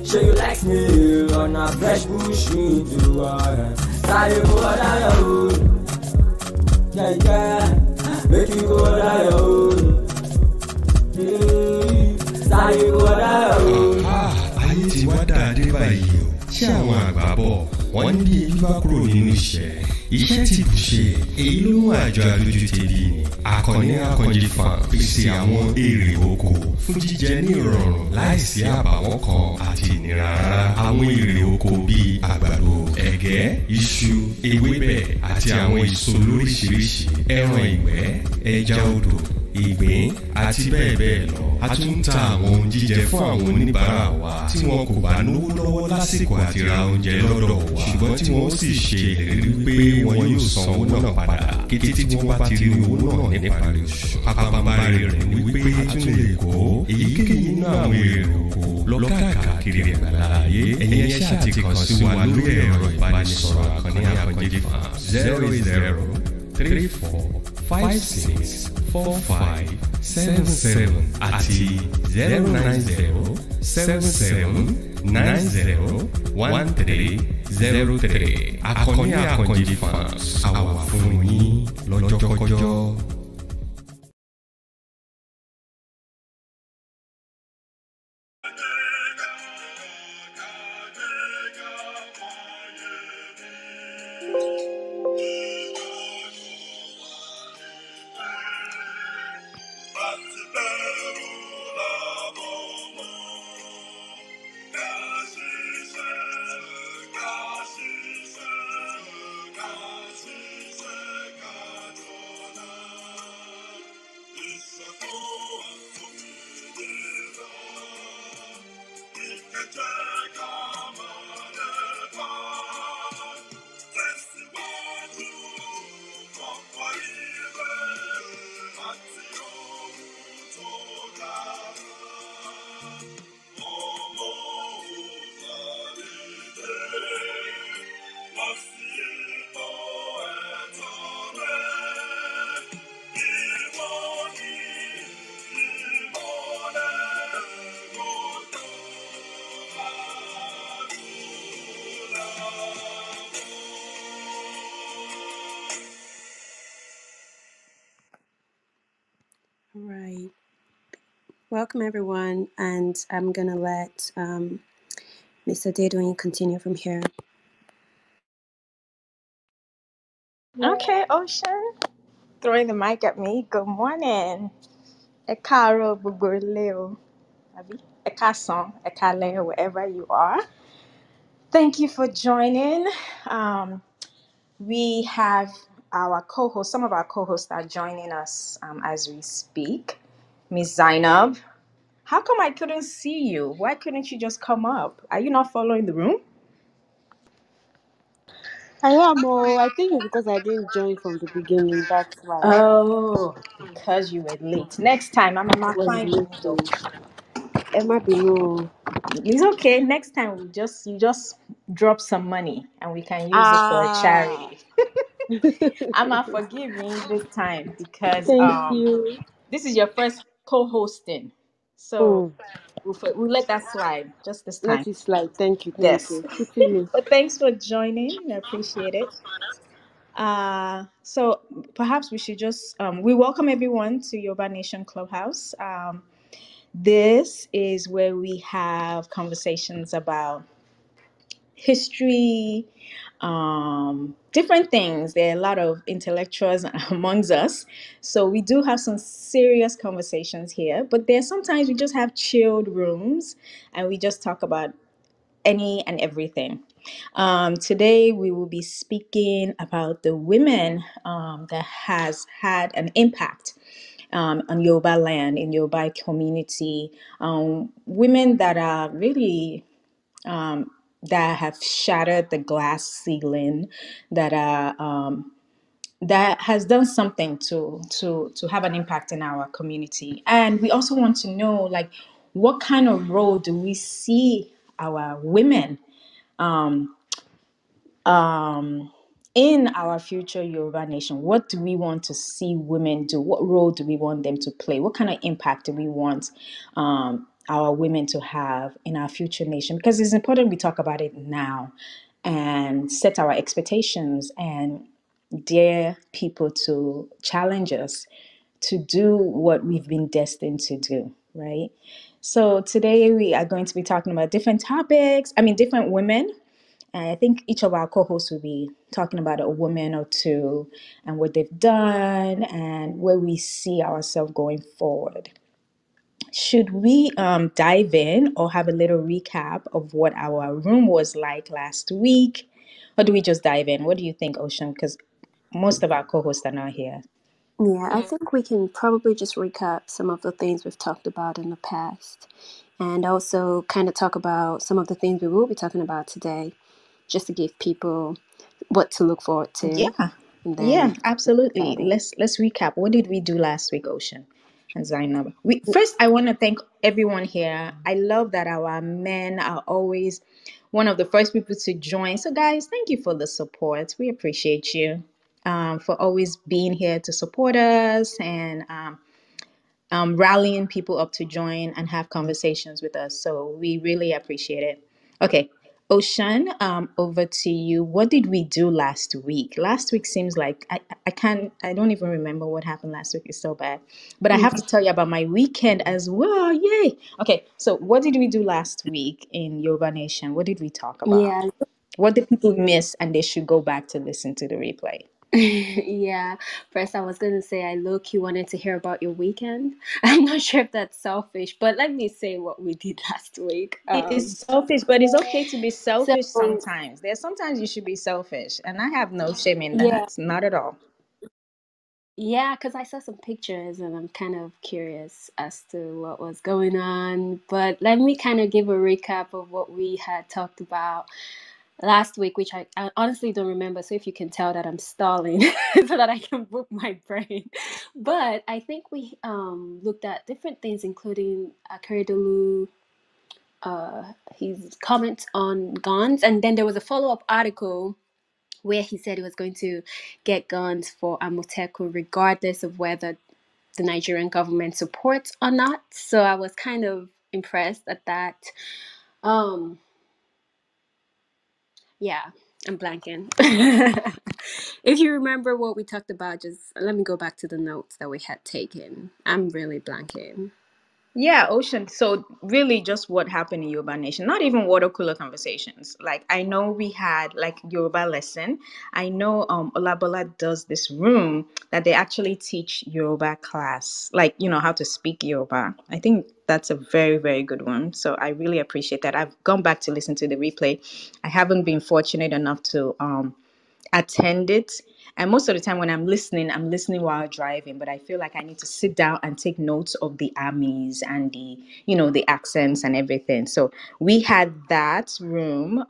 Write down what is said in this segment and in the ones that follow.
Show you like me on a fresh bush me do Say you go down your road. Yeah, yeah. Make you go down your road. Say you go down your road. Ayé ti wá dáadé báyìí o. Ṣé àwọn àgbà bọ̀ wọ́n ní bí ebi bá kúrò nínú iṣẹ́ ti bù ṣe èyí ló mú àjọ adójútèbí ni Akànnì Akànjí Farm pèsè àwọn èrè oko fún jíjẹ ní ìrọ̀rùn láìsí àbàwọ́n kan àti ìnira rárá. Àwọn èrè oko bíi àgbàdo, ẹ̀gẹ́, iṣu, ewébẹ̀ àti àwọn èso lóríṣiríṣi, ẹran ìgbẹ́, ẹja odò, ìgbín àti bẹ́ẹ̀ bẹ́ẹ̀ lọ. A tún ń ta àwọn ohun jíjẹ fún àwọn oníbàárà wa tí wọn kò bá náwó lọ́wọ́ lásìkò àti ra oúnjẹ lọ́dọ̀ wa, ṣùgbọ́n tí wọ́n sì ṣe ìlérí pé wọn yóò san owó náà padà kété tí wọ́n bá ti rí owó náà níparí oṣù. Pàpàǹbarì rẹ̀ ni wípé a tún lè kó èyíkéyìí nínú àwọn èrè oko lọ́kàkiri àgbáláyé. Ẹ̀yin ṣáà ti kàn sí wa lórí ẹ̀rọ ìbánisọ̀rọ̀ Akànnì Akànjí Farm 0030564577 àti 09077901303. Akànnì Akànjí Farm àwa fún yín lọ́jọ́kọ́jọ́. Right. Welcome, everyone, and I'm going to let Mr. Dedoin continue from here. Okay, Ocean, throwing the mic at me. Good morning. Ekaro Bugurleo. Ekason, Ekaleo, wherever you are. Thank you for joining. We have our co-hosts, some of our co-hosts are joining us as we speak. Miss Zainab, how come I couldn't see you? Why couldn't you just come up? Are you not following the room? I am. I think it's because I didn't join from the beginning. That's why. Oh, because you were late. Next time, I'm not fine. Emma Bino. It's okay. Next time, you just drop some money and we can use it for a charity. I'm not forgiving this time because Thank you. This is your first co-hosting, so we'll let that slide just this time. Let it slide. Thank you. Yes. You. But thanks for joining. I appreciate it. So perhaps we should just we welcome everyone to Yoruba Nation Clubhouse. This is where we have conversations about history, different things. There are a lot of intellectuals amongst us, so we do have some serious conversations here, but there sometimes we just have chilled rooms and we just talk about any and everything. Today we will be speaking about the women that has had an impact on Yoruba land, in Yoruba community, women that are really that have shattered the glass ceiling, that are that has done something to have an impact in our community. And we also want to know, like, what kind of role do we see our women in our future Yoruba nation? What do we want to see women do? What role do we want them to play? What kind of impact do we want our women to have in our future nation, because it's important we talk about it now and set our expectations and dare people to challenge us to do what we've been destined to do, right? So today we are going to be talking about different topics, different women. And I think each of our co-hosts will be talking about a woman or two and what they've done and where we see ourselves going forward. Should we dive in or have a little recap of what our room was like last week? Or do we just dive in? What do you think, Ocean? Because most of our co-hosts are not here. Yeah, I think we can probably just recap some of the things we've talked about in the past and also kind of talk about some of the things we will be talking about today, just to give people what to look forward to. Yeah. And Yeah, then absolutely. Let's recap. What did we do last week, Ocean and Zainab? First, I want to thank everyone here. I love that our men are always one of the first people to join. So, guys, thank you for the support. We appreciate you for always being here to support us and rallying people up to join and have conversations with us. So we really appreciate it. Okay, Ocean, over to you. What did we do last week? Last week seems like I don't even remember what happened last week. It's so bad. But I have to tell you about my weekend as well. Yay. Okay, so what did we do last week in Yoruba Nation? What did we talk about? yeah, What did people miss and they should go back to listen to the replay? yeah. First, I was going to say I low-key wanted to hear about your weekend. I'm not sure if that's selfish, but let me say what we did last week. It is selfish, but it's okay to be So, selfish sometimes. There's sometimes you should be selfish, and I have no shame in yeah, that. Not at all. yeah, because I saw some pictures and I'm kind of curious as to what was going on. But let me kind of give a recap of what we had talked about last week, which I honestly don't remember. So if you can tell that I'm stalling so that I can book my brain. But I think we looked at different things, including Akeredolu, his comments on guns. And then there was a follow-up article where he said he was going to get guns for Amoteco regardless of whether the Nigerian government supports or not. So I was kind of impressed at that. Yeah, I'm blanking. If you remember what we talked about, just let me go back to the notes that we had taken. I'm really blanking. Yeah, Ocean. So really just what happened in Yoruba Nation, not even water cooler conversations. Like I know we had like Yoruba lesson. I know Olabola does this room that they actually teach Yoruba class, like how to speak Yoruba. I think that's a very, very good one. So I really appreciate that. I've gone back to listen to the replay. I haven't been fortunate enough to attend it. And most of the time when I'm listening while driving, but I feel like I need to sit down and take notes of the armies and the accents and everything. So we had that room.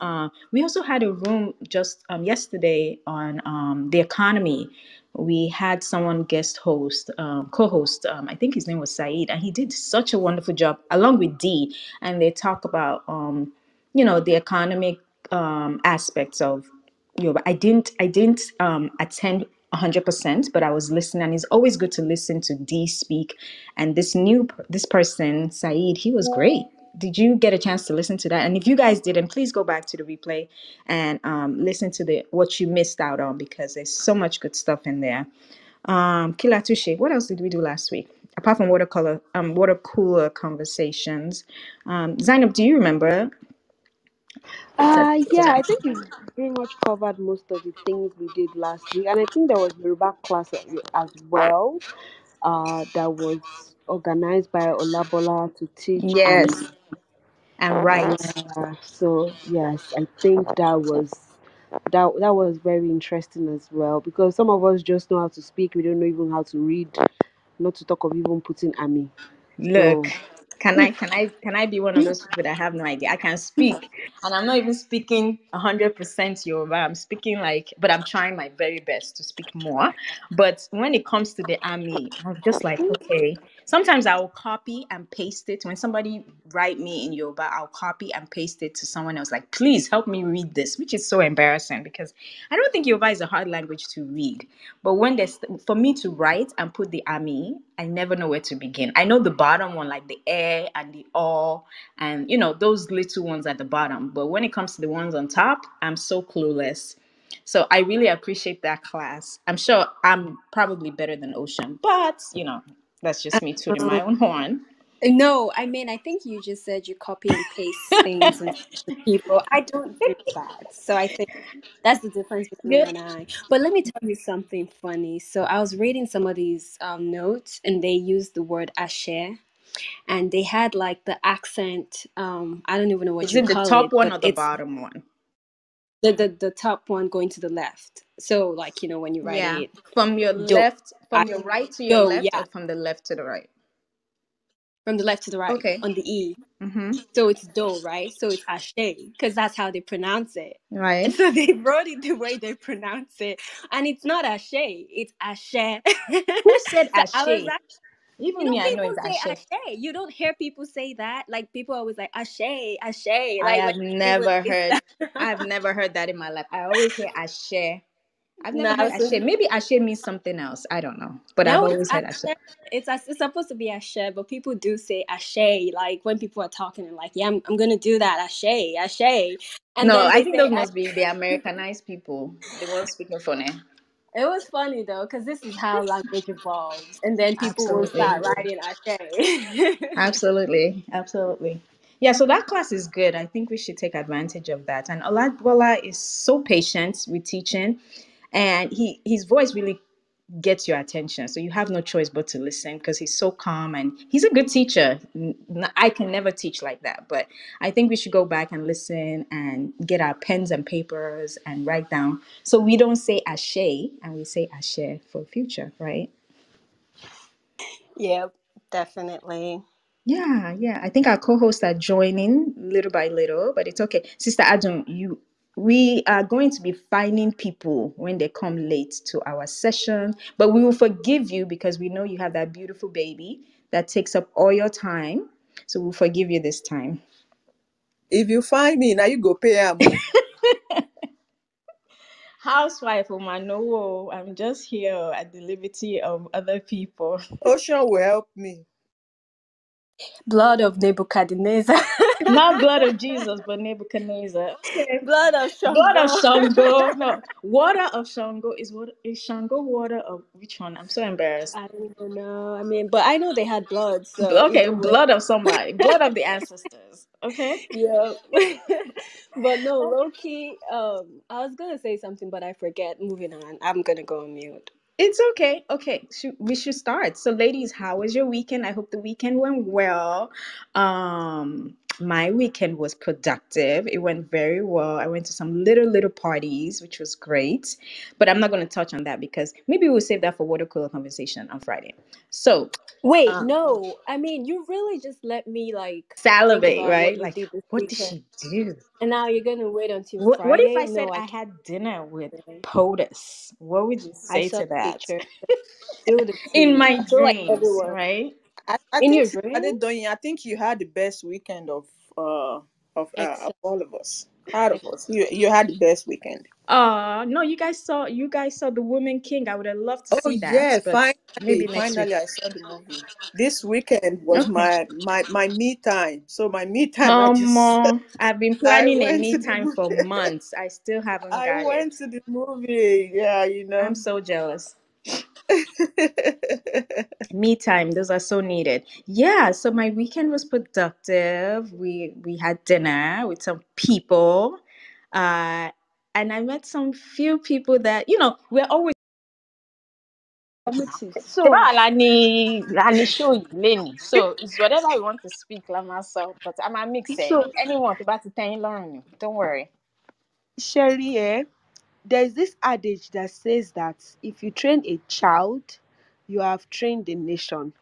We also had a room just yesterday on the economy. We had someone guest host, co-host, I think his name was Saeed, and he did such a wonderful job along with Dee. And they talk about, the economic aspects of Yoruba. I didn't attend 100%, but I was listening, and it's always good to listen to Dee speak. And this person, Saeed, he was great. Did you get a chance to listen to that? And if you guys didn't, please go back to the replay and listen to the what you missed out on, because there's so much good stuff in there. Kila Touche, what else did we do last week? Apart from water cooler conversations. Zainab, do you remember? Yeah, I think you pretty much covered most of the things we did last week, and I think there was Yoruba class as well. That was organized by Olabola to teach Yes, Ami. and right. Yeah, so yes, I think that was very interesting as well, because some of us just know how to speak, we don't know even how to read, not to talk of even putting Ami. Look, So can I be one of those people that have no idea? I can speak, and I'm not even speaking 100% Yoruba. I'm speaking but I'm trying my very best to speak more. But when it comes to the army, I'm just like, okay, sometimes I will copy and paste it. When somebody write me in Yoruba, I'll copy and paste it to someone else. Like, please help me read this, which is so embarrassing because I don't think Yoruba is a hard language to read. But when for me to write and put the ami, I never know where to begin. I know the bottom one, like the and the and those little ones at the bottom. But when it comes to the ones on top, I'm so clueless. So I really appreciate that class. I'm sure I'm probably better than Ocean, but that's just me tooting my own horn. No, I mean, I think you just said you copy and paste things and send to people. I don't do that. So I think that's the difference between you and I. But let me tell you something funny. So I was reading some of these notes and they used the word asher and they had like the accent. I don't even know what Is you it the call top it, one but or the it's bottom one? the top one going to the left. So like, when you write it. From your left, from your right to your left, yeah. or from the left to the right? From the left to the right. Okay. On the E. Mm-hmm. So it's do, right? So it's ashe, because that's how they pronounce it. Right. And so they wrote it the way they pronounce it. And it's not ashe, it's ashe. Who said So ashe? I was like, Even me, I know people it's say ashe. ashe. You don't hear people say that. Like people always like ashe, ashe. I Like have when never heard. I've never heard that in my life. I always hear ashe. I've never heard ashe. Maybe ashe means something else. I don't know. But I've always heard ashe. It's supposed to be ashe, but people do say ashe. Like when people are talking and like, yeah, I'm gonna do that ashe, ashe. And no, then I think those ashe. must be the Americanized people. They weren't speaking funny. It was funny though, because this is how language evolves, and then people will Absolutely. start writing ashe. Absolutely. Yeah, so that class is good. I think we should take advantage of that. And Olagbola is so patient with teaching, and his voice really gets your attention. So you have no choice but to listen because he's so calm and he's a good teacher. I can never teach like that, but I think we should go back and listen and get our pens and papers and write down. So we don't say ashe and we say ashe for the future, right? Yep, definitely. Yeah. I think our co-hosts are joining little by little, but it's okay. Sister Adun, we are going to be finding people when they come late to our session, but we will forgive you because we know you have that beautiful baby that takes up all your time. So we'll forgive you this time. If you find me, now you go pay am. Housewife, no, I'm just here at the liberty of other people. Ocean will help me. Blood of Nebuchadnezzar. Not blood of Jesus, but Nebuchadnezzar. Okay. Blood of Shango. Blood of Shango. No. Water of Shango is Shango water of which one? I'm so embarrassed. I don't even know. I mean, but I know they had blood, so Okay, blood of somebody. Blood of the ancestors. Okay. yeah. But no, low key, I was gonna say something, but I forget. Moving on. I'm gonna go on mute. It's okay. Okay, we should start. So, ladies, how was your weekend? I hope the weekend went well. My weekend was productive. It went very well. I went to some little parties, which was great. But I'm not going to touch on that because maybe we'll save that for water cooler conversation on Friday. So, wait, no. I mean, you really just let me like salivate, think about right? what you did this what weekend. did she do? And now you're gonna wait until What Friday? if I said No, I had dinner with can't. POTUS? What would you I say saw to the that? picture. Spill the In tea. my I feel like dreams, everyone right? I in think your Sister dream. Adedoyin, I think you had the best weekend of Except all of us. Out of us, you had the best weekend. No, you guys saw the Woman King. I would have loved to Oh see that, yeah, but finally, maybe next week. finally, I saw the movie. This weekend was Okay. my me time. So my me time, I've been I planning a went me to the time for movie. months. I still haven't I got it. went to the movie. Yeah, I'm so jealous. Me time, those are so needed. Yeah, so my weekend was productive. We had dinner with some people. And I met some few people that, we're always So show you Lenny. So it's whatever I want to speak, like myself, but I'm a mix. so Anyone about to tell you learn. Don't worry. Sherry, there's this adage that says that if you train a child, you have trained a nation.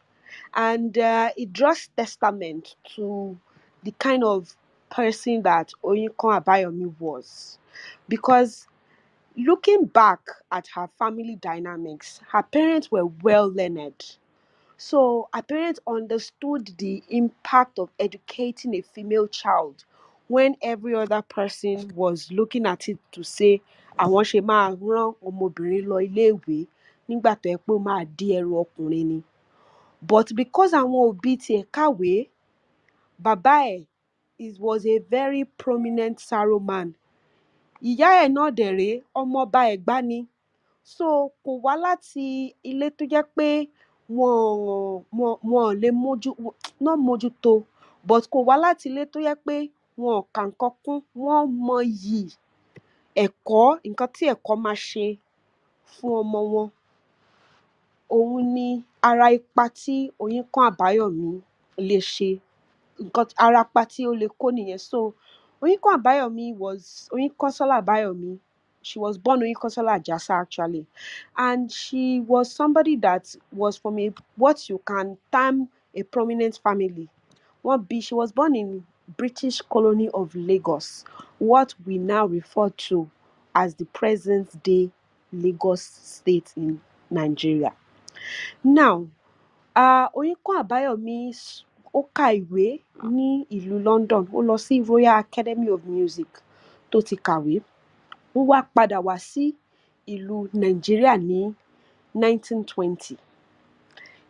And it draws testament to the kind of person that Oyinkan Abayomi was. Because looking back at her family dynamics, her parents were well learned. So our parents understood the impact of educating a female child when every other person was looking at it to say, àwọn ṣe máa rán ọmọbìnrin lọ iléèwé nígbà tó yẹ pé ó máa di ẹrù ọkùnrin ni. But because àwọn òbí tiẹ̀ kàwé, bàbá ẹ̀ was a very prominent Saro man. Ìyá ẹ̀ náà dẹ̀ rèé, ọmọọba Ẹ̀gbá ni. So kò wá láti ilé tó jẹ́ pé wọn lè mójútó, but kò wá láti ilé tó jẹ́ pé wọn ò kà nǹkan kún, wọ́n mọyì ẹ̀kọ́, nǹkan tí ẹ̀kọ́ máa ṣe fún ọmọ wọn. Òun ni ara ipa tí Oyinkan Àbáyọ̀mí lè ṣe, ara ipa tí ó lè kó nìyẹn. So Oyinkan Àbáyọ̀mí was Oyinkansola Àbáyọ̀mí. She was born Oyinkansola Ajasa actually, and she was somebody that was from what you can term a prominent family. She was born in British colony of Lagos, what we now refer to as the present day Lagos state in Nigeria. Now, Oyinkan Àbáyọ̀mí ó ka ìwé ní ìlú London, ó lọ sí Royal Academy of Music tó ti kàwé. Ó wá padà wá sí ìlú Nàìjíríà ní 1920.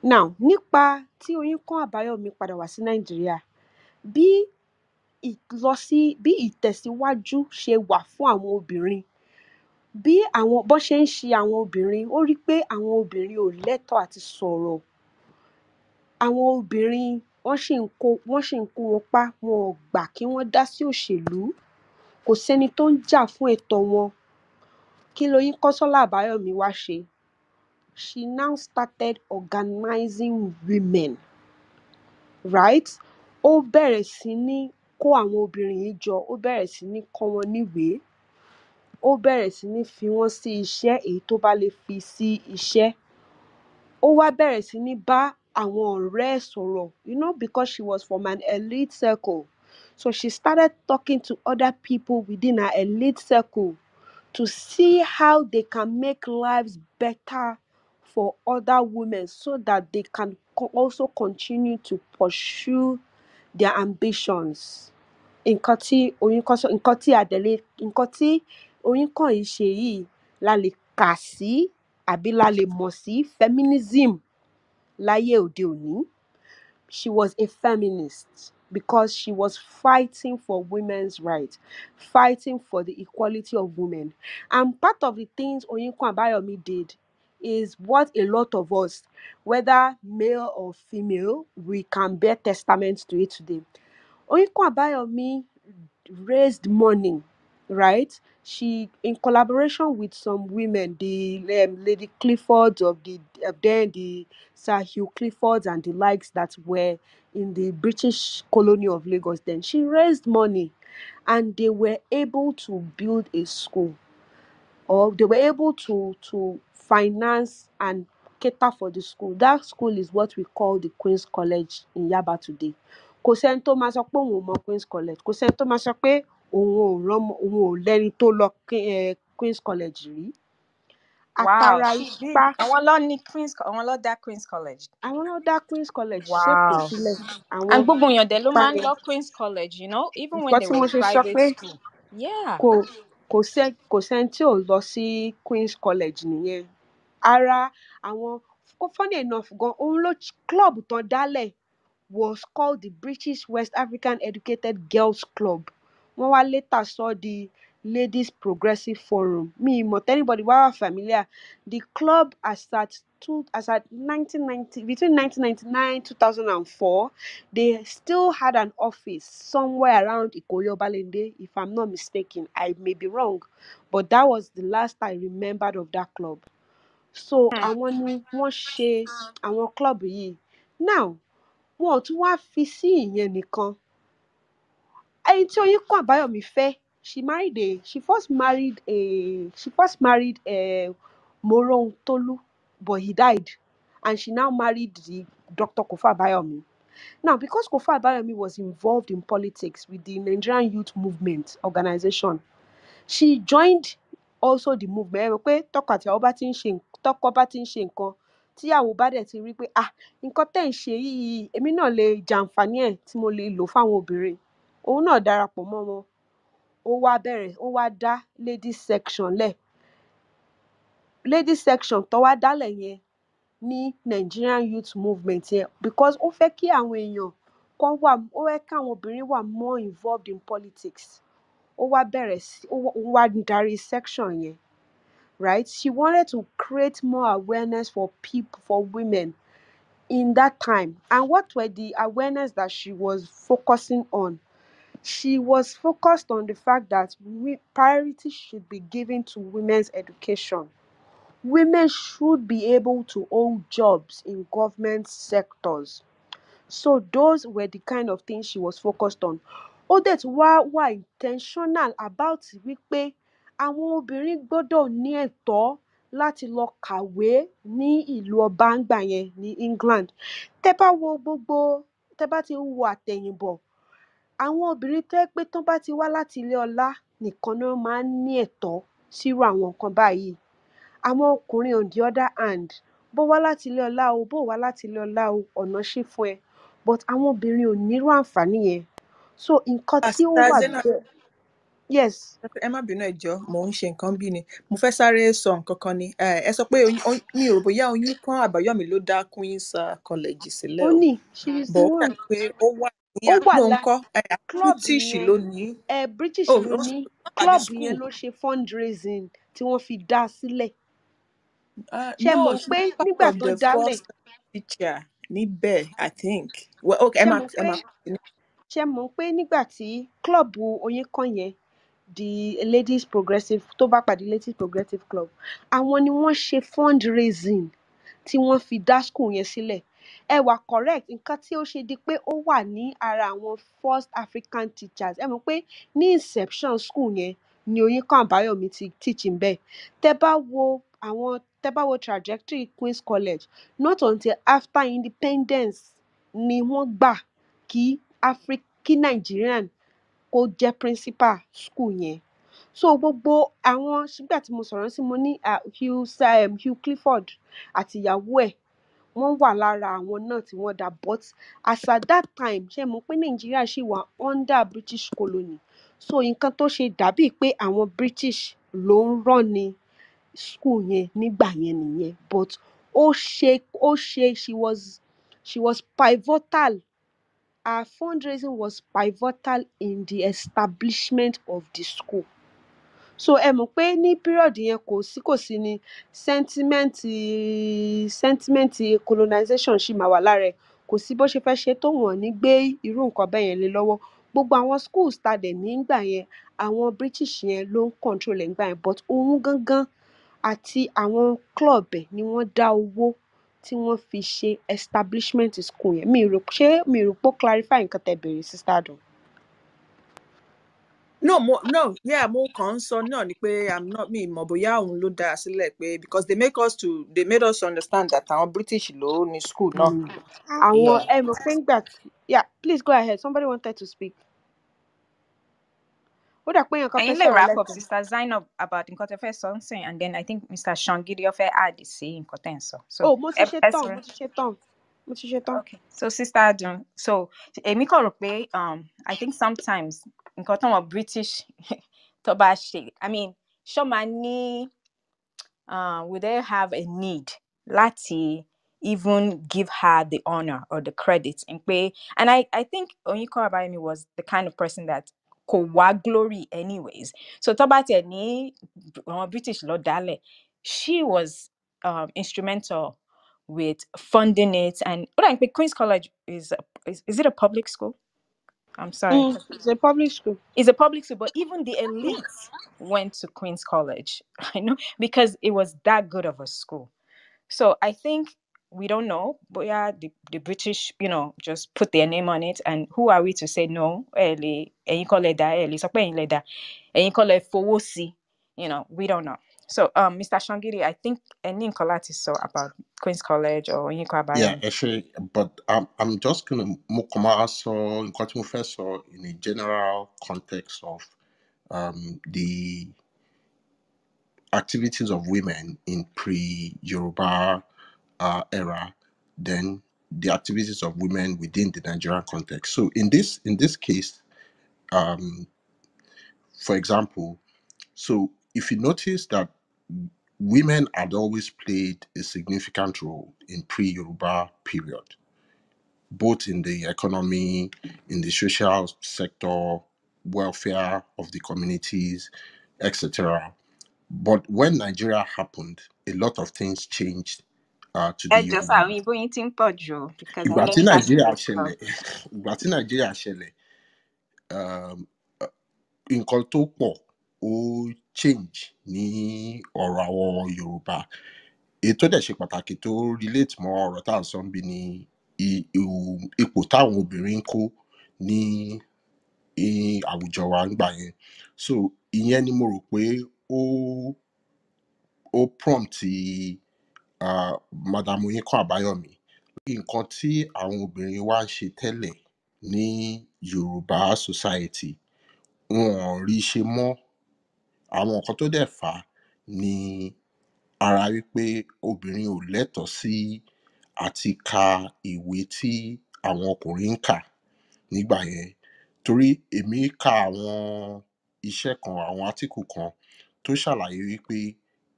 Now, nípa tí Oyinkan Àbáyọ̀mí padà wá sí Nàìjíríà, bí ìtẹ̀síwájú ṣe wà fún àwọn obìnrin, bí bọ́n ṣe ń ṣe àwọn obìnrin, ó rí pé àwọn obìnrin ò lẹ́tọ̀ọ́ àti sọ̀rọ̀. Àwọn obìnrin wọ́n ṣì ń kó wọn pá, wọn ò gbà kí wọ́n dá sí òṣèlú. Kò sẹ́ni tó ń jà fún ẹ̀tọ́ wọn. Kí l'Oyinkansola Àbáyọ̀mí wá ṣe? She now started organizing women, right? Ó bẹ̀rẹ̀ sí ní kó àwọn obìnrin yìí jọ, ó bẹ̀rẹ̀ sí ní kọ́ wọn níwèé, ó bẹ̀rẹ̀ sí ní fi wọ́n sí iṣẹ́ èyí tó bá lè fi sí iṣẹ́. Ó wá bẹ̀rẹ̀ sí ní bá àwọn ọ̀rẹ́ ẹ̀ sọ̀rọ̀, because she was from an elite circle. So she started talking to other people within her elite circle to see how they can make lives better for other women so that they can also continue to pursue their ambitions. Nǹkan tí Oyinkan yìí ṣe yìí la lè kà sí àbí la lè mọ̀ sí feminism láyé òde òní. She was a feminist because she was fighting for women's rights, fighting for the equality of women. And part of the things Oyinkan Àbáyọ̀mí did is what a lot of us, whether male or female, we can bear testament to it today. Oyinkan Àbáyọ̀mí raised money, right? She, in collaboration with some women, the Lady Cliffords of then the Sir Hugh Cliffords and the likes that were in the British colony of Lagos then, she raised money and they were able to build a school, or they were able to finance and cater for the school. That school is what we call the Queen's College in Yaba today. Kò sẹ́ni tó máa sọ pé òun ò mọ Queen's College. Kò sẹ́ni tó máa sọ pé òun ò lẹ́ni tó lọ Queen's College rí. Wow, she did. Àwọn ló ní àwọn ló dá Queen's College. Àwọn ló dá Queen's College. Wow. And gbogbo èèyàn dẹ̀ ló máa ń lọ Queen's College, even when they were private school. Yeah. Kò sẹ́ni tí ò lọ sí Queen's College nìyẹn. Ara àwọn, funny enough gan, òun ló club tán dálẹ̀ was called the British West African Educated Girls Club. Wọ́n wá later sọ the Ladies Progressive Forum. Mi mọ̀ anybody wá familiar. The club as at 1990, between 1999 2004, they still had an office somewhere around Ikoyi Obalende, if I'm not mistaken. I may be wrong, but that was the last I remembered of that club. So àwọn ni wọ́n ṣe àwọn club yìí. Now, wọn ò tún wá fi sí ìyẹn nìkan. Ẹni tí Oyinkan Àbáyọ̀mí fẹ́, she first married Morontolu, but he died, and she now married Dr. Kofa Àbáyọ̀mí. Now, because Kofa Àbáyọ̀mí was involved in politics with the Nigerian Youth Movement organization, she joined also the movement. Pé tọkọ bá ti ń ṣe nǹkan, tíyàwó bá dẹ̀ ti rí pé nǹkan tẹ́ ń ṣe yìí èmi náà lè jàǹfààní ẹ̀ tí mo lè lò fáwọn obìnrin, òun náà darapọ̀ mọ́ wọn. Ó wá dá ladies section lẹ̀. Ladies section tó wá dálẹ̀ yẹn ní Nigerian Youth Movement yẹn because ó fẹ́ kí àwọn èèyàn kan ó fẹ́ káwọn obìnrin wà more involved in politics. Ó wá darí section yẹn, right? She wanted to create more awareness for people, for women in that time. And what were the awareness that she was focusing on? She was focused on the fact that priority should be given to women's education. Women should be able to hold jobs in government sectors. So those were the kind of things she was focused on. Ó dẹ̀ tún wà intentional about wípé àwọn obìnrin gbọ́dọ̀ ní ẹ̀tọ́ láti lọ kàwé ní ìlú ọba ńgbà yẹn ní England. Tẹ́ bá ti wo àtẹ̀yìnbọ̀, àwọn obìnrin tẹ́ pé tán bá ti wá láti ilé ọlá nìkan náà máa ń ní ẹ̀tọ́ sírú àwọn nǹkan báyìí. Àwọn ọkùnrin on the other hand, bó wá láti ilé ọlá o, bó wá láti ilé ọlá o, ọ̀nà ṣí fún ẹ. But àwọn obìnrin ò nírú àǹfààní yẹn. So nǹkan tí ó wà bẹ́ẹ̀. Yes. Ẹ má bínú ẹjọ́, mò ń ṣe nǹkan bí ni. Mo fẹ́ sáré sọ nǹkan kan ni. Ẹ sọ pé mi ò rò bóyá Oyin kan Àbáyọ̀mí ló dá Queen's College sílẹ̀ o. Ó ní, she is the But ó one. dà pé ó wà ní British ló ní. British ló ní. Club yẹn ló ṣe fundraising tí wọ́n fi dá sílẹ̀. Ṣé mọ̀ pé nígbà tó dálẹ̀. Teacher níbẹ̀, I think. Well, okay, ṣé mọ̀ pé nígbà tí club Oyin kan yẹn, the ladies progressive tó bá pàdé ladies progressive club, àwọn ni wọ́n ṣe fundraising tí wọ́n fi dá school yẹn sílẹ̀. Ẹ wà correct, nǹkan tí ó ṣe di pé ó wà ní ara àwọn first African teachers. Ẹ mọ̀ pé ní inception school yẹn ni Oyin kan Àbáyọ̀mí ti teach ń bẹ̀. Tẹ́ bá wo trajectory Queen's College, not until after independence ni wọ́n gbà kí Nigerian kó jẹ́ principal school yẹn. So gbogbo àwọn nígbà tí mo sọ̀rọ̀ sí mo ní Hugh Clifford àti ìyàwó ẹ̀ wọ́n wà lára àwọn náà tí wọ́n dá, but as at that time ṣé mo pé Nàìjíríà ṣì wà under British colony. So nǹkan tó ṣe dàbí pé àwọn British ló ń run ní school yẹn nígbà yẹn nìyẹn, but she was pivotal. Her fundraising was pivotal in the establishment of the school. So ẹ mọ̀ pé ní period yẹn kò sí ní sentiment colonization ṣì máa wà lára ẹ̀. Kò sí bó ṣe fẹ́ ṣe tó wọ́n ní gbé irú nǹkan bẹ́ẹ̀ yẹn lé lọ́wọ́. Gbogbo àwọn schools tá dẹ̀ nígbà yẹn, àwọn British yẹn ló ń control ẹ̀ nígbà yẹn, but òun gangan àti àwọn club ẹ̀ ni wọ́n dá owó tí wọ́n fi ṣe establishment school yẹn. Mi rò pé ó clarify nǹkan tẹ́ bèrè, Sister Dùn. No, mo kàn ń sọ náà ni pé mi mọ̀ bóyá òun ló dá sílẹ̀ pé because they made us understand that àwọn British ló ní school náà. Àwọn ẹ mọ̀ pé ńgbà yeah, please go ahead, somebody wanted to speak. Ó dà pé nǹkan fẹ́ sọ̀rọ̀ lẹ́tọ̀ọ́. Wrap up Sister Zainab about nǹkan tẹ́ fẹ́ sọ ń sìn, and then I think Mr. Shangidi fẹ́ add sí nǹkan tẹ́ ń sọ. Mo ti ṣe tán. Okay, so Sister Adun, so èmi kàn rò pé I think sometimes nǹkan tó wọ́n British tó bá ṣe, I mean ṣó máa ní would they have a need láti even give her the honor or the credit in pé, and I think Oyin kan Àbáyọ̀mí was the kind of person that kò wá glory anyways. So tó bá tiẹ̀ ní àwọn British lọ dálẹ̀, she was instrumental with funding it. And what I think Queen's College is it a public school? I'm sorry. It's a public school. It's a public school, but even the elites went to Queen's College. I know, because it was that good of a school. So I think we don't know, but yeah, the British, just put their name on it, and who are we to say no? We don't know. So, Mr. Shangiri, I think any Nkolati saw about Queen's College or Oyinkwa. Yeah, actually, but I'm just going to professor in a general context of the activities of women in pre-Yoruba era than the activities of women within the Nigerian context. So in this case, for example, so if you notice that women had always played a significant role in pre-Yoruba period, both in the economy, in the social sector, welfare of the communities, etc. But when Nigeria happened, a lot of things changed to the just Yoruba. àwọn òyìnbó yín ti ń pọ̀ jù o, because Ìgbà ẹni tí Nàìjíríà ṣàkíyèsí kan. ṣẹlẹ̀, ìgbà tí Nàìjíríà ṣẹlẹ̀, nǹkan tó pọ̀ ó change ní ọ̀rọ̀ àwọn Yorùbá. Èyí tó dẹ̀ ṣe pàtàkì tó relate mọ́ ọ̀rọ̀ tá à ń sọ ń bí ni ipò táwọn obìnrin ń kó ní àwùjọ wa ńgbà yẹn. So ìyẹn ni mo rò pé ó prompt Madam Oyinkan Àbáyọ̀mí. Nǹkan tí àwọn obìnrin wa ń ṣe tẹ́lẹ̀ ní Yorùbá society wọn ò rí ṣe mọ́. Àwọn nǹkan tó dẹ̀ fà á ni ara wípé obìnrin ò lẹ́tọ̀ọ́ sí àti ka ìwé tí àwọn ọkùnrin ń kà nígbà yẹn. Torí èmi ka àwọn iṣẹ́ kan, àwọn átíkù kan tó ṣàlàyé wípé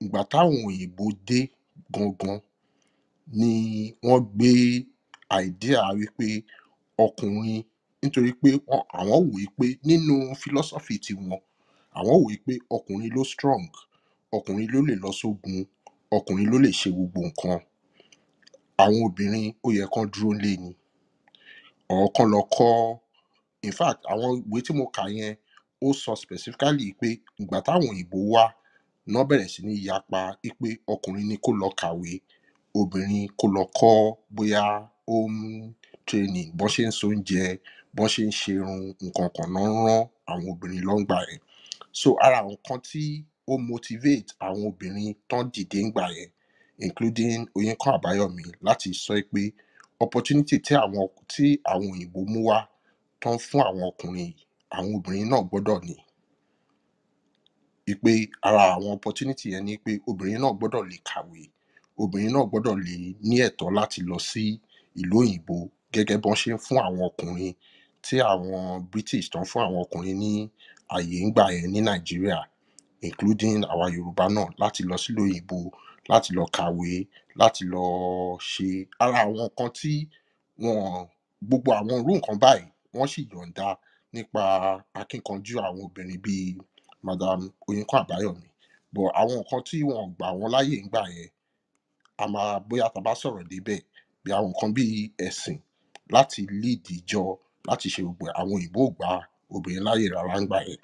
ìgbà táwọn òyìnbó dé gangan ni wọ́n gbé idea wípé ọkùnrin, nítorí pé àwọn wò wípé nínú philosophy tiwọn, àwọn wò wípé ọkùnrin ló strong, ọkùnrin ló lè lọ sógun, ọkùnrin ló lè ṣe gbogbo nǹkan. Àwọn obìnrin ó yẹ kán dúró lé ni, or kán lọ kọ́. In fact, àwọn ìwé tí mo kà yẹn ó sọ specifically pé ìgbà táwọn òyìnbó wá náà bẹ̀rẹ̀ sí ní yapa pé ọkùnrin ni kó lọ kàwé, obìnrin kó lọ kọ́ bóyá home training, bọ́n ṣe ń ṣoúnjẹ, bọ́n ṣe ń ṣerun, nǹkan kan náà rán àwọn obìnrin lọ́ngbà yẹn. So ara nǹkan tí ó motivate àwọn obìnrin tán dìde ńgbà yẹn, including Oyinkan Àbáyọ̀mí, láti sọ pé opportunity tí àwọn òyìnbó mú wá tán fún àwọn ọkùnrin, àwọn obìnrin náà gbọ́dọ̀ ní. Pé ara àwọn opportunity yẹn ni pé obìnrin náà gbọ́dọ̀ lè kàwé, obìnrin náà gbọ́dọ̀ lè ní ẹ̀tọ́ láti lọ sí ìlú òyìnbó gẹ́gẹ́ bọ́n ṣe ń fún àwọn ọkùnrin, tí àwọn British tán fún àwọn ọkùnrin ní àyè ńgbà yẹn ní Nàìjíríà, including àwa Yorùbá náà, láti lọ sílùú òyìnbó, láti lọ kàwé, láti lọ ṣe ara àwọn nǹkan tí gbogbo àwọn irú nǹkan báyìí wọ́n sì yọ̀ǹda nípa akíkanjú àwọn obìnrin bíi Madam Oyinkan Àbáyọ̀mí. But àwọn nǹkan tí wọn gbà wọ́n láyè ńgbà yẹn, bóyá tá bá sọ̀rọ̀ débẹ̀, bí àwọn nǹkan bíi ẹ̀sìn, láti lead ìjọ, láti ṣe gbogbo àwọn òyìnbó ò gba obìnrin láyè rárá ńgbà yẹn.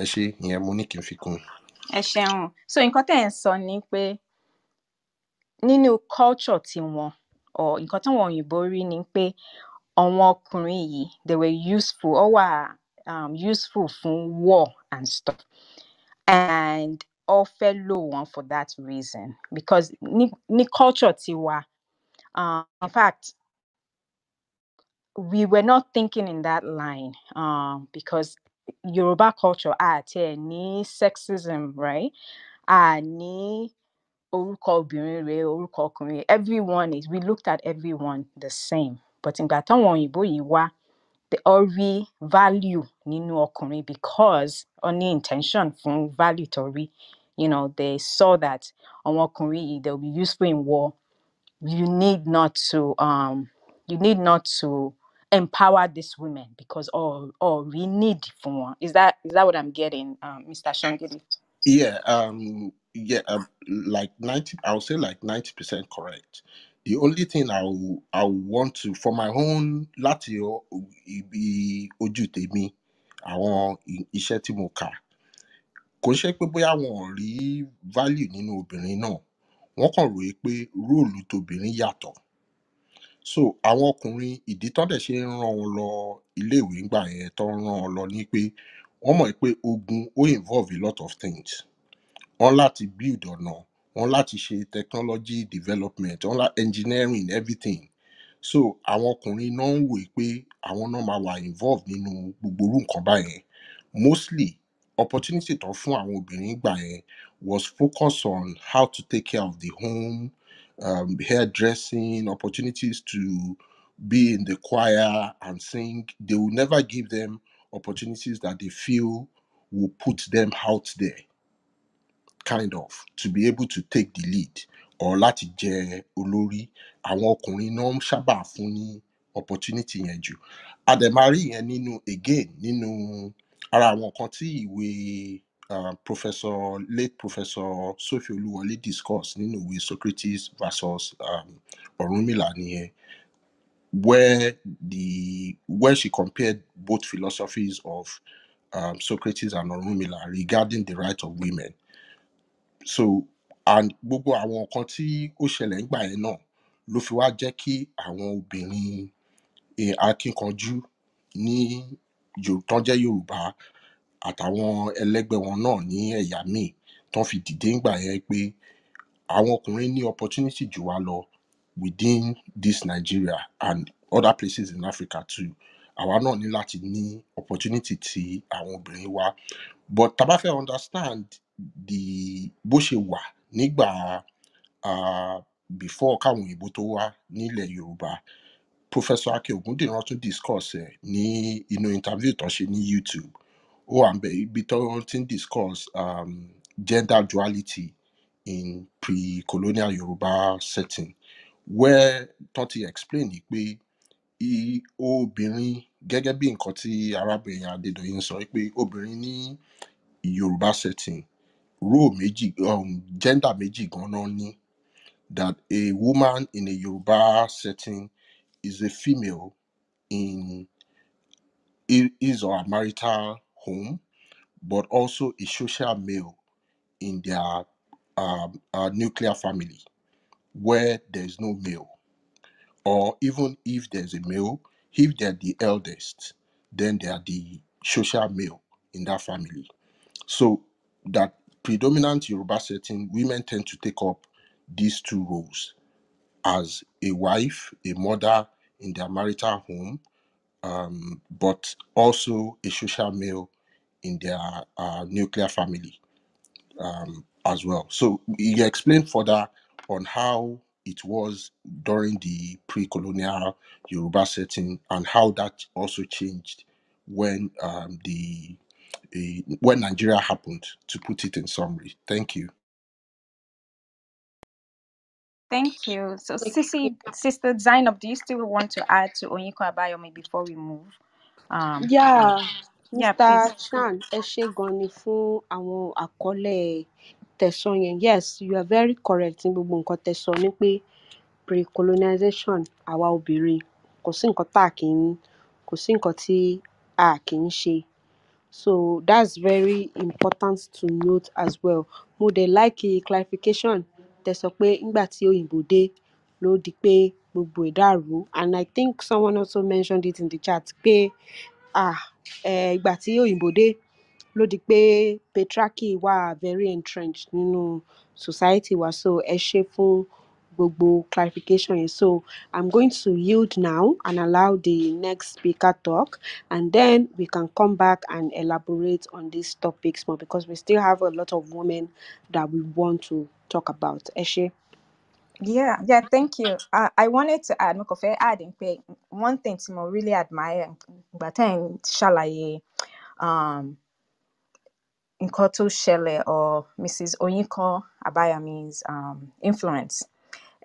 Ẹ ṣé, ìyẹn mo ní kí n fi kún. Ẹ ṣeun. So nǹkan tẹ́ ẹ̀ ń sọ ni pé nínú culture tiwọn, or nǹkan táwọn òyìnbó rí ni pé àwọn ọkùnrin yìí, they were useful, ó wà useful fún war and stuff, and ó fẹ́ lò wọ́n for that reason, because ní culture tiwa, in fact, we were not thinking in that line, because Yoruba culture àti ẹ̀ ní sexism, right? Ní orúkọ obìnrin rèé, orúkọ ọkùnrin, we looked at everyone the same. But ìgbà táwọn òyìnbó yìí wá, they all rí value nínú ọkùnrin, because ó ní intention fún value tó rí. They saw that àwọn ọkùnrin yìí, they'll be useful in war. You need not to empower these women, because we need for one. Is that what I'm getting, Mr. Shangidi? Yeah, like 90, I would say like 90% correct. The only thing I want to, for my own, láti ibi ojú tèmi, àwọn iṣẹ́ tí mo kà, kò ṣe pé bóyá wọn ò rí value nínú obìnrin náà, wọ́n kàn rò pé róòlù tobìnrin yàtọ̀. So àwọn ọkùnrin, ìdí tán dẹ̀ ṣe ń rán wọn lọ iléèwé ńgbà yẹn, tán rán wọn lọ ní pé wọ́n mọ̀ pé ogun ó involve a lot of things. Wọ́n láti build ọ̀nà, wọ́n láti ṣe technology development, wọ́n láti engineering, everything. So àwọn ọkùnrin náà ń wò pé àwọn náà máa wà involved nínú gbogbo irú nǹkan báyẹn. Mostly opportunity tán fún àwọn obìnrin gbà yẹn was focus on how to take care of the home, hairdressing, opportunities to be in the choir and sing. They will never give them opportunities that they feel will put them out there, kind of, to be able to take the lead or láti jẹ olórí. Àwọn ọkùnrin náà ń sábà fún ní opportunity yẹn jù. Adẹ̀márí yẹn nínú, again, nínú ara àwọn nǹkan tí ìwé late Professor Sophie Oluwole discuss nínú ìwé Socrates versus Ọ̀rúnmìlà nìyẹn, where she compared both philosophies of Socrates and Ọ̀rúnmìlà regarding the right of women. So, and gbogbo àwọn nǹkan tí ó ṣẹlẹ̀ nígbà yẹn náà ló fi wá jẹ́ kí àwọn obìnrin akínkanjú ní tán jẹ́ Yorùbá àtàwọn ẹlẹ́gbẹ́ wọn náà ní ẹ̀yà míì tán fi dìde ńgbà yẹn pé àwọn ọkùnrin ní opportunity jù wá lọ within this Nigeria and other places in Africa too. Àwa náà ní láti ní opportunity tí àwọn obìnrin wá. But tá bá fẹ́ understand bó ṣe wà nígbà before káwọn òyìnbó tó wá nílẹ̀ Yorùbá, Professor Ake Ogundiran tún discuss ní inú interview tán ṣe ní YouTube. Ó wà ńbẹ̀ ibi tó ti ń discuss gender duality in pre-colonial Yoruba setting, where tán ti explain pé obìnrin, gẹ́gẹ́ bí nǹkan tí arábìnrin Adédoyin sọ pé obìnrin ní Yoruba setting, role méjì, gender méjì gan-an ní, that a woman in a Yoruba setting is a female in his or her marital home, but also a social male in their nuclear family, where there's no male. Or even if there's a male, if they're the eldest, then they are the social male in that family. So that predominant Yoruba setting, women tend to take up these two roles as a wife, a mother in their marital home, but also a social male in their nuclear family as well. So he explained further on how it was during the pre-colonial Yoruba setting and how that also changed when when Nigeria happened, to put it in summary. Thank you. Thank you. So, Sister Zainab, do you still want to add to Onyeko Abayomi before we move? Yeah, Yeah, Mr. please. Chan, ẹ ṣé gan ni fún àwọn àkọlé tẹ̀sán yẹn. Yes, you are very correct ní gbogbo nǹkan tẹ̀sán ní pé pre-colonization àwa obìnrin kò sí nǹkan tí a kì í ṣe. So that's very important to note as well. Mo dẹ̀ like clarification tẹ́ sọ pé nígbà tí òyìnbó dé ló di pé gbogbo ẹ̀ dàrú, and I think someone also mentioned it in the chat pé ìgbà tí òyìnbó dé ló di pé patriarchy wà very entrenched nínú society wa. So ẹ ṣé fún gbogbo clarification yẹn. So I'm going to yield now and allow the next speaker talk, and then we can come back and elaborate on these topics more, because we still have a lot of women that we want to talk about. Ẹ ṣé. Yeah, thank you. I wanted to add, adding pé one thing tí mo really admire ìgbà tẹ́ ń ṣàlàyé nǹkan tó ṣẹlẹ̀ or Mrs. Onyeko Abayomi's influence.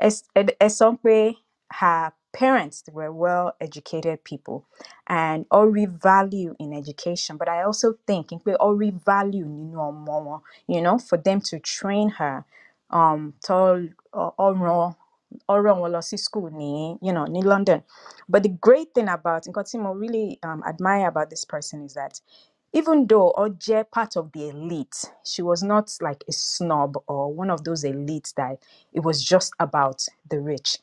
Ẹ sọ pé her parents were well-educated people and all value in education, but I also think pé all value nínú ọmọ wọn, for them to train her, tó rán wọn lọ sí school ní London. But the great thing about nǹkan tí mo really admire about this person is that even though Oje part of the elite, she was not like a snob or one of those elites that it was just about the rich.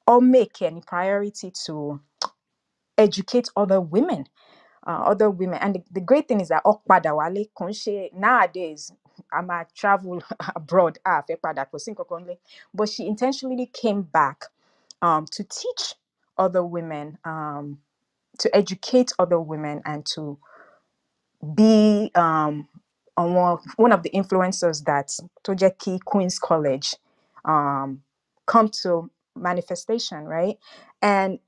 Or make any priority to educate other women. And the great thing is that Okpadawale Konshe nowadays I might travel abroad, but she intentionally came back to teach other women, to educate other women, and to be on one of the influencers that Tojeki Queen's College come to manifestation, right? And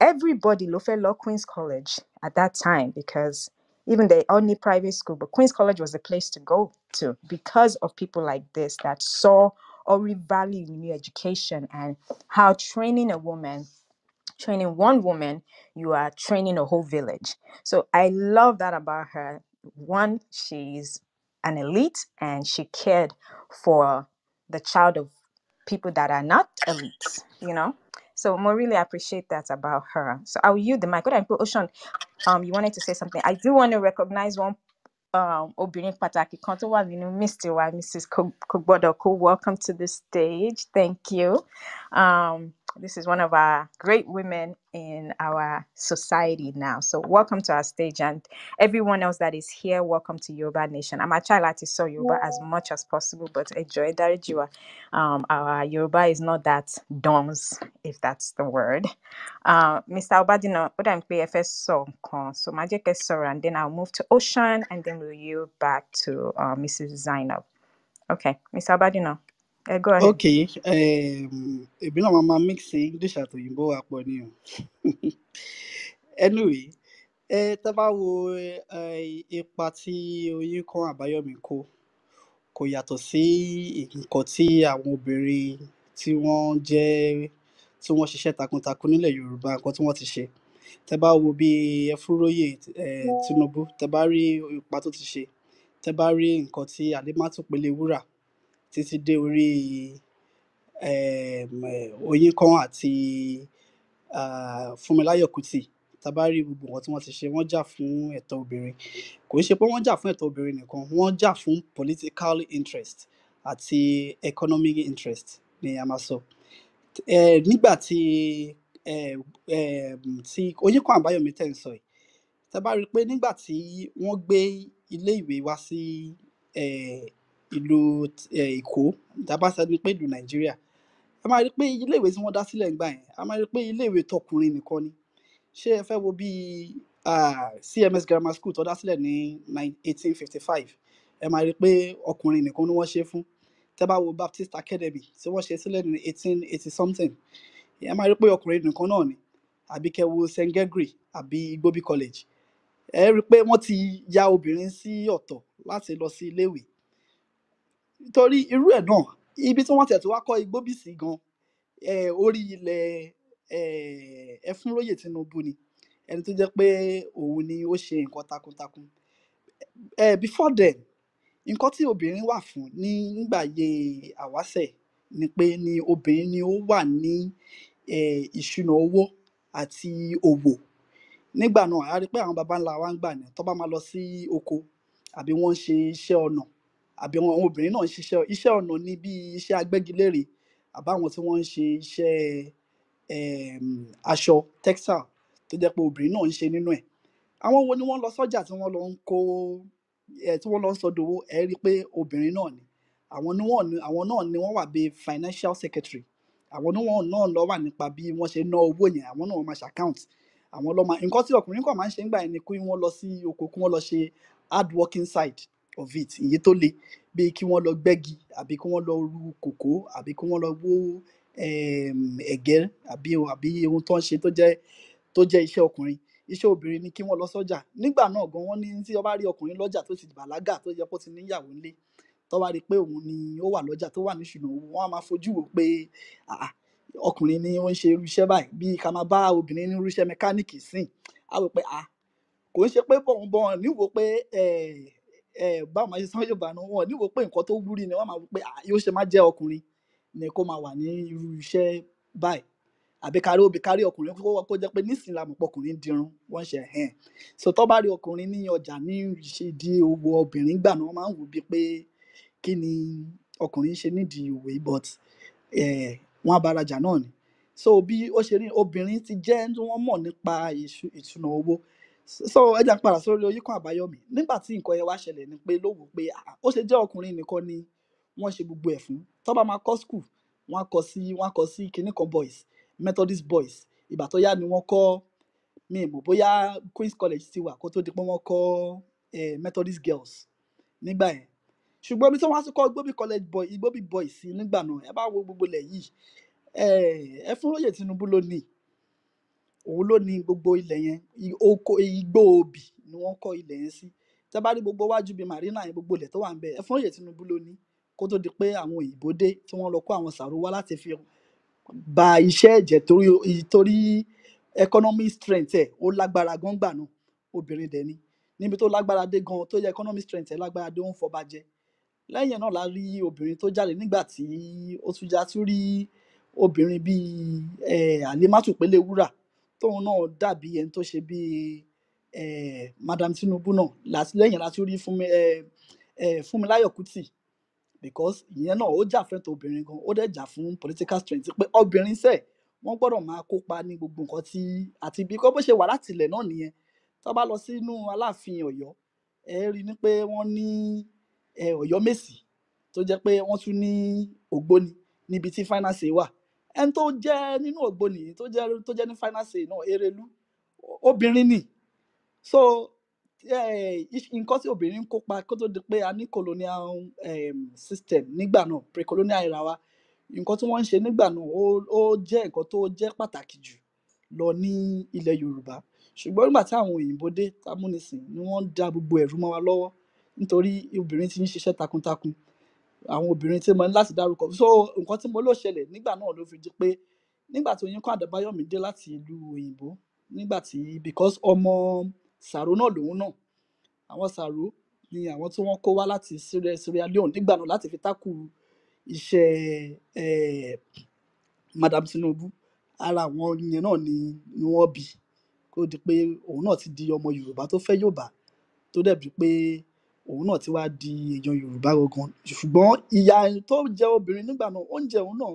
everybody lo fe law Queen's College at that time, because even they all need private school, but Queen's College was the place to go to because of people like this that saw or revalue new education and how training one woman, you are training a whole village. So I love that about her. One, she's an elite and she cared for the child of people that are not elites, you know. So I really appreciate that about her. So I'll yield the mic. Go ahead and put Ocean. You wanted to say something. I do want to recognize one obìnrin pàtàkì kan tó wà nínú Mr. wa, Mrs. Kogbodo. Welcome to the stage. Thank you. This is one of our great women in our society now. So welcome to our stage, and everyone else that is here, welcome to Yoruba Nation. I'm actually like to show Yoruba as much as possible, but enjoy Darijiwa. Our Yoruba is not that dons, if that's the word. Mr. Obadino, what I'm playing first song, so Magic Sorrow, and then I'll move to Ocean, and then we'll yield back to Mrs. Zainab. Okay, Mr. Obadino, go ahead. Okay, èmi náà máa mix English àti òyìnbó wà pọ̀ ni o. Anyway, tá bá wo ipa tí Oyinkan Àbáyọ̀mí kó, kò yàtọ̀ sí nǹkan tí àwọn obìnrin tí wọ́n ṣiṣẹ́ takuntakun nílẹ̀ Yorùbá, nǹkan tí wọ́n ti ṣe. Tẹ́ bá wo bí Ẹfúnróyè Tinubu, tẹ́ bá rí ipa tó ti ṣe, tẹ́ bá rí nǹkan tí Àlímátù Pelewúrà títí dé orí Oyinkan àti Fúnmiláyọ̀ Kútì, tá bá rí gbogbo nǹkan tí wọ́n ti ṣe, wọ́n jà fún ẹ̀tọ́ obìnrin. Kò ń ṣe pé wọ́n jà fún ẹ̀tọ́ obìnrin nìkan, wọ́n jà fún political interest àti economic interest ni a máa sọ. Nígbà tí Oyinkan Àbáyọ̀mí tẹ̀ ń sọ yìí, tẹ́ bá rí pé nígbà tí wọ́n gbé ilé ìwé wá sí ìlú Èkó, tá bá sọ pé ìlú Nàìjíríà, a máa rí pé ilé ìwé tí wọ́n dá sílẹ̀ ńgbà yẹn, a máa rí pé ilé ìwé tọkùnrin nìkan ni. Ṣé ẹ fẹ́ wo bí CMS Grammar School tó dá sílẹ̀ ní 1855, ẹ máa rí pé ọkùnrin nìkan ni wọ́n ṣe fún. Tẹ́ bá wo Baptist Academy tí wọ́n ṣe sílẹ̀ ní 1880 something, ẹ máa rí pé ọkùnrin nìkan náà ni. Àbí kẹ́ wo St. Gregory àbí Igbobi College, ẹ rí pé wọ́n ti ya obìnrin sí ọ̀tọ̀ láti lọ sí iléèwé. Nítorí irú ẹ̀ náà, ibi tí wọ́n tẹ̀ tó wá kọ́ Igbobi sí gan, orí ilẹ̀ Ẹfúnróyè Tinubu ni, ẹni tó jẹ́ pé òun ni ó ṣe nǹkan takuntakun. Before then, nǹkan tí obìnrin wà fún nígbà ayé àwáṣẹ̀ ni pé obìnrin ni ó wà ní ìṣúná owó àti òwò. Nígbà náà, a rí pé àwọn baba ńlá wa ń gbà ní tó bá máa lọ sí oko, àbí wọ́n ń ṣe iṣẹ́ ọnà, àbí àwọn obìnrin náà ń ṣiṣẹ́ iṣẹ́ ọnà ní bí iṣẹ́ agbẹ́gilére, àbáwọn tí wọ́n ń ṣe iṣẹ́ aṣọ textile tó jẹ́ pé obìnrin náà ń ṣe nínú ẹ̀. Àwọn wo ni wọ́n lọ sọ́jà tí wọ́n lọ ń kó tí wọ́n lọ ń sọdowó? Ẹ rí pé obìnrin náà ni. Àwọn náà ni wọ́n wà bí financial secretary. Àwọn náà ló wà nípa bí wọ́n ṣe ná owó yẹn, àwọn náà máa ṣe account. Àwọn ló máa, nǹkan tí ọkùnrin kan máa ń ṣe nígbà yẹn ni kí wọ́n lọ sí oko, kí wọ́n lọ ṣe hard working side of it, ìyí tó le, bí kí wọ́n lọ gbẹ́gi, àbí kí wọ́n lọ ru kòkó, àbí kí wọ́n lọ wó ẹ̀gẹ́, àbí ohun tó ń ṣe tó jẹ́ iṣẹ́ ọkùnrin. Iṣẹ́ obìnrin ni kí wọ́n lọ sọ́jà. Nígbà náà gan, wọ́n ní tí ó bá rí ọkùnrin lọ́jà tó ti bàlágà, tó jẹ́ pé ó ti níyàwó nílé, tó wá rí pé òun ni ó wà lọ́jà, tó wà ní ìṣúná owó, wọ́n á máa fojú wò pé ọkùnrin ni ó ń ṣe irú iṣẹ́ báyìí, bí ká máa bá obìnrin ní irú iṣẹ́ mẹkáníìkì sìn. A wò pé kò ń ṣe pé bọ̀n níwò pé báwo máa ṣe sọ Yorùbá náà, wọn níwò pé nǹkan tó wúrí ni, wọ́n máa wò pé yóò ṣe má jẹ́ ọkùnrin ni kó máa wà ní irú iṣẹ́ báyìí. Àbí kárí ọkùnrin kó jẹ́ pé nísìnyí la mọ̀ pé ọkùnrin dirun, wọ́n ṣe so tó bá rí ọkùnrin ní ọjà ní ìṣèdí owó obìnrin gbà náà, wọ́n máa ń wò bíi pé kí ni ọkùnrin ṣe nídìí òwe, but wọ́n á bá rajà náà ni. So bí ó ṣe rí, obìnrin ti jẹ́ tí wọ́n mọ̀ nípa ìṣúná owó. So ẹ jẹ́ n padà sórí Oyinkan Àbáyọ̀mí. Nígbà tí nǹkan yẹn wá ṣẹlẹ̀ ni pé ló wò pé ó ṣe jẹ́ ọkùnrin nìkan ni wọ́n ṣe gbogbo ẹ̀ fún. Tó bá máa kọ́ school, wọ́n á kọ sí kinní kan boys, Methodist boys. Ìgbà tó yá ni wọ́n kọ́, mi mọ̀ bóyá Queen's College ti wà kó tó di pé wọ́n kọ́ Methodist girls nígbà yẹn. Ṣùgbọ́n bí tí wọ́n á tún kọ́ Igbobi boys sí nígbà náà, ẹ bá wo gbogbo ilẹ̀ yìí, ẹ fún lóye Tinubu ló ní òun ló ní gbogbo ilẹ̀ yẹn oko igbó obì ni wọ́n kọ́ ilẹ̀ yẹn sí tẹ́ bá rí gbogbo wájú bíi marina yẹn gbogbo ilẹ̀ tó wà ń bẹ ẹ fún lóye Tinubu ló ní kó tó di pé àwọn òyìnbó dé tí wọ́n lọ kó àwọn sàrò wá láti fi ba iṣẹ́ ẹ̀jẹ̀ torí economic strength ẹ̀ ó lágbára gan gbà náà obìnrin dẹ̀ ni níbi tó lágbára dé gan tó yẹ economic strength ẹ̀ lágbára dé ó ń fọba jẹ lẹ́yìn náà la rí obìnrin tó jáde nígbà tí ó tún já tún rí obìnrin bíi Alimatu Pelewura tóun náà dàbí ẹni tó ṣe bíi Madam Tinubu náà lẹ́yìn la tún rí Fúnmiláyọ̀ Kútì because ìyẹn náà ó jà fẹ́tọ̀ obìnrin gan ó dẹ̀ jà fún political strength pé obìnrin sẹ̀ wọ́n gbọ́dọ̀ máa kópa ní gbogbo nǹkan tí àti bí kò bó ṣe wà láti ilẹ̀ náà nìyẹn tó bá lọ sínú Aláàfin Ọ̀yọ́ ẹ rí ni pé wọ́n ní Ọ̀yọ́mèsì tó jẹ́ pé wọ́n tún ní Ògbóni níbi tí finance wà ẹni tó jẹ́ nínú Ògbóni tó jẹ́ ní finance náà Erelu obìnrin ni so nǹkan tí obìnrin ń kópa kó tó di pé a ní colonial system nígbà náà pre-colonial era wa nǹkan tí wọ́n ń ṣe nígbà náà ó jẹ́ nǹkan tó jẹ́ pàtàkì jù lọ ní ilẹ̀ Yorùbá ṣùgbọ́n nígbà tí àwọn òyìnbó dé támúnisìn ni wọ́n da gbogbo ẹ̀rú mọ́ wa lọ́wọ́ nítorí obìnrin ti ń ṣiṣẹ́ takuntakun àwọn obìnrin tí mo ní láti dárúkọ so nǹkan tí mo ló ṣẹlẹ̀ nígbà náà ló fi di pé nígbà tí Oyinkan Adébáyọ̀mí dé láti ìlú òyìnbó nígbà tí because ọmọ Sàró náà lòun náà àwọn Sàró ni àwọn tí wọ́n kó wá láti Sierra Leone nígbà náà láti fi tákù iṣẹ́ Madam Tinubu ara àwọn yẹn náà ni wọ́n bí kó di pé òun náà ti di ọmọ Yorùbá tó fẹ́ Yorùbá tó dẹ̀ bí pé òun náà ti wá di èèyàn Yorùbá gangan ṣùgbọ́n ìyà tó jẹ obìnrin nígbà náà oúnjẹ òun náà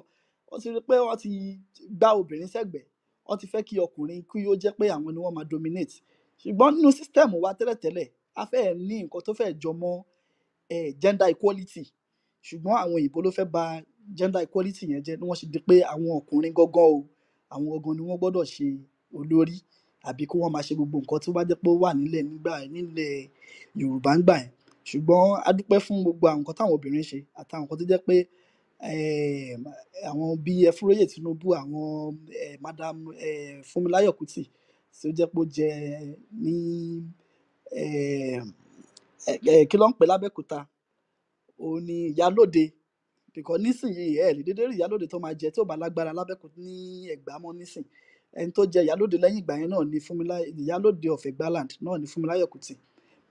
wọ́n ti rí pé wọ́n ti gbá obìnrin sẹ́gbẹ̀ẹ́ wọ́n ti fẹ́ kí ọkùnrin kí ó jẹ́ pé àwọn ni wọ́n máa dominate ṣùgbọ́n nínú sísítẹ́ẹ̀mù wa tẹ́lẹ̀tẹ́lẹ̀ a fẹ́ ní nǹkan tó fẹ́ jọ mọ́ gender equality ṣùgbọ́n àwọn òyìnbó ló fẹ́ bà gender equality yẹn jẹ́ ni wọ́n ṣe di pé àwọn ọkùnrin gangan o àwọn gangan ni wọ́n gbọ́dọ̀ ṣe olórí àbí kí wọ́n máa ṣe gbogbo nǹkan tó bá jẹ́ pé ó wà nílẹ̀ Yorùbá ń gbà yẹn ṣùgbọ́n a dúpẹ́ fún gbogbo àwọn nǹkan táwọn obìnrin ṣe àtàwọn nǹkan tó jẹ́ pé àwọn bíi Ẹfúnróyè Tinubu àwọn Madam Fúnmiláyọ̀ Kútì tí ó jẹ́ pé ó jẹ ní kí ló ń pè lábẹ́òkúta òun ni ìyálóde because nísìnyìí ẹ lè dédé rí ìyálóde tó máa jẹ tí ò bá lágbára lábẹ́òkúta ní Ẹ̀gbá mọ́ nísìn ẹni tó jẹ ìyálóde lẹ́yìn ìgbà yẹn náà ni ìyálóde of Ẹ̀gbáland náà ni Fúnmiláyọ̀ Kútì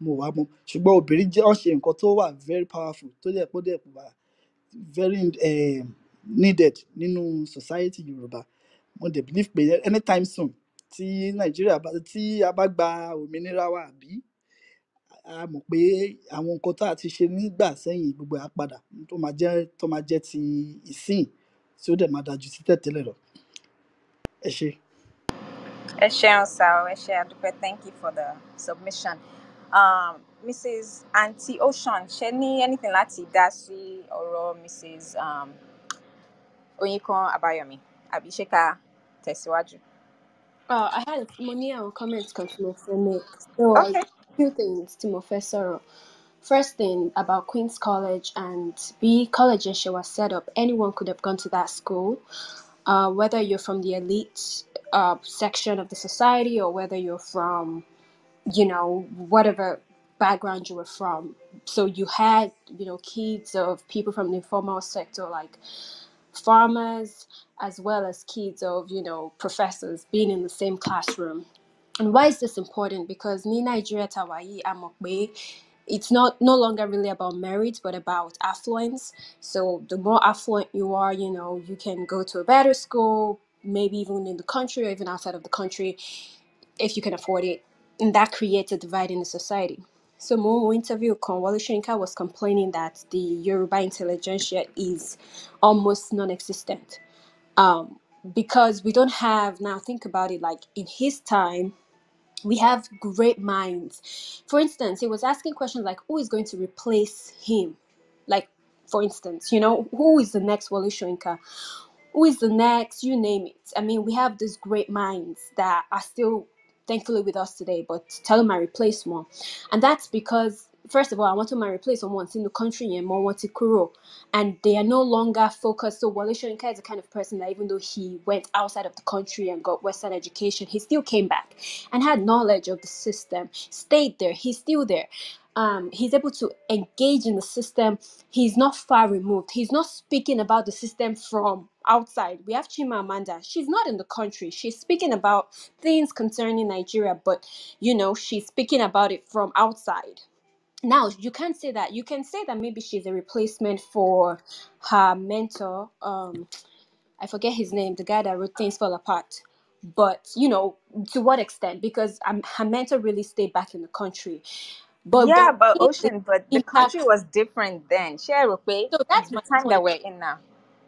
mo wá mọ̀ ṣùgbọ́n obìnrin jẹ́ wọ́n ṣe nǹkan tó wà very powerful tó jẹ́ pé ó dẹ̀ wà very needed nínú society Yorùbá mo dẹ̀ believe pé anytime soon tí Nàìjíríà tí a bá gba òmìnira wa àbí a mọ̀ pé àwọn nǹkan tá a ti ṣe nígbà sẹ́yìn gbogbo á padà tó máa jẹ́ ti ìsìn tí ó dẹ̀ máa dájú sí tẹ̀tẹ́lẹ̀ lọ ẹ ṣé. Ẹ ṣeun sá o, ẹ ṣé àdúpẹ́, thank you for the submission. Mrs. Aunty Ocean ṣe ní anything láti dá sí ọ̀rọ̀ Mrs. Oyinkan Abayomi àbí ṣé ká tẹ̀síwájú? I had money and comments continue to make. So Okay. few things tí mo fẹ́ sọ̀rọ̀. First thing about Queen's College and B college she was set up. Anyone could have gone to that school, whether you're from the elite section of the society or whether you're from, whatever background you were from. So you had, kids of people from the informal sector like farmers as well as kids of, professors being in the same classroom. And why is this important? Because ní Nigeria tawayi amokbe, it's no longer really about merit but about affluence. So the more affluent you are, you can go to a better school, maybe even in the country or even outside of the country if you can afford it. And that creates a divide in the society. So Mo interview con Wale Soyinka was complaining that the Yoruba intelligentsia is almost non-existent. Because we don't have, now think about it, like in his time, we have great minds. For instance, he was asking questions like, who is going to replace him? Like, for instance, who is the next Wale Soyinka? Who is the next? You name it. I mean, we have these great minds that are still thankfully with us today, but tell them I replace more. And that's because first of all, I want to replace someone in the country and more want to kuro, and they are no longer focused. So Wale Soyinka is the kind of person that even though he went outside of the country and got Western education, he still came back and had knowledge of the system, stayed there. He's still there. He's able to engage in the system. He's not far removed. He's not speaking about the system from outside. We have Chimamanda. She's not in the country. She's speaking about things concerning Nigeria, but she's speaking about it from outside. Now, you can't say that. You can say that maybe she's a replacement for her mentor. I forget his name, the guy that wrote Things Fall Apart. But, to what extent? Because her mentor really stayed back in the country. But Yeah, but the Ocean, but the country impact. was different then. Share with me So with that's the my time that point. we're in now.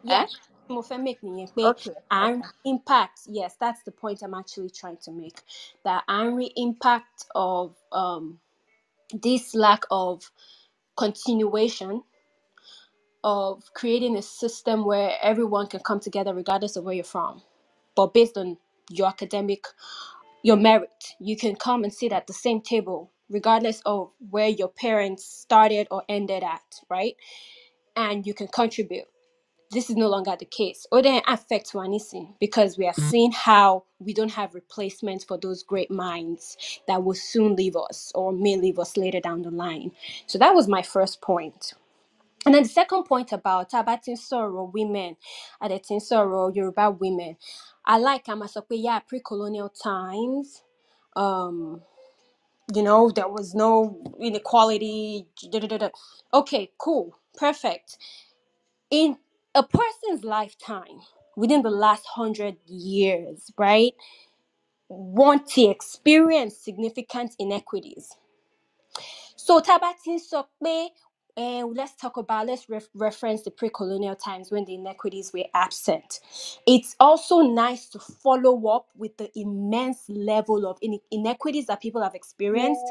Yeah, Eh? mo fẹ́ make nìyẹn pé Okay, à ń okay. rí impact. Yes, that's the point I'm actually trying to make. That à ń rí impact of this lack of continuation of creating a system where everyone can come together regardless of where you're from, but based on your merit. You can come and sit at the same table regardless of where your parents started or ended at, right? And you can contribute. This is no longer the case. Or then affect Wanisi, because we are seeing how we don't have replacements for those great minds that will soon leave us or may leave us later down the line. So that was my first point. And then the second point about Tabatin Soro women, Adetin Soro Yoruba women. I like Amasope, pre-colonial times. There was no inequality. Okay, cool, perfect. In a person's lifetime, within the last 100 years, right, want to experience significant inequities. So Tabatin Sokpe, let's reference the pre-colonial times when the inequities were absent. It's also nice to follow up with the immense level of inequities that people have experienced,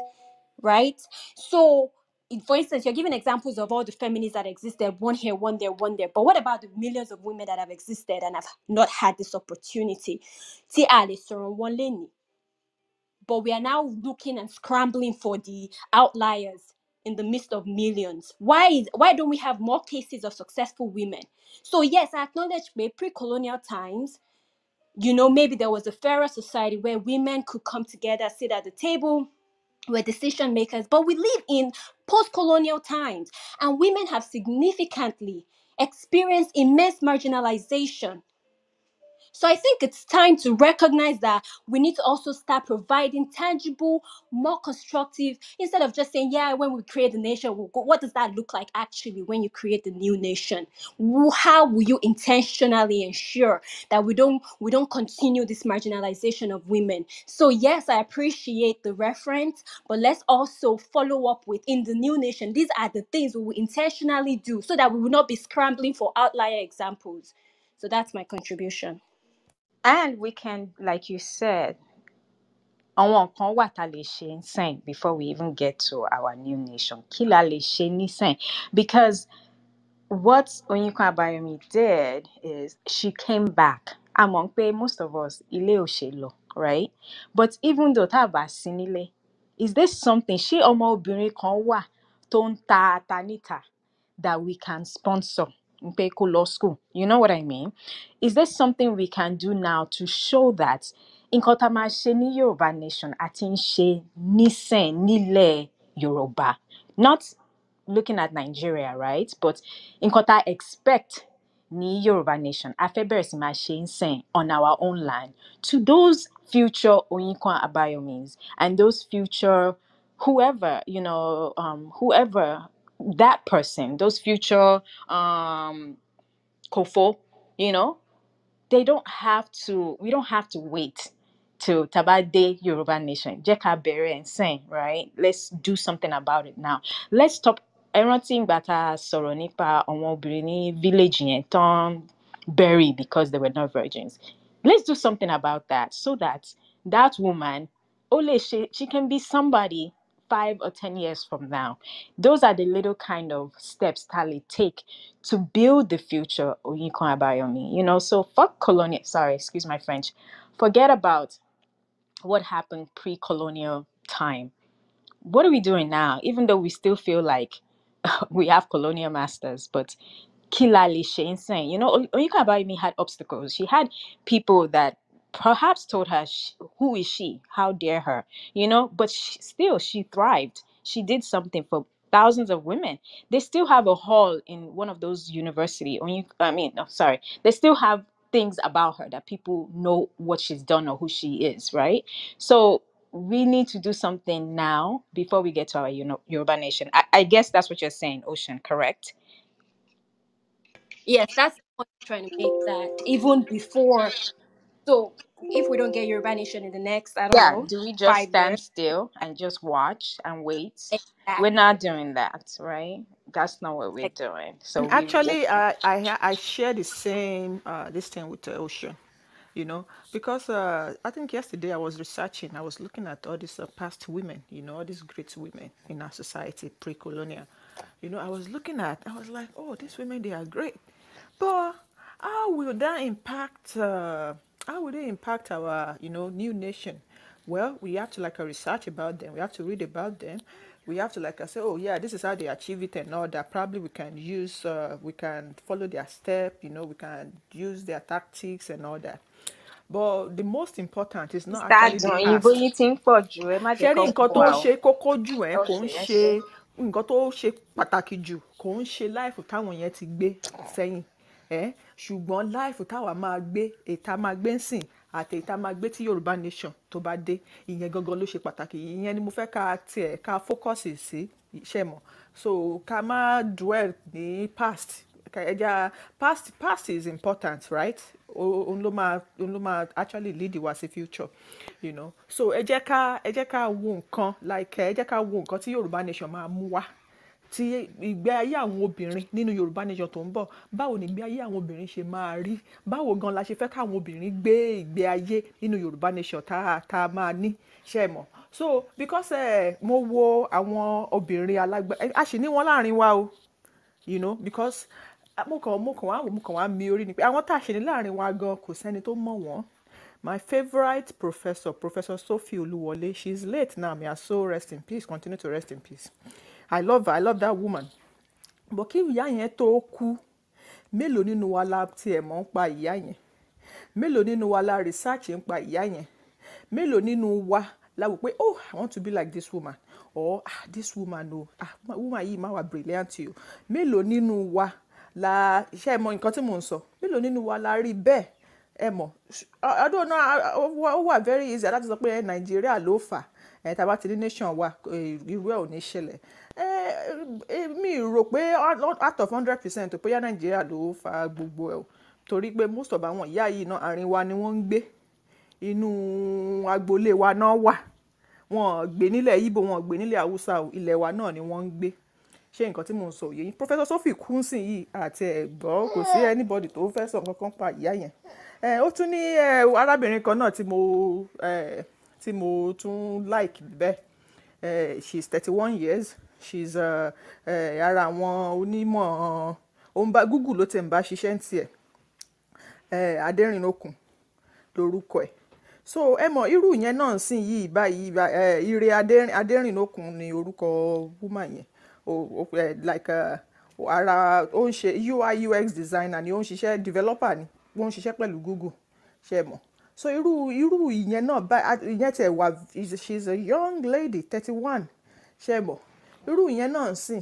right? So, for instance, you're giving examples of all the feminists that existed, one here, one there, one there. But what about the millions of women that have existed and have not had this opportunity? But we are now looking and scrambling for the outliers in the midst of millions. Why don't we have more cases of successful women? So yes, I acknowledge pre-colonial times, maybe there was a fairer society where women could come together, sit at the table, were decision makers. But we live in post-colonial times, and women have significantly experienced immense marginalization. So I think it's time to recognize that we need to also start providing tangible, more constructive, instead of just saying, yeah, when we create the nation, we'll go. What does that look like actually when you create the new nation? How will you intentionally ensure that we don't continue this marginalization of women? So yes, I appreciate the reference, but let's also follow up with, in the new nation, these are the things we will intentionally do so that we will not be scrambling for outlier examples. So that's my contribution. And we can, like you said, àwọn nǹkan wà tá a lè ṣe nísìn before we even get to our new nation. Kí la lè ṣe nísìn? Because what Oyinkan Abayomi did is she came back. A mọ̀ pé most of us, ilé ò ṣe lọ, right? But even though tá a bá sí nílé, is there something, ṣé ọmọ obìnrin kan wà tó ń ta ata níta that we can sponsor? Pé kó lọ school. You know what I mean? Is there something we can do now to show that nǹkan tá a máa ṣe ní Yorùbá nation àti ń ṣe nísìn nílẹ̀ Yorùbá? Not looking at Nigeria, right? But nǹkan tá a expect ní Yorùbá nation, a fẹ́ bẹ̀rẹ̀ sí máa ṣe nísìn on our own land to those future Oyinkan Abayomis and those future whoever, whoever that person, those future Kofo, we don't have to wait till Tabade Yoruba Nation. Jẹ́ ká bẹ̀rẹ̀ and sing, right? Let's do something about it now. Let's stop. Ẹ rántí ìgbà tá a sọ̀rọ̀ nípa àwọn obìnrin ní village yẹn tán bury because they were not virgins. Let's do something about that so that that woman, she can be somebody 5 or 10 years from now. Those are the little kind of steps Tali take to build the future Oyinkan Abayomi. So fuck colonial, sorry, excuse my French. Forget about what happened pre-colonial time. what are we doing now? Even though we still feel like we have colonial masters, but Kilali Shane saying, you know, Oyinka Abayemi had obstacles. She had people that perhaps told her, who is she? How dare her? You know, but she thrived. She did something for thousands of women. They still have a hall in one of those university. They still have things about her that people know what she's done or who she is, right? So we need to do something now before we get to our Yoruba nation. I guess that's what you're saying, Ocean, correct? Yes, that's the point I'm trying to make, that even before, so if we don't get Yoruba Nation in the next, I don't Yeah, know, do we just 5 years, stand still and just watch and wait? We're exactly, not doing that, right? That's not what we're doing. So And actually, I share the same this thing with Ocean, you know, because I think yesterday I was researching, I was looking at all these past women, you know, all these great women in our society, pre-colonial. You know, I was like, oh, these women, they are great. But how will that impact, how will they impact our, you know, new nation? Well, we have to like a research about them. We have to read about them. We have to like say, oh yeah, this is how they achieve it and all that. Probably we can use, we can follow their step. You know, we can use their tactics and all that. But the most important is not actually the Stardom, you past. waiting for you. Ẹ má jẹ́ Ṣé rí kó nǹkan bú tó wa o. ṣe kókó jù ẹ́ kò ń Okay, ẹ ṣe ṣé. nǹkan tó ṣe pàtàkì jù kò ń ṣe láìfù táwọn yẹn ti gbé sẹ́yìn ṣùgbọ́n láìfù táwa máa gbé ètà máa gbé ń sìn àti ètà máa gbé tí Yorùbá nation tó bá dé ìyẹn gangan ló ṣe pàtàkì ìyẹn ni mo fẹ́ ká tiẹ̀ ká fókọ̀sì sí iṣẹ́ mọ̀ so ká má dwell ní past ẹja past is important, right? Òun ló máa actually lead wa sí future, you know. So ẹ jẹ́ ká wo nǹkan like ẹ jẹ́ ká wo nǹkan tí Yorùbá nation máa mú wá, tí ìgbé ayé àwọn obìnrin nínú Yorùbá nation tó ń bọ̀ báwo ni ìgbé ayé àwọn obìnrin ṣe máa rí, báwo gan la ṣe fẹ́ káwọn obìnrin gbé ìgbé ayé nínú Yorùbá nation tá a máa ní ṣe mọ̀. So because mo wo àwọn obìnrin alágbára a sì ní wọn láàrin wa o, you know, because mo kàn wá mi orí ni pé àwọn tá a ṣe ní láàrin wa gan kò sẹ́ni tó mọ̀ wọ́n. My favorite Professor Sophie Oluwole, she's late now, may her soul rest in peace, continue to rest in peace. I love her, I love that woman. But kí ìyá yẹn tó kú, mélòó nínú wa la tiẹ̀ mọ̀ ń pa ìyá yẹn? Mélòó nínú wa la research ń pa ìyá yẹn? Mélòó nínú wa la wò pé oh I want to be like this woman, or this woman woman yìí máa wà brilliant o. Mélòó nínú wa la ṣe mọ̀ nǹkan tí mò ń sọ? Mélòó nínú wa la rí bẹ́ẹ̀? Ẹ mọ̀, I don't know, ó wà very easy láti sọ pé Nàìjíríà ló fà tá bá ti ní nation wa irú ẹ̀ ò ní ṣẹlẹ̀. Mi rò pé out of 100% bóyá Nàìjíríà ló fa gbogbo ẹ̀ o, torí pé most of àwọn ìyá yìí náà àárín wa ni wọ́n ń gbé, inú agboolé wa náà wà, wọn gbé nílẹ̀ Ìgbò, wọn gbé nílẹ̀ Haúsá o, ilẹ̀ wa náà ni wọ́n ń gbé. Ṣé nǹkan tí mò ń sọ yìí? Professor Sophie Kunsin yìí àti ẹ̀gbọ́n kò sí anybody tó fẹ́ sọ kankan pa ìyá yẹn. Ó tún ní arábìnrin kan náà tí mo tún like bẹ́ẹ̀. She's 31 years. She's ara àwọn onímọ̀ Google ló ti ń bá ṣiṣẹ́ ń tiẹ̀. Adẹ́rìnókun lórúkọ ẹ̀. So ẹ mọ̀ irú yẹn náà sìn yìí báyìí Ire Adẹ́rìnókun ni orúkọ woman yẹn. Like ara ó ń ṣe UI UX designer ni ó ń ṣiṣẹ́ developer ni wọ́n ń ṣiṣẹ́ pẹ̀lú Google ṣe mọ̀. So irú ìyẹn náà ìyẹn tẹ̀ wà she's a young lady 31 ṣe mọ̀. Irú ìyẹn náà sìn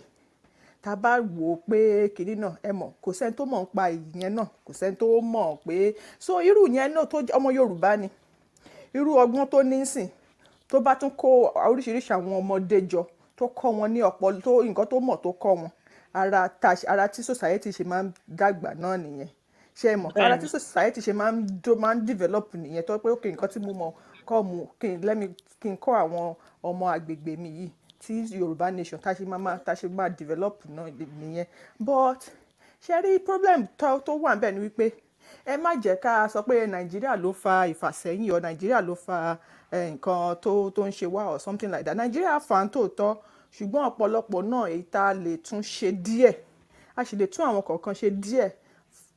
tá a bá wò ó pé kìnní náà ẹ mọ̀ kò sẹ́ni tó mọ̀ ń pa ìyẹn náà kò sẹ́ni tó mọ̀ pé so irú ìyẹn náà tó ọmọ Yorùbá ni irú ọgbọ́n tó ní sìn tó bá tún kó oríṣiríṣi àwọn ọmọdé jọ tó kọ́ wọn ní ọpọlọ tó nǹkan tó mọ̀ tó kọ́ wọn ara tí society ṣe máa ń dàgbà náà nìyẹn ṣe mọ̀ ara tí society ṣe máa ń develop nìyẹn tó pé okay nǹkan tí mo mọ̀ kọ́ mu kí n kọ́ àwọn ọmọ agbègbè mi yìí tí Yorùbá nation tá ṣe máa develop náà nìyẹn. But ṣe rí problem tó wà níbẹ̀ ni wípé ẹ má jẹ́ ká sọ pé Nàìjíríà ló fa ìfàsẹ́yìn or Nàìjíríà ló fa nǹkan tó ń ṣe wá or something like that. Nàìjíríà fà ń tòótọ́ ṣùgbọ́n ọ̀pọ̀lọpọ̀ náà èyí tá a lè tún ṣe díẹ̀ a sì lè tún àwọn kọ̀ọ̀kan ṣe díẹ̀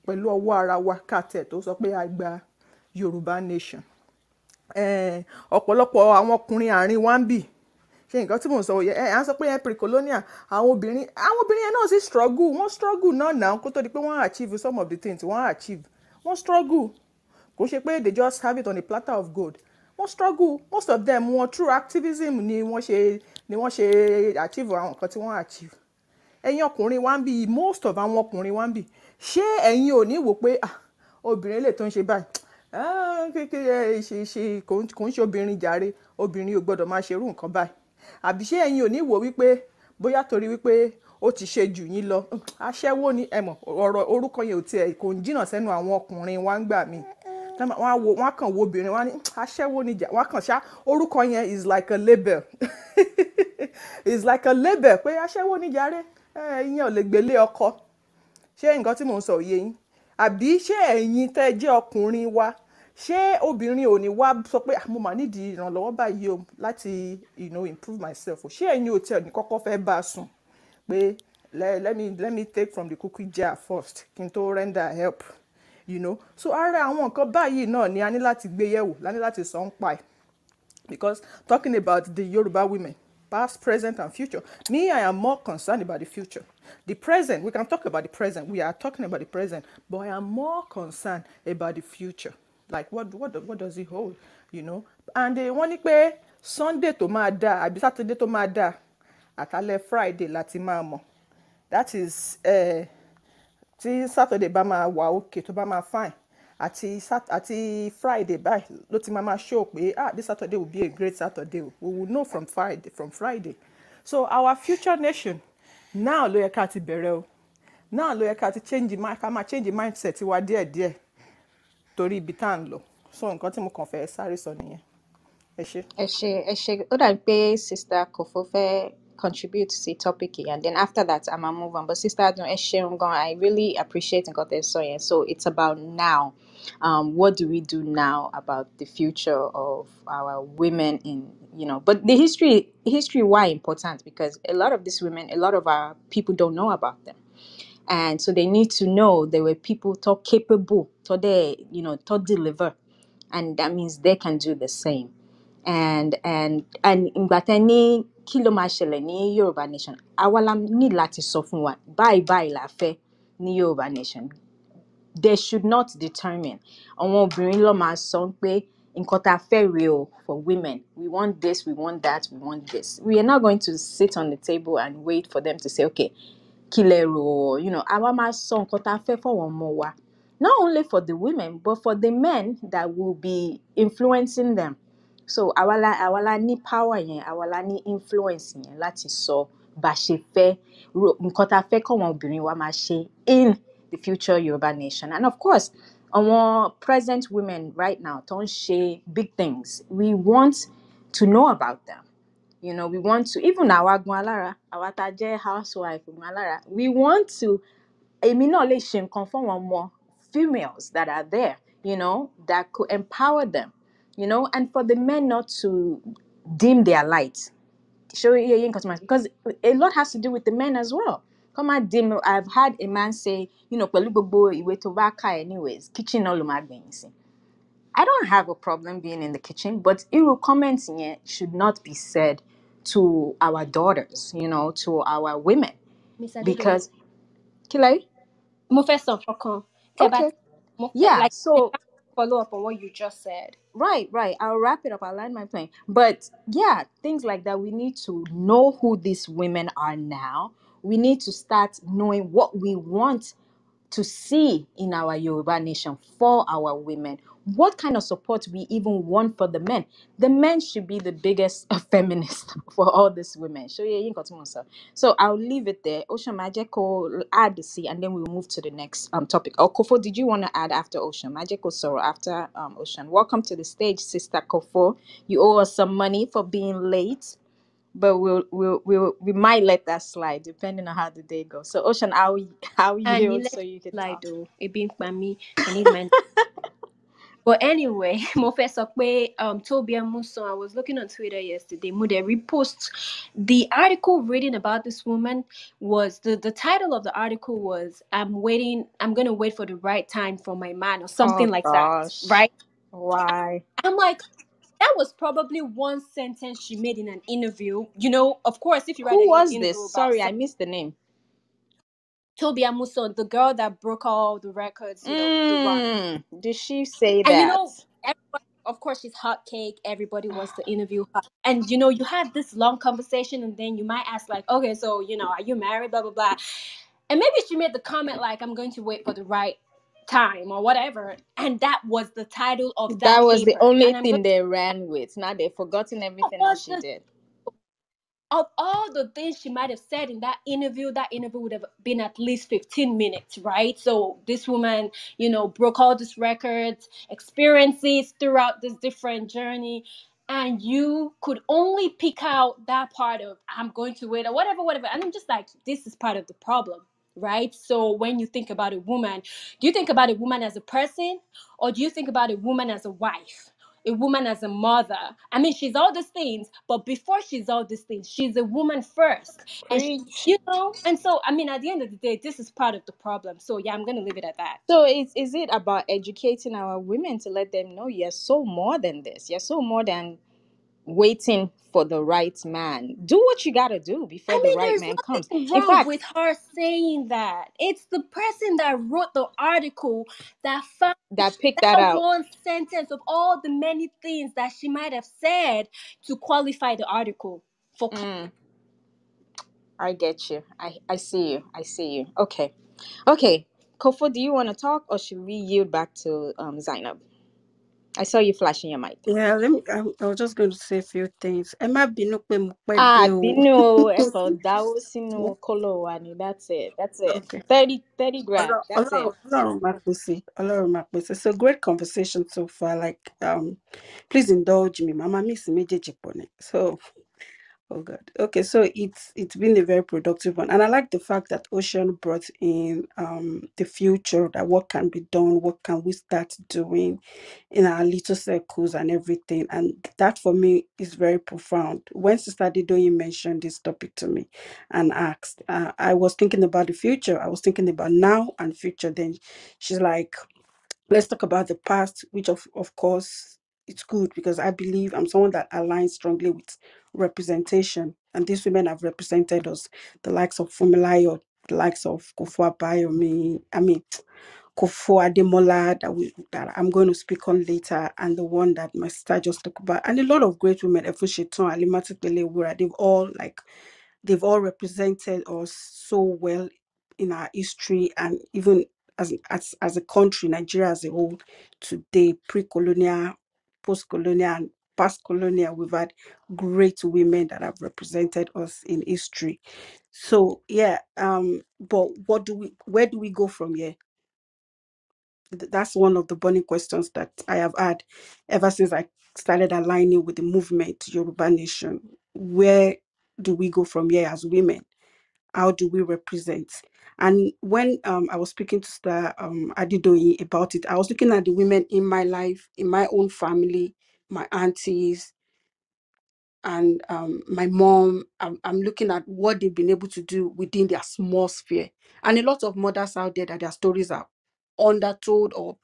pẹ̀lú ọwọ́ ara wa kàtẹ́ tó sọ pé a gba Yorùbá nation. Ọ̀pọ̀lọpọ̀ àwọn ọkùnrin àárín wa ń bì ṣe nǹkan tí mò ń sọ yẹ à ń sọ pé pre-colonial àwọn obìnrin yẹn náà sì struggle náà kó tó di pé wọ́n achieve some of the things wọ́n achieve wọ́n struggle kò ṣe pé they just have it on a platter of gold wọ́n struggle most of them wọ́n through activism ni wọ́n ṣe achieve àwọn nǹkan tí wọ́n achieve ẹ̀yin ọkùnrin wa ń bì most of àwọn ọkùnrin wa ń bì ṣé ẹ̀yin ò ní wò pé obìnrin lè tó ń ṣe báyìí kékeré kò ń ṣe obìnrin jàre obìnrin ò gbọ́dọ̀ máa ṣerú nǹkan báyìí àbí ṣé ẹ̀yin ò ní wò wípé bóyá torí wípé ó ti ṣe jù yín lọ aṣẹ́wó ni ẹ mọ̀ ọ̀rọ̀ orúkọ yẹn ò tiẹ̀ kò ń jìnnà sẹ́nu àwọn ọkùnrin wa ń gbà mí wọ́n kàn wo obìnrin wọ́n ní aṣẹ́wó ni wọ́n kàn ṣá orúkọ yẹn is like a label is like a label pé aṣẹ́wó ni jàre ìyẹn ò lè gbélé ọkọ ṣé nǹkan tí mò ń sọ yé yín àbí ṣé ẹ̀yin tẹ́ jẹ́ ọkùnrin wa ṣé obìnrin ò ní wá sọ pé mo mà nídìí ìrànlọ́wọ́ báyìí o láti improve myself o ṣé ẹ̀yin ò tiẹ̀ ní kọ́kọ́ fẹ́ bá a sùn pé let me take from the cookie jar first kí n tó render help so ara àwọn nǹkan báyìí náà ni a ní láti gbé yẹ̀wò la ní láti sọ ń pa ẹ̀ because talking about the Yoruba women past, present, and future. Me, I am more concerned about the future. The present, we can talk about the present. We are talking about the present, but I am more concerned about the future. Like, what does it hold, And wọ́n ní pé Sunday tó máa dá, àbí Saturday tó máa dá, àtàlẹ́ Friday láti máa mọ̀. That is, tí Saturday bá máa wà okay, tó bá máa fine. Àti Friday báyìí ló ti máa show pé this Saturday will be a great Saturday. We will know from Friday. So our future nation now ló yẹ ká ti bẹ̀rẹ̀ o. Now ló yẹ ká ti change the mindset wa díẹ̀díẹ̀ torí ibi tá ń lọ. So nǹkan tí mo kàn fẹ́ sáré sọ nìyẹn. Ẹ ṣé. Ó dàbí pé Sister Kofo fẹ́ contribute to the topic and then after that I'm gonna move on. But Sister Adun, I really appreciate what they're saying. So it's about now. What do we do now about the future of our women in, but the history why important because a lot of these women, a lot of our people don't know about them. And so they need to know there were people capable, to deliver. And that means they can do the same. And ìgbà tẹ́ ní kí ló máa ṣẹlẹ̀ ní Yoruba Nation àwa la ní láti sọ fún wa báyìí la fẹ́ ní Yoruba Nation. They should not determine. Àwọn obìnrin ló máa sọ pé nǹkan tá a fẹ́ rèé o for women. We want this, we want that, we want this. We are not going to sit on the table and wait for them to say, okay, kí lẹ rò, àwa máa sọ nǹkan tá a fẹ́ fọwọ́ ọmọ wa. Not only for the women, but for the men that will be influencing them. So àwa la ní power yẹn, àwa la ní influence yẹn láti sọ bá ṣe fẹ́ nǹkan tá a fẹ́ kọ́ àwọn obìnrin wa máa ṣe in the future Yoruba Nation. And of course, our present women right now tó ń ṣe big things. We want to know about them. We want to, even àwa gan alára, àwa tá jẹ́ housewife gan alára, we want to èmi náà lè ṣe nǹkan fún àwọn ọmọ females that are there, that could empower them. And for the men not to dim their light. Because a lot has to do with the men as well. Come on, dim. I've had a man say, pẹ̀lú gbogbo ìwé tó bá kà anyways, kitchen náà ló máa gbẹ̀yìn sí. I don't have a problem being in the kitchen, but irú comments should not be said to our daughters, to our women. Because, Kilai? Mo fẹ́ sọ kankan. Okay. Yeah, so follow up on what you just said. Right. I'll wrap it up. I'll land my plane. But yeah, things like that. We need to know who these women are now. We need to start knowing what we want to see in our Yoruba Nation for our women. What kind of support we even want for the men. The men should be the biggest feminists for all these women. So I'll leave it there. Ocean Majeko add the C and then we'll move to the next topic. Kofo, did you want to add after Ocean? Majeko Soro after Ocean. Welcome to the stage, Sister Kofo. You owe us some money for being late. But we might let that slide depending on how the day goes. So Ocean, I'll yield so you can slide talk. It being by me, I need my. But anyway, mo fẹ́ sọ pé Toby Amuson, I was looking on Twitter yesterday. Mo dẹ̀ repost the article reading about this woman was the title of the article was I'm gonna wait for the right time for my man or something like that. Right? Why? I'm like, that was probably one sentence she made in an interview. You know, of course, if you write Who an was interview this? about Sorry, I missed the name. Toby Amuson, the girl that broke all the records, you know, the run. Did she say And you that? know, everybody, of course, she's hot cake. Everybody wants to interview her. And you know, you have this long conversation, and then you might ask, like, okay, so you know, are you married? Blah blah blah. And maybe she made the comment like, I'm going to wait for the right time or whatever. And that was the title of That that was the paper. only And I'm going thing they ran with. Now they've forgotten everything else she to did. of all the things she might have said in that interview would have been at least 15 minutes, right? So this woman, you know, broke all these records, experiences throughout this different journey, and you could only pick out that part of I'm going to wait or whatever, whatever. And I'm just like, this is part of the problem, right? So when you think about a woman, do you think about a woman as a person, or do you think about a woman as a wife? A woman as a mother. I mean, she's all these things, but before she's all these things, she's a woman first. And Preach. you know, and so I mean, at the end of the day, this is part of the problem. So yeah, I'm gonna leave it at that. So is it about educating our women to let them know you're so more than this? You're so more than waiting for the right man. Do what you gotta do before I the mean, right there's man comes. nothing In wrong fact, with her saying that. It's the person that wrote the article that found that picked that that out. one sentence of all the many things that she might have said to qualify the article for. I get you. I see you. I see you. Okay. Okay. Kofo, do you want to talk or should we yield back to Zainab? I saw you flashing your mic. Yeah, I was just going to say a few things. Ẹ má bínú pé mo pẹ́ Ah, dé o. Binu Eko Dawo Sinu Kolo Wani. That's it. That's it. Okay. 30 grand. That's it. Ọlọ́run máa pèsè. Ọlọ́run máa pèsè. So great conversation so far. Like, please indulge me. Mama miss méjèèjì pọ̀ ni. So, oh God. Okay, so it's been a very productive one, and I like the fact that Ocean brought in the future, that what can be done, what can we start doing in our little circles and everything, and that for me is very profound. When Sister Didoyin mentioned this topic to me and asked, I was thinking about the future. I was thinking about now and future. Then she's like, let's talk about the past, which of course it's good because I believe I'm someone that aligns strongly with representation. And these women have represented us, the likes of Fumilayo, the likes of Kofu Abayomi, I mean Kofu Ademola that I'm going to speak on later, and the one that my sister just talked about, and a lot of great women, Efushiton, Alimatu Pelewura, they've all represented us so well in our history, and even as a country, Nigeria as a whole, today, pre-colonial, post-colonial, and past colonial, we've had great women that have represented us in history. So yeah, but where do we go from here? That's one of the burning questions that I have had ever since I started aligning with the movement Yoruba Nation. Where do we go from here as women? How do we represent? And when I was speaking to Star Adidoyi about it, I was looking at the women in my life, in my own family, my aunties, and my mom. I'm looking at what they've been able to do within their small sphere, and a lot of mothers out there that their stories are undertold or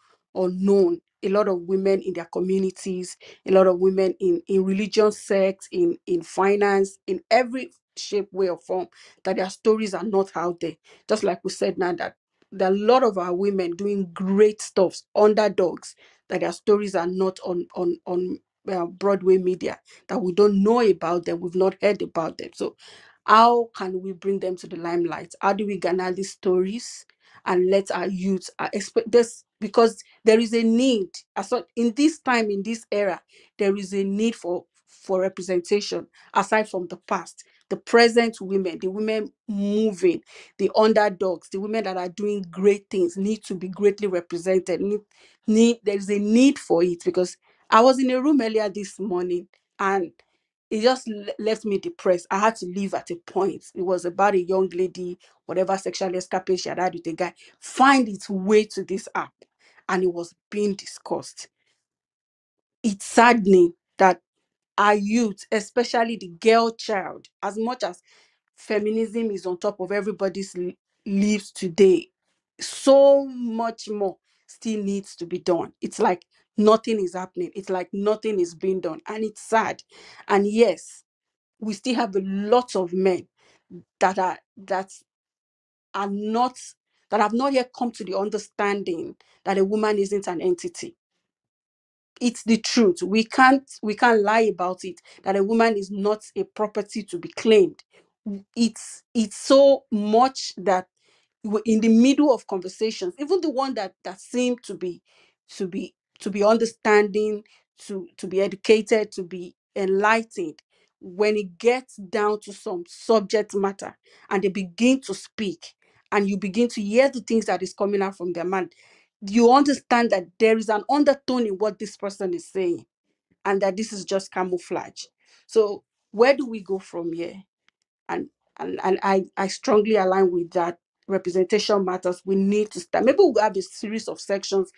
known. A lot of women in their communities, a lot of women in religion sects, in finance, in every shape, way, or form, that their stories are not out there. Just like we said now, that there are a lot of our women doing great stuff, underdogs, that their stories are not on Broadway media, that we don't know about them, we've not heard about them. So how can we bring them to the limelight? How do we garner these stories and let our youth expect this? Because there is a need. In this time, in this era, there is a need for representation. Aside from the past, the present women, the women moving, the underdogs, the women that are doing great things need to be greatly represented. There is a need for it, because I was in a room earlier this morning and it just left me depressed. I had to leave at a point. It was about a young lady, whatever sexual escapade she had with a guy, find its way to this app, and it was being discussed. It's saddening that our youth, especially the girl child, as much as feminism is on top of everybody's lives today, so much more still needs to be done. It's like nothing is happening. It's like nothing is being done. And it's sad. And yes, we still have a lot of men that are not, that have not yet come to the understanding that a woman isn't an entity. It's the truth. We can't lie about it, that a woman is not a property to be claimed. It's so much that in the middle of conversations, even the one that seem to be to be understanding, to be educated, to be enlightened, when it gets down to some subject matter and they begin to speak, and you begin to hear the things that is coming out from their mouth, you understand that there is an undertone in what this person is saying, and that this is just camouflage. So where do we go from here? And I strongly align with that. Representation matters. We need to start. Maybe we'll have a series of sections,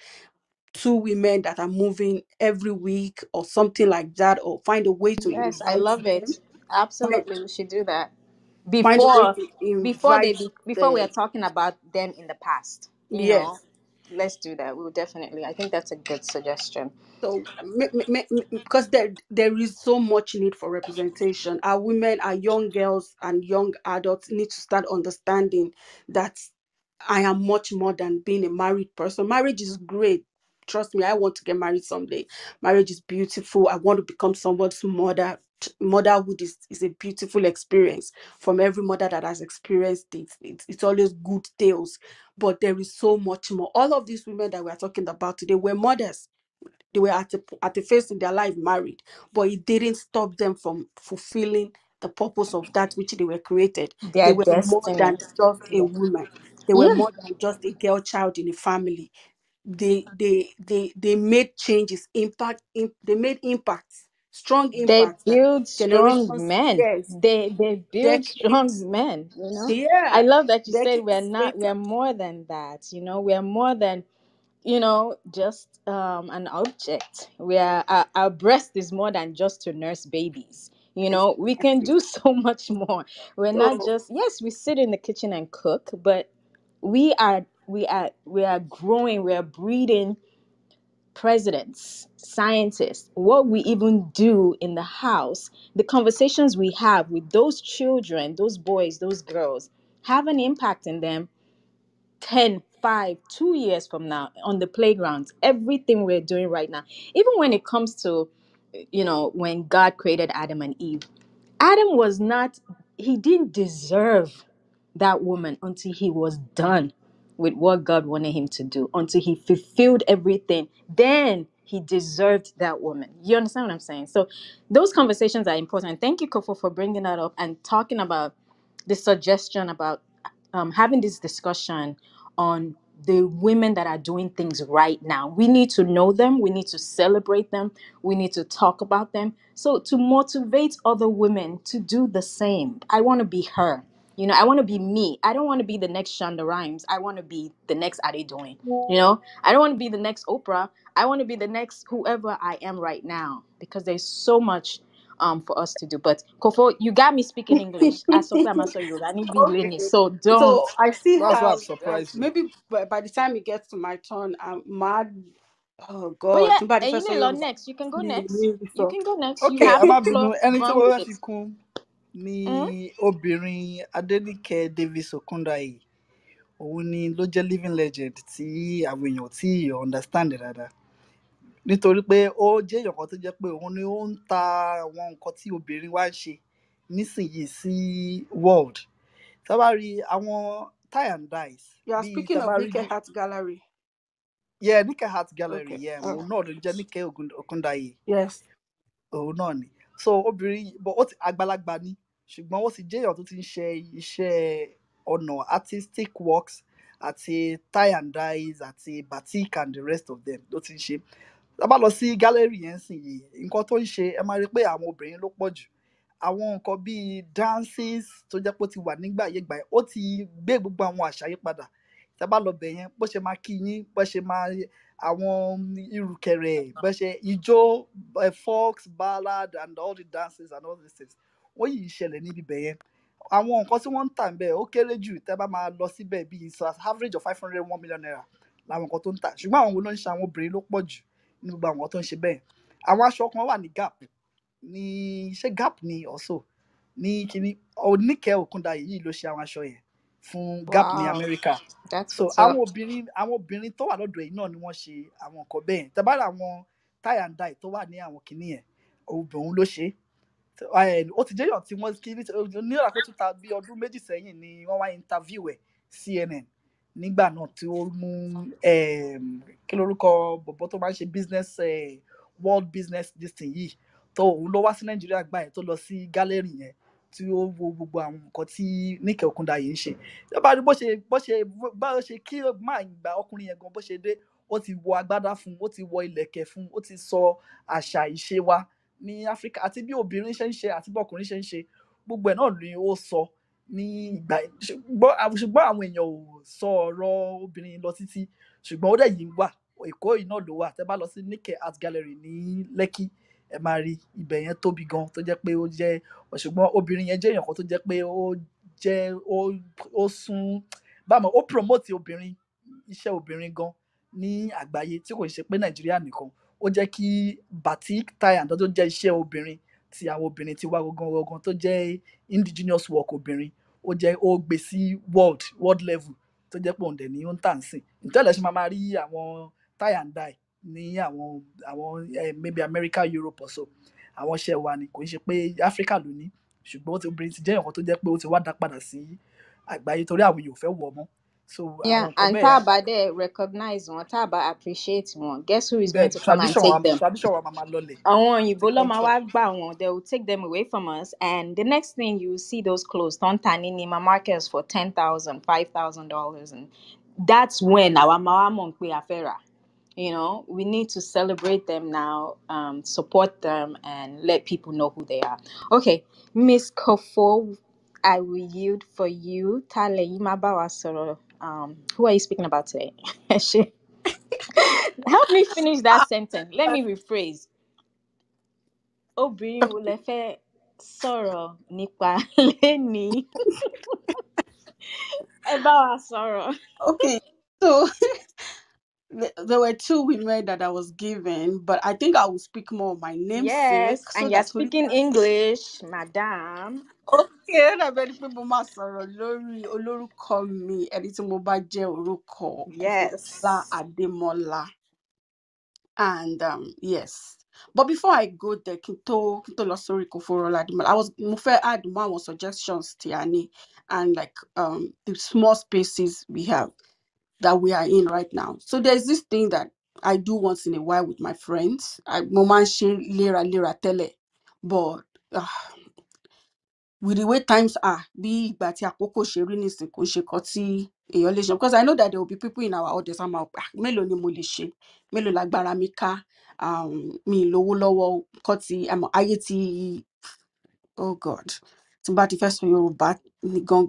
2 women that are moving every week or something like that, or find a way to Yes, I invite love them. it. Absolutely, we should do that. Find a way Before to invite before we are them. talking about them in the past, Yes. let's do that. We'll definitely. I think that's a good suggestion. So, because there is so much need for representation. Our women, our young girls and young adults need to start understanding that I am much more than being a married person. Marriage is great. Trust me, I want to get married someday. Marriage is beautiful. I want to become someone's mother. Motherhood is a beautiful experience. From every mother that has experienced it, it's always good tales. But there is so much more. All of these women that we are talking about today were mothers. They were at a phase in their life married, but it didn't stop them from fulfilling the purpose of that which they were created. They Their were more destiny. than just a Yeah. woman. They were Yeah. more than just a girl child in a family. They made changes, they made impacts, strong They impacts that build strong generations, men. yes, They build decades, strong men. I yeah, love that you said decades we later. are more than that. We are more than just an object. We are our breast is more than just to nurse babies. We can Exactly. do so much more. We're not So just, yes, we sit in the kitchen and cook, but we are growing. We are breeding presidents, scientists. What we even do in the house, the conversations we have with those children, those boys, those girls, have an impact in them 10, 5, 2 years from now on the playgrounds. Everything we're doing right now, even when it comes to when God created Adam and Eve, Adam was not, he didn't deserve that woman until he was done with what God wanted him to do, until he fulfilled everything. Then he deserved that woman. You understand what I'm saying? So those conversations are important. Thank you, Kofo, for bringing that up and talking about the suggestion about having this discussion on the women that are doing things right now. We need to know them. We need to celebrate them. We need to talk about them. So to motivate other women to do the same. I want to be her. I want to be me. I don't want to be the next Shonda Rhimes. I want to be the next Ade Doing. I don't want to be the next Oprah. I want to be the next whoever I am right now, because there's so much for us to do. But Kofo, you got me speaking English. okay. So don't. So I still That's why have I'm surprised you. maybe by the time it gets to my turn, I'm mad. Oh Oh God, yeah, nígbà tí and fẹ́ you sọ need to Yorùbá next. You can go mi next. ní rí You sọ. can go next. You Okay, have ẹ the má floor. bínú, ẹni tí Run mo with fẹ́ fi it. kún Mm? ni obìnrin Adéníkẹ́ Davis Okundayi. Òun ni ló jẹ́ living legend tí àwọn èèyàn tí understand dáadáa. Nítorí pé ó jẹ́ èèyàn kan tó jẹ́ pé òun ni ó ń ta àwọn nǹkan tí obìnrin wá ń ṣe nísìnyìí sí world. Tá bá rí àwọn tie and dies You are bíi speaking tá of bá rí Nike Art Gallery. yeah, Nike Art Gallery, Okay. yeah, All òun right. náà ló jẹ́ Nike Okundayi. Yes. Òun náà ni. So obìnrin but ó ti àgbàlagbà ni, ṣùgbọ́n ó ti jẹ́ èèyàn tó ti ń ṣe iṣẹ́ ọnà artistic works àti tie and dies àti batik and the rest of them ló ti ń ṣe. Tá bá lọ sí gallery yẹn sìn yìí, nǹkan tó ń ṣe ẹ máa rí pé àwọn obìnrin ló pọ̀ jù. Àwọn nǹkan bíi dances tó jẹ́ pé ó ti wà nígbà yẹn gbà yẹn, ó ti gbé gbogbo àwọn àṣà yìí padà. Tá bá lọ bẹ̀ yẹn, bó ṣe máa kí yín, bó ṣe máa àwọn ìrùkẹ̀rẹ̀, bó ṣe ijó, folk, ballad and all the dances and all these things. Wọ́n yìí ṣẹlẹ̀ níbi bẹ̀ yẹn. Àwọn nǹkan tí wọ́n ń tà ńbẹ̀ ó kéré jù tẹ́ bá máa lọ síbẹ̀ bíi average of 501 million naira làwọn nǹkan tó ń tà ṣùgbọ́n àwọn wo ló ń ṣe àwọn obìnrin ló pọ̀ jù ní gbogbo àwọn nǹkan tó ń ṣe bẹ́ẹ̀ àwọn aṣọ kan wà ní Gap ní ṣé Gap ni also ní kíní Oníkẹ́ Òkúndayé yìí ló ṣe àwọn aṣọ yẹn fún Gap ní Wow, Amẹ́ríkà that's so what's up. àwọn obìnrin tó wà lọ́dọ̀ yìí náà ni wọ́n ṣe àwọn nǹkan bẹ́ẹ̀ yẹn tẹ́ bá rà àwọn tie and dye tó wà ní àwọn kinní yẹn òun ló ṣe ó ti jẹ́yàn tí wọ́n kí nígbà pé tuta bí ọdún méjì sẹ́yìn ni wọ́n wá interview ẹ̀ CNN nígbà náà tí ó mú kí lórúkọ bọ̀bọ̀ tó máa ń ṣe business world business this thing yìí tó òun ló wá sí Nàìjíríà gbà yẹn tó lọ sí gallery yẹn tí ó wo gbogbo àwọn nǹkan tí Níkẹ́ Òkúndayé ń ṣe bá rí bó ṣe kí máa gba ọkùnrin yẹn gan bó ṣe dé ó ti wọ agbádá fún ó ti wọ ìlẹ̀kẹ̀ fún ó ti sọ àṣà ìṣe wa ní Áfíríkà àti bí obìnrin ṣe ń ṣe àti bí ọkùnrin ṣe ń ṣe gbogbo ẹ̀ náà ni ó sọ ní ìgbà ṣùgbọ́n àwọn èèyàn ò sọ ọ̀rọ̀ obìnrin lọ títí ṣùgbọ́n ó dẹ̀ yìí wà Èkó yìí náà ló wà tẹ́ bá lọ sí Níkẹ́ Art Gallery ní Lẹ́kì ẹ máa rí ibẹ̀ yẹn tóbi gan tó jẹ́ pé ó jẹ́ ṣùgbọ́n obìnrin yẹn jẹ́ èèyàn kan tó jẹ́ pé ó sún báwo ó promote obìnrin iṣẹ́ obìnrin gan ní àgbáyé tí kò ṣe pé Nàìjíríà nìkan ó jẹ́ kí batik tie and tó jẹ́ iṣẹ́ obìnrin tí àwọn obìnrin ti wá gangan tó jẹ́ indigenous work obìnrin ó gbé sí world level tó jẹ́ pé òun dẹ̀ ní ó ń tà ń sìn ìtẹ́lẹ̀ ṣe máa rí àwọn tie and dye ní àwọn maybe America Europe or so àwọn iṣẹ́ wa ni kò ń ṣe pé Africa ló ní ṣùgbọ́n obìnrin ti jẹ́ nǹkan tó jẹ́ pé ó ti wá dá padà sí àgbáyé torí àwọn èèyàn ò fẹ́ wọ̀ mọ́ so Yeah, and tá bá dé recognize wọn, tá bá appreciate wọn, guess who is going to come and take them? Tradition wa máa lọlẹ̀. Àwọn òyìnbó ló máa wá gbà wọn, they will take them away from us, and the next thing you see those clothes tó ń tà ní Neiman Marcus for $10,000, $5,000, and that's when àwa máa wá mọ̀ pé a fẹ́ rà. You know, we need to celebrate them now, support them, and let people know who they are. Okay, Miss Kofo, I will yield for you. Tale Imabawa Soro. Who are you speaking about today? Help me finish that sentence. Let me rephrase. Obìnrin wo lẹ fẹ́ sọ̀rọ̀ nípa lẹ́ni? Ẹ bá wa sọ̀rọ̀. Okay, so there were two women that I was given, but I think I will speak more of my namesake. Yes, so and you're speaking English, madam. Okay, na very people must sọ̀rọ̀ lórí olórúkọ mi, ẹni tí mo bá jẹ́ orúkọ Yes. Adémọ́lá. And yes. But before I go there, Kinto lọ sórí Koforola Adémọ́lá, mo fẹ́ add more suggestions tí a ní, and like the small spaces we have that we are in right now. So there's this thing that I do once in a while with my friends. Mo máa ń ṣe léraléra tẹ́lẹ̀, but with the way times are, bí ìgbà tí àkókò ṣe rí nísìn kò ṣe kan tí èèyàn lè ṣe, because I know that there will be people in our audience who are mélòó ni mo lè ṣe, mélòó lágbára mi ká, mi lówó lọ́wọ́ nǹkan tí ayé tí oh God tí bá ti fẹ́ sọ Yorùbá ní gan.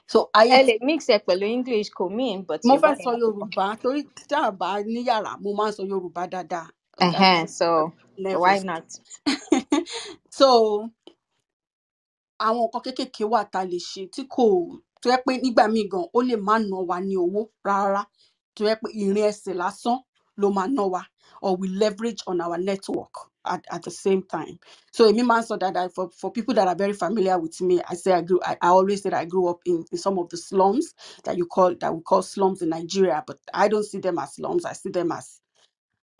So ẹ lè mix ẹ pẹ̀lú English kò mean, but mo fẹ́ sọ Yorùbá torí tí a bá ní yàrá mo máa ń sọ Yorùbá dáadáa. So why not? So àwọn nǹkan kéékèèké wà tá a lè ṣe tí kò tó yẹ pé nígbà míì gan ó lè má ná wa ní owó rárá, tó yẹ pé ìrìn ẹsẹ̀ lásán ló máa ná wa, or we leverage on our network at the same time. So èmi máa ń sọ that for people that are very familiar with me, I always say that I grew up in some of the slums that we call slums in Nigeria, but I don't see them as slums. I see them as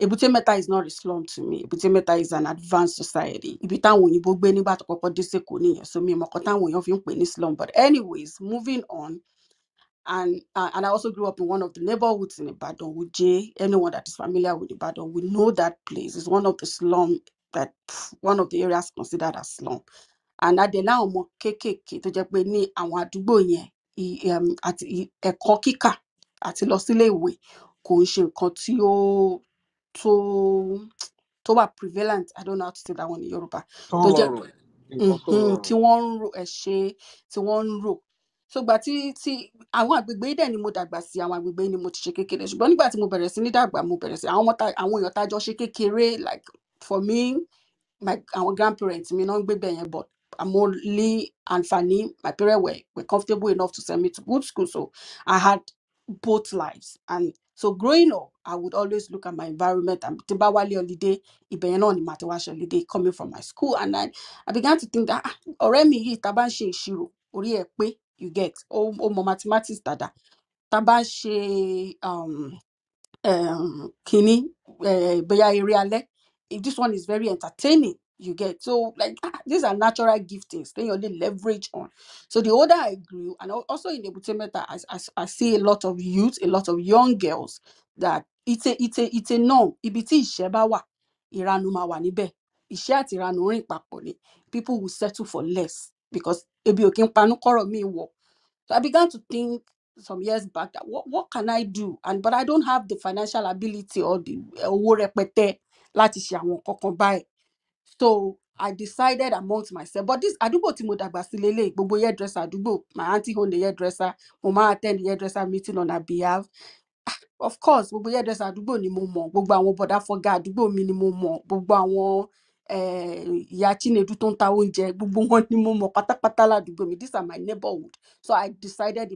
Ebute Metta is not a slum to me. Ebute Metta is an advanced society. Ibi táwọn òyìnbó gbé nígbà tó kọ́kọ́ dé s'Èkó nìyẹn, so mi mọ̀ nǹkan táwọn èèyàn fi ń pè ní slum. But anyways, moving on, and I also grew up in one of the neighborhoods in Ibadan, Wuje. Anyone that is familiar with Ibadan will know that place is one of the slum one of the areas considered as slum. And adé láwọn ọmọ kéékèèké tó jẹ́ pé ní àwọn àdúgbò yẹn àti ẹ̀kọ́ kíkà àti lọ sílé ìwé kò ń ṣe nǹkan tí ó tó wà prevalent. I don't know how to say that one in Yoruba. Tó jẹ́ tí wọ́n ń rò tí wọ́n ń rò. So gbà tí àwọn àgbègbè dẹ̀ ni mo dàgbà sí, àwọn àgbègbè ni mo ti ṣe kékeré, ṣùgbọ́n nígbà tí mo bẹ̀rẹ̀ sí ní dàgbà, mo bẹ̀rẹ̀ sí àwọn èèyàn tá jọ ṣe kékeré, like for me, our grandparents mi náà ń gbé bẹ̀ yẹn, but mo lé àǹfààní, my parents were comfortable enough to send me to good school, so I had both lives, and So growing up, I would always look at my environment and Timbawali holiday, Ibeyeno ni Matiwashi holiday coming from my school. And I began to think that already yi taban she ishiro, ori epe, you get, mo mathematics dada. Taban she kini boya ere ale. If this one is very entertaining, you get. So like these are natural giftings, then you only leverage on. So the older I grew, and also in the Butemeta, I see a lot of youth, a lot of young girls that it's a norm. Ibiti isheba wa, iranu ma wa nibe. Ishe ati iranu rin papọ̀ ni. People will settle for less because ebi okin panu koro mi wo. So I began to think some years back that what can I do? But I don't have the financial ability or the owó rẹpẹtẹ láti ṣe àwọn nǹkan kan báyìí. So I decided amongst myself, but this àdúgbò tí mo dàgbà sí lélẹ̀, gbogbo hairdresser àdúgbò, my auntie owned the hairdresser, mo máa attend the hairdresser meeting on her behalf. Of course, gbogbo hairdresser àdúgbò ni mo mọ̀, gbogbo àwọn bọ̀dá fọ́gá àdúgbò mi ni mo mọ̀, gbogbo àwọn ìyá Chinedu tó ń ta oúnjẹ, gbogbo wọn ni mo mọ̀ pátápátá ládùúgbò mi. These are my neighborhood. So I decided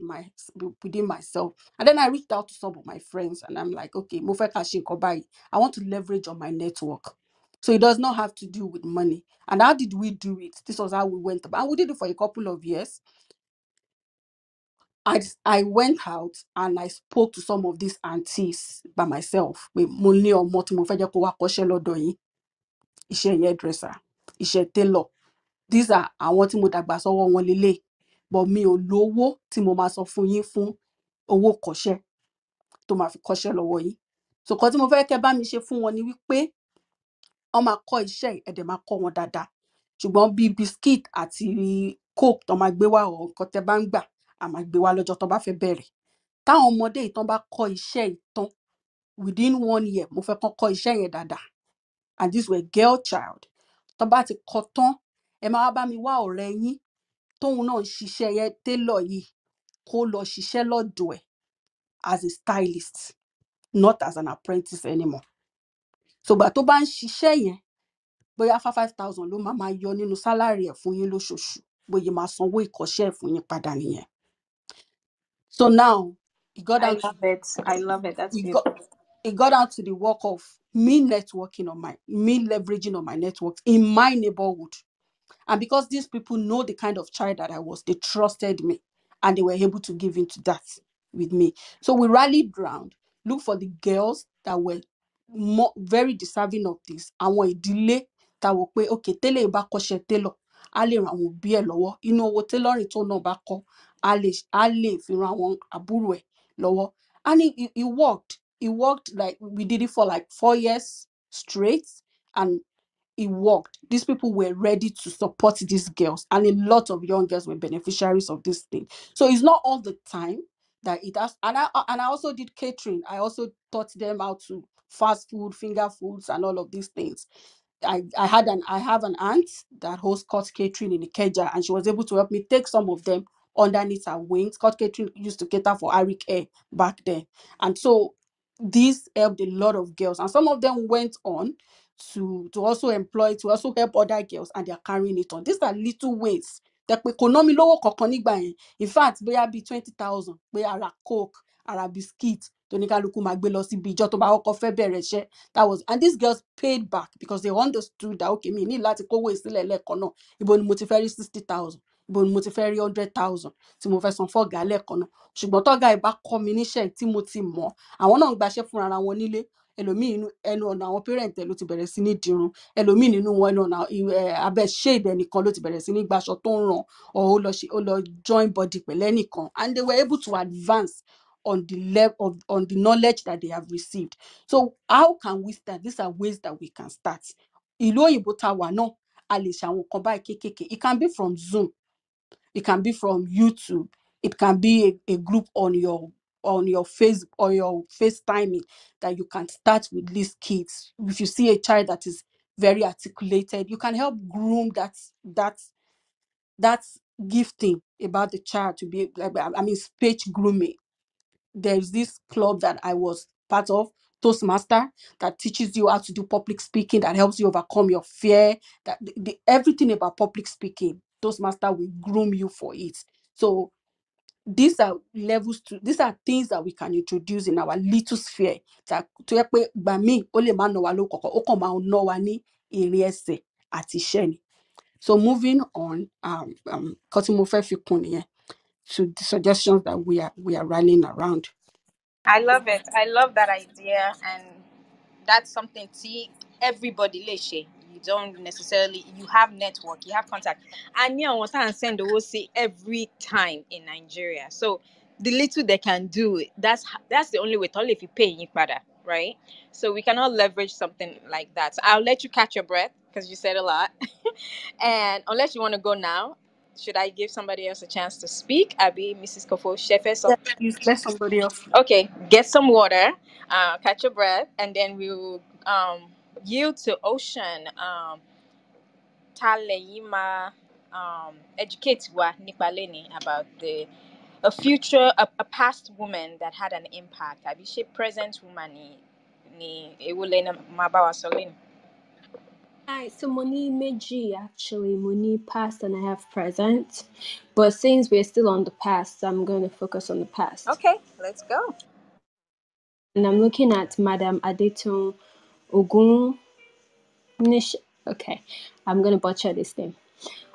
within myself. And then I reached out to some of my friends and I'm like, okay, mo fẹ́ ká ṣe nǹkan báyìí. I want to leverage on my network. So it does not have to do with money. And how did we do it? This was how we went about. And we did it for a couple of years. I went out and I spoke to some of these aunties by myself. Mo ní ọmọ tí mo fẹ́ jẹ́ kó wá kọ́ṣẹ́ lọ́dọ̀ yín. Iṣẹ́ hairdresser, iṣẹ́ tailor. These are àwọn tí mo dàgbà sọ́wọ́ wọn lélẹ̀. But mi ò lówó tí mo máa sọ fún yín fún owó kọ́ṣẹ́ tó máa fi kọ́ṣẹ́ lọ́wọ́ yín. So nǹkan tí mo fẹ́ kẹ́ bá mi ṣe fún wọn ni wípé wọ́n máa kọ́ iṣẹ́ ẹ̀dẹ̀ máa kọ́ wọn dáadáa. Ṣùgbọ́n bí biscuit àti coke tó máa gbé wá ọ̀ nǹkan tẹ́ bá ń gbà, a máa gbé wá lọ́jọ́ tó bá fẹ́ bẹ̀rẹ̀. Táwọn ọmọdé ìtàn bá kọ́ iṣẹ́ ìtàn within 1 year, mo fẹ́ kán kọ́ iṣẹ́ yẹn dáadáa. And these were girl child. Tó bá ti kọ́ tán, ẹ máa wá bá mi wá ọ̀rẹ́ yín tóun náà ń ṣiṣẹ́ yẹn tailor yìí kó lọ ṣiṣẹ́ lọ́dọ̀ ẹ̀ as a stylist, not as an apprentice anymore. So gbà tó bá ń ṣiṣẹ́ yẹn, bóyá 5,000 ló máa yọ nínú salary ẹ̀ fún yín lóṣooṣù, bóyá máa sanwó ìkọ́ṣẹ́ ẹ̀ fún yín padà nìyẹn. So now it got down to I love it. That's beautiful. It got down to the work of me leveraging on my network in my neighborhood. And because these people know the kind of child that I was, they trusted me and they were able to give into that with me. So we rallied round, look for the girls that were very deserving of this. Àwọn ìdílé tá wò pé okay, tẹ́lẹ̀ bá kọ́ṣẹ́ tailor, a lè ràn àwọn òbí ẹ̀ lọ́wọ́. Inú owó tailoring tó náà bá kọ́, a lè fi ran àwọn àbúrò ẹ̀ lọ́wọ́. And it worked. It worked. Like we did it for like 4 years straight, and it worked. These people were ready to support these girls, and a lot of young girls were beneficiaries of this thing. So it's not all the time that it has. And I also did catering. I also taught them how to fast food, finger foods, and all of these things. I have an aunt that hosts Scott Catering in Ikeja, and she was able to help me take some of them underneath her wing. Scott Catering used to cater for Arik Air back then. And so this helped a lot of girls. And some of them went on to also help other girls, and they are carrying it on. These are little ways that we economy lowo kankan nígbà yẹn. In fact, bóyá bí 20,000, bóyá ara coke, ara biscuit, tóníkálukú máa gbé lọ síbi ìjọ tó bá kọ́kọ́ fẹ́ bẹ̀rẹ̀ iṣẹ́. That was, and these girls paid back because they understood that okay, mi ní láti kówó ìsílẹ̀ lẹ́ẹ̀kan náà. Ibo ni mo ti fẹ́ rí 60,000, ibo ni mo ti fẹ́ rí 100,000 tí mo fẹ́ san fọ́gà lẹ́ẹ̀kan náà. Ṣùgbọ́n tọ́gà ìbá kọ́ mi níṣẹ́ tí mo ti mọ̀, àwọn náà ń gbaṣẹ́ fún ara wọn nílé. Ẹlòmíì ẹnu ọ̀nà àwọn parent ẹ̀ ló ti bẹ̀rẹ̀ sí ní dirun. Ẹlòmíì nínú wọn ẹnu ọ̀nà abẹ́ shade ẹnìkan ló ti bẹ̀rẹ̀ sí ní gbaṣọ tó ń ràn, or ó lọ join body pẹ̀lú ẹnìkan. And they were able to advance on the level on the knowledge that they have received. So how can we start? These are ways that we can start. Ìlú òyìnbó tá wà náà, a lè ṣe àwọn nǹkan báyìí kéékèèké. It can be from Zoom. It can be from YouTube. It can be a group on your Facebook or your FaceTiming that you can start with these kids. If you see a child that is very articulated, you can help groom that gifting about the child to be like, speech grooming. There's this club that I was part of, Toastmaster, that teaches you how to do public speaking, that helps you overcome your fear, that everything about public speaking, Toastmaster will groom you for it. So these are levels to these are things that we can introduce in our little sphere that to yẹ pé gbà míì ó lè má ná wa lówó kankan ó kàn máa ná wa ní èrè ẹsẹ̀ àti iṣẹ́ ni. So moving on, nǹkan tí mo fẹ́ fi kún nìyẹn to the suggestions that we are rallying around. I love it. I love that idea, and that's something. See, everybody leshe. You don't necessarily. You have network. You have contact, and you know what I'm saying. They will say every time in Nigeria. So the little they can do, that's the only way. Only if you pay you pada, right? So we cannot leverage something like that. So I'll let you catch your breath because you said a lot, and unless you want to go now. Should I give somebody else a chance to speak? Abby, Mrs. Kofo, Shefe, Yeah, please let somebody else. okay, get some water, catch your breath, and then we'll yield to Ocean. Taleyima educate wa Nipaleni about a past woman that had an impact. Have you she present woman ni ewulena mabawa solin? Hi, so Moni Meji actually, Moni past and I have present. But since we're still on the past, I'm going to focus on the past. Okay, let's go. And I'm looking at Madam Adetun Ogun Nish. Okay, I'm going to butcher this name.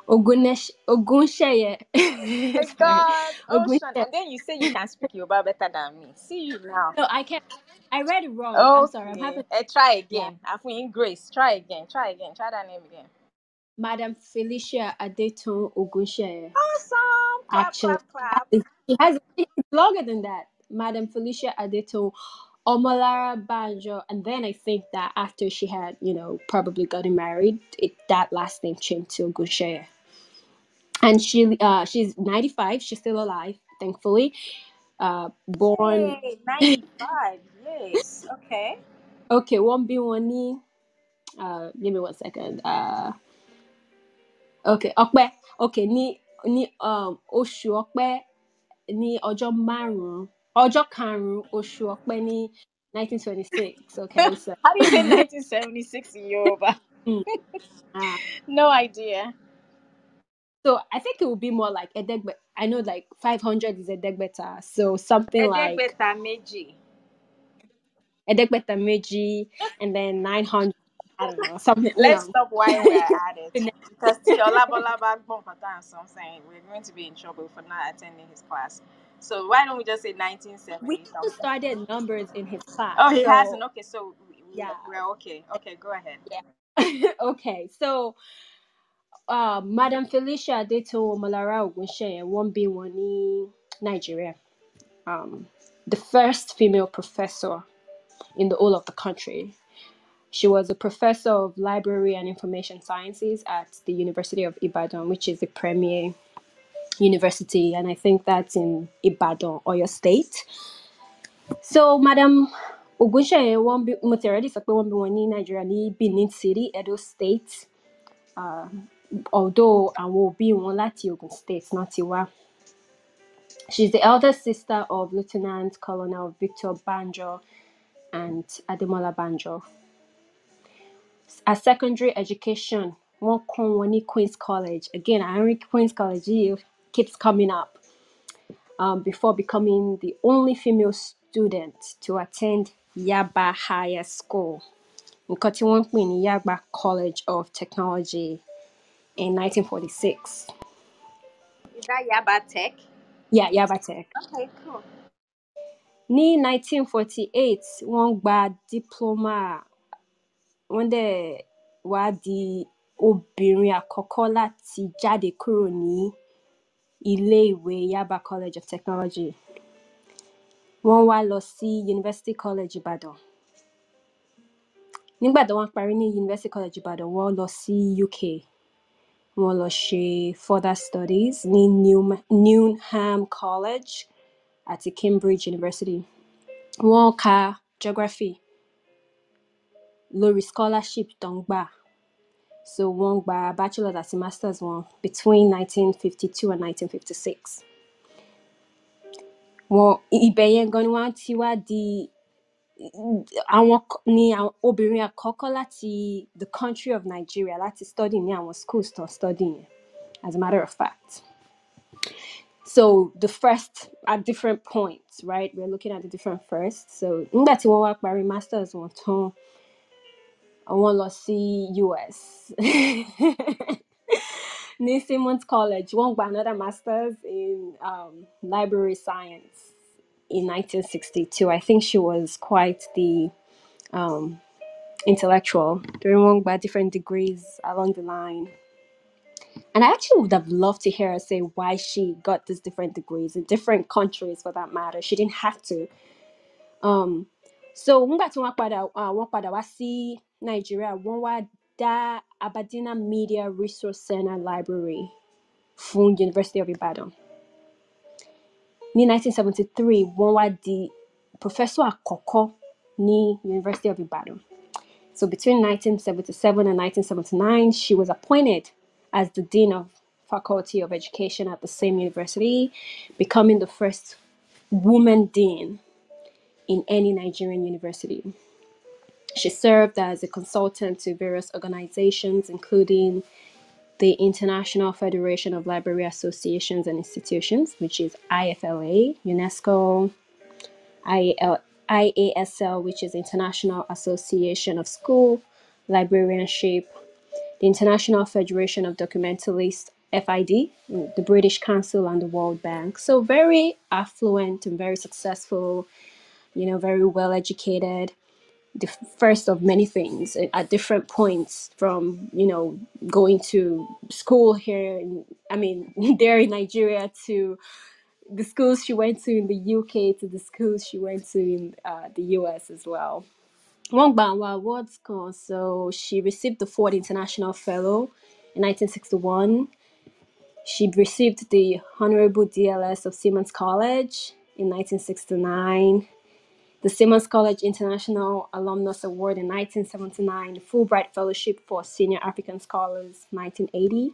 Ogunsheye. My God, Ocean. And then you say you can speak Yoruba better than me. See you now. No, I can't. I read it wrong. Okay. I'm sorry. I'm having. Try again. Yeah. I'm in Grace. Try again. Try that name again. Madam Felicia Adetun Ogunsheye. Awesome. Clap, Actually, clap. it's longer than that. Madam Felicia Adetun Omolara Banjo, and then I think that after she had, probably gotten married, that last name changed to Ogunsheye. And she's 95. She's still alive, thankfully. Born. Hey, 95. Yes. Okay. Okay, one B one. Give me 1 second. Okay, Ọpẹ́. Okay, ní oṣù Ọpẹ́ ní ọjọ́ karùn-ún oṣù Ọpẹ́ ní 1926. Okay, so how do you say 1976 in Yoruba? No idea. So I think it would be more like Edegbeta. I know like 500 is Edegbeta, so something like Edegbeta Meji. Edegbeta Meji, and then 900. I don't know, something. Let's stop while we're at it, because so I'm saying we're going to be in trouble for not attending his class. So why don't we just say 1970? We also started numbers in his class. Oh, he hasn't. Okay, so we're okay. Okay, go ahead. Yeah. Okay, so Madam Felicia Adetun Omolara Ogunsheye won't be one in Nigeria. The first female professor in the whole of the country. She was a professor of library and information sciences at the University of Ibadan, which is the premier university, and I think that's in Ibadan, Oyo State. So, Madam Ogunsheye won't be one in Nigeria, ní Benin City, Edo State. Although I will be one láti Ogun State, not Tiwa. She's the elder sister of Lieutenant Colonel Victor Banjo and Ademola Banjo. As secondary education, one Queen's College. Again, Henry Queen's College keeps coming up. Before becoming the only female student to attend Yaba Higher School. Nǹkan tí wọ́n ń pè ní Yaba College of Technology in 1946. Is that Yaba Tech? Yeah, Yaba Tech. Okay, cool. Ní 1948, wọ́n gba diploma. Wọ́n dẹ̀ wá di obìnrin àkọ́kọ́ láti jáde kúrò ní ilé-ìwé Yaba College of Technology. Wọ́n wá lọ sí University College Ìbàdàn. Nígbà tí wọ́n parí ní University College Ìbàdàn, wọ́n lọ sí UK. Wọ́n lọ ṣe further studies ní Newnham College àti Cambridge University. Wọ́n ka geography lórí scholarship tó ń gbà. So wọ́n gba bachelor's àti master's wọn between 1952 and 1956. Ibẹ̀ yẹn gan ni wọ́n ti wá di àwọn obìnrin àkọ́kọ́ láti the country of Nigeria láti study ní àwọn schools tó study yẹn, as a matter of fact. So the first at different points, right? We're looking at the different firsts. So nígbà tí wọ́n wá parí masters wọn tán, àwọn lọ sí US. Ní Simmons College, wọ́n gba another masters in library science in 1962. I think she was quite the intellectual. Wọ́n gba different degrees along the line. And I actually would have loved to hear her say why she got these different degrees in different countries for that matter. She didn't have to. So nígbà tí wọ́n padà wá sí Nigeria, wọ́n wá dá Aberdeen Media Resource Center Library fún University of Ibadan. Ní 1973, wọ́n wá di professor àkọ́kọ́ ní University of Ibadan. So between 1977 and 1979, she was appointed as the Dean of Faculty of Education at the same university, becoming the first woman dean in any Nigerian university. She served as a consultant to various organizations, including the International Federation of Library Associations and Institutions, which is IFLA, UNESCO, IASL, which is International Association of School Librarianship, the International Federation of Documentalists, FID, the British Council, and the World Bank. So very affluent and very successful, very well educated, the first of many things at different points from, going to school here, there in Nigeria to the schools she went to in the UK to the schools she went to in the US as well. Wong Banwa Awards, so she received the Ford International Fellow in 1961. She received the Honorable DLS of Simmons College in 1969. The Simmons College International Alumnus Award in 1979. The Fulbright Fellowship for Senior African Scholars, 1980.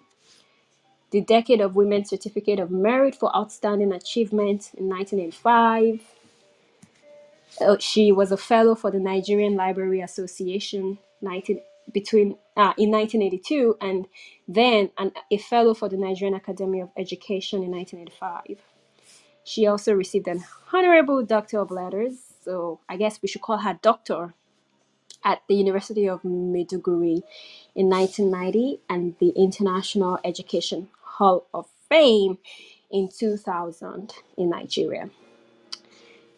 The Decade of Women Certificate of Merit for Outstanding Achievement in 1985. She was a fellow for the Nigerian Library Association in 1982, and then a fellow for the Nigerian Academy of Education in 1985. She also received an Honorable Doctor of Letters, so I guess we should call her Doctor, at the University of Maiduguri in 1990, and the International Education Hall of Fame in 2000 in Nigeria.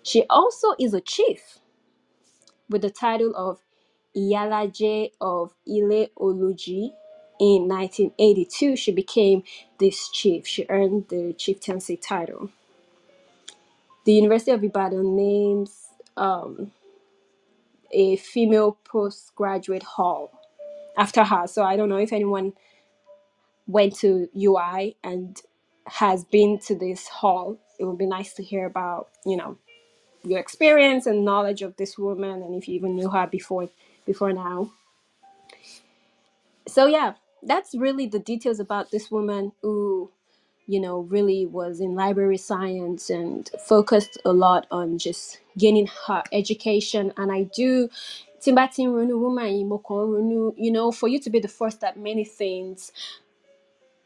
She also is a chief with the title of Iyalaje of Ile Oluji. In 1982, she became this chief. She earned the chieftaincy title. The University of Ibadan names a female postgraduate hall after her. So I don't know if anyone went to UI and has been to this hall. It would be nice to hear about, your experience and knowledge of this woman, and if you even knew her before now. So yeah, that's really the details about this woman who, really was in library science and focused a lot on just gaining her education. And I do Timbatin Runu woman Runu, for you to be the first at many things,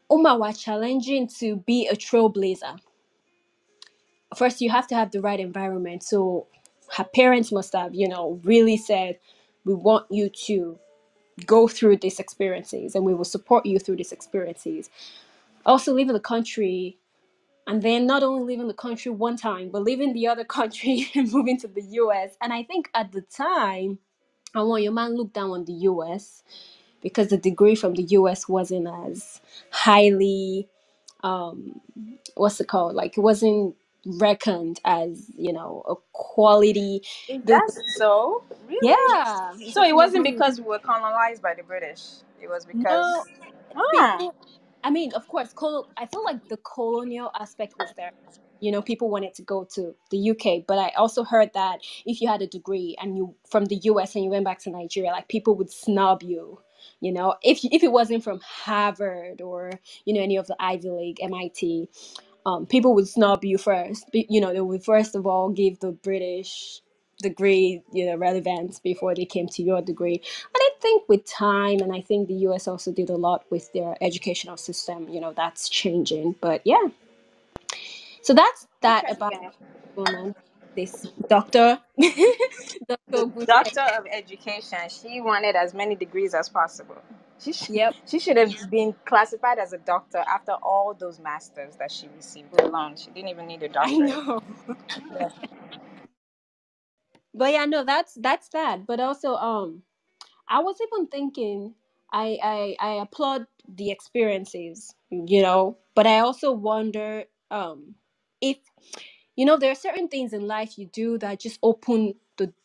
was challenging to be a trailblazer. First, you have to have the right environment. So her parents must have, really said, we want you to go through these experiences and we will support you through these experiences. Also, leaving the country, and then not only leaving the country one time, but leaving the other country and moving to the US. And I think at the time, your man looked down on the US because the degree from the US wasn't as highly, what's it called? Like, it wasn't reckoned as, a quality. Is that so? Really? Yeah. So it wasn't because we were colonized by the British. It was No, because ah, of course, I feel like the colonial aspect was there. People wanted to go to the UK, but I also heard that if you had a degree and you from the US and you went back to Nigeria, like people would snub you. If it wasn't from Harvard or any of the Ivy League, MIT, people would snub you first. They would first of all give the British degree relevance before they came to your degree. And I think with time, and I think the US also did a lot with their educational system, that's changing. But yeah, So that's that about Interesting. woman. This doctor, Dr. The Ogunfe. doctor of education. She wanted as many degrees as possible. Yep, She should have been classified as a doctor after all those masters that she received alone. She didn't even need a I doctorate. know. Yeah. But yeah, no, that's that. But also, I was even thinking, I applaud the experiences, but I also wonder, if there are certain things in life you do that just open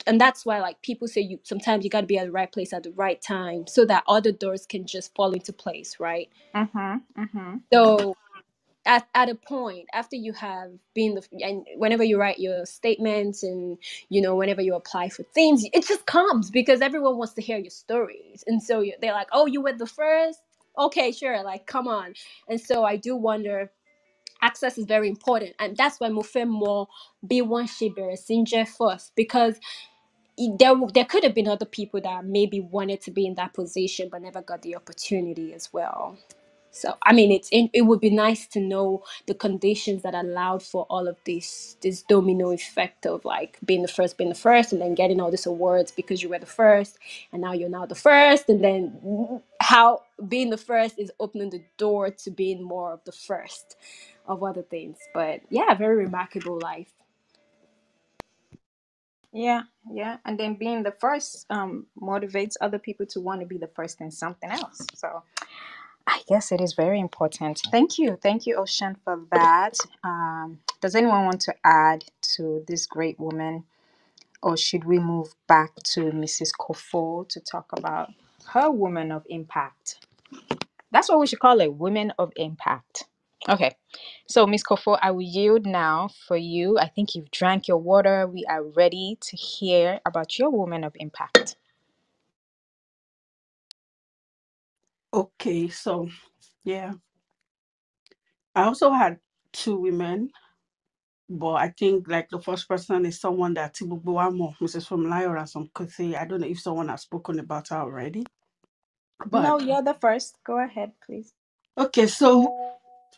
and that's why, like, people say you sometimes you got to be at the right place at the right time so that other doors can just fall into place, right? So at a point after you have been and whenever you write your statements and whenever you apply for things, it just comes because everyone wants to hear your stories, and so they're like, oh, you were the first, okay, sure, like, come on. And so I do wonder, access is very important, and that's why mo fẹ́ mọ bí wọ́n ṣe bẹ̀rẹ̀ sí ń jẹ́ first, because there could have been other people that maybe wanted to be in that position but never got the opportunity as well. So I mean, it would be nice to know the conditions that allowed for all of this domino effect of, like, being the first, and then getting all these awards because you were the first, and now you're now the first, and then how being the first is opening the door to being more of the first of other things. But yeah, very remarkable life. Yeah, yeah. And then being the first motivates other people to want to be the first in something else. So I guess it is very important. Thank you. Thank you, Ocean, for that. Does anyone want to add to this great woman? Or should we move back to Mrs. Kofo to talk about her woman of impact? That's what we should call it, women of impact. Okay. So, Miss Kofo, I will yield now for you. I think you've drank your water. We are ready to hear about your woman of impact. Okay, so yeah, I also had two women, but I think, like, the first person is someone that Tibubuamo, Mrs. Fumlayo or some could say. I don't know if someone has spoken about her already, No, but you're the first. Go ahead, please. okay, so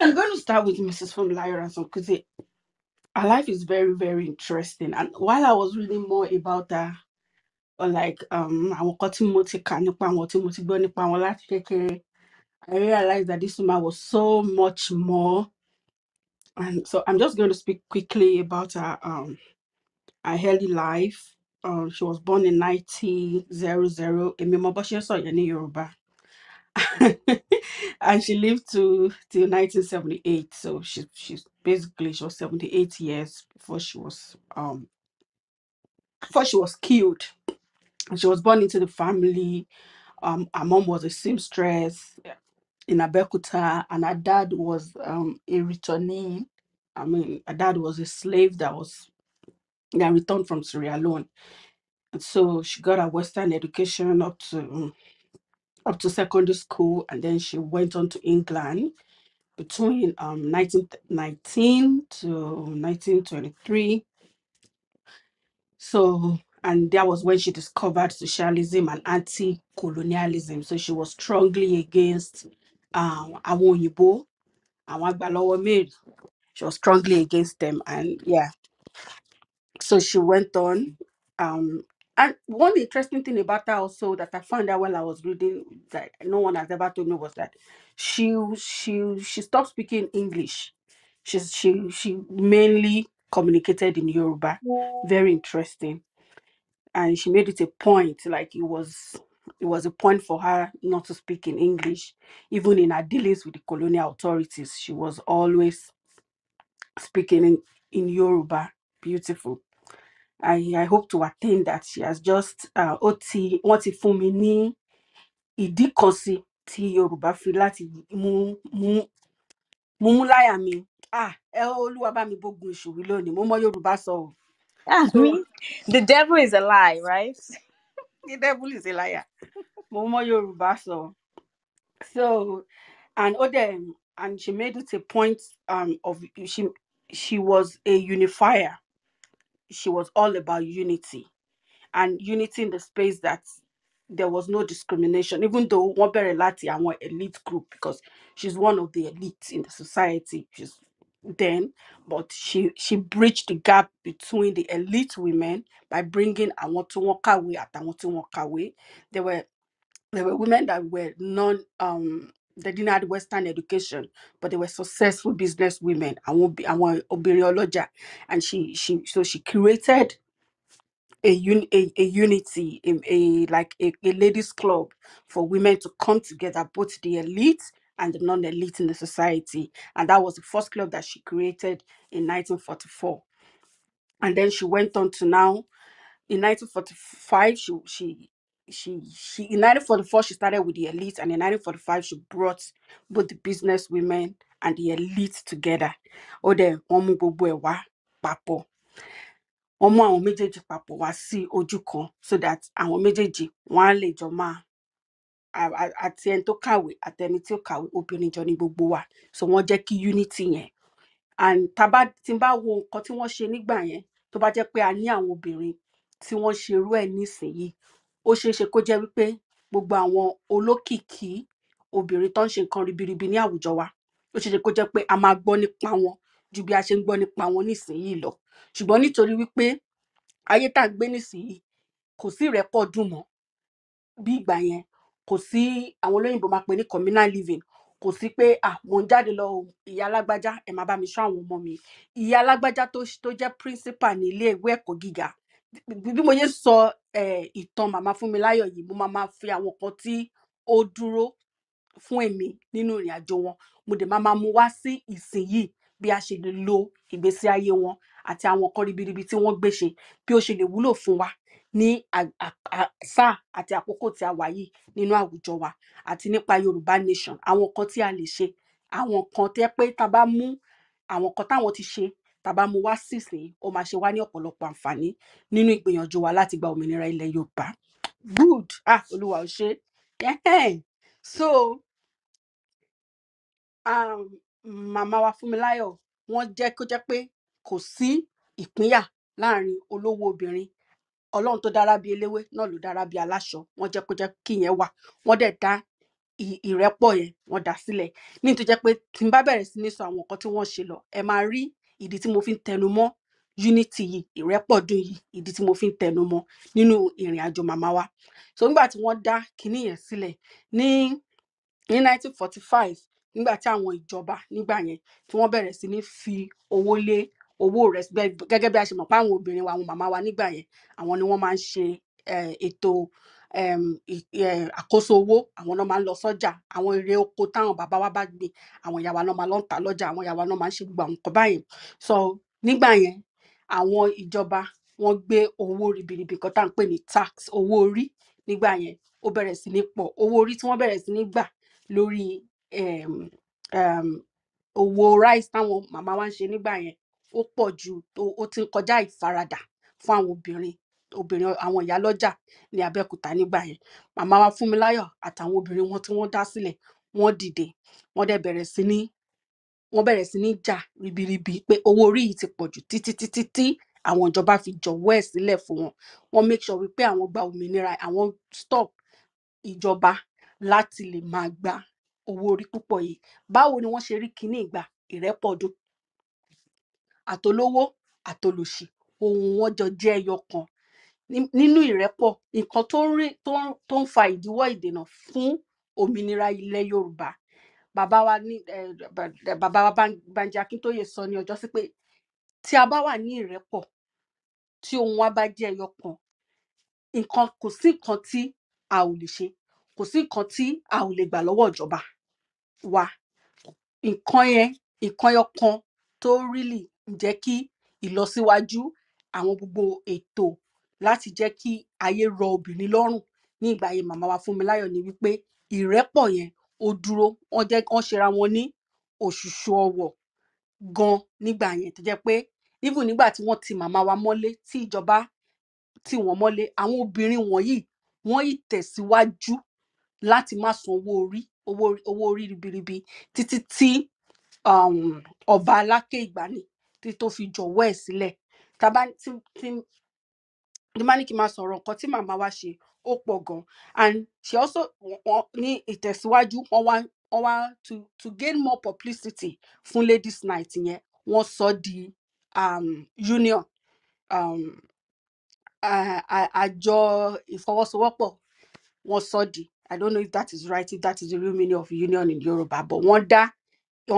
I'm going to start with Mrs. Fumlayo and some could say. Her life is very, very interesting, and while I was reading more about her, or like àwọn kan tí mo ti kà nípa wọn, tí mo ti gbọ́ nípa wọn láti kékeré, I realized that this woman was so much more. And so I'm just going to speak quickly about her early life. She was born in 1900. Èmi mọ bó ṣe ń sọ yẹn ní Yoruba. And she lived till 1978. So she's basically, she was 78 years before she was killed. And she was born into the family. Her mom was a seamstress in Abeokuta, and her dad was a returnee. I mean, her dad was a slave that returned from Sierra Leone. And so she got her Western education up to secondary school, and then she went on to England between 1919 to 1923. So, and that was when she discovered socialism and anti-colonialism. So she was strongly against àwọn òyìnbó, àwọn àgbàlọ́wọ́ mẹ́rin. She was strongly against them, and yeah. So she went on. And one interesting thing about her also that I found out while I was reading that no one has ever told me was that she stopped speaking English. She mainly communicated in Yoruba. Very interesting. And she made it a point, like, it was a point for her not to speak in English. Even in her dealings with the colonial authorities, she was always speaking in Yoruba. Beautiful. I hope to attain that. She has just wọ́n ti fún mi ní ìdí kan sí tí Yorùbá fi láti mú láyà mi. Olúwa bá mi bógun èṣù wí lónìí, mo mọ Yorùbá sọ o. I So mean, the devil is a lie, right? the devil is a liar. Mo mọ Yorùbá sọ. So, and she made it a point of she was a unifier. She was all about unity, and unity in the space that there was no discrimination, even though wọ́n bẹ̀rẹ̀ láti àwọn elite group, because she's one of the elites in the society. then, but she bridged the gap between the elite women by bringing àwọn tí wọ́n kàwé àtàwọn tí wọ́n kàwé. There were women that were they didn't have Western education, but they were successful business women. Àwọn obìnrin ọlọ́jà, and she created a unity, a ladies club for women to come together, both the elite and the non-elite in the society. And that was the first club that she created in 1944. And then she went on to now, in 1945, she in 1944 she started with the elite, and in 1945 she brought both the business women and the elite together. Ó dẹ̀ wọ́n mú gbogbo ẹ̀ wá papọ̀. Wọ́n mú àwọn méjèèjì papọ̀ wá sí ojú kan, so that àwọn méjèèjì wọ́n á lè jọ máa àti ẹni tó kàwé àti ẹni tí ó kàwé, obìnrin jọ ní gbogbo wa. So wọ́n jẹ́ kí unity yẹn. And tí n bá wo nǹkan tí wọ́n ṣe nígbà yẹn, tó bá jẹ́ pé a ní àwọn obìnrin tí wọ́n ṣe irú ẹ̀ nísìnyí, ó ṣeé ṣe kó jẹ́ wípé gbogbo àwọn olókìkí obìnrin tó ń ṣe nǹkan ribiribi ní àwùjọ wa, ó ṣeé ṣe kó jẹ́ pé a máa gbọ́ nípa wọn ju bí a ṣe ń gbọ́ nípa wọn nísìnyí lọ. Ṣùgbọ́n nítorí wípé ayé tá à ń gbé nísìnyí kò sí ìrẹ́pọ̀ dùn mọ́ bí ìgbà yẹn, kò sí, àwọn olóyìnbó máa pè ní communal living, kò sí pé mò ń jáde lọ o, ìyá alágbájá ẹ máa bá mi ṣọ́ àwọn ọmọ mi, ìyá alágbájá tó jẹ́ principal ní ilé ìwé ẹ̀kọ́ gíga. Bí mo yẹ sọ ìtàn màmá Fúnmiláyọ̀ yìí, mo máa fi àwọn kan tí ó dúró fún èmi nínú ìrìn àjò wọn, mo dẹ̀ máa mú wá sí ìsìn yìí, bí a ṣe lè lo ìgbésí ayé wọn àti àwọn nǹkan ribiribi tí wọ́n gbé ṣe, bí ó ṣe lè wúlò fún wa ní sáà àti àkókò tí a wà yìí nínú àwùjọ wa, àti nípa Yorùbá nation, àwọn nǹkan tí a lè ṣe, àwọn nǹkan tẹ́ pé tá bá mú àwọn nǹkan táwọn ti ṣe, tá bá mú wá sísìn, ó máa ṣe wá ní ọ̀pọ̀lọpọ̀ àǹfààní nínú ìgbìyànjú wa láti gba òmìnira ilẹ̀ Yorùbá. Good. Olúwa ò ṣe. So màmá wa Fúnmiláyọ̀, wọ́n jẹ́ kó jẹ́ pé kò sí ìpínyà láàrin olówó obìnrin. Ọlọ́run tó dára bí eléwé náà ló dára bí aláṣọ. Wọ́n jẹ́ kó jẹ́ kí yẹn wà. Wọ́n dẹ̀ dá ìrẹ́pọ̀ yẹn, wọ́n dá sílẹ̀. Ní tó jẹ́ pé tí n bá bẹ̀rẹ̀ sí ní sọ àwọn nǹkan tí wọ́n ṣe lọ, ẹ máa rí ìdí tí mo fi ń tẹnu mọ́ unity yìí, ìrẹ́pọ̀ dùn yìí, ìdí tí mo fi ń tẹnu mọ́ nínú ìrìn àjò màmá wa. So nígbà tí wọ́n dá kinní yẹn sílẹ̀ ní 1945, nígbà tí àwọn ìjọba nígbà yẹn tí wọ́n bẹ̀rẹ̀ sí ní fi owó lé owó rẹ̀, gẹ́gẹ́ bí a ṣe mọ̀ pé àwọn obìnrin wa, àwọn màmá wa nígbà yẹn, àwọn ni wọ́n máa ń ṣe ètò àkóso owó, àwọn náà máa ń lọ sọ́jà, àwọn èrè oko táwọn bàbá wa bá gbìn, àwọn ìyá wa náà máa lọ ń tà lọ́jà, àwọn ìyá wa náà máa ń ṣe gbogbo àwọn nǹkan báyìí. So nígbà yẹn àwọn ìjọba wọ́n gbé owó ribiribi kan tá à ń pè ní tax, owó orí. Nígbà yẹn ó bẹ̀rẹ̀ sí ní pọ̀, owó orí tí wọ́n bẹ̀rẹ̀ sí ní gbà lórí owó rice táwọn màmá wa ń ṣe nígbà yẹn, ó pọ̀ ju, ó ti ń kọjá ìfaradà fún àwọn obìnrin àwọn ìyá lọ́jà ní Abẹ́òkúta nígbà yẹn. Màmá wa Fúnmiláyọ̀ àtàwọn obìnrin wọn tí wọ́n dá sílẹ̀, wọ́n dìde, wọ́n dẹ̀ bẹ̀rẹ̀ sí ní jà ribiribi pé owó orí yìí ti pọ̀ jù, títí àwọn ìjọba fi jọ̀wọ́ ẹ̀ sílẹ̀ fún wọn. Wọ́n make sure wípé àwọn gba òmìnira, àwọn stop ìjọba láti lè máa gba owó orí púpọ̀ yìí. Báwo ni wọ́n ṣe rí kinní ìgbà? Ìrẹ́pọ̀ dùn. Àtolówó àtolòṣì, ohun wọn jọ jẹ́ ẹyọ kan. Nínú ìrẹ́pọ̀, nǹkan tó ń fa ìdíwọ́ ìdènà fún òmìnira ilẹ̀ Yorùbá, bàbá wa Bánjí Akíntóyè sọ ní ọjọ́ sí pé tí a bá wà ní ìrẹ́pọ̀, tí ohun wa bá jẹ́ ẹyọ kan, kò sí nǹkan tí a ò lè ṣe, kò sí nǹkan tí a ò lè gbà lọ́wọ́ ìjọba wa. Nǹkan ẹyọ kan tó really jẹ́ kí ìlọsíwájú àwọn gbogbo ètò láti jẹ́ kí ayé rọ obìnrin lọ́rùn ní ìgbà ayé màmá wa Fúnmiláyọ̀ ni wípé ìrẹ́pọ̀ yẹn ó dúró. Wọ́n ṣera wọn ní òṣùṣù ọwọ̀ gan nígbà yẹn, tó jẹ́ pé even nígbà tí wọ́n ti màmá wa mọ́lé, tí ìjọba tì wọ́n mọ́lé, àwọn obìnrin wọ̀nyí wọ́n ìtẹ̀síwájú láti má san owó orí ribiribi títí tí ọba Aláké ìgbàanì tó fi jọ̀wọ́ ẹ̀ sílẹ̀. Tí bá ní kí n máa sọ̀rọ̀ nǹkan tí màmá wa ṣe, ó pọ̀ gan. And she also ní ìtẹ̀síwájú, wọ́n wá to gain more publicity fún ladies night yẹn, wọ́n sọ di union, àjọ ìfọwọ́sowọ́pọ̀, wọ́n sọ di, I don't know if that is right, if that is the real meaning of union in Yoruba, but wọ́n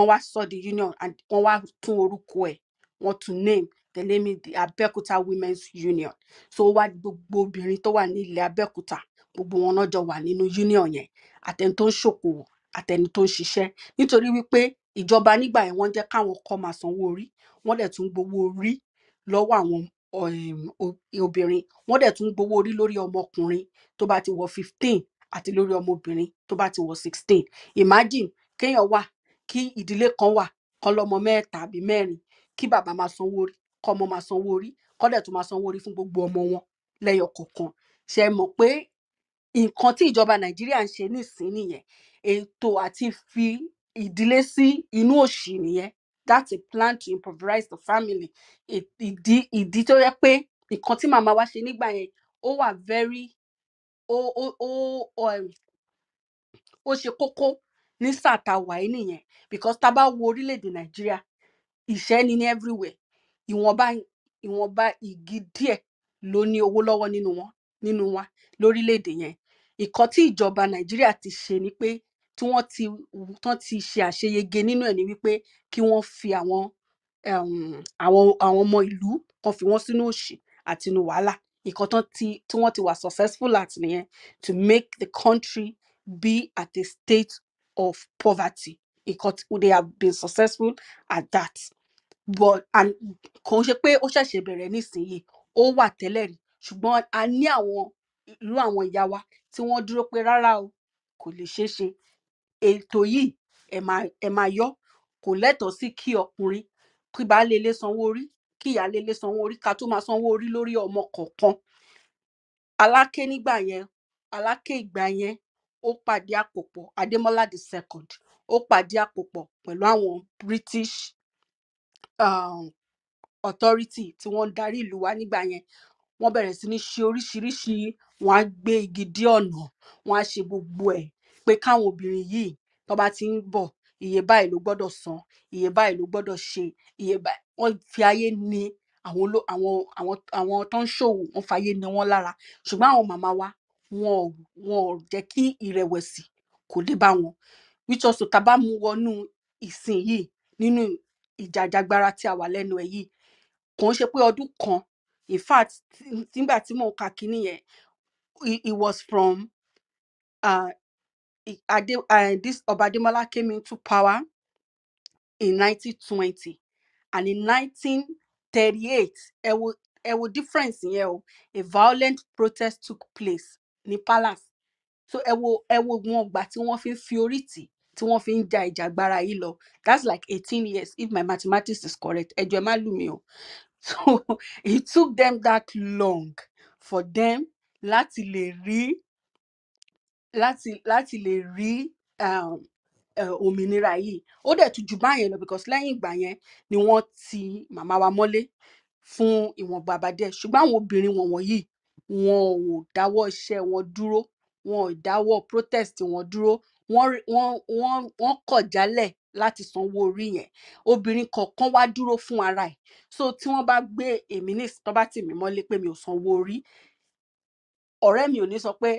wá sọ di union, and wọ́n wá tún orúkọ ẹ̀, wọ́n tún name, the name is the Abeokuta Women's Union. So wá gbogbo obìnrin tó wà ní ilẹ̀ Abẹ́òkúta, gbogbo wọn náà jọ wà nínú union yẹn, àtẹni tó ń ṣòkòwò, àtẹni tó ń ṣiṣẹ́, nítorí wípé ìjọba nígbà yẹn wọ́n jẹ́ káwọn kọ́ máa sanwó orí, wọ́n dẹ̀ tún gbowó orí lọ́wọ́ àwọn obìnrin, wọ́n dẹ̀ tún gbowó orí lórí ọmọkùnrin tó bá ti wọ 15 àti lórí ọmọbìnrin tó bá ti wọ 16. Imagine kéèyàn wà, kí ìdílé kan wà, kan lọ́mọ mẹ́ta àbí mẹ́rin, kí bàbá máa sanwó orí, kọ́mọ máa sanwó orí, kọ́ dẹ̀ tún máa sanwó orí fún gbogbo ọmọ wọn lẹ́yọ kọ̀ọ̀kan. Ṣé ẹ mọ̀ pé nǹkan tí ìjọba Nàìjíríà ń ṣe nísìnyí nìyẹn, ètò àti fi ìdílé sí inú òṣì nìyẹn. That's a plan to improvise the family. Ìdí tó yẹ pé nǹkan tí màmá wa ṣe nígbà yẹn ó wà very ó ṣe kókó ní sáà tá a wà yìí nìyẹn, because tá a bá wo orílẹ̀-èdè Nàìjíríà, ìṣẹ́ ni ní everywhere, ìwọ̀nba igi díẹ̀ ló ní owó lọ́wọ́ nínú wa lórílẹ̀-èdè yẹn. Nǹkan tí ìjọba Nàìjíríà ti ṣe ni pé tí wọ́n ti ṣe àṣeyege nínú ẹ̀ ni wípé kí wọ́n fi àwọn ọmọ ìlú kan fi wọ́n sínú òṣì àti inú wàhálà. Nǹkan tí wọ́n ti wà successful at nìyẹn, to make the country be at a state of poverty. They have been successful at that. But kò ń ṣe pé ó ṣẹ̀ṣẹ̀ bẹ̀rẹ̀ nísìnyí, ó wà tẹ́lẹ̀ rí, ṣùgbọ́n a ní àwọn ìyá wa tí wọ́n dúró pé rárá o, kò lè ṣeé ṣe. Ètò yìí ẹ máa yọ, kò lẹ́tọ̀ọ́ sí kí ọkùnrin, kí baálé ilé sanwó orí, kí ìyálé ilé sanwó orí, ká tó máa sanwó orí lórí ọmọ kọ̀ọ̀kan. Aláké ìgbà yẹn ó pàdé àpòpọ̀, Adémọ́lá II, ó pàdé àpòpọ̀ pẹ̀lú àwọn British authority tí wọ́n ń darí ìlú wa nígbà yẹn. Wọ́n bẹ̀rẹ̀ sí ní ṣe oríṣiríṣi, wọ́n á gbé igi dí ọ̀nà, wọ́n á ṣe gbogbo ẹ̀ pé káwọn obìnrin yìí tó bá ti ń bọ̀, iye báyìí ló gbọ́dọ̀ san, iye báyìí ló gbọ́dọ̀ ṣe, iye báyìí. Wọ́n fi ayé ni àwọn tó ń ṣòwò, wọ́n fayé ni wọ́n lára. Ṣùgbọ́n àwọn màmá wa, wọn ò jẹ́ kí ìrẹ̀wẹ̀sì kó dé bá wọn. Which also tá bá mú wọnú ìsìn yìí, nínú ìjàjàgbara tí a wà lẹ́nu ẹ̀ yìí, kò ń ṣe pé ọdún kan, in fact, nígbà tí mò ń ka kíní yẹn, it was from this Ọba Adémọ́lá came into power in 1920, and in 1938, ẹ wo difference yẹn o, a violent protest took place ní palace. So ẹ wo wọn gbà tí wọ́n fi ń fi orí tì, tí wọ́n fi ń ja ìjàgbara yìí lọ. That's like 18 years if my mathematics is correct. Ẹ jọ̀ọ́ ẹ má lù mí o. So it took them that long for them láti lè rí òmìnira yìí. Ó dẹ̀ tún jù báyẹn lọ, because lẹ́yìn ìgbà yẹn ni wọ́n ti màmá wa mọ́lé fún ìwọ̀nba àbádẹ́. Ṣùgbọ́n àwọn obìnrin wọ̀nyí, wọn ò dáwọ́ iṣẹ́ wọn dúró, wọn ò dáwọ́ protest wọn dúró, wọ́n kọ̀ jálẹ̀ láti sanwó orí yẹn. Obìnrin kọ̀ọ̀kan wá dúró fún ara ẹ̀. So tí wọ́n bá gbé èmi ní, tó bá tì mí mọ́lé pé mi ò sanwó orí, ọ̀rẹ́ mi ò ní sọ pé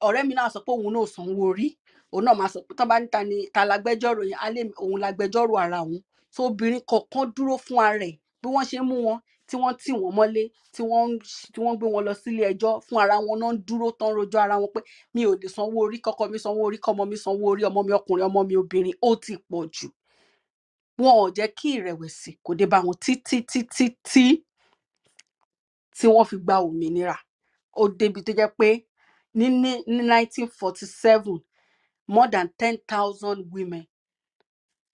ọ̀rẹ́ mi náà sọ pé òun náà ò sanwó orí, òun náà máa sọ pé tó bá ní ta lágbẹjọ́rò yẹn, alẹ́ òun lágbẹjọ́rò ara òun. So obìnrin kọ̀ọ̀kan dúró fún ara ẹ̀, bí wọ́n ṣe mú wọn, tí wọ́n tì wọ́n mọ́lé, tí wọ́n gbé wọn lọ sílé ẹjọ́, fún ara wọn náà ń dúró tán rojọ́ ara wọn pé mi ò lè sanwó orí, kọ́kọ́ mi sanwó orí, kọ́mọ mi sanwó orí, ọmọ mi ọkùnrin, ọmọ mi obìnrin, ó ti pọ̀ jù. Wọn ò jẹ́ kí ìrẹ̀wẹ̀sì kó dé bá wọn títí tí wọ́n fi gba òmìnira. Ó débi tó jẹ́ pé ní 1947, more than 10,000 women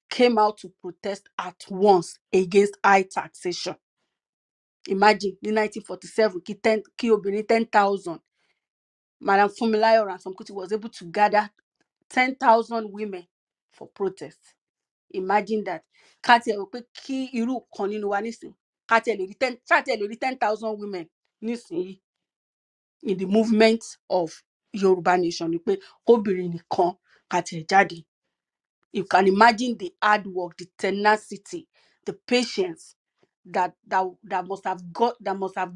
came out to protest at once against high taxation. Imagine, ní 1947, kí obìnrin 10,000. Madam Funmilayo Ransome Kuti was able to gather 10,000 women for protest. Imagine that. Ká tiẹ̀ rò pé kí irú kan nínú wa nísìn, ká tiẹ̀ lè rí 10,000 women nísìnyí in the movement of Yoruba Nation, ni pé kóbìnrin nìkan ká tiẹ̀ jáde. You can imagine the hard work, the tenacity the patience that must have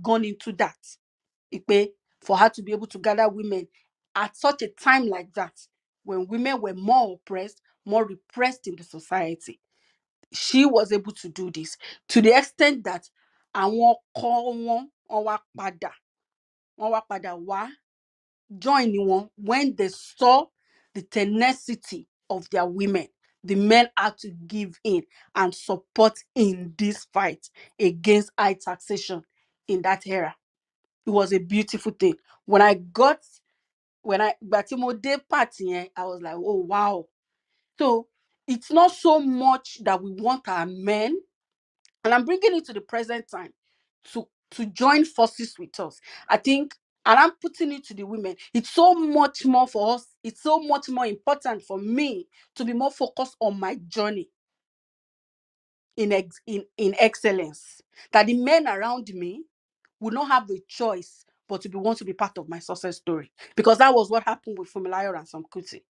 gone into that. For her to be able to gather women at such a time like that, when women were more oppressed, more repressed in the society. She was able to do this to the extent that àwọn ọkọ wọn wá padà wá join wọn when they saw the tenacity of their women. The men had to give in and support in this fight against high taxation in that era. It was a beautiful thing. When I got party, I was like, oh wow. So it's not so much that we want our men, and I'm bringing it to the present time, to join forces with us. I think, and I'm putting it to the women, it's so much more for us. It's so much more important for me to be more focused on my journey in excellence, that the men around me will not have a choice but to want to be part of my success story, because that was what happened with Fumilayo and Sam Kuti.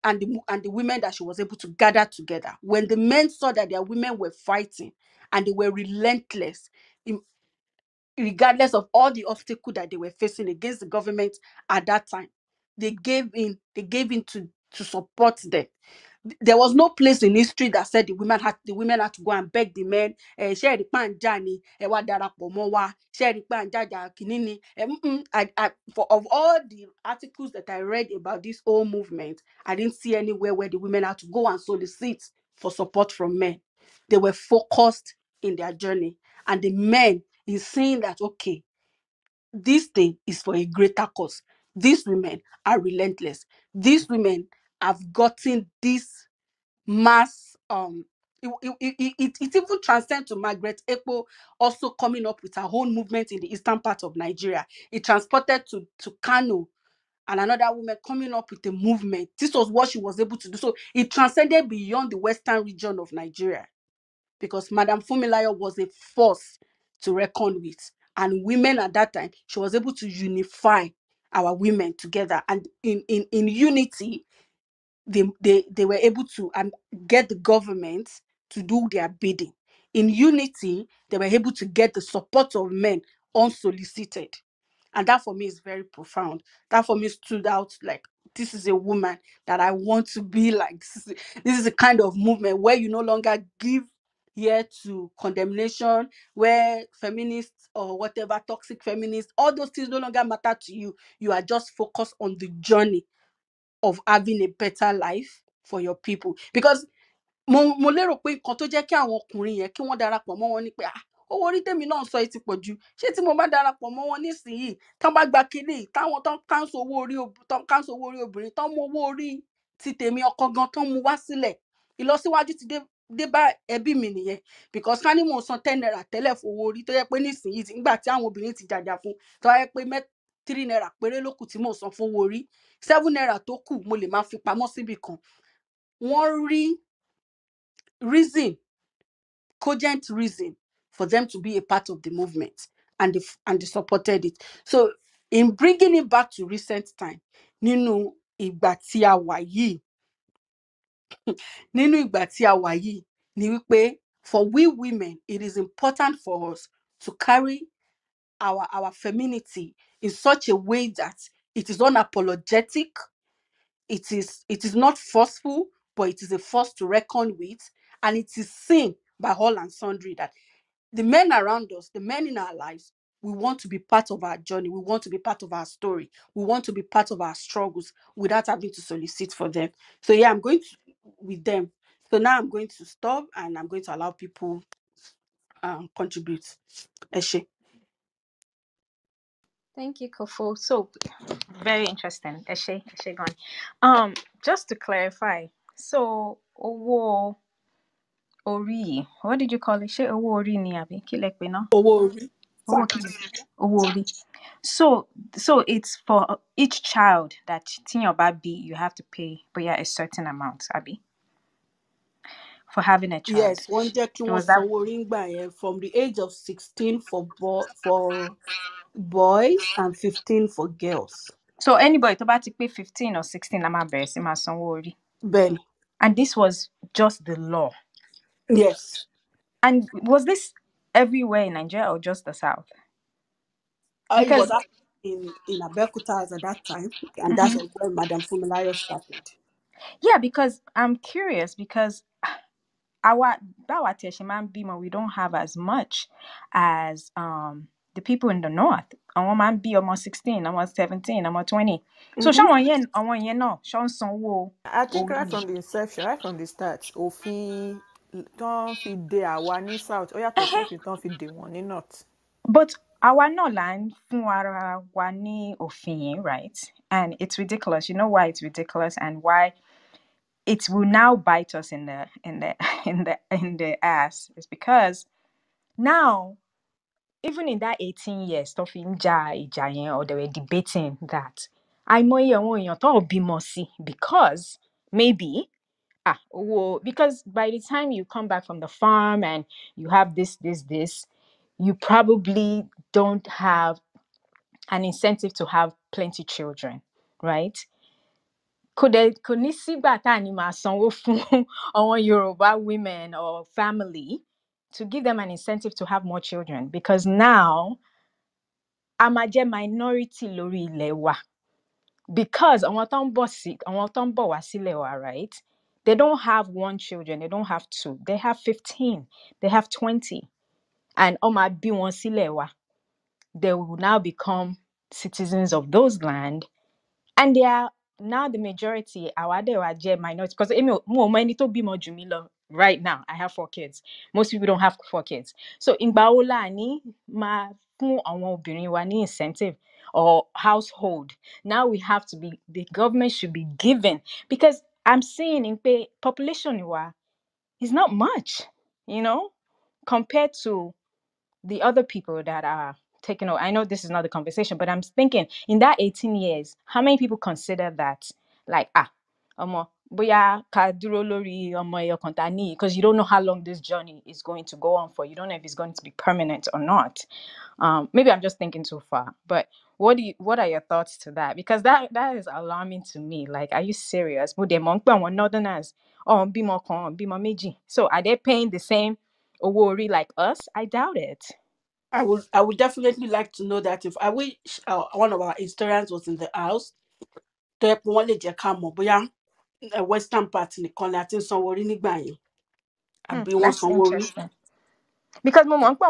And the women that she was able to gather together, when the men saw that their women were fighting and they were relentless, regardless of all the obstacles that they were facing against the government at that time, they gave in to support them. There was no place in history that said the women had to go and beg the men, Sherry Pan Jani, Wadarapo Mowa, Sherry Pan Jaja Kinini. Of all the articles that I read about this whole movement, I didn't see anywhere where the women had to go and solicit for support from men. They were focused in their journey, and the men is seeing that, okay, this thing is for a greater cause. These women are relentless. These women have gotten this mass it even transcends to Margaret Ekpo also coming up with her own movement in the eastern part of Nigeria. It transported to Kano, and another woman coming up with a movement. This was what she was able to do. So it transcended beyond the western region of Nigeria, because Madam Fumilayo was a force to reckon with. And women at that time, she was able to unify our women together. And in unity, they were able to get the government to do their bidding. In unity, they were able to get the support of men unsolicited. And that for me is very profound. That for me stood out like, this is a woman that I want to be like. This is a kind of movement where you no longer give ear to condemnation, where feminists or whatever, toxic feminists, all those things no longer matter to you. You are just focused on the journey of having a better life for your people. Because mo lérò pé nǹkan tó jẹ́ kí àwọn ọkùnrin yẹn kí wọ́n darapọ̀ mọ́ wọn ni pé owó orí tèmi náà sọ ti pọ̀ jù. Ṣé tí mo bá darapọ̀ mọ́ wọn nísìnyí, tán bá gba kinní, táwọn tán cancel owó orí obìnrin, tán mú owó orí ti tèmi ọkọ gan tán mú wá sílẹ̀, ìlọsíwájú ti dé bá ẹbí mi nìyẹn. Because ká ní mò ń san 10 naira tẹ́lẹ̀ fún owó orí, tó yẹ pé nísìnyí nígbà tí àwọn obìnrin ti jàjà fún, tó yẹ pé 3 naira péré ló kù tí mò ń san fún owó orí, 7 naira tó kù mo lè máa fi pamọ́ síbì kan. Wọ́n rí reason, cogent reason for them to be a part of the movement, and they supported it. So in bringing it back to recent time, nínú ìgbà tí a wà yìí, ni wípé for we women, it is important for us to carry our femininity in such a way that it is unapologetic. It is not forceful, but it is a force to reckon with, and it is seen by all and sundry that the men around us, the men in our lives, we want to be part of our journey. We want to be part of our story. We want to be part of our struggles without having to solicit for them. So yeah, I'm going with them. So now I'm going to stop and I'm going to allow people contribute. Eshe. Thank you, Kofo. So very interesting. Eshe gone. Just to clarify, so owo ori, what did you call it? She owo ori ni abi? Kí lẹ pè náà? Owó orí. Owo ori. So it's for each child that tíyàn bá bí, you have to pay a certain amount, abi, for having a child. Yes, wọ́n jẹ́ kí wọ́n sanwó orí ńgbà yẹn from the age of 16 for boys and 15 for girls. So anybody tó bá ti pé 15 or 16 la máa bẹ̀rẹ̀ sí máa sanwó orí. Ben. And this was just the law. Yes. And was this everywhere in Nigeria or just the South? It was Because happening in Abeokuta at that time, and that's Mhm. where Madam Fumilayo started. Yeah, because I'm curious because our Bima, we don't have as much as the people in the north. Àwọn máa ń bí ọmọ 16, ọmọ 17, ọmọ 20. So ṣáwọn yẹn náà ṣọ́ ń sanwó I think right orí. from the inception, right from the start, òfin tán fi dè àwa ní south ó yàtọ̀ sí òfin tán fi dè wọ́n ní north. But àwa náà là ń fún ara wa ní òfin yẹn, right? And it's ridiculous. You know why it's ridiculous and why it will now bite us in the in the ass? It's because now, even in that 18 years, tó fi ń jà ìjà yẹn, or they were debating that, àìmọye àwọn èèyàn tó ò bímọ sí because maybe because by the time you come back from the farm and you have this, you probably don't have an incentive to have plenty children, right? Kò ní sígbà tá ní máa sanwó fún àwọn Yoruba women or family to give them an incentive to have more children, because now a máa jẹ́ minority lórí ilẹ̀ wa. Because àwọn tó ń bọ̀ wá sílẹ̀ wa, right? They don't have one children, they don't have two, they have 15, they have 20. And ó máa bí wọn sílẹ̀ wa. They will now become citizens of those land, and they are now the majority. Àwa dẹ̀ wá jẹ́ minority, because mo ò mọ ẹni tó bímọ jù mí lọ. Right now, I have 4 kids. Most people don't have 4 kids. So ìgbà wo la ní máa fún àwọn obìnrin wa ní incentive or household? Now the government should be given, because I'm seeing in population wa is not much, compared to the other people that are taking over. I know this is not the conversation, but I'm thinking in that 18 years, how many people consider that like, bóyá ká dúró lórí ọmọ ẹyọ kan tá ní, because you don't know how long this journey is going to go on for. You don't know if it's going to be permanent or not. Maybe I'm just thinking too far, but what are your thoughts to that? Because that is alarming to me. Like, are you serious? Mo dẹ̀ mọ̀ pé àwọn northerners, bímọ kan, bímọ méjì. So are they paying the same owó orí like us? I doubt it. I would definitely like to know that. If I wish one of our historians was in the house, tó yẹ pé wọ́n lè jẹ́ ká mọ̀ bóyá western part nìkan ni a ti ń sanwó orí nígbà yẹn, àbí wọ́n That's sanwó orí. interesting. Because mo mọ̀ pé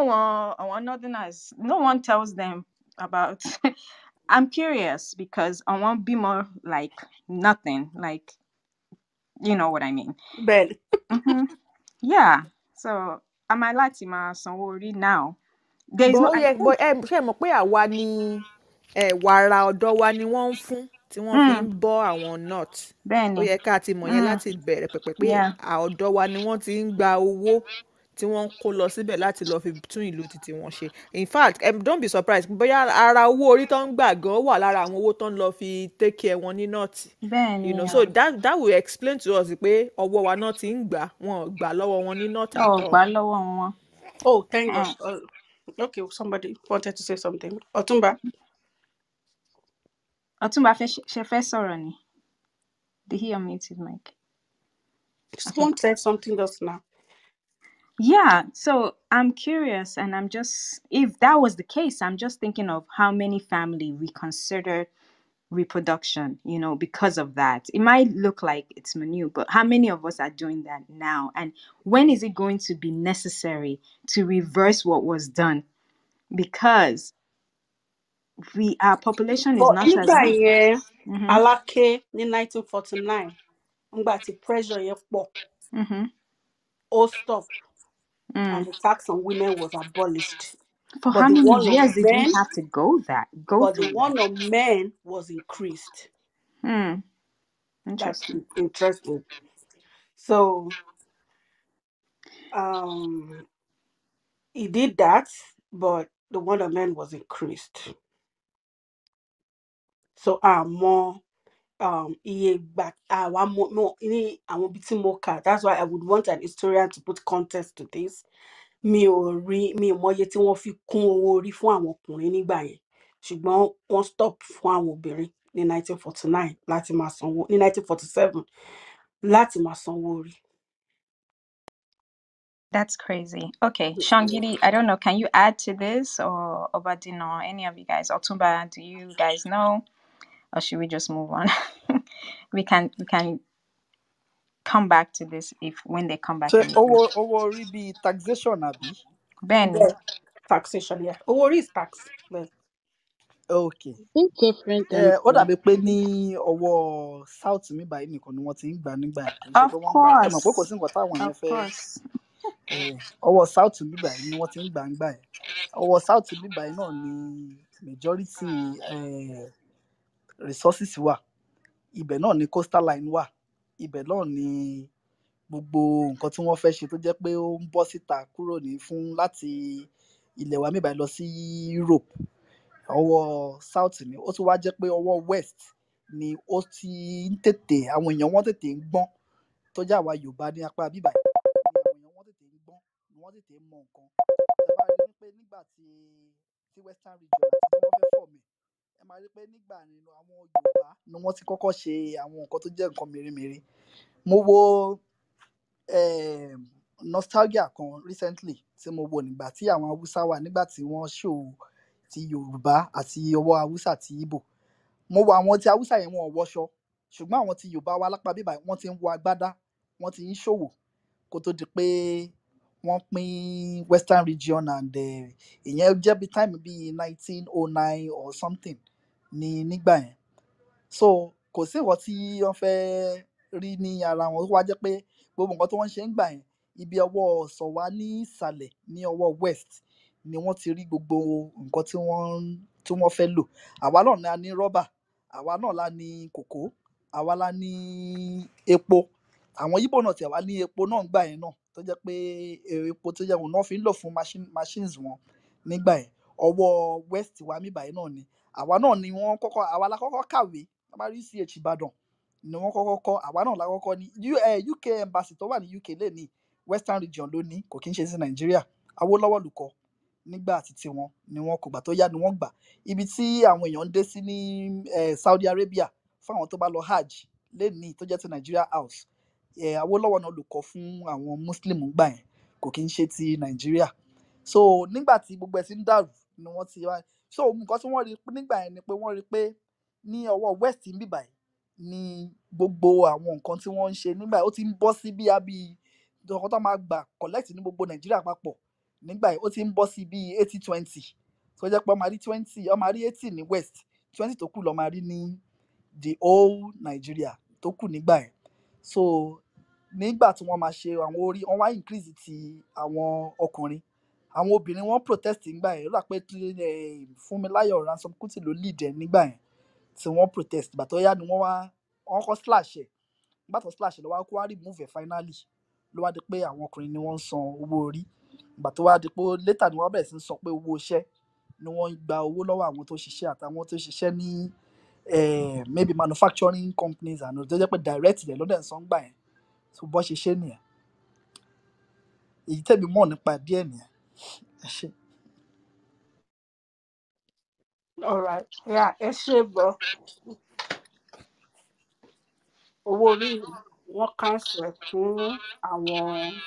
àwọn northerners, no one tells them about. I'm curious because àwọn bímọ like nothing, like, you know what I mean. Bẹ́ẹ̀ni. Yeah. So am I láti máa sanwó orí now? There is no. Ṣé mọ̀ pé àwa ni wàrà ọ̀dọ́ wa ni wọ́n ń fún tí wọ́n fi ń bọ́ àwọn north. Bẹ́ẹ̀ni. Ó yẹ ká ti mọ̀ yẹn láti bẹ̀rẹ̀ pẹ̀pẹ̀ pé ọ̀dọ́ wa ni wọ́n ti ń gba owó tí wọ́n kó lọ síbẹ̀ láti lọ fi tún ìlú títí wọn ṣe. In fact, don't be surprised bóyá ara owó orí tó ń gbà gan wà lára àwọn owó tó ń lọ fi take care wọn ní north. Bẹ́ẹ̀ni. So that will explain to us pé ọwọ́ wa náà ti ń gbà, wọn ò gbà lọ́wọ́ wọn ní north at all. Gbà lọ́wọ́ wọn. Oh, thank God. Okay, somebody wanted to say something. Ọ̀túnba ṣe fẹ́ sọ̀rọ̀ ni? Did he unmute his mic? Someone said something just now. Yeah, so I'm curious, and if that was the case, I'm just thinking of how many families we consider reproduction, because of that. It might look like it's minute, but how many of us are doing that now? And when is it going to be necessary to reverse what was done? Because our population is not as nígbà yẹn Aláké ní 1949, nígbà tí pressure yẹn pọ̀, all stop, and the tax on women was abolished. For how many years did we have to go But the one on men was increased. Interesting. That's interesting. So he did that, but the one on men was increased. So more that's why I would want an historian to put context to this. Mi ò mọye tí wọ́n fi kún owó orí fún àwọn ọkùnrin nígbà yẹn, ṣùgbọ́n wọ́n stop fún àwọn obìnrin ní 1949 láti máa sanwó, ní 1947 láti máa sanwó orí. That's crazy. Okay, Shangidi, I don't know. Can you add to this, or Obadino, any of you guys? Otumba, do you guys know, or should we just move on? we can come back to this if when they come back ṣé and review. owó orí bíi taxation àbí? Benny. Yeah, taxation, yeah. Owó is tax. But Okay. Think different and Ó dàbí pé ní ọwọ́ south mi báyìí nìkan ni wọ́n ti ń gbà nígbà yẹn, kì í ṣe pé Of wọ́n ń gbà. Ẹ mọ̀ pé kò course. sí nǹkan táwọn yẹn Of fẹ́. course. Ọwọ́ south mi báyìí ni wọ́n ti ń gbà nígbà yẹn. Ọwọ́ south mi báyìí náà ni majority resources wà. Ibẹ̀ náà ni coastal line wà. Ibẹ̀ náà ni gbogbo nǹkan tí wọ́n fẹ́ ṣe tó jẹ́ pé ó ń bọ́ síta kúrò ní fún láti ilẹ̀ wa níbàyìí lọ sí Europe. Ọwọ́ south ni ó tún wá jẹ́ pé ọwọ́ west ni ó ti ń tètè àwọn èèyàn wọn tètè ń gbọ́n tó jẹ́ àwa Yorùbá ní apá bíbáyìí ni àwọn èèyàn wọn tètè ń gbọ́n ni wọ́n tètè ń mọ nǹkan. Tẹ́ bá rí i pé nígbà tí western region àti tí wọ́n fẹ́ fọ̀ mí ẹ máa rí i pé nígbà nínú àwọn Yorùbá ni wọ́n ti kọ́kọ́ ṣe àwọn nǹkan tó jẹ́ nǹkan mèremère. Mo wo nostalgia kan recently tí mo wo nígbà tí àwọn Haúsá wà nígbà tí wọ́n show ti Yorùbá àti ọwọ́ Haúsá àti Ìgbò. Mo wo àwọn ti Haúsá yẹn wọn ò wọṣọ ṣùgbọ́n àwọn ti Yorùbá wa lápá bíbáyìí wọ́n ti ń wọ agbádá, wọ́n ti ń ṣòwò kó tó di pé wọ́n pín western region and ìyẹn jẹ́ bí time bíi 1909 or something ní nígbà yẹn. So kò sí nǹkan tí wọ́n fẹ́ rí ní ara wọn, ó wá jẹ́ pé gbogbo nǹkan tí wọ́n ṣe ń gbà yẹn ibi ọwọ́ ọ̀sán wa ní ìsàlẹ̀ ní ọwọ́ west ni wọ́n ti rí gbogbo nǹkan tí wọ́n fẹ́ lò. Àwa náà la ní rọ́bà, àwa náà la ní kòkó, àwa la ní epo. Àwọn Ìgbò náà tiẹ̀ wá ní epo náà nígbà yẹn náà tó jẹ́ pé epo tó jẹ́ òun náà fi ń lò fún machines wọn nígbà yẹn. Ọwọ́ west wa níbàyìí náà ni. Àwa náà ni wọ́n kọ́kọ́ àwa la kọ́kọ́ kàwé. Tá bá rí CH Ìbàdàn ni wọ́n kọ́kọ́ kọ́, àwa náà la kọ́kọ́ ní. UK embassy tó wà ní UK lénìí western region ló ní, kò kí ń ṣe sí Nàìjíríà. Awólọ́wọ̀ ló kọ́ nígbà títí wọn ni wọ́n kò gbà tó yá ni wọ́n gbà. Ibi tí àwọn èèyàn ń dé sí ní Saudi Arabia fún àwọn tó bá lọ hajj lénìí tó jẹ́ ti Nigeria House, Awólọ́wọ̀ náà ló kọ́ fún àwọn Muslim gbà yẹn, kò kí ń ṣe ti Nàìjíríà. So nígbà tí gbogbo ẹ̀ ti ń dàrú ni wọ́n ti wá. So nǹkan tí wọ́n rí nígbà yẹn ni pé wọ́n rí pé ní ọwọ́ west ń bíbáyìí ni gbogbo àwọn nǹkan tí wọ́n ń ṣe nígbà yẹn ó ti ń bọ́ sí bí nǹkan tó máa gbà collect ní gbogbo Nàìjíríà papọ̀ nígbà yẹn ó ti ń bọ́ sí bí 80-20 tó jẹ́ pé ó máa rí 80 ní west, 20 tó kù ló máa rí ní the whole Nigeria tó kù nígbà yẹn. So nígbà tí wọ́n máa ṣe àwọn orí wọ́n wá increase ti àwọn ọkùnrin, àwọn obìnrin wọ́n protest nígbà yẹn. Ó dà pé Fúnmiláyọ̀ Ransome Kuti ló lead ẹ̀ nígbà yẹn tí wọ́n protest. Ìgbà tó yá ni wọ́n kọ́ slash ẹ̀. Ìgbà tó slash ẹ̀ ló wá kó wá remove ẹ̀ finally ló wá di pé àwọn ọkùnrin ni wọ́n ń san owó orí. Ìgbà tó wá di pé later ni wọ́n bẹ̀rẹ̀ sí ń sọ pé owó iṣẹ́ ni wọ́n ń gba owó lọ́wọ́ àwọn tó ṣiṣẹ́ àtàwọn tó ṣiṣẹ́ ní maybe manufacturing companies and tó jẹ́ pé direct rẹ̀ ló dẹ̀ ń san gbà yẹn. So bó ṣe ṣe nìyẹn. Èyí tẹ̀mí mọ̀ nípa díẹ̀ nìyẹn. Ẹ ṣé. all right, yeah, ẹ ṣé bro. Owó orí wọ́n cancel ẹ̀ fún àwọn.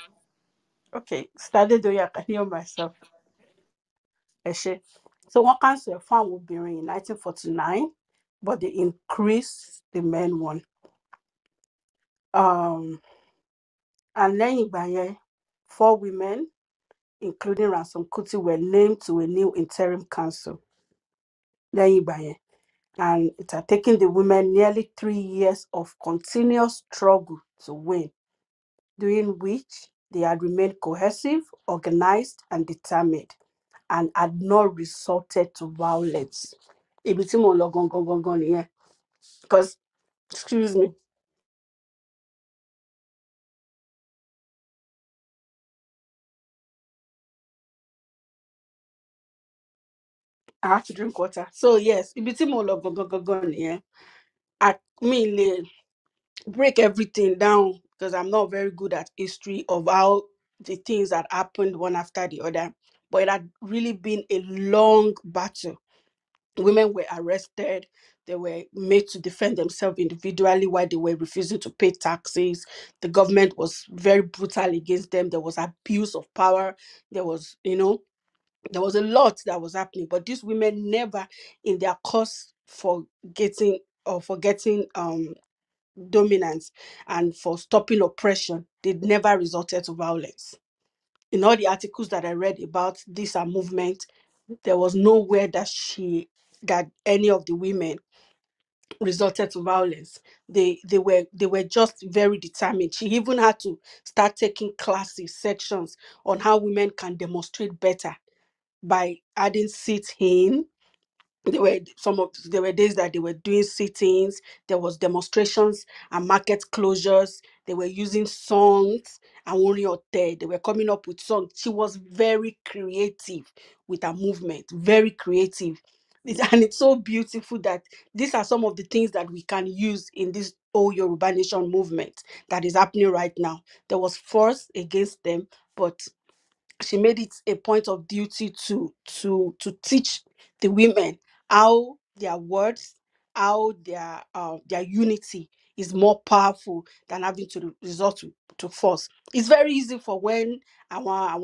Okay, started doing I can hear myself. Ẹ ṣé. So wọ́n cancel ẹ̀ fún àwọn obìnrin in 1949, but they increased the men one. And lẹ́yìn ìgbà yẹn 4 women including Ransome Kuti were named to a new interim council lẹ́yìn ìgbà yẹn, and it had taken the women nearly 3 years of continuous struggle to win, during which they had remained cohesive, organized, and determined, and had not resorted to violence. Ibi tí mo ń lọ gangan nìyẹn. Because, excuse me. I have to drink water. So yes, ibi tí mo ń lọ gangan nìyẹn. I mean, break everything down because I'm not very good at history of how the things that happened one after the other. But it had really been a long battle. Women were arrested, They were made to defend themselves individually while they were refusing to pay taxes. The government was very brutal against them. There was abuse of power. There was, there was a lot that was happening. But these women never, in their course for getting dominance and for stopping oppression, they never resorted to violence. In all the articles that I read about this movement, there was nowhere that any of the women resorted to violence. They were just very determined. She even had to start taking classes, sections on how women can demonstrate better by adding sit-in. There were days that they were doing sit-ins. There was demonstrations and market closures. They were using songs and they were coming up with songs. She was very creative with her movement, very creative. And it's so beautiful that these are some of the things that we can use in this whole Yoruba Nation movement that is happening right now. There was force against them, but she made it a point of duty to teach the women how their words, how their unity is more powerful than having to resort to force. It's very easy for when whenever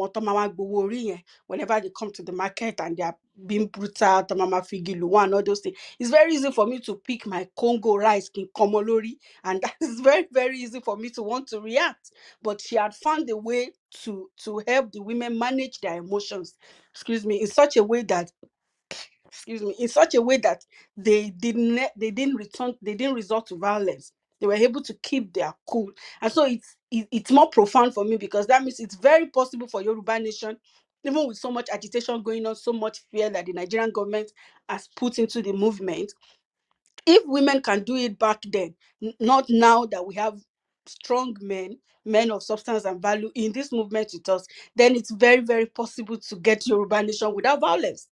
they come to the market and they are being brutal, Tomama Figilu and all those things. It's very easy for me to pick my Congo rice in Komolori, and that is very, very easy for me to want to react. But she had found a way to help the women manage their emotions, in such a way that they didn't resort to violence. They were able to keep their cool. And so it's more profound for me, because that means it's very possible for Yoruba Nation, even with so much agitation going on, so much fear that the Nigerian government has put into the movement. If women can do it back then, not now that we have strong men of substance and value in this movement with us, then it's very, very possible to get Yoruba Nation without violence.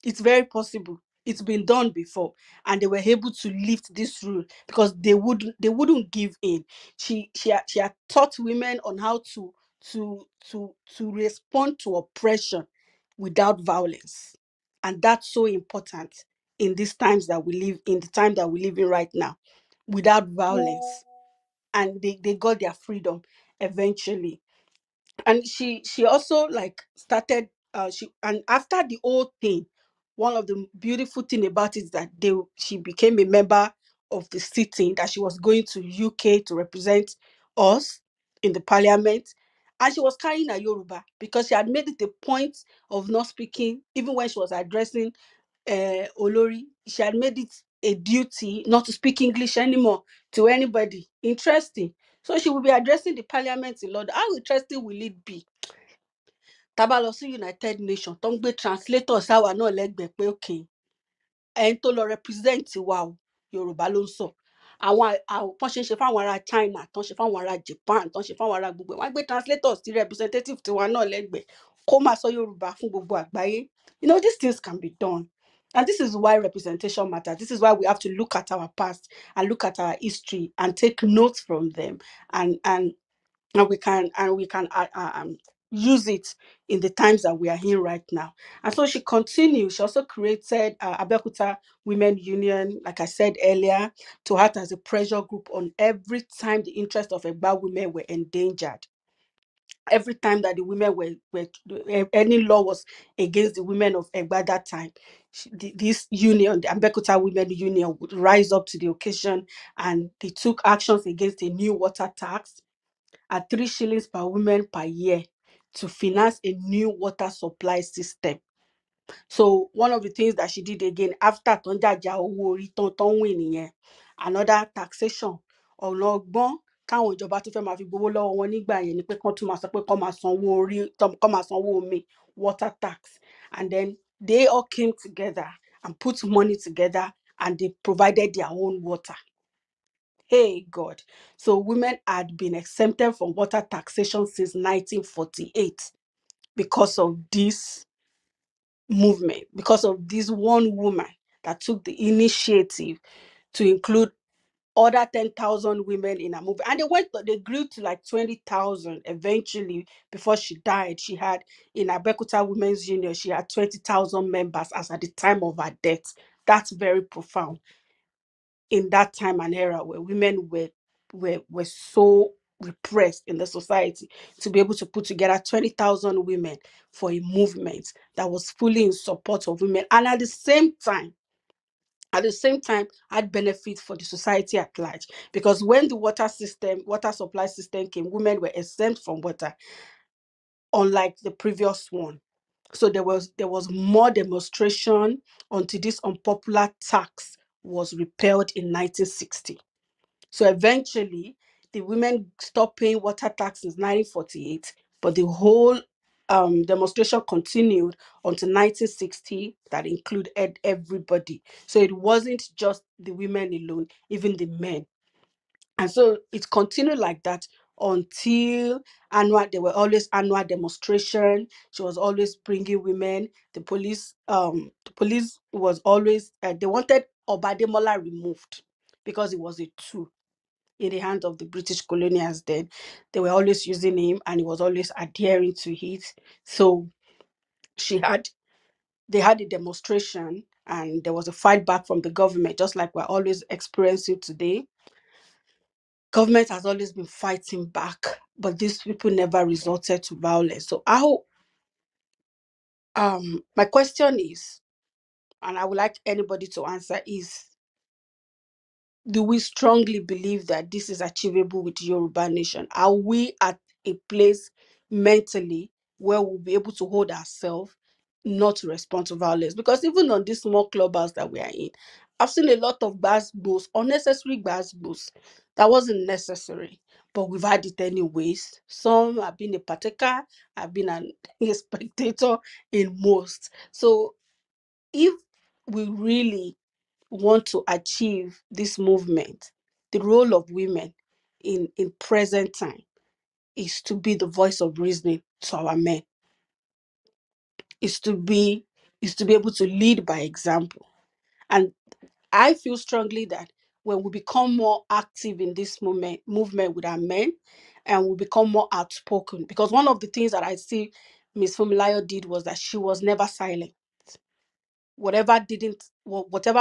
It's very possible. It's been done before, and they were able to lift this rule because they wouldn't give in. She had taught women on how to respond to oppression without violence, and that's so important in these times that we live in, the time that we live in right now, without violence. And they got their freedom eventually. And she also like started she and after the whole thing, one of the beautiful thing about it is that she became a member of the sitting, that she was going to UK to represent us in the parliament. And she was carrying a Yoruba because she had made it a point of not speaking. Even when she was addressing Olori, she had made it a duty not to speak English anymore to anybody. Interesting. So she will be addressing the parliament in London. How interesting will it be? Tabalosi United Nations, tó ń gbé translator sáwà náà lẹ́gbẹ̀ẹ́ pé okay, ẹni tó lọ represent wa o, Yorùbá ló ń sọ. Àwọn tán ṣe ń ṣe fáwọn ará China, tán ṣe fáwọn ará Japan, tán ṣe fáwọn ará gbogbo ẹ̀. Wọ́n á gbé translators sí representative tiwa náà lẹ́gbẹ̀ẹ́ kó máa sọ Yorùbá fún gbogbo àgbáyé. These things can be done. And this is why representation matters. This is why we have to look at our past and look at our history and take notes from them, and we can use it in the times that we are in right now. And so she continued. She also created Abeokuta Women Union, like I said earlier, to act as a pressure group on every time the interests of Egba women were endangered. Every time that the women were any law was against the women of Egba that time, this union, the Abeokuta Women Union, would rise up to the occasion, and they took actions against a new water tax at 3 shillings per woman per year to finance a new water supply system. So one of the things that she did again after Tonjaja owó orí tán win nìyẹn, another taxation ọ̀nà ọgbọ́n káwọn ìjọba tó fẹ́ máa fi gbowó lọ́wọ́ wọn nígbà yẹn ni pé kán tún máa sọ pé kán máa sanwó orí, kán máa sanwó omi, water tax. And then they all came together and put money together, and they provided their own water. Hey God. So women had been exempted from water taxation since 1948 because of this movement, because of this one woman that took the initiative to include other 10,000 women in a movement. And they grew to like 20,000 eventually. Before she died, she had, in Abeokuta Women's Union, she had 20,000 members as at the time of her death. That's very profound. in that time and era where women were so repressed in the society, to be able to put together 20,000 women for a movement that was fully in support of women, and at the same time had benefits for the society at large. Because when the water supply system came, women were exempt from water, unlike the previous one. So there was more demonstration until this unpopular tax was repealed in 1960. So eventually, the women stopped paying water tax in 1948, but the whole demonstration continued until 1960, that included everybody. So it wasn't just the women alone, even the men. And so it continued like that until there were always annual demonstration. She was always bringing women. The police was always, they wanted Obademola removed because it was a tool in the hands of the British colonials then. They were always using him and he was always adhering to it. So they had a demonstration and there was a fight back from the government, just like we're always experiencing today. Government has always been fighting back, but these people never resorted to violence. So my question is, and I would like anybody to answer, is, do we strongly believe that this is achievable with Yoruba Nation? Are we at a place mentally where we'll be able to hold ourselves not to respond to violence? Because even on this small clubhouse that we are in, I've seen a lot of gbas, unnecessary gbas, that wasn't necessary, but we've had it anyways. Some have been a partaker, I've been a spectator in most. So if we really want to achieve this movement, the role of women in present time is to be the voice of reasoning to our men, is to be able to lead by example. And I feel strongly that when we become more active in this movement with our men, and we become more outspoken, because one of the things that I see Miss Fumilayo did was that she was never silent. Whatever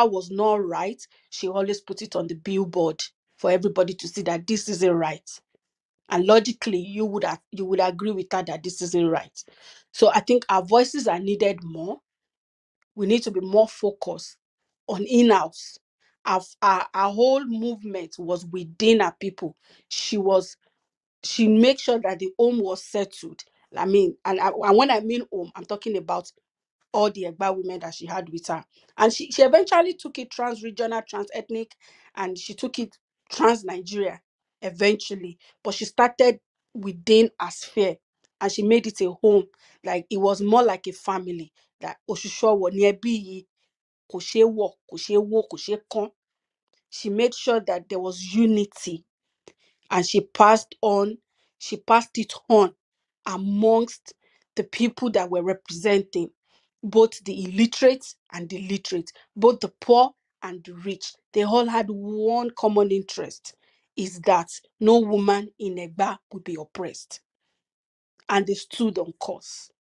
was not right, she always put it on the billboard for everybody to see that this isn't right. And logically, you would agree with her that this isn't right. So I think our voices are needed more. We need to be more focused on in-house. Our whole movement was within our people. She made sure that the home was settled. I mean, and when I mean home, I'm talking about all the Egba women that she had with her. And she eventually took it trans-regional, trans-ethnic, and she took it trans-Nigeria eventually. But she started within a sphere and she made it a home. Like, it was more like a family. That Oshusho wo ni ebi yi, kò ṣeé wọ̀, kò ṣeé wó, kò ṣeé kán. She made sure that there was unity, and she passed it on amongst the people that were representing, both the illiterate and the literate, both the poor and the rich. They all had one common interest, is that no woman in Egba would be oppressed. And they stood on course.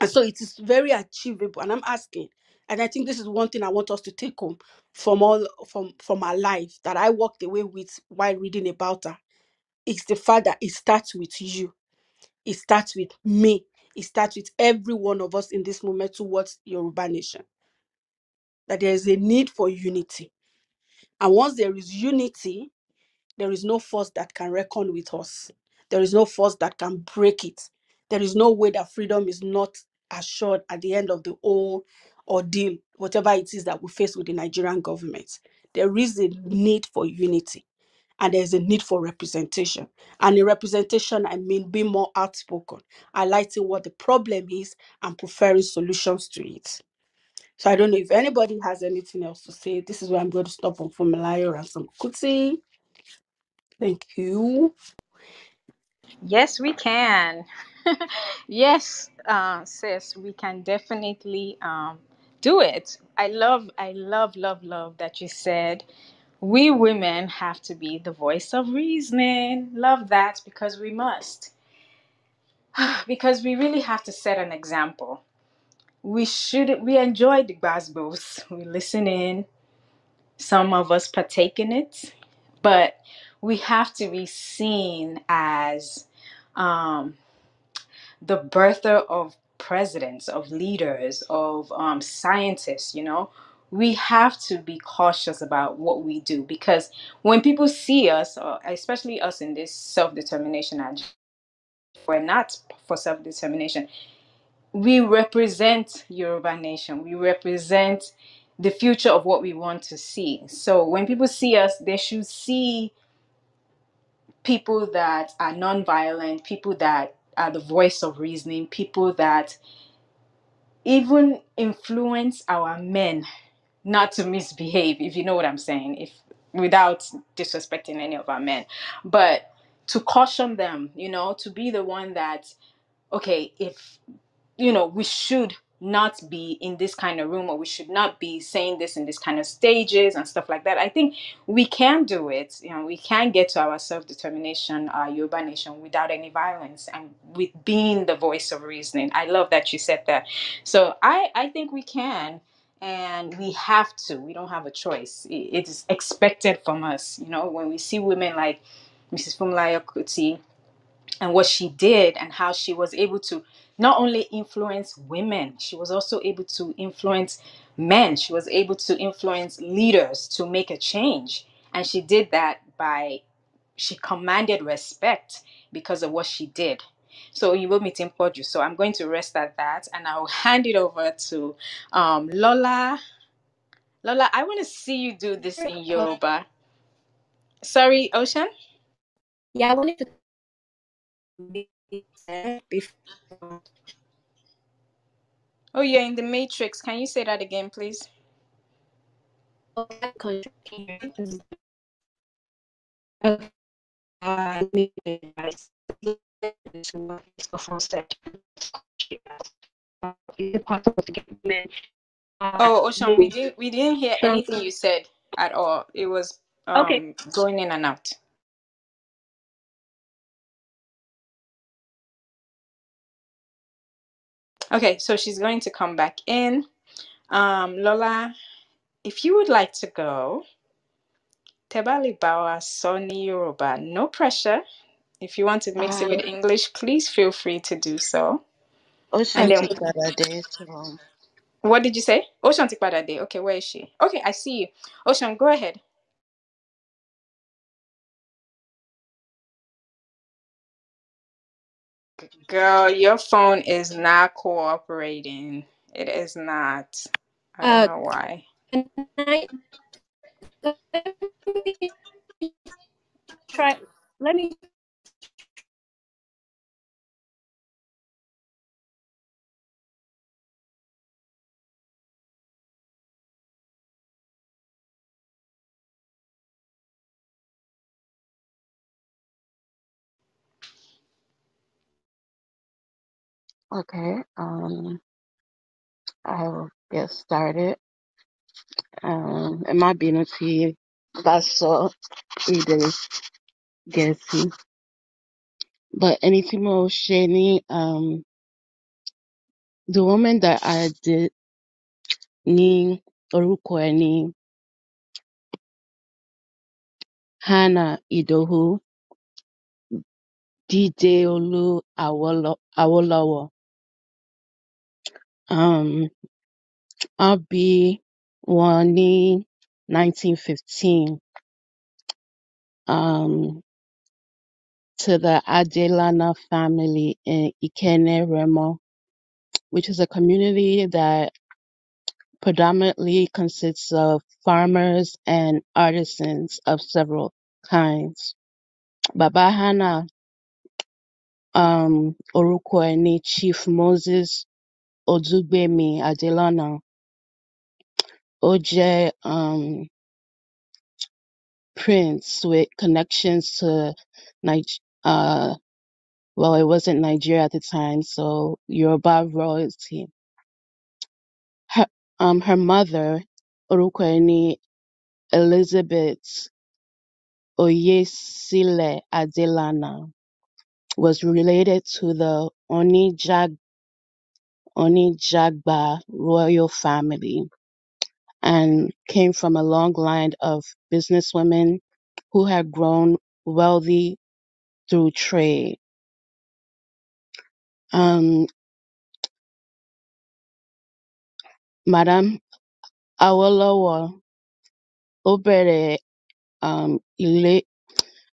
And so it is very achievable. And I'm asking, and I think this is one thing I want us to take home from our life, that I walked away with while reading about her. It's the fact that it starts with you. It starts with me. It starts with every one of us in this moment towards Yoruba Nation. That there is a need for unity. And once there is unity, there is no force that can reckon with us. There is no force that can break it. There is no way that freedom is not assured at the end of the whole ordeal, whatever it is that we face with the Nigerian government. There is a need for unity. And there's a need for representation. And in representation, I mean being more outspoken, highlighting what the problem is and preferring solutions to it. So I don't know if anybody has anything else to say. This is where I'm going to stop on Fumilayo and some Kuti. Thank you. Yes, we can. Yes, sis, we can definitely do it. I love, love that you said we women have to be the voice of reasoning. Love that, because we must. Because we really have to set an example. We enjoy the gbasgbos. We listen in. some of us partake in it, but we have to be seen as um, the birther of presidents, of leaders, of scientists, you know. We have to be cautious about what we do, because when people see us, or especially us in this self-determination agenda, if we're not for self-determination, we represent Yoruba nation. We represent the future of what we want to see. So when people see us, they should see people that are non-violent, people that are the voice of reasoning, people that even influence our men not to misbehave, if you know what I'm saying, if without disrespecting any of our men, but to caution them, you know, to be the one that, okay, if you know, we should not be in this kind of room, or we should not be saying this in this kind of stages and stuff like that. I think we can do it. You know, we can get to our self-determination, our Yoruba nation, without any violence and with being the voice of reasoning. I love that you said that. So I think we can, and we have to. We don't have a choice. It is expected from us. You know, when we see women like Mrs. Funmilayo Kuti, and what she did, and how she was able to not only influence women, she was also able to influence men. She was able to influence leaders to make a change. And she did that by, she commanded respect because of what she did. So you will meet in Poju. So I'm going to rest at that, and I'll hand it over to Lola. Lola, I want to see you do this in Yoruba. Sorry, Ocean? Yeah, I wanted to before. Oh, you're in the Matrix. Can you say that again, please? Okay. Oh, Ocean, we didn't hear anything you said at all. It was Okay. going in and out. Okay, so she's going to come back in. Lola, if you would like to go, Tebali Bawa Soni Yoruba, no pressure. If you want to mix it with English, please feel free to do so. And then, what did you say? Ocean Tikpadade. Okay, where is she? Okay, I see you. Ocean, go ahead. Girl, your phone is not cooperating. It is not. I don't know why. Can I try? Let me. Okay, I will get started. Ẹ má bínú tí bá sọ èdè Gẹ̀ẹ́sì. But ẹni tí mo ṣe ní the woman that I did ní orúkọ ẹ̀ ní Hannah Idowu Dídéolú Awólọ́wọ̀. Wọ́n bí wọn ní 1915 to the Adelana family in Ikene Remo, which is a community that predominantly consists of farmers and artisans of several kinds. Baba Hannah, orúkọ ẹ̀ ní Chief Moses Odugbemi Adelana. Ó jẹ́ prince with connections to well, it wasn't Nigeria at the time, so Yoruba royalty. Her mother, orúkọ ẹ̀ ní Elizabeth Oyesile Adelana, was related to the Onijagba royal family. and came from a long line of businesswomen who had grown wealthy through trade. Madame Awolowo Obere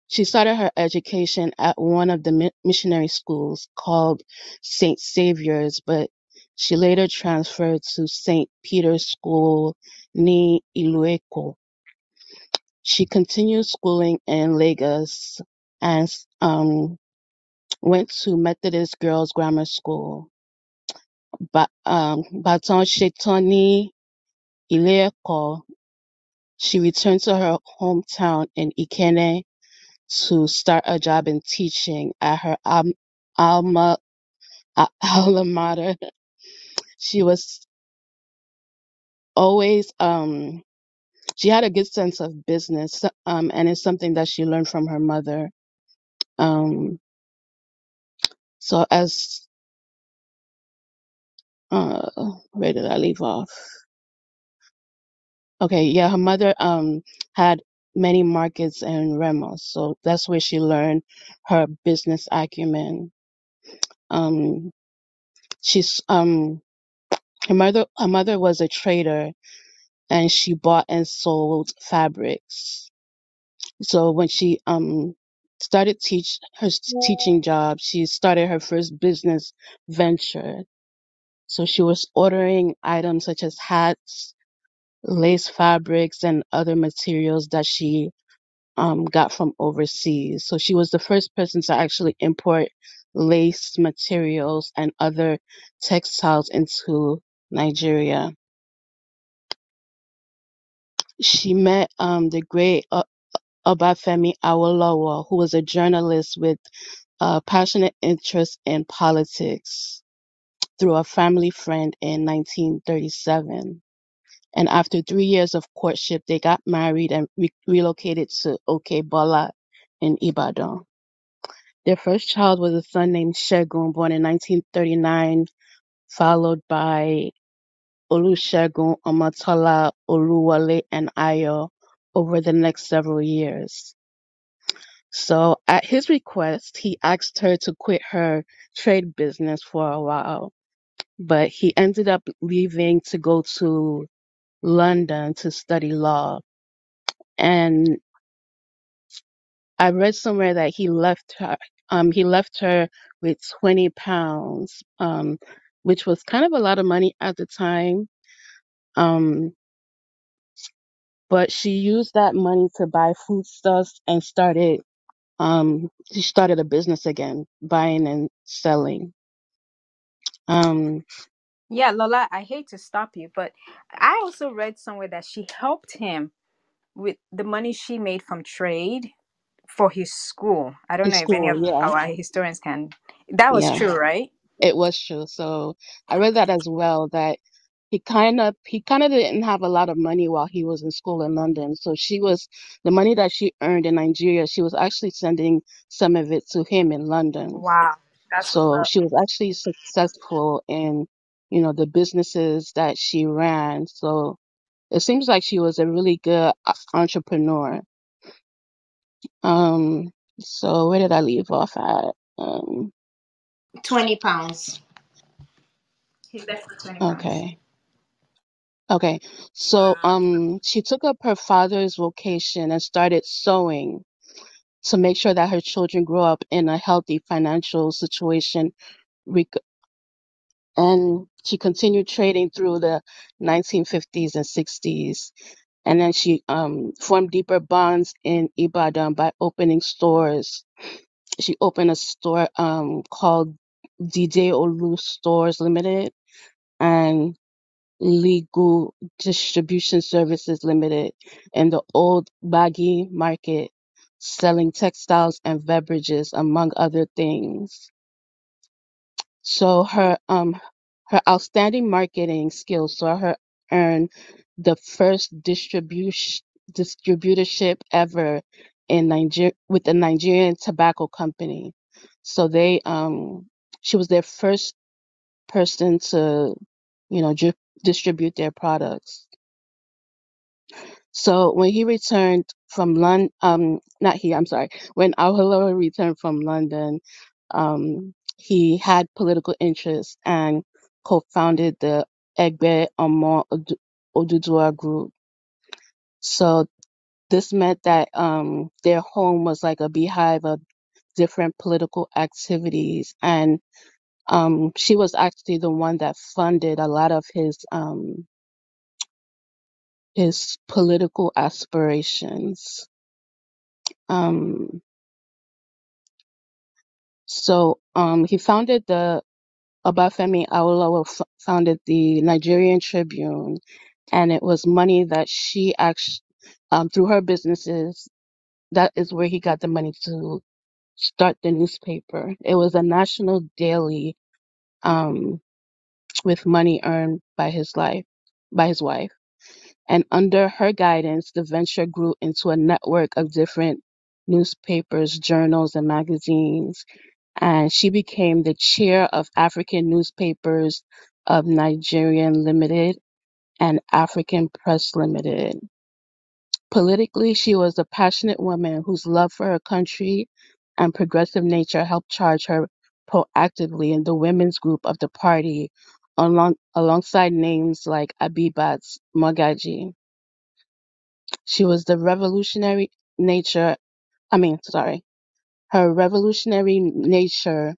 she started her education at one of the missionary schools called St. Saviour's, but she later transferred to St. Peter's School ní Ilueko. She continued schooling in Lagos and went to Methodist Girls Grammar School. Bàtàn ṣetán ní ilé ẹ̀kọ́, she returned to her hometown in Ikenne to start a job in teaching at her alma mater. She was always she had a good sense of business, and it's something that she learned from her mother. So as where did I leave off? Okay, yeah, her mother had many markets in Remo, so that's where she learned her business acumen. She's her mother was a trader, and she bought and sold fabrics. So when she started her teaching job, she started her first business venture. So she was ordering items such as hats, lace fabrics, and other materials that she got from overseas. So she was the first person to actually import lace materials and other textiles into Nigeria. She met the great Obafemi Awolowo, who was a journalist with a passionate interest in politics, through a family friend in 1937. And after 3 years of courtship, they got married and relocated to Okebola in Ibadan. Their first child was a son named Shegun, born in 1939, followed by Olusegun, Omotola, Oluwole, and Ayo over the next several years. So at his request, he asked her to quit her trade business for a while, but he ended up leaving to go to London to study law. And I read somewhere that he left her with 20 pounds, which was kind of a lot of money at the time. Um, but she used that money to buy foodstuffs and she started a business again, buying and selling. Yeah, Lola, I hate to stop you, but I also read somewhere that she helped him with the money she made from trade for his school. I don't In know if any school, of yeah, our historians can. That was yeah, true, right? it was true. So I read that as well, that he kind of didn't have a lot of money while he was in school in London. So the money that she earned in Nigeria, she was actually sending some of it to him in London. Wow, that's what's So up. she was actually successful in, the businesses that she ran. So it seems like she was a really good entrepreneur. So where did I leave off at? 20 pounds. He left for 20 pounds. Okay. So she took up her father's vocation and started sewing to make sure that her children grew up in a healthy financial situation. And she continued trading through the 1950s and 60s. And then she formed deeper bonds in Ibadan by opening stores. She opened a store called DJ Olu Stores Limited and Legal Distribution Services Limited in the Old Baggy Market, selling textiles and beverages, among other things. So her outstanding marketing skills saw her earn the first distributorship ever in Nigeria with the Nigerian Tobacco Company. So she was their first person to distribute their products. So when he returned from London, not he, I'm sorry, when Awolowo returned from London, he had political interests and co-founded the Egbe Omo Oduduwa group. So this meant that their home was like a beehive of different political activities, and she was actually the one that funded a lot of his political aspirations. Um, he founded the Obafemi Awolowo founded the Nigerian Tribune, and it was money that she actually, through her businesses, that is where he got the money to start the newspaper. It was a national daily, um, with money earned by his wife. And under her guidance, the venture grew into a network of different newspapers, journals, and magazines. And she became the chair of African Newspapers of Nigerian Limited and African Press Limited. Politically, she was a passionate woman whose love for her country and progressive nature helped charge her proactively in the women's group of the party, alongside names like Abibat Magaji. She was the revolutionary nature, her revolutionary nature.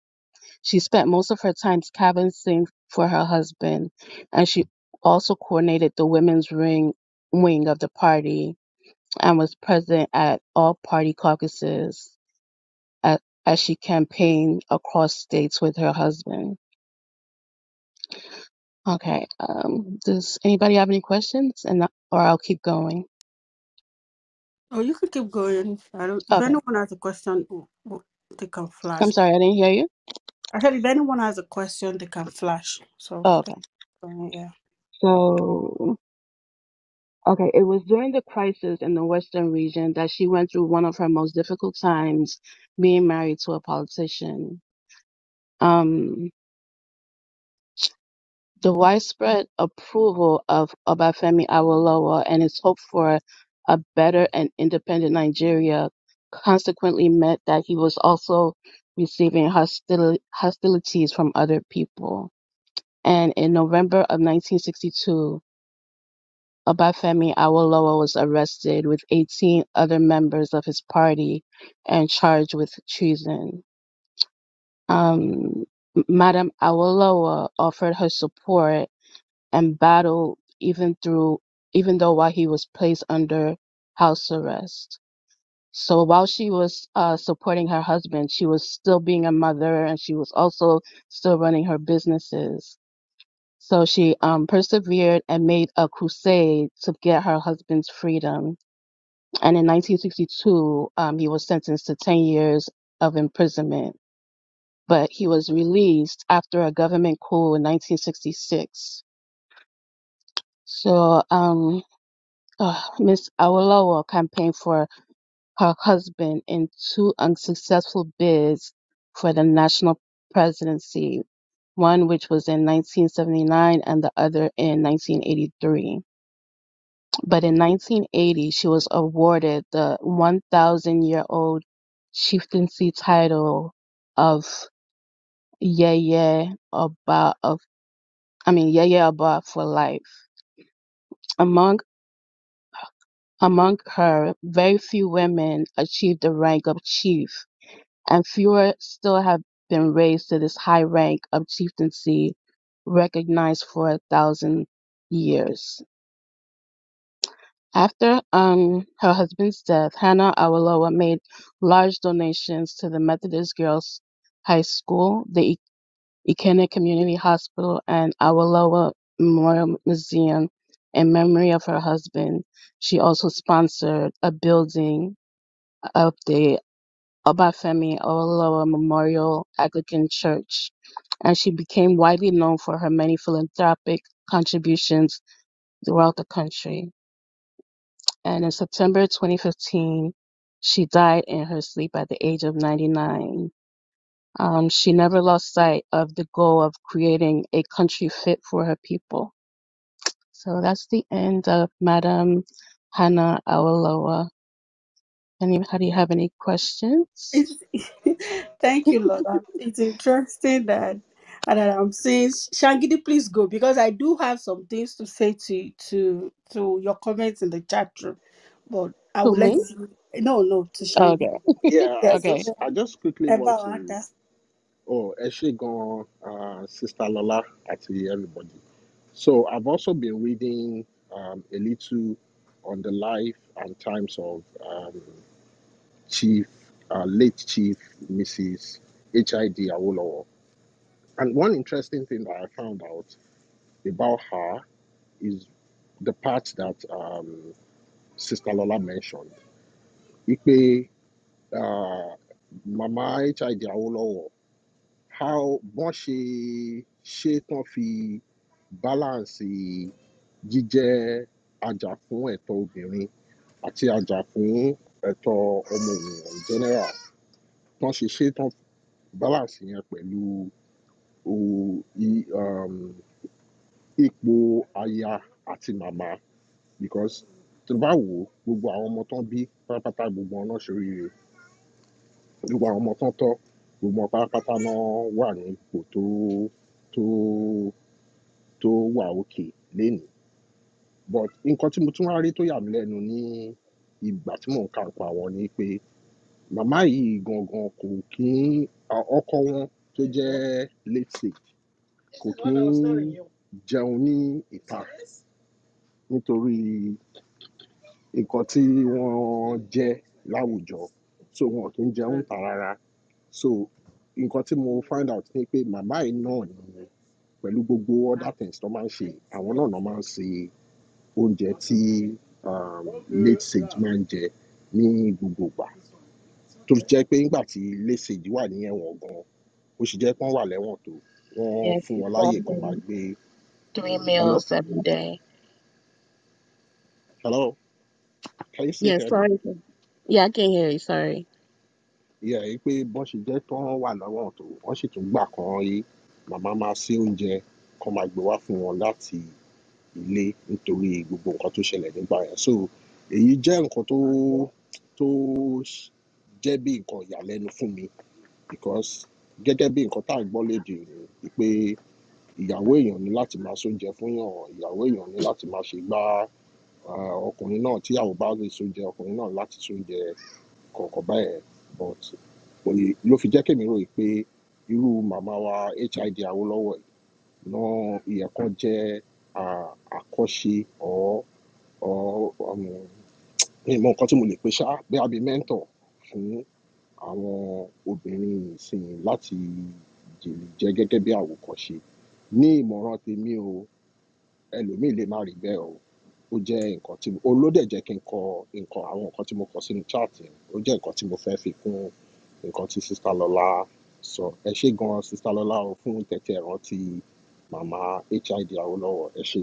She spent most of her time canvassing for her husband, and she also coordinated the wing of the party and was present at all party caucuses as she campaigned across states with her husband. Okay, does anybody have any questions? Or I'll keep going. Oh, you can keep going. If Okay. anyone has a question, they can flash. I'm sorry, I didn't hear you. I said if anyone has a question, they can flash. So, Okay. yeah. So, okay, it was during the crisis in the Western region that she went through one of her most difficult times being married to a politician. The widespread approval of Obafemi Awolowo and his hope for a better and independent Nigeria consequently meant that he was also receiving hostilities from other people. And in November of 1962, Obafemi Awolowo was arrested with 18 other members of his party and charged with treason. Madam Awolowo offered her support and battled even though while he was placed under house arrest. So while she was supporting her husband, she was still being a mother, and she was also still running her businesses. So she persevered and made a crusade to get her husband's freedom. And in 1962, he was sentenced to 10 years of imprisonment. But he was released after a government coup in 1966. So Miss Awolowo campaigned for her husband in two unsuccessful bids for the national presidency, one which was in 1979 and the other in 1983. But in 1980, she was awarded the 1,000-year-old chieftaincy title of Yeye Oba for life. Among her, very few women achieved the rank of chief, and fewer still have been raised to this high rank of chieftaincy, recognized for 1,000 years. After her husband's death, Hannah Awolowo made large donations to the Methodist Girls High School, the Ikenne Community Hospital, and Awolowo Memorial Museum in memory of her husband. She also sponsored a building of the Obafemi Awolowo Memorial Anglican Church, and she became widely known for her many philanthropic contributions throughout the country. And in September 2015, she died in her sleep at the age of 99. She never lost sight of the goal of creating a country fit for her people. So that's the end of Madam Hannah Awolowo. Anybody have any questions? It's, thank you, Lola. It's interesting that I'm saying, Shangidi, please go because I do have some things to say to your comments in the chat room, but I To will let me? you. No, to Shangidi. Okay. Yeah, Yes. Okay. I just quickly want About to. that. Oh, Eshegon, Sister Lola, actually everybody. So I've also been reading a little on the life and times of Chief, late Chief Mrs. H.I.D. Awolowo. And one interesting thing that I found out about her is the part that Sister Lola mentioned. Ipe, Mama H.I.D. Awolowo, how wọ́n ṣe tán fi balance jíjẹ́ ajàfún ẹ̀tọ́ obìnrin àti ajàfún ẹ̀tọ́ ọmọ ènìyàn in general. Wọ́n ṣe tán balance yẹn pẹ̀lú ipò aya àti màmá because tó bá wò ó gbogbo àwọn ọmọ tán bí pátápátá gbogbo wọn náà ṣoríire gbogbo àwọn ọmọ tán tọ́ gbogbo wọn pátápátá náà wà ní ipò tó tó wà òkè lénìí but nǹkan tí mo tún wá rí tó yà mí lẹ́nu ní ìgbà tí mò ń kà pa wọn ni pé màmá yìí gangan kò kí ọkọ wọn tó jẹ́ late stage kò kí ń jẹun ní ìta nítorí nǹkan tí wọ́n jẹ́ láwùjọ so wọn kì í jẹun ta rárá so nǹkan tí mo find out ni pé màmá yìí náà ni pẹ̀lú gbogbo other things tó máa ń ṣe àwọn náà máa ń ṣe oúnjẹ tí late sage máa ń jẹ ní gbogbo ìgbà tó jẹ́ pé nígbà tí late sage wà ní ẹ̀wọ̀n gan ó sì jẹ́ pé wọ́n wà lẹ́wọ̀n tó wọ́n Yes, fún you wọn láàyè serve kan máa them gbé 3 hello meals every day. hello can you still Yes, hear me? sorry. Yeah, I can hear you. Sorry. ìyá yìí pé bọ́n ṣe jẹ́ tán wà lọ́wọ́ tó wọ́n sì tún gbà kan rí màmá máa ṣe oúnjẹ kan máa gbé wá fún wọn láti ilé nítorí gbogbo nǹkan tó ṣẹlẹ̀ nígbà yẹn so èyí jẹ́ nǹkan tó jẹ́ bí nǹkan ìyàlẹ́nu fún mi because gẹ́gẹ́ bí nǹkan tá à ń gbọ́ léde ni pé ìyàwó èèyàn ní láti máa ṣoúnjẹ fún yàn ìyàwó èèyàn ní láti máa ṣe gbá ọkùnrin náà tíyàwó bá lè ṣoúnjẹ ọkùnrin náà láti ṣoúnjẹ kọ̀ọ̀kan báyẹn but ló fi jẹ́ kémi rò pé irú màmá wa HID Awólọ́wọ̀ yìí náà ìyẹn kan jẹ́ àkọ́ṣe ìmọ̀ nǹkan tí mo lè pè ṣá bí àbí mẹ́ńtọ̀ fún àwọn obìnrin ìsìn láti jẹ́ gẹ́gẹ́ bí àwòkọ́ṣe ní ìmọ̀ràn tèmi o ẹlòmíì lè má rí bẹ́ẹ̀ o ó jẹ́ nǹkan tí olódẹ̀ jẹ́ kí n kọ nǹkan àwọn nǹkan tí mo kọ sínú chat yẹn ó jẹ́ nǹkan tí mo fẹ́ fi kún nǹkan tí sista Lọlá sọ ẹ ṣé gan sista Lọlá o fún tẹ̀tẹ̀ rántí màmá HID Awólọ́wọ̀ ẹ ṣé.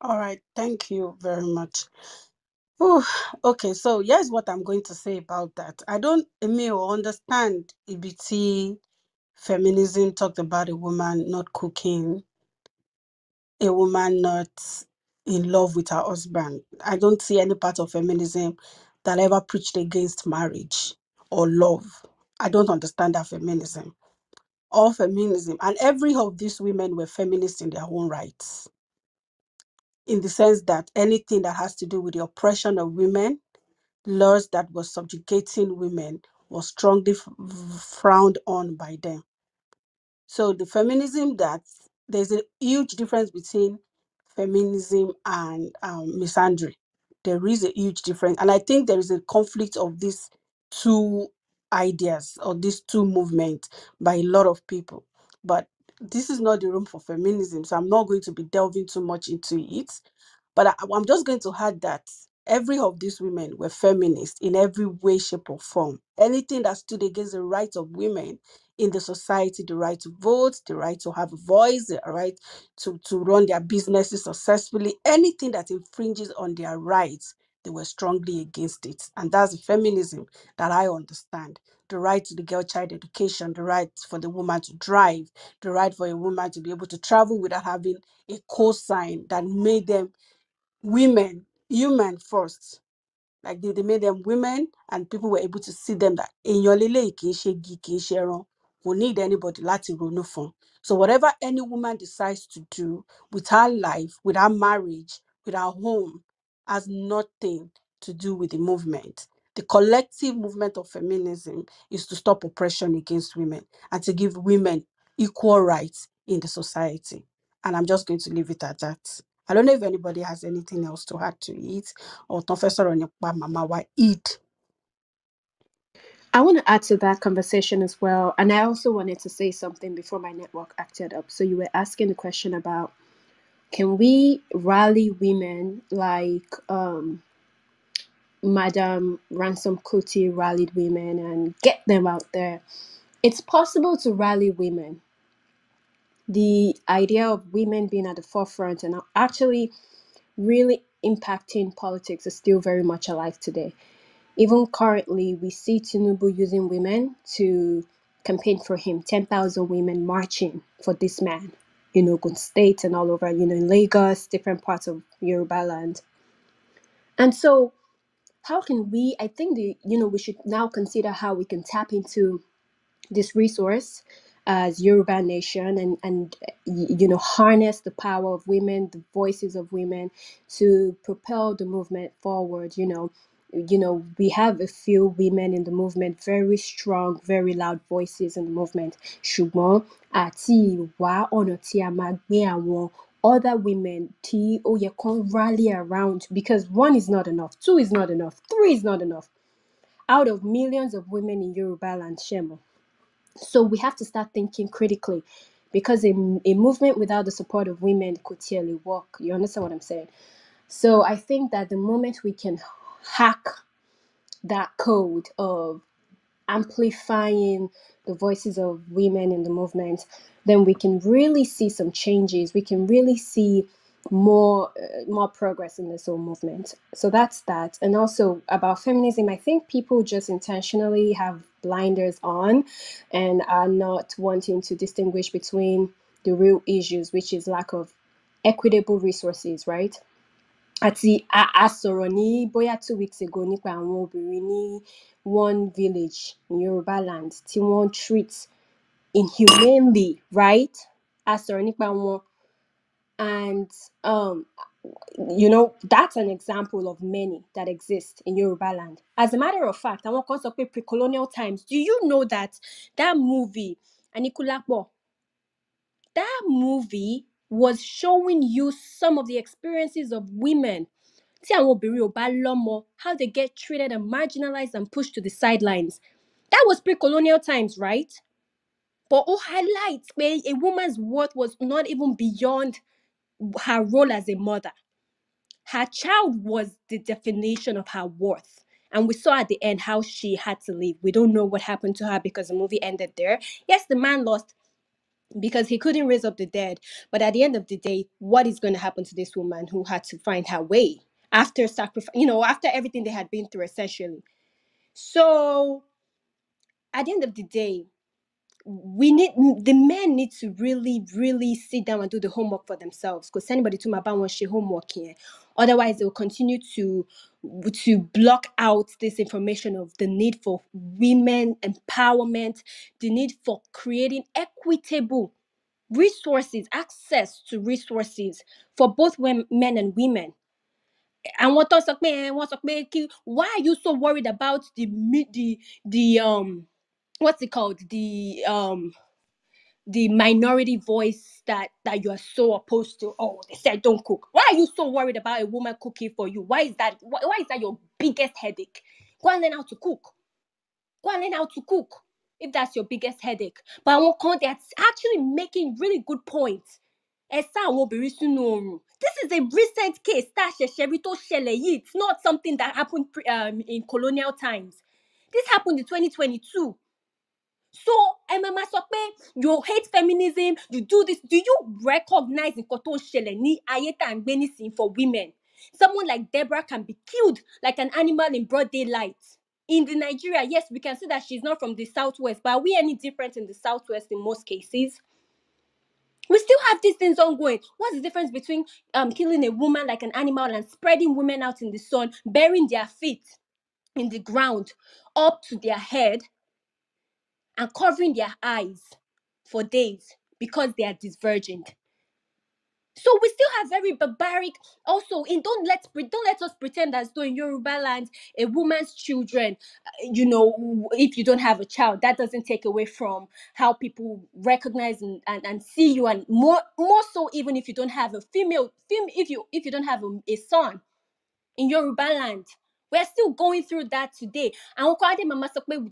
All right, thank you very much. Oh, okay, so here's what I'm going to say about that. I don't understand EBT feminism talked about a woman not cooking, a woman not in love with her husband. I don't see any part of feminism that ever preached against marriage or love. I don't understand that feminism. All feminism, and every of these women were feminists in their own rights, in the sense that anything that has to do with the oppression of women, laws that were subjugating women, was strongly frowned on by them. So the feminism that there's a huge difference between feminism and misandry. There is a huge difference, and I think there is a conflict of these two ideas or these two movements by a lot of people. But this is not the room for feminism, so I'm not going to be delving too much into it. But I'm just going to add that every of these women were feminists in every way, shape, or form. Anything that stood against the rights of women in the society, the right to vote, the right to have a voice, the right to run their businesses successfully, anything that infringes on their rights, they were strongly against it. And that's the feminism that I understand. The right to the girl child education, the right for the woman to drive, the right for a woman to be able to travel without having a cosign that made them women, human first. Like they made them women, and people were able to see them that èèyàn leléyìí kì í ṣe igi, kì í ṣe ẹran, kò need anybody láti ronú fún. So whatever any woman decides to do with her life, with her marriage, with her home, has nothing to do with the movement. The collective movement of feminism is to stop oppression against women and to give women equal rights in the society. And I'm just going to leave it at that. I don't know if anybody has anything else to add to it, or Professor Onyekpa Mama wa Eid. I want to add to that conversation as well. And I also wanted to say something before my network acted up. So you were asking the question about, can we rally women like Madam Ransom Kuti rallied women and get them out there? It's possible to rally women. The idea of women being at the forefront and actually really impacting politics is still very much alive today. Even currently, we see Tinubu using women to campaign for him. 10,000 women marching for this man in Ogun State and all over, in Lagos, different parts of Yoruba land. And so how can we, I think we should now consider how we can tap into this resource as Yoruba nation and harness the power of women, the voices of women to propel the movement forward. We have a few women in the movement, very strong, very loud voices in the movement. Ṣùgbọ́n àti wá ọ̀nà tí a máa gbé àwọn other women tí ó yẹ kán rally around, because 1 is not enough, 2 is not enough, 3 is not enough. Out of millions of women in Yoruba land, Shemo. So we have to start thinking critically, because a movement without the support of women could barely work. You understand what I'm saying? So I think that the moment we can hack that code of amplifying the voices of women in the movement, then we can really see some changes. We can really see more progress in this whole movement. So that's that. And also about feminism, I think people just intentionally have blinders on and are not wanting to distinguish between the real issues, which is lack of equitable resources, right? Àti a sọ̀rọ̀ ní bóyá 2 weeks ago nípa àwọn obìnrin ní one village in Yoruba land tí wọ́n treat inhumanely, right? A sọ̀rọ̀ nípa wọn. And that's an example of many that exist in Yoruba land. As a matter of fact, àwọn kan sọ pé pre-colonial times. Do you know that movie Anikulapo, that movie was showing you some of the experiences of women, tí àwọn obìnrin ò bá lọ́mọ, how they get treated and marginalized and pushed to the sidelines. That was pre-colonial times, right? But highlights where a woman's worth was not even beyond her role as a mother. Her child was the definition of her worth. And we saw at the end how she had to leave. We don't know what happened to her because the movie ended there. Yes, the man lost because he couldn't raise up the dead. But at the end of the day, what is going to happen to this woman who had to find her way after sacrifice, after everything they had been through, essentially? So at the end of the day, the men need to really, really sit down and do the homework for themselves. Because anybody to my wants homework here. Otherwise, they will continue to block out this information of the need for women empowerment, the need for creating equitable resources, access to resources for both men and women. And why are you so worried about the what's it called, the minority voice that you are so opposed to? Oh, they said don't cook. Why are you so worried about a woman cooking for you? Why is that your biggest headache? Go and learn how to cook. If that's your biggest headache. But they're actually making really good points. This is a recent case. It's not something that happened in colonial times. This happened in 2022. So, Mama Sope, you hate feminism, you do this. Do you recognize in Koton Sheleni Ayeta and Benisin for women? Someone like Deborah can be killed like an animal in broad daylight. In the Nigeria, yes, we can see that she's not from the Southwest, but are we any different in the Southwest in most cases? We still have these things ongoing. What's the difference between killing a woman like an animal and spreading women out in the sun, burying their feet in the ground up to their head and covering their eyes for days because they are disvirgined? So we still have very barbaric. Also, don't let us pretend as though in Yoruba land a woman's children, if you don't have a child, that doesn't take away from how people recognize and see you, and more so even if you don't have a female, if you don't have a son in Yoruba land. We're still going through that today. And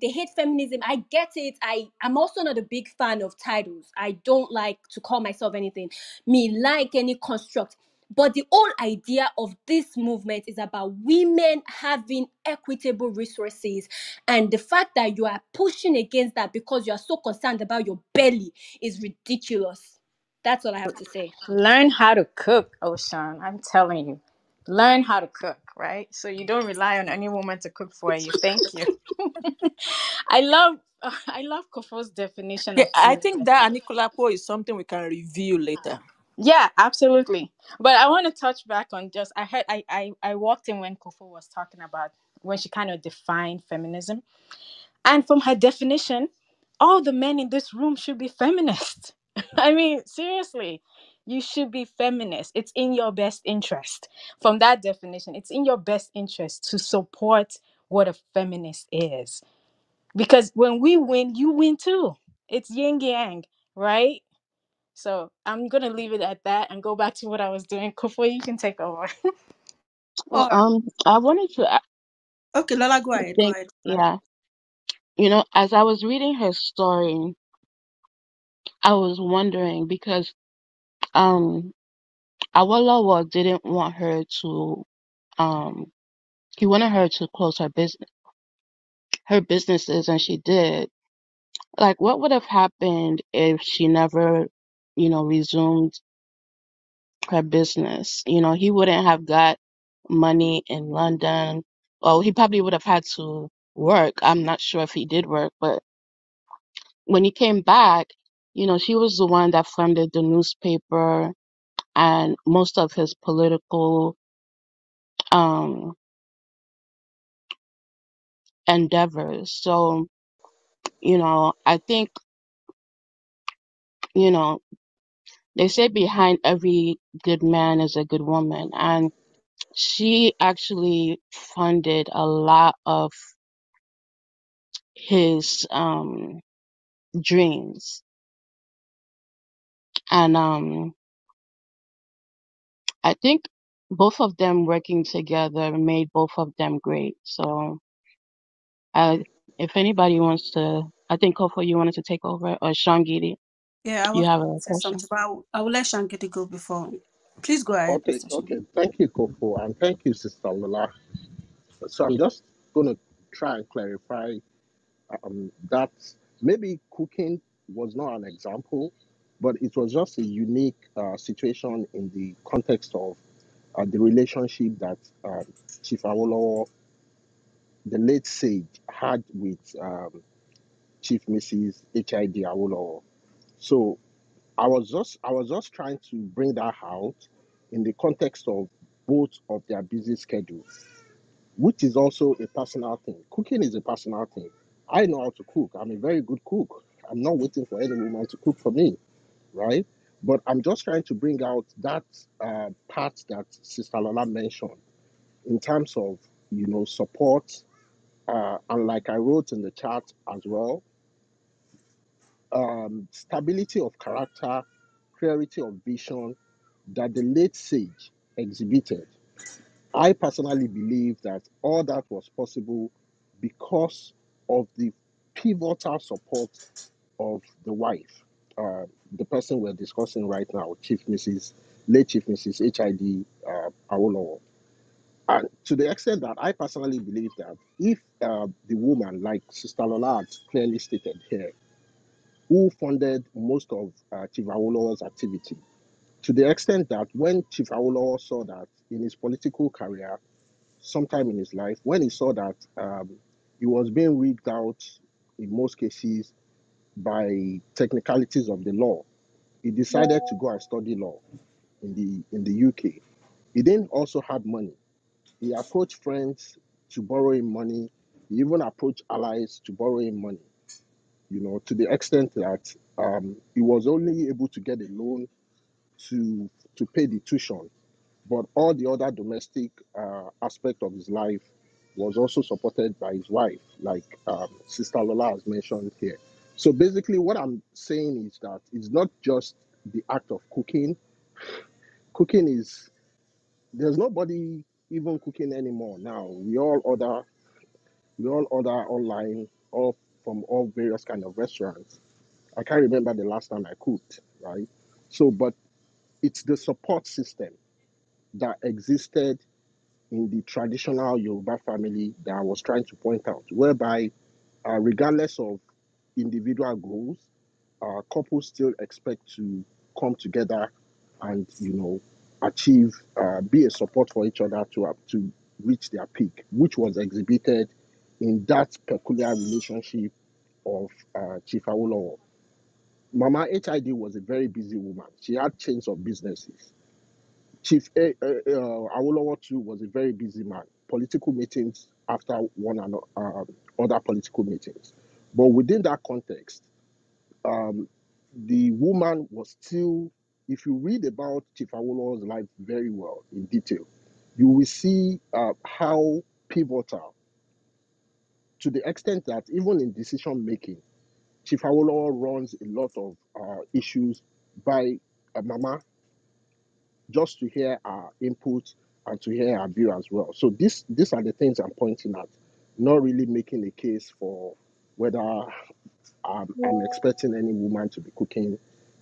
they hate feminism. I get it. I'm also not a big fan of titles. I don't like to call myself anything. Me like any construct. But the whole idea of this movement is about women having equitable resources. And the fact that you are pushing against that because you are so concerned about your belly is ridiculous. That's all I have to say. Learn how to cook, Ocean. I'm telling you. Learn how to cook, right? So you don't rely on any woman to cook for you. Thank you. I love Kofo's definition Okay, of I think feminism. that Anikulapo is something we can review later. Yeah, absolutely. But I want to touch back on just I walked in when Kofo was talking about when she kind of defined feminism. And from her definition, all the men in this room should be feminists. I mean, seriously, you should be feminist. It's in your best interest. From that definition, it's in your best interest to support what a feminist is. Because when we win, you win too. It's yin yang, right? So I'm going to leave it at that and go back to what I was doing. Kofo, you can take over. Well, All right. I wanted to Okay, Lola, go ahead. Go think, ahead. yeah, as I was reading her story, I was wondering because um Awolowo didn't want her to um he wanted her to close her businesses, and she did. Like, what would have happened if she never, resumed her business? He wouldn't have got money in London. Well, he probably would have had to work. I'm not sure if he did work, but when he came back, she was the one that funded the newspaper and most of his political um endeavors. So, I think, you know, they say behind every good man is a good woman, and she actually funded a lot of his dreams. And I think both of them working together made both of them great. So if anybody wants to, I think Kofo, you wanted to take over, or Shangiri, Yeah, I you was have going a to say question? something, but I will let Shankity go before. Please go ahead, Okay, Mr. okay. Shingi. Thank you, Kofo, and thank you, Sister Lola. So I'm just going to try and clarify that maybe cooking was not an example, but it was just a unique situation in the context of the relationship that Chief Awolowo, the late sage, had with Chief Mrs. H.I.D. Awolowo. So I was just trying to bring that out in the context of both of their busy schedules, which is also a personal thing. Cooking is a personal thing. I know how to cook. I'm a very good cook. I'm not waiting for any woman to cook for me, right? But I'm just trying to bring out that part that Sister Lola mentioned in terms of support, and like I wrote in the chat as well, stability of character, clarity of vision that the late sage exhibited. I personally believe that all that was possible because of the pivotal support of the wife, the person we're discussing right now, late Chief Mrs. H.I.D. Awolowo. And to the extent that I personally believe that if the woman, like Sister Lola had clearly stated here, who funded most of Chief Awolowo's activity, to the extent that when Chief Awolowo saw that in his political career, sometime in his life, when he saw that he was being rigged out in most cases by technicalities of the law, He decided to go and study law in the UK. He then also had money. He approached friends to borrow him money. He even approached allies to borrow him money, to the extent that he was only able to get a loan to pay the tuition, but all the other domestic aspect of his life was also supported by his wife, like Sister Lola has mentioned here. So basically, what I'm saying is that it's not just the act of cooking. Cooking is there's nobody even cooking anymore now. We all order online, or from all various kind of restaurants. I can't remember the last time I cooked, right? So, but it's the support system that existed in the traditional Yoruba family that I was trying to point out, whereby, regardless of individual goals, couples still expect to come together and, achieve, be a support for each other to reach their peak, which was exhibited in that peculiar relationship of Chief Awolowo. Mama HID was a very busy woman. She had chains of businesses. Awolowo too was a very busy man. Political meetings after one and other political meetings. But within that context, the woman was still, if you read about Chief Awolowo's life very well in detail, you will see how pivotal, to the extent that even in decision making, Chief Awolowo runs a lot of issues by Mama, just to hear our input and to hear our view as well. So these are the things I'm pointing at, not really making a case for whether I'm expecting any woman to be cooking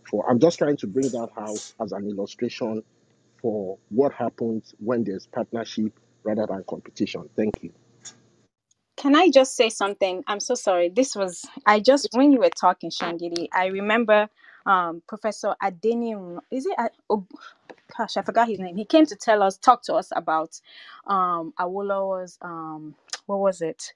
for. I'm just trying to bring that out as an illustration for what happens when there's partnership rather than competition. Thank you. Can I just say something? I'm so sorry. When you were talking, Shangiri, I remember Professor Adeni, gosh, I forgot his name. He came to talk to us about Awolowo's, what was it?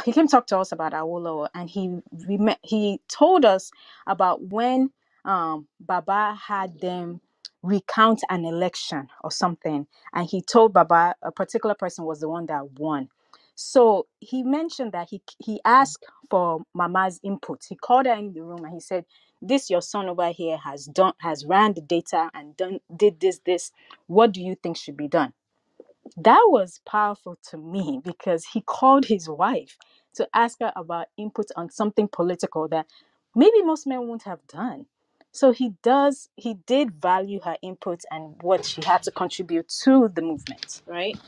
He came to talk to us about Awolowo, and he told us about when Baba had them recount an election or something, and he told Baba a particular person was the one that won. So he mentioned that he asked for Mama's input. He called her in the room and he said, "This your son over here has ran the data and did this. What do you think should be done?" That was powerful to me because he called his wife to ask her about input on something political that maybe most men wouldn't have done. So he did value her input and what she had to contribute to the movement, right?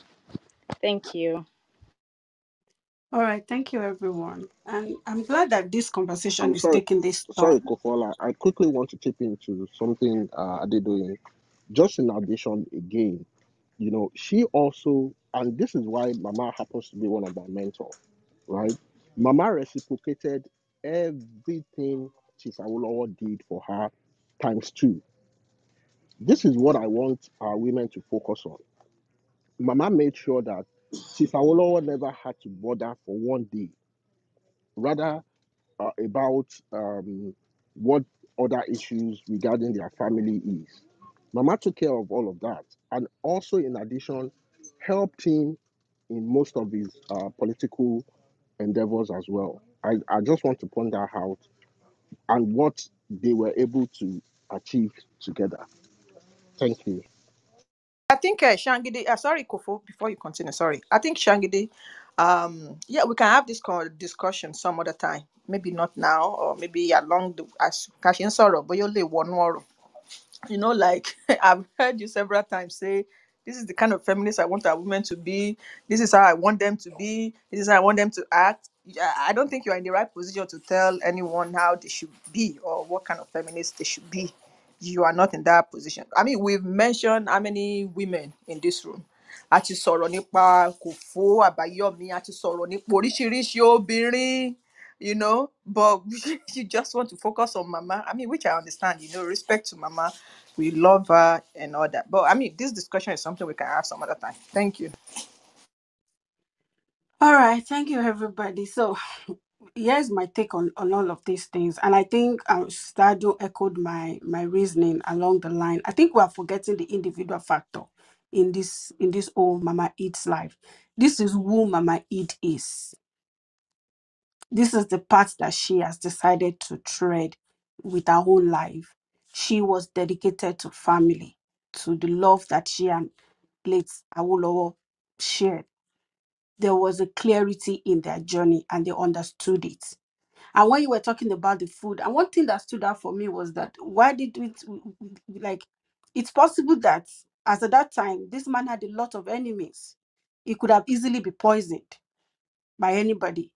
Thank you. All right, thank you, everyone. And I'm glad that this conversation I'm is sorry, taking this sorry, turn. Kofola. I quickly want to chip into something Adedoyin. Just in addition, again, she also, and this is why Mama happens to be one of my mentors, right? Mama reciprocated everything Chief Awolowo did for her times two. This is what I want our women to focus on. Mama made sure that Chief Awolowo never had to bother for one day, rather about what other issues regarding their family is. Mama took care of all of that, and also, in addition, helped him in most of his political endeavors as well. I just want to point that out and what they were able to achieve together. Thank you. I think Shangidi, sorry, Kofo, before you continue, sorry. I think Shangidi, yeah, we can have this discussion some other time. Maybe not now, or maybe along the as Kashin Sorrow, but you'll leave one more. Like I've heard you several times say, this is the kind of feminist I want our women to be. This is how I want them to be. This is how I want them to act. Yeah, I don't think you're in the right position to tell anyone how they should be or what kind of feminist they should be. You are not in that position. I mean, we've mentioned how many women in this room. A ti sọ̀rọ̀ nípa Kòfó Àbáyọ̀mí, a ti sọ̀rọ̀ nípa oríṣiríṣi obìnrin, but you just want to focus on Mama. I mean, which I understand, respect to Mama. We love her and all that. But I mean, this discussion is something we can have some other time. Thank you. All right, thank you, everybody. So here's my take on all of these things, and I think Stadio echoed my reasoning along the line. I think we are forgetting the individual factor in this whole Mama Eat's life. This is who Mama Eat is. This is the path that she has decided to tread with her whole life. She was dedicated to family, to the love that she and late Awolowo shared. There was a clarity in their journey and they understood it. And when you were talking about the food, and one thing that stood out for me was that why did we like it's possible that as at that time this man had a lot of enemies. He could have easily be poisoned by anybody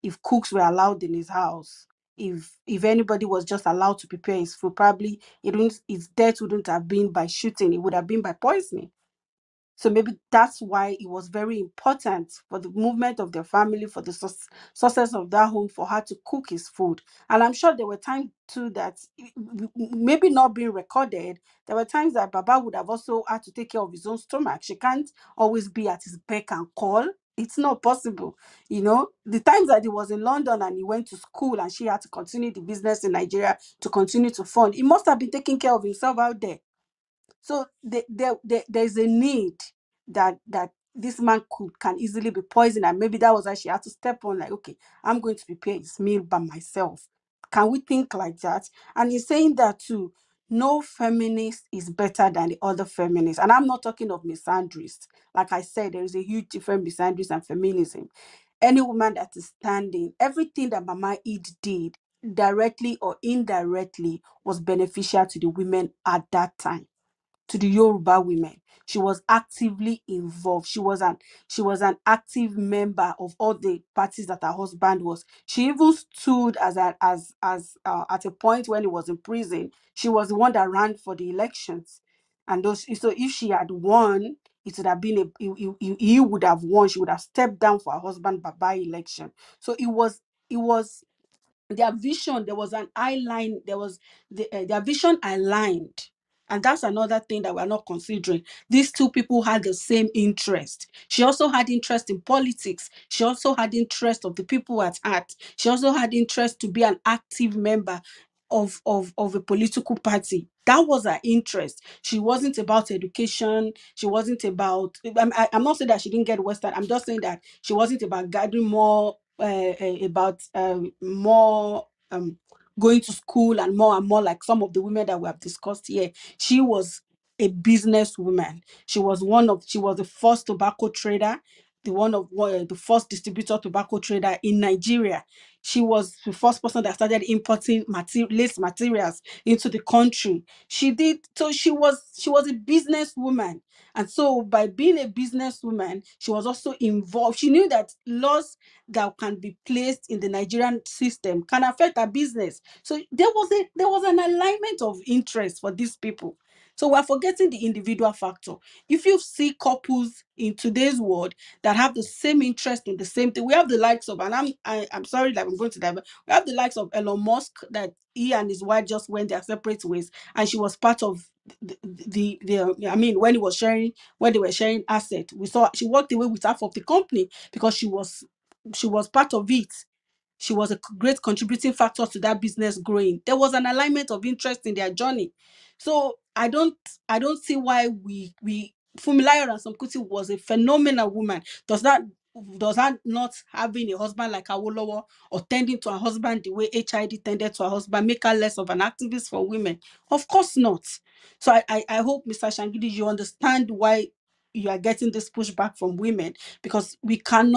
if cooks were allowed in his house. If anybody was just allowed to prepare his food, probably his death wouldn't have been by shooting, it would have been by poisoning. So maybe that's why it was very important for the movement of their family, for the success of that home, for her to cook his food. And I'm sure there were times too that maybe not being recorded. There were times that Baba would have also had to take care of his own stomach. She can't always be at his beck and call. It's not possible. The times that he was in London and he went to school and she had to continue the business in Nigeria to continue to fund, he must have been taking care of himself out there. So there's a need that this man can easily be poisoned, and maybe that was why she had to step on, like, okay, I'm going to prepare his meal by myself. Can we think like that? And he's saying that too. No feminist is better than the other feminists. And I'm not talking of misandrists. Like I said, there is a huge difference between misandrist and feminism. Any woman that is standing, everything that Mama Eid did, directly or indirectly, was beneficial to the women at that time, to the Yoruba women. She was actively involved. She was an active member of all the parties that her husband was. She even stood at a point when he was in prison. She was the one that ran for the elections. And so if she had won, it would have been he would have won. She would have stepped down for her husband by election. So it was their vision. There was an eye line. There was their vision aligned. And that's another thing that we're not considering. These two people had the same interest. She also had interest in politics. She also had interest of the people at heart. She also had interest to be an active member of a political party. That was her interest. She wasn't about education. She wasn't about, I'm not saying that she didn't get Western. I'm just saying that she wasn't about gathering more, about more going to school and more like some of the women that we have discussed here. She was a businesswoman. She was the first tobacco trader, the first distributor tobacco trader in Nigeria. She was the first person that started importing lace materials into the country. She was a businesswoman. And so by being a businesswoman, she was also involved. She knew that laws that can be placed in the Nigerian system can affect her business. So there was an alignment of interest for these people. So we're forgetting the individual factor. If you see couples in today's world that have the same interest in the same thing, we have the likes of, and I'm sorry that I'm going to divert. We have the likes of Elon Musk, that he and his wife just went their separate ways, and she was part of when they were sharing assets. We saw she walked away with half of the company because she was part of it. She was a great contributing factor to that business growing. There was an alignment of interest in their journey. So I don't see why we Fumilayo Ransome-Kuti was a phenomenal woman. Does that not having a husband like Awolowo, or tending to her husband the way HID tended to her husband, make her less of an activist for women? Of course not. So I hope, Mr. Shangidi, you understand why you are getting this pushback from women, because we can't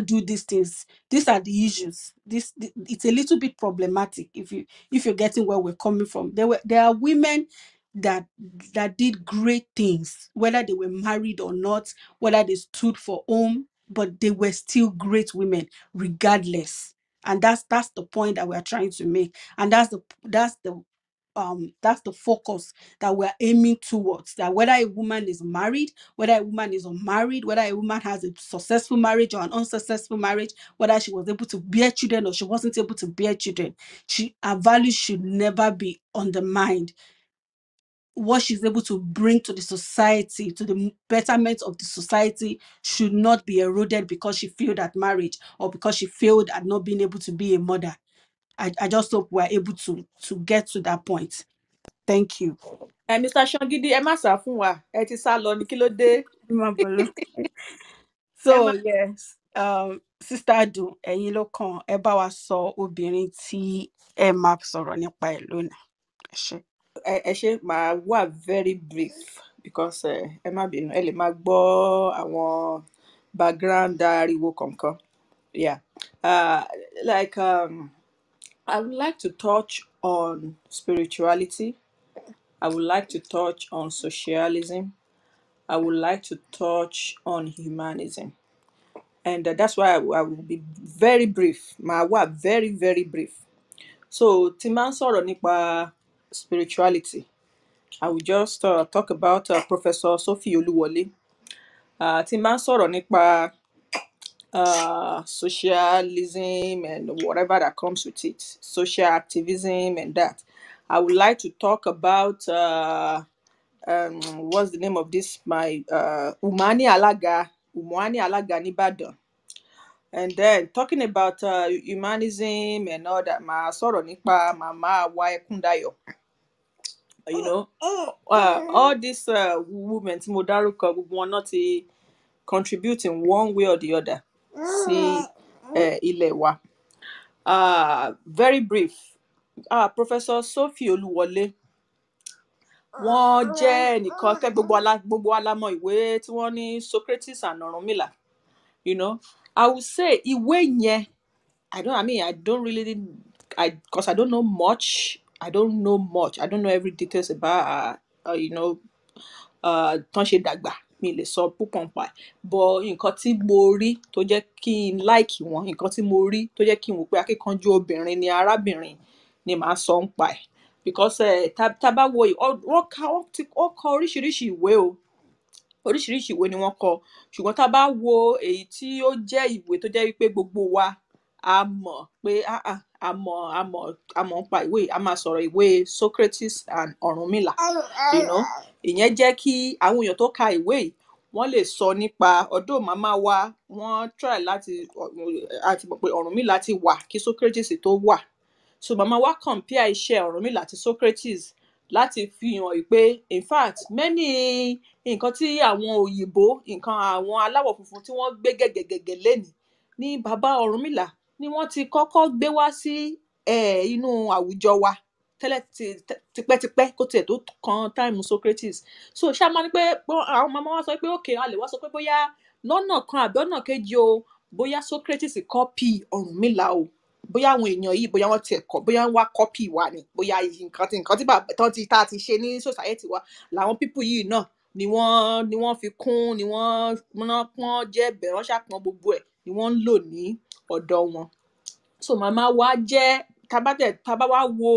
do these things. These are the issues. It's a little bit problematic if you're getting where we're coming from. There are women that did great things, whether they were married or not, whether they stood for home, but they were still great women regardless. And that's the point that we're trying to make. And that's the focus that we're aiming towards. That whether a woman is married, whether a woman is unmarried, whether a woman has a successful marriage or an unsuccessful marriage, whether she was able to bear children or she wasn't able to bear children, her values should never be undermined what she's able to bring to the society, to the betterment of the society, should not be eroded because she failed at marriage or because she failed at not being able to be a mother. I just hope we're able to get to that point. Thank you. Mr. Shangidi, ẹ má sá fún wa, ẹ ti sá lọ ní kí ló dé? So yes, Sister Adu, ẹ̀yin ló kàn, ẹ bá wa sọ obìnrin tí ẹ máa sọ̀rọ̀ nípa ẹ̀ lónìí. Ẹ ṣé. Ẹ ṣé, màá wà very brief because ẹ má bínú, ẹ lè máa gbọ́ àwọn background ariwo kankan. Yeah. I would like to touch on spirituality. I would like to touch on socialism. I would like to touch on humanism. And that's why I will be very brief. My word, very, very brief. So, tí n bá ń sọ̀rọ̀ nípa spirituality, I will just talk about Professor Sophie Oluwole. Tí n bá ń sọ̀rọ̀ nípa socialism and whatever that comes with it, social activism and that, I would like to talk about what's the name of this? My Umani Alaga Nìbàdàn. And then talking about humanism and all that, ma sọ̀rọ̀ nípa Màmá wa Ẹkúndayọ̀. You know, all these women tí mo dárúkọ, gbogbo wọn náà ti contribute in one way or the other sí ilẹ̀ wa. Very brief. Professor Sophie Oluwole, wọ́n jẹ́ ẹnìkan tẹ́ gbogbo wa la mọ̀ ìwé tí wọ́n ní Socrates and Ọ̀rúnmìlà. You know, I would say ìwé yẹn, because I don't know much. I don't know every details about you know, tán ṣe dàgbà, mi lè sọ púpọ̀ nípa ẹ̀. But nǹkan tí mo rí tó jẹ́ kí n like wọn, nǹkan tí mo rí tó jẹ́ kí n wò pé akíkanjú obìnrin ni arábìnrin ni màá sọ nípa ẹ̀. Because tá bá wo wọ́n kọ oríṣiríṣi ìwé o. Oríṣiríṣi ìwé ni wọ́n kọ. Ṣùgbọ́n tá bá wo èyí tí ó jẹ́ ìwé tó jẹ́ wípé gbogbo wa a mọ̀ pé a mọ̀ nípa ìwé, a máa sọ̀rọ̀ ìwé Socrates and Ọ̀rúnmìlà. You know, ìyẹn jẹ́ kí àwọn èèyàn tó ka ìwé yìí wọ́n lè sọ nípa ọ̀dọ̀ màmá wa, wọ́n try láti mọ̀ pé Ọ̀rúnmìlà ti wà kí Socrates tó wà. So màmá wa compare iṣẹ́ Ọ̀rúnmìlà àti Socrates láti fi hàn pé in fact many nǹkan tí àwọn òyìnbó, nǹkan àwọn aláwọ̀ funfun tí wọ́n gbé gẹ̀gẹ̀gẹ̀gẹ̀ lénìí ní bàbá Ọ̀rúnmìlà ni wọ́n ti kọ́kọ́ gbé wá sí inú àwùjọ wa tẹ́lẹ̀ tipẹ́tipẹ́ kó tiẹ̀ tó kan time Socrates. So ṣá máa ní pé àwọn màmá wa sọ pé okay, a lè wá sọ pé bóyá lọ́nà kan àbí ọ̀nà kejì o, bóyá Socrates copy Ọ̀rúnmìlà o, bóyá àwọn èèyàn yìí bóyá wọ́n tiẹ̀ kọ́, bóyá wọ́n wá copy wa ni, bóyá nǹkan tí bàbá tá ti ṣe ní society wa làwọn people yìí náà ni wọ́n fi kún, ni wọ́n jẹ́ bẹ̀, wọ́n ṣàpọ́n gbogbo ẹ̀ ni wọ́n ń lò ní ọ̀dọ̀ wọn. So màmá wa jẹ́, tá bá wá wo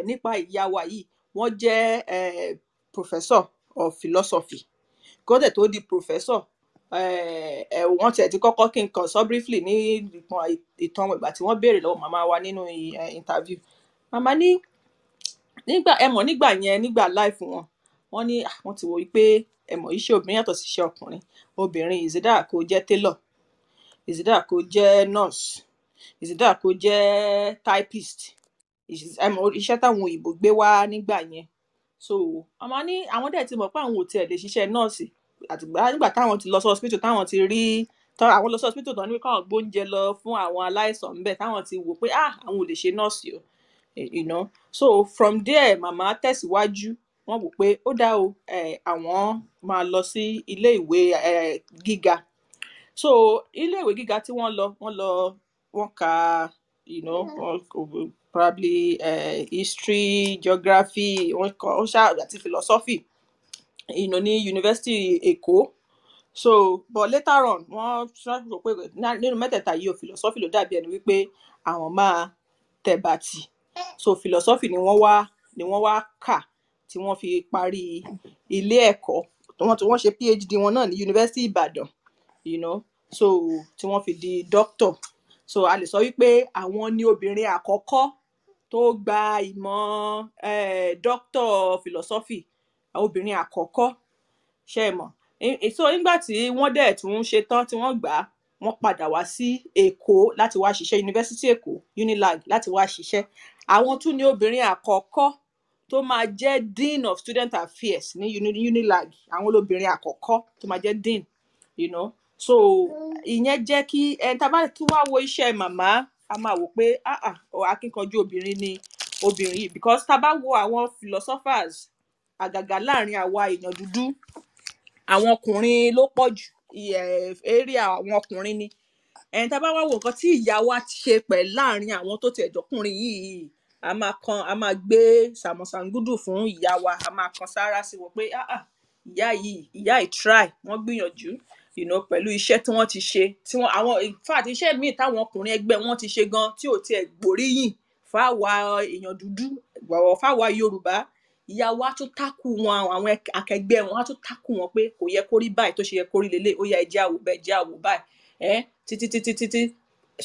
nípa ìyá wa yìí, wọ́n jẹ́ professor of philosophy. Kó dẹ̀ tó di professor, wọ́n tiẹ̀ ti kọ́kọ́ kí n kàn sọ briefly ní ìtàn ìgbà tí wọ́n béèrè lọ́wọ́ màmá wa nínú interview. Màmá ní nígbà yẹn, nígbà life wọn, wọ́n ní wọ́n ti wò wípé iṣẹ́ obìnrin yàtọ̀ sí iṣẹ́ ọkùnrin. Obìnrin is either kó jẹ́ tailor, is either kó jẹ́ nurse, is either kó jẹ́ typist. Iṣẹ́ táwọn òyìnbó gbé wá nígbà yẹn. So màmá ní àwọn dẹ̀ ti mọ̀ pé àwọn ò tiẹ̀ lè ṣiṣẹ́ nọ́ọ̀sì nígbà táwọn ti lọ sí hospital, táwọn ti rí àwọn lọ sí hospital tán ní káwọn gbóúnjẹ lọ fún àwọn aláìsàn ńbẹ̀, táwọn ti wò pé àwọn ò lè ṣe nọ́ọ̀sì o. You know, so from there màmá tẹ̀síwájú, wọ́n wò pé ó dá o, àwọn máa lọ sí ilé ìwé gíga. So ilé ìwé gíga tí wọ́n ka, you know, probably history, geography, wọ́n ṣáà àti philosophy, you know, ní University Èkó. So but later on wọ́n rò pé nínú mẹ́tẹ̀ẹ̀ta yìí o, philosophy ló dàbí ẹni wípé àwọn máa tẹ̀bàtì. So philosophy ni wọ́n wá kà tí wọ́n fi parí ilé ẹ̀kọ́. Wọ́n ṣe PhD wọn náà ní University Ìbàdàn, you know, so tí wọ́n fi di doctor. So a lè sọ wípé àwọn ni obìnrin àkọ́kọ́ tó gba ìmọ̀ doctor philosophy, àwọn obìnrin àkọ́kọ́ ṣe mọ̀. So nígbà tí wọ́n dẹ̀ tún ṣe tán tí wọ́n gbà á, wọ́n padà wá sí Èkó láti wá ṣiṣẹ́, University Èkó Unilag láti wá ṣiṣẹ́. Àwọn tún ní obìnrin àkọ́kọ́ tó máa jẹ́ Dean of Student Affairs ní Unilag, àwọn olóbìnrin àkọ́kọ́ tó máa jẹ́ Dean, you know. So ìyẹn jẹ́ kí tá bá tún wá wo iṣẹ́ màmá, a máa wò pé akínkanjú obìnrin ni obìnrin yìí, because tá bá wo àwọn philosophers àgàgà láàrin àwa èèyàn dúdú, àwọn ọkùnrin ló pọ̀ jù, area àwọn ọkùnrin ni. Tá bá wá wo nǹkan tí ìyá wa ti ṣe pẹ̀lú láàrin àwọn tó ti ẹ̀jọ̀kùnrin yìí, a máa gbé sàmọ̀sàngúdù fún ìyá wa, a máa kan sára sí wọn pé ìyá yìí try, wọ́n gbìyànjú, you know, pẹ̀lú iṣẹ́ tí wọ́n ti ṣe, tí wọ́n àwọn in fact iṣẹ́ míì táwọn ọkùnrin ẹgbẹ́ wọn ti ṣe gan tí ò tiẹ̀ gbóríyìn fáwa èèyàn dúdú, fáwa Yorùbá. Ìyá wa tún tákù wọn, àwọn akẹgbẹ́ wọn á tún tákù wọn pé kò yẹ kó rí báyìí, tó ṣe yẹ kó rí lélẹ̀, ó yá ẹ jẹ́ á wò bẹ́ẹ̀, jẹ́ á wò báyìí, títí.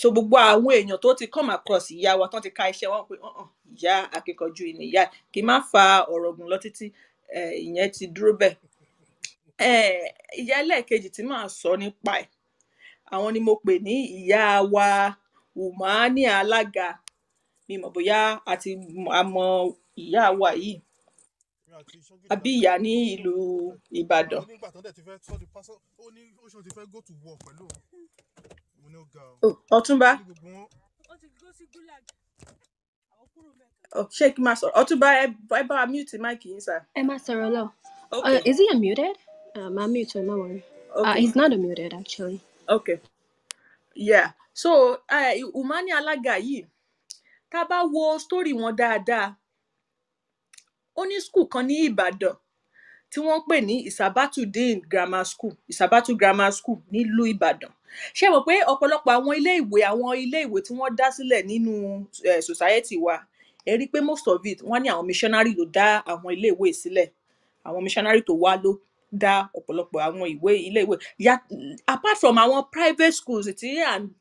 So gbogbo àwọn èèyàn tó ti come across ìyá wa tán ti ka iṣẹ́ wọn pé ìyá akíkanjú ni ìyá, kí n má fa ọ̀rọ̀ gùn lọ títí, ìyẹn ti dúró bẹ́ẹ̀. Ìyá ẹlẹ́ẹ̀kejì tí màá sọ nípa ẹ̀, àwọn ni mo pè ní ìyá wa Umani Alága. Mi mọ̀ bóyá a mọ ìyá wa yìí, àbí ìyá ní ìlú Ìbàdàn. Ọ̀túnba ṣé kí n máa sọ̀rọ̀? Ọ̀túnba ẹ bá wa mute mic yín sir. Ẹ má sọ̀rọ̀ lọ. Okay. Is he unmuted? I'm mute, no worry. Okay. He's not unmuted actually. Okay. Yeah. So Umani Alága yìí, tá bá wo story wọn dáadáa, ó ní school kan ní Ìbàdàn tí wọ́n pè ní Ìsàbátù Grammar School, Ìsàbátù Grammar School nílùú Ìbàdàn. Ṣé mọ̀ pé ọ̀pọ̀lọpọ̀ àwọn ilé ìwé tí wọ́n dá sílẹ̀ nínú society wa, ẹ rí pé most of it wọ́n ní àwọn missionary ló dá àwọn ilé ìwé sílẹ̀. Àwọn missionary tó wá ló dá ọ̀pọ̀lọpọ̀ àwọn ilé ìwé. Apart from àwọn private schools tí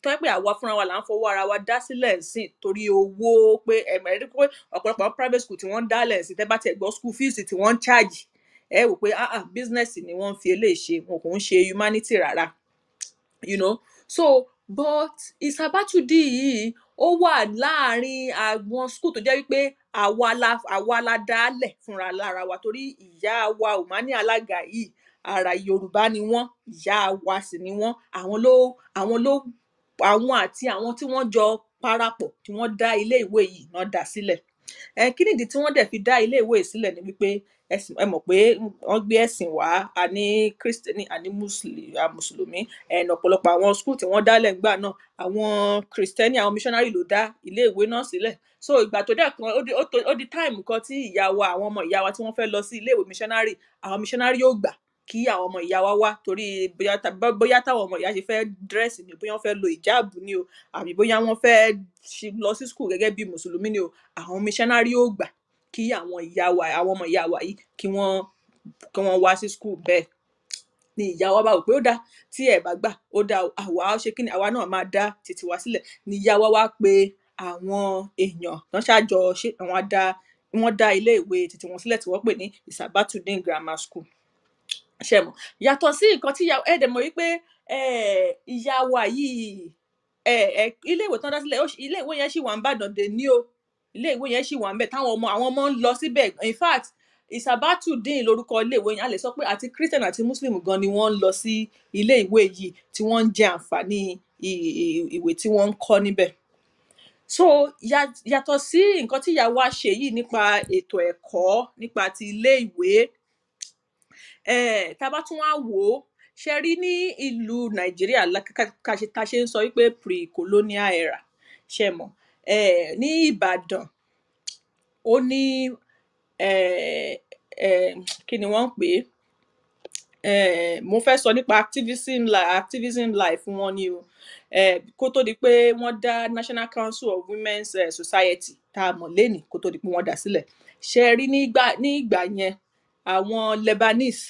tó pé àwa fúnra wa là ń fọwọ́ ara wa dá sílẹ̀ sí torí owó, pé ẹ rí pé ọ̀pọ̀lọpọ̀ àwọn private school tí wọ́n dálẹ̀ sí, tẹ́ bá tiẹ̀ gbọ́ school fees tí wọ́n ń charge, ẹ wò pé business ni wọ́n fi eléyìí ṣe, wọn kò ń ṣe humanity rárá, you know. So but Ìsàbátù yìí ó wà láàrin àwọn school tó jẹ́ wípé àwa la dálẹ̀ fúnra lára wa, torí ìyá wa Umani Alága yìí ara Yorùbá ni wọ́n, ìyá wa sì ni wọ́n. Àwọn àti àwọn tí wọ́n jọ parapọ̀ tí wọ́n dá ilé ìwé yìí náà dá sílẹ̀. Kí nìdí tí wọ́n dẹ̀ fi dá ilé ìwé sílẹ̀ ni wípé ẹ mọ̀ pé wọ́n gbé ẹ̀sìn wá, a ní Kristẹni, a ní Mùsùlùmí, ọ̀pọ̀lọpọ̀ àwọn school tí wọ́n dálẹ̀ ńgbà náà, àwọn Kristẹni, àwọn missionary ló dá ilé ìwé náà sílẹ̀. So ìgbà tó dẹ̀ kan ó di time kan tí àwọn ọmọ ìyá wa tí wọ́n fẹ́ lọ sí ilé ìwé missionary, àwọn missionary yóò gbà kí àwọn ọmọ ìyá wa wá, torí bóyá táwọn ọmọ ìyá ṣe fẹ́ dress ni, bóyá wọ́n fẹ́ lo ìjáàbù ni o, àbí bóyá wọ́n fẹ́ lọ sí school gẹ́gẹ́ bí Mùsùlùmí ni o, àwọn missionary yóò gbà kí àwọn ọmọ ìyá wa yìí kí wọ́n wá sí school bẹ́ẹ̀. Ni ìyá wa bá wò pé ó dá, tí ẹ bá gbà ó dá, àwa ṣe kí ni, àwa náà máa dá títí wa sílẹ̀. Ni ìyá wa wá pé àwọn èèyàn tán ṣáàjọ ṣe, wọ́n dá ilé ìwé títí wọn sílẹ̀ tí wọ́n pè ní Ìsàbátù Grammar School. Ṣé mọ̀? Yàtọ̀ sí nǹkan tí ẹ dẹ̀ mọ̀ wípé ìyá wa yìí, ilé ìwé tán dá sílẹ̀, ilé ìwé yẹn ṣì wà ní Ìbàdàn dè ní o, ilé ìwé yẹn ṣì wà ńbẹ̀ táwọn ọmọ ń lọ síbẹ̀. In fact Ìsàbátù lórúkọ ilé ìwé yẹn, a lè sọ pé àti Christian àti Muslim gan ni wọ́n ń lọ sí ilé ìwé yìí tí wọ́n ń jẹ àǹfààní ìwé tí wọ́n ń kọ́ níbẹ̀. So yàtọ̀ sí nǹkan tí ìyá wa ṣe yìí nípa ètò ẹ̀kọ́, nípa ti ilé ìwé, tá bá tún wá wò ó, ṣe rí ní ìlú Nàìjíríà ká ṣe ń sọ wípé pre-colonial era, ṣé mọ̀, ní Ìbàdàn ó ní kí ni wọ́n ń pè é, mo fẹ́ sọ nípa activism life wọn ni o, kó tó di pé wọ́n dá National Council of Women's Society tá a mọ̀ lénìí, kó tó di pé wọ́n dá sílẹ̀. Ṣe rí ní ìgbà yẹn àwọn Lebanese,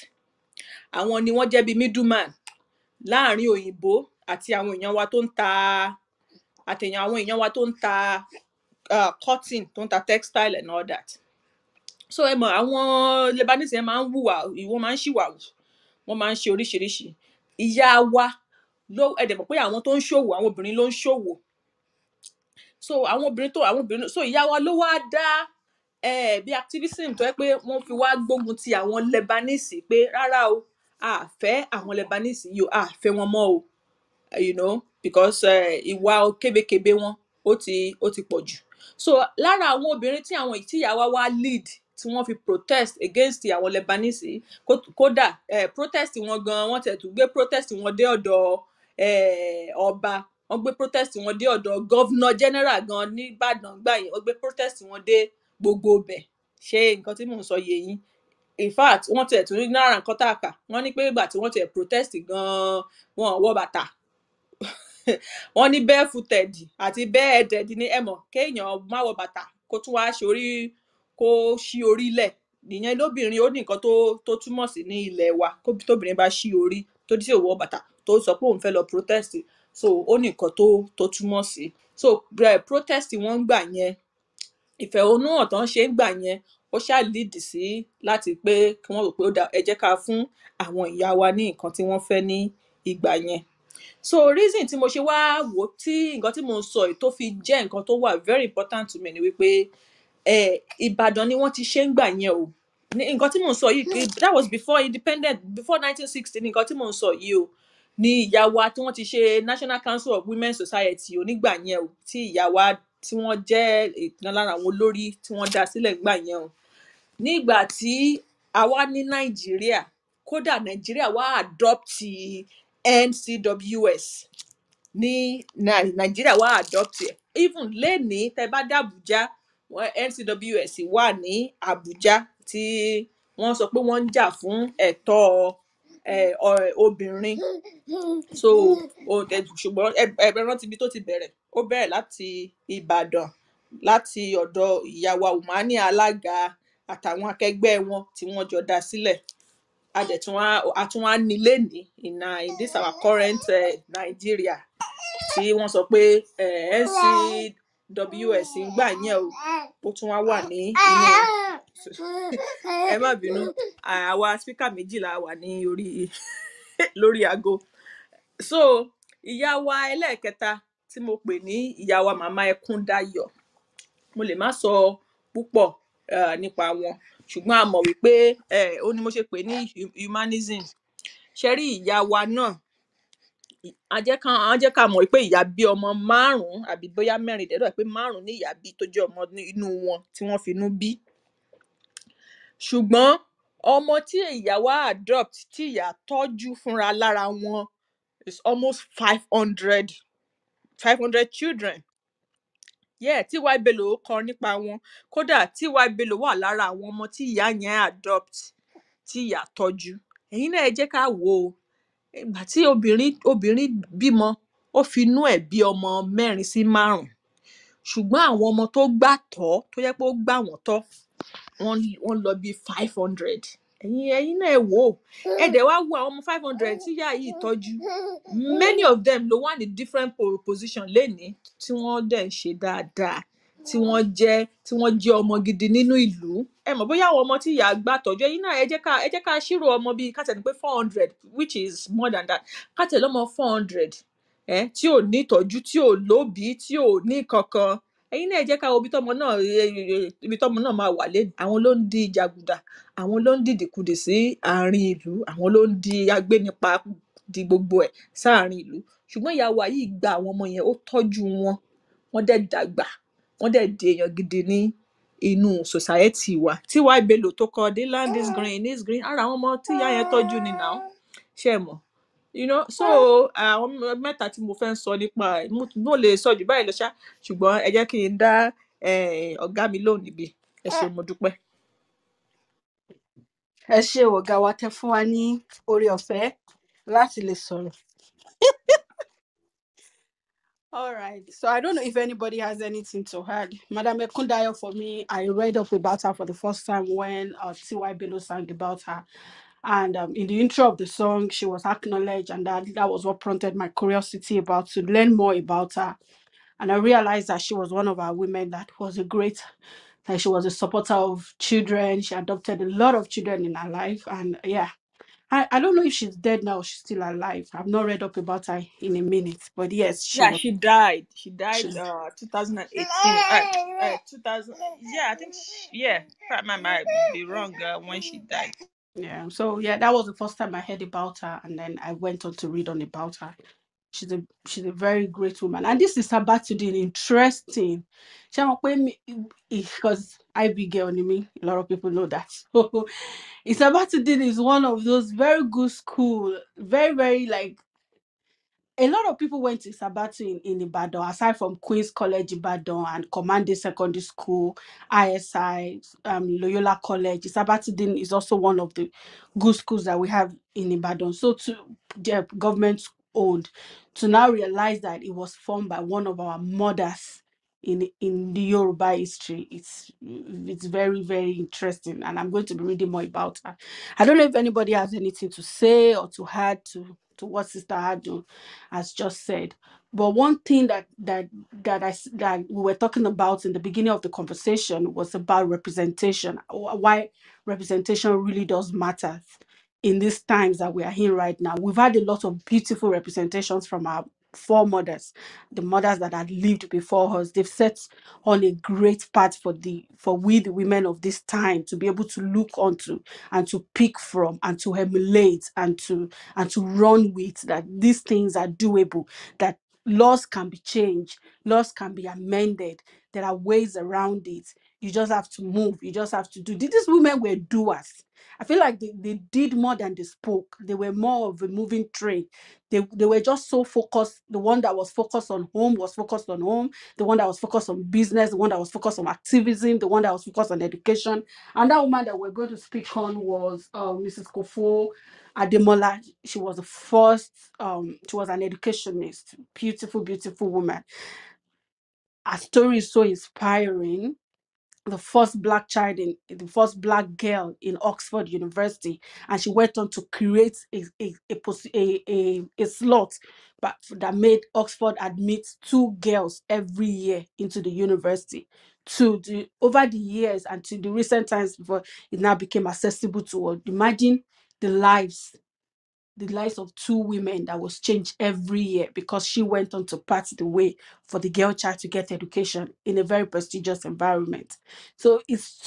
àwọn ni wọ́n jẹ́ bí middleman láàrin òyìnbó àti àwọn èèyàn wa tó ń ta cotton, tó ń ta textile and all that. So ẹ mọ̀ àwọn Lebanese yẹn máa ń hùwà, wọ́n máa ń ṣìwàwù, wọ́n máa ń ṣe oríṣiríṣi. Ìyá wa ló ẹ dẹ̀ mọ̀ pé àwọn tó ń ṣòwò, àwọn obìnrin ló ń ṣòwò. So àwọn obìnrin so ìyá wa ló wá dá bí activism tó yẹ pé wọ́n fi wá gbógun ti àwọn Lebanese pé rárá o, a fẹ́ àwọn Lebanese yìí o, a fẹ́ wọn mọ́ o, you know, because ìwà kébékébé wọn ó ti pọ̀ jù. So lára àwọn obìnrin tí ìyá wa wá lead tí wọ́n fi protest against àwọn Lebanese, kódà protest wọn gan, wọ́n tẹ̀ tún gbé protest wọn dé ọ̀dọ̀ ọba, wọ́n gbé protest wọn dé ọ̀dọ̀ governor general gan ní Ìbàdàn gbà yẹn, wọ́n gbé protest wọn dé gbogbo bẹ̀. Ṣé nǹkan tí mò ń sọ yé yín? In fact wọ́n tẹ̀ tún ní lára nǹkan tá a kà, wọ́n ní pé ìgbà tí wọ́n tẹ̀ protest gan, wọn ò wọ bàtà. Wọ́n ní barefooted àti bareheaded ní ẹ mọ̀ kéèyàn má wọ bàtà kó tún wá kó ṣí orí lẹ̀. Ìyẹn lóbìnrin ó ní nǹkan tó túmọ̀ sí ní ilẹ̀ wa, tóbìnrin bá ṣí orí tó tí ò wọ bàtà tó sọ pé òun fẹ́ lọ protest, so ó ní nǹkan tó túmọ̀ sí. So protest wọ́n ń gbà yẹn, ìfẹ̀hónúhàn tó ń ṣe ń gbà yẹn, ó ṣáà lead sí láti pé kí wọ́n rò pé ó dá ẹ jẹ́ ká fún àwọn ìyá wa ní nǹkan tí wọ́n fẹ́ ní ìgbà yẹn. So reason tí mo ṣe wá wò tí nǹkan tí mo ń sọ yìí tó fi jẹ́ nǹkan tó wà very important to me ni wípé Ìbàdàn ni wọ́n ti ṣe ń gbà yẹn o. Nǹkan tí mo ń sọ yìí, that was before independent, before 1960 nǹkan tí mo ń sọ yìí o. Ní ìyá wa tí wọ́n ti ṣe National Council of Women Society onígbà yẹn o, tí ìyá wa tí wọ́n jẹ́ ìkan lára àwọn olórí tí wọ́n dá sílẹ̀ gbà yẹn o. Nígbà tí a wá ní Nàìjíríà, kódà Nàìjíríà wá adopt NCWS ní Nàìjíríà wá adopt ẹ̀. Even lénìí tẹ́ bá dé Abuja, NCWS wà ní Abuja tí wọ́n sọ pé wọ́n ń jà fún ẹ̀tọ́ obìnrin. So ṣùgbọ́n ẹ rántí ibi tó ti bẹ̀rẹ̀, ó bẹ̀rẹ̀ láti Ìbàdàn, láti ọ̀dọ̀ ìyá wa Umani Alága àtàwọn akẹgbẹ́ wọn tí wọ́n jọ dá sílẹ̀. A tún wá ní lénìí in this our current Nigeria tí wọ́n sọ pé NCWS ń gbà yẹn o, ó tún wá wà ní inú ẹ má bínú, àwa speaker méjìlá wà ní lórí aago. So ìyá wa ẹlẹ́ẹ̀kẹta tí mo pè ní ìyá wa Màmá Ẹkúndayọ̀, mo lè má sọ púpọ̀ nípa wọn, ṣùgbọ́n a mọ̀ wípé ó ní mo ṣe pè ní humanism. Ṣe rí ìyá wa náà, a jẹ́ ká mọ̀ pé ìyá bí ọmọ 5 àbí bóyá 4, dẹ́dọ̀ pé 5 ní ìyá bí tó jẹ́ ọmọ inú wọn tí wọ́n finú bí. Ṣùgbọ́n ọmọ tí ìyá wa adopt, tí ìyá tọ́jú fúnra lára wọn is almost 500 children. Yeah, T.Y. Bello kọ nípa wọn. Kódà T.Y. Bello wà lára àwọn ọmọ tí ìyá yẹn adopt, tí ìyá tọ́jú. Ẹ̀yin náà ẹ jẹ́ ká wò ó. Ìgbà tí obìnrin bímọ, ó finú ẹ̀ bí ọmọ 4 sí 5. Ṣùgbọ́n àwọn ọmọ tó gbà tọ́, tó yẹ pé ó gbà wọ́n tọ́, wọ́n lọ bí 500. Ẹ̀yin náà ẹ wò ó. Ẹ dẹ̀ wá wo àwọn ọmọ 500 tí ìyá yìí tọ́jú. Many of them ló wà ní different position lénìí tí wọ́n dẹ̀ ń ṣe dáadáa, tí wọ́n jẹ́ ọmọ gidi nínú ìlú. Ẹ mọ̀ bóyá àwọn ọmọ tí ìyá gbà tọ́jú, ẹ̀yin náà ẹ jẹ́ ká ṣírò ọmọ bíi ká tẹ̀ ní pé 400, which is more than that. Ká tẹ̀ lọ́mọ 400 tí ò ní ìtọ́jú, tí ò lóbìí, tí ò ní kankan. Ẹ̀yin náà ẹ jẹ́ ká wo ibi tọ́mọ náà máa wà lénìí. Àwọn ló ń di jàgùdà, àwọn ló ń dìdìkudì sí àárín ìlú, àwọn ló ń di agbénipa di gbogbo ẹ̀ sáàárín ìlú. Ṣùgbọ́n ìyá wa yìí gba àwọn ọmọ yẹn, ó tọ́jú wọn, wọ́n dẹ̀ dàgbà, wọ́n dẹ̀ di èèyàn gidi ní inú society wa. T.Y. Bello tó kọ The Land is Green, ara àwọn ọmọ tí ìyá yẹn tọ́jú ni now. Ṣé ẹ mọ̀? So àwọn mẹ́ta tí mo fẹ́ sọ nípa mo lè sọ jù báyìí lọ ṣá, ṣùgbọ́n ẹ jẹ́ kí n dá ọ̀gá mi lóhùn níbí. Ẹ ṣé, mo dúpẹ́. Ẹ ṣé ọ̀gá wa tẹ́ fún wa ní oore ọ̀fẹ́ láti lè sọ̀rọ̀. All right. So I don't know if anybody has anything to add. Madam Ekundayo, for me, I read up about her for the first time when T.Y. Bello sang about her. And in the intro of the song, she was acknowledged, and that was what prompted my curiosity to learn more about her. And I realized that she was one of our women that was a great, like she was a supporter of children. She adopted a lot of children in her life. And yeah, I don't know if she's dead now or she's still alive. I've not read up about her in a minute. But yes, she Yeah, was. she died. She died She, 2018. 2000. Yeah, I think. Yeah, I might be wrong when she died. yeah. So yeah, that was the first time I heard about her. And then I went on to read on about her. She's a very great woman. And this is about to do interesting. Because I be girl in me, a lot of people know that. So it's about to do is one of those very good school, very, very like a lot of people went to Sabatu in Ibadan, aside from Queen's College Ibadan and Commande Secondary School, ISI, Loyola College. Sabatudin is also one of the good schools that we have in Ibadan. So to the government owned, to now realize that it was formed by one of our mothers in the Yoruba history, it's very, very interesting. And I'm going to be reading more about her. I don't know if anybody has anything to say or to add to what Sister Adu has just said. But one thing that we were talking about in the beginning of the conversation was about representation. Why representation really does matter in these times that we are in right now. We've had a lot of beautiful representations from our foremothers, the mothers that had lived before us. They've set on a great path for we the women of this time to be able to look onto and to pick from and to emulate and to run with, that these things are doable, that laws can be changed, laws can be amended, there are ways around it. You just have to move, you just have to do. These women were doers. I feel like they did more than they spoke. They were more of a moving train. They were just so focused. The one that was focused on home was focused on home. The one that was focused on business, the one that was focused on activism, the one that was focused on education. And that woman that we're going to speak on was Mrs. Kofo Ademola. She was the first, she was an educationist, beautiful, beautiful woman. Her story is so inspiring. The first black child the first black girl in Oxford University, and she went on to create a slot but that made Oxford admit two girls every year into the university. Over the years and to the recent times before it now became accessible to all. Imagine the lives of two women that was changed every year because she went on to part the way for the girl child to get education in a very prestigious environment. So it's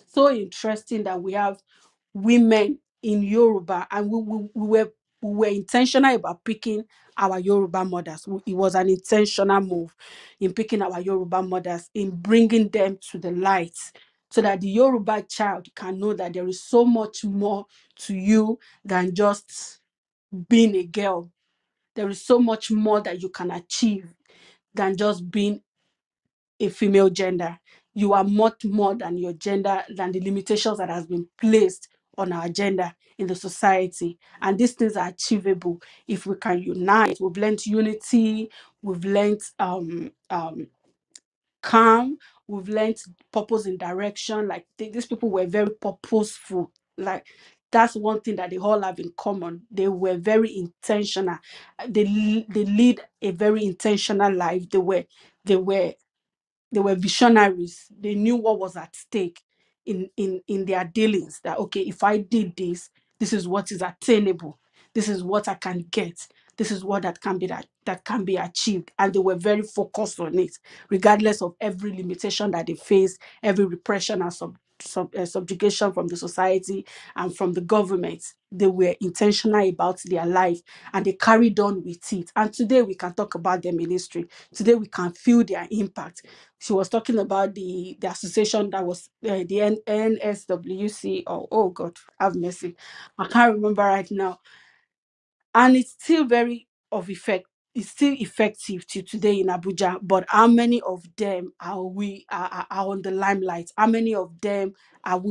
so interesting that we have women in Yoruba, and we were intentional about picking our Yoruba mothers. It was an intentional move in picking our Yoruba mothers, in bringing them to the light, so that the Yoruba child can know that there is so much more to you than just being a girl. There is so much more that you can achieve than just being a female gender. You are much more than your gender, than the limitations that has been placed on our gender in the society. And these things are achievable if we can unite. We've learned unity, we've learned calm, we've learned purpose and direction. Like these people were very purposeful. Like that's one thing that they all have in common. They were very intentional. They lead a very intentional life. They were they were visionaries. They knew what was at stake in their dealings. That okay, if I did this, this is what is attainable. This is what I can get. This is what that can be achieved. And they were very focused on it, regardless of every limitation that they faced, every repression and subjugation from the society and from the government. They were intentional about their life and they carried on with it. And today we can talk about them in history. Today we can feel their impact. She was talking about the association that was the NSWC, or oh God, have mercy, I can't remember right now, and it's still very of effect. It's still effective till today in Abuja. But how many of them are on the limelight? How many of them are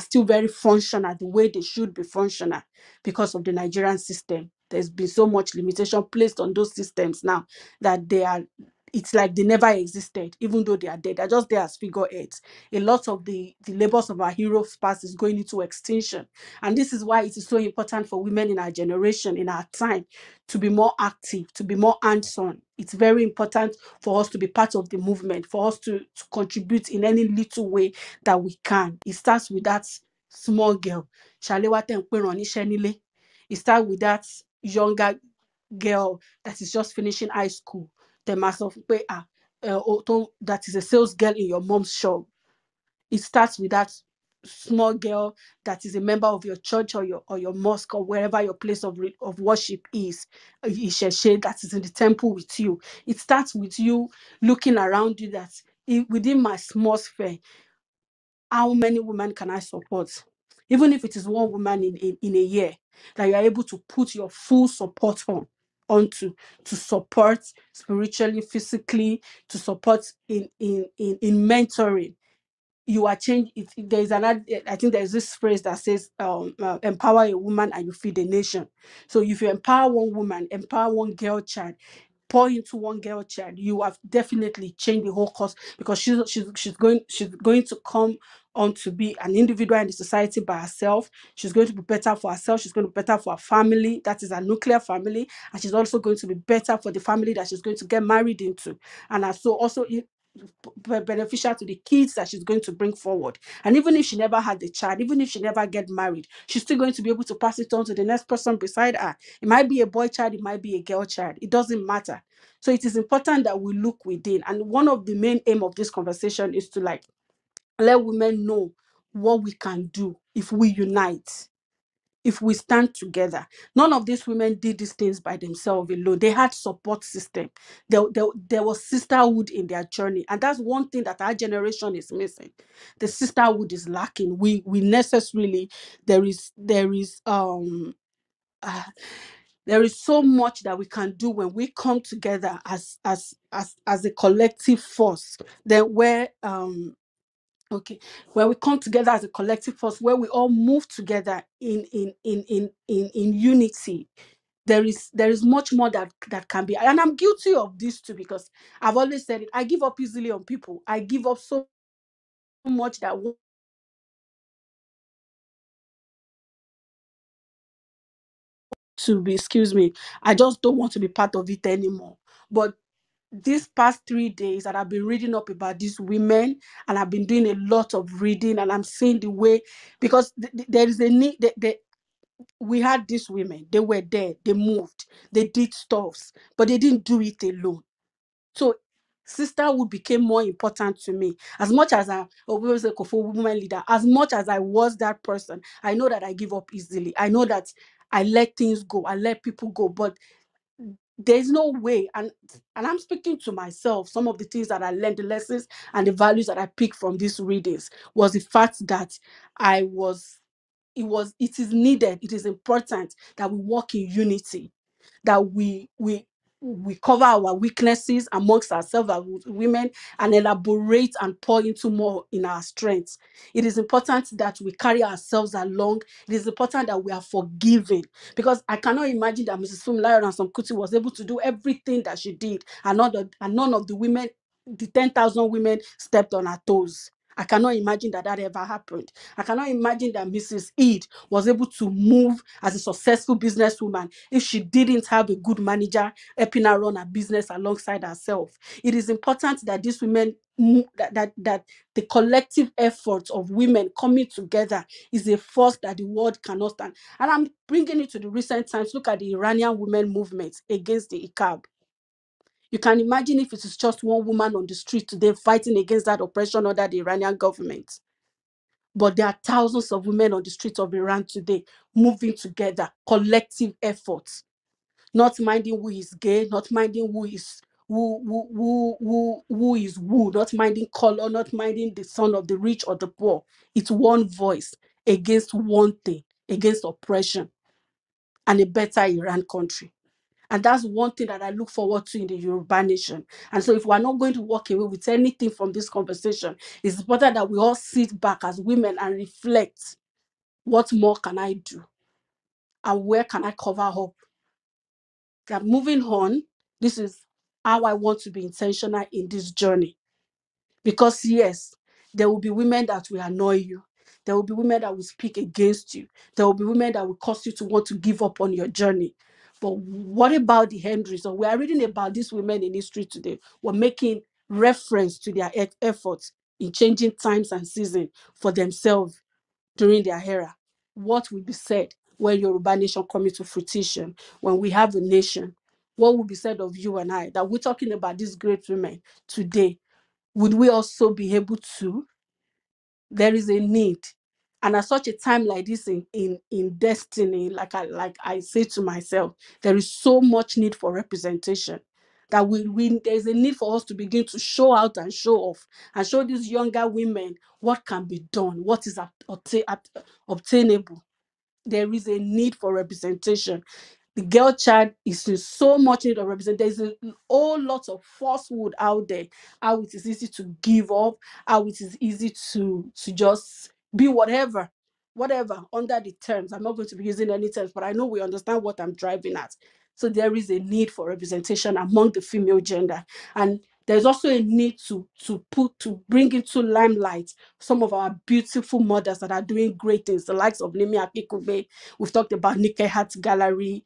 still very functional the way they should be functional because of the Nigerian system? There's been so much limitation placed on those systems now that it's like they never existed, even though they are dead. They're just there as figureheads. A lot of the labors of our heroes past is going into extinction. And this is why it is so important for women in our generation, in our time, to be more active, to be more hands-on. It's very important for us to be part of the movement, for us to contribute in any little way that we can. It starts with that small girl. Shalewa Tenpe Nishe Nile. It starts with that younger girl that is just finishing high school. The mass of that is a sales girl in your mom's shop. It starts with that small girl that is a member of your church or your mosque or wherever your place of worship is. Isheshe that is in the temple with you. It starts with you looking around you that within my small sphere, how many women can I support? Even if it is one woman in a year, that you are able to put your full support onto, to support spiritually, physically, to support in mentoring. You are changed. There is another, I think there's this phrase that says, empower a woman and you feed a nation. So if you empower one woman, empower one girl child, pour into one girl child, you have definitely changed the whole course, because she's going to come on to be an individual in the society by herself. She's going to be better for herself. She's going to be better for her family. That is a nuclear family. And she's also going to be better for the family that she's going to get married into. And so also beneficial to the kids that she's going to bring forward. And even if she never had the child, even if she never get married, she's still going to be able to pass it on to the next person beside her. It might be a boy child, it might be a girl child. It doesn't matter. So it is important that we look within. And one of the main aim of this conversation is to like let women know what we can do if we unite, if we stand together. None of these women did these things by themselves alone. They had support system. There was sisterhood in their journey. And that's one thing that our generation is missing. The sisterhood is lacking. We necessarily, there is so much that we can do when we come together as a collective force. Then when we come together as a collective force, where we all move together in unity, there is much more that can be. And I'm guilty of this too, because I've always said it. I give up easily on people. I give up so much that to be, excuse me, I just don't want to be part of it anymore. But these past 3 days that I've been reading up about these women, and I've been doing a lot of reading, and I'm seeing the way, because there is a need. We had these women, they were there, they moved, they did stuffs, but they didn't do it alone. So sisterhood became more important to me. As much as I was a woman leader, as much as I was that person, I know that I give up easily. I know that I let things go, I let people go, but there's no way. And I'm speaking to myself. Some of the things that I learned, the lessons and the values that I picked from these readings, was the fact that it is needed, it is important that we work in unity, that we cover our weaknesses amongst ourselves as women, and elaborate and pour into more in our strengths. It is important that we carry ourselves along. It is important that we are forgiving, because I cannot imagine that Mrs. Funmilayo Ransome Kuti was able to do everything that she did, and none of the women, the 10,000 women, stepped on her toes. I cannot imagine that ever happened. I cannot imagine that Mrs. Eid was able to move as a successful businesswoman if she didn't have a good manager helping her run her business alongside herself. It is important that these women, that the collective effort of women coming together is a force that the world cannot stand. And I'm bringing it to the recent times. Look at the Iranian women movement against the hijab. You can imagine if it is just one woman on the street today fighting against that oppression under the Iranian government. But there are thousands of women on the streets of Iran today moving together, collective efforts, not minding who is gay, not minding who is who, not minding color, not minding the son of the rich or the poor. It's one voice against one thing, against oppression and a better Iran country. And that's one thing that I look forward to in the Yoruba nation. And so if we're not going to walk away with anything from this conversation, it's important that we all sit back as women and reflect, what more can I do? And where can I cover up? That moving on, this is how I want to be intentional in this journey. Because yes, there will be women that will annoy you. There will be women that will speak against you. There will be women that will cause you to want to give up on your journey. But what about the end result? We are reading about these women in history today. We're making reference to their efforts in changing times and seasons for themselves during their era. What will be said when Yoruba nation comes to fruition, when we have a nation? What will be said of you and I, that we're talking about these great women today? Would we also be able to? There is a need. And at such a time like this in destiny, like I say to myself, there is so much need for representation that there's a need for us to begin to show out and show off and show these younger women what can be done, what is obtainable. There is a need for representation. The girl child is in so much need of representation. There's a whole lot of falsehood out there. How it is easy to give up, how it is easy to just be whatever under the terms. I'm not going to be using any terms, but I know we understand what I'm driving at. So there is a need for representation among the female gender. And there's also a need to bring into limelight some of our beautiful mothers that are doing great things, the likes of Nimi Akikube. We've talked about Nike Hat Gallery.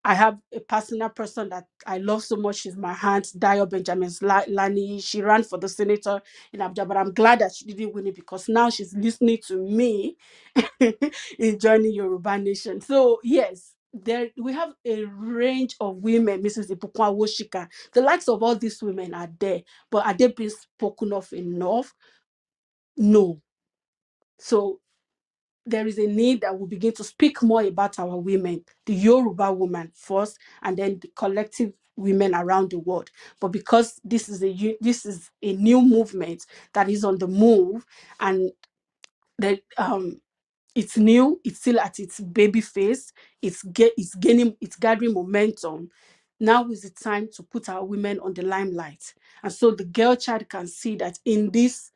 I have a personal person that I love so much. She's my aunt, Dio Benjamin Lani. She ran for the senator in Abuja, but I'm glad that she didn't win it because now she's listening to me in joining Yoruba Nation. So yes, there we have a range of women, Mrs. Ipukwa Woshika. The likes of all these women are there, but are they being spoken of enough? No. So there is a need that we begin to speak more about our women, the Yoruba woman first, and then the collective women around the world. But because this is a new movement that is on the move, and that it's new, it's still at its baby phase, it's gathering momentum. Now is the time to put our women on the limelight, and so the girl child can see that in this,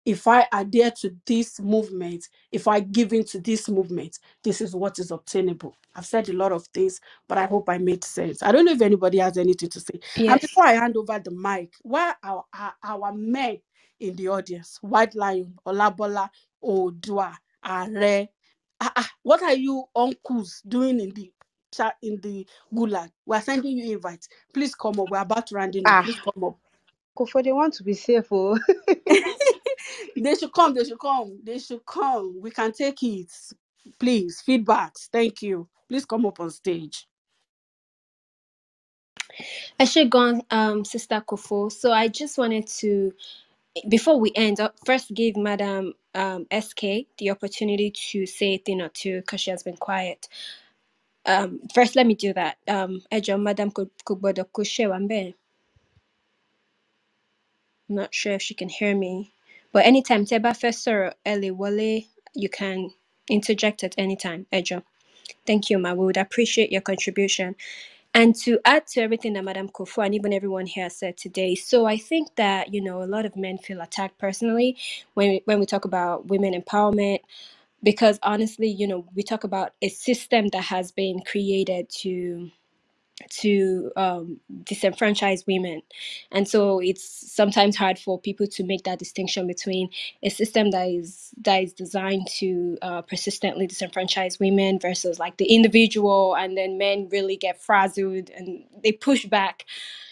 if I adhere to this movement, if I give in to this movement, this is what is obtainable. I've said a lot of things, but I hope I made sense. I don't know if anybody has anything to say. And Yes. before I hand over the mic, why are our men in the audience? White Lion, Olabola, Odua, Are. What are you uncles doing in the chat, in the gulag? We're sending you invites. Please come up. We're about to round up. Please come up. Kofo, they want to be safe. Oh. They should come. We can take it. Please, feedbacks. Thank you. Please come up on stage. I should go on, Sister Kofo. So I just wanted to, before we end up, first give Madam SK the opportunity to say a thing or two because she has been quiet. First, let me do that. Ejo, Madam Kugbodo Kushewambe. I'm not sure if she can hear me, but anytime Teba Fessor Eli Wale, you can interject at any time. Ejo, thank you, ma. We would appreciate your contribution. And to add to everything that Madam Kofo and even everyone here said today, so I think that, a lot of men feel attacked personally when we talk about women empowerment, because honestly, we talk about a system that has been created to disenfranchise women, and so it's sometimes hard for people to make that distinction between a system that is designed to persistently disenfranchise women versus like the individual, and then men really get frazzled and they push back.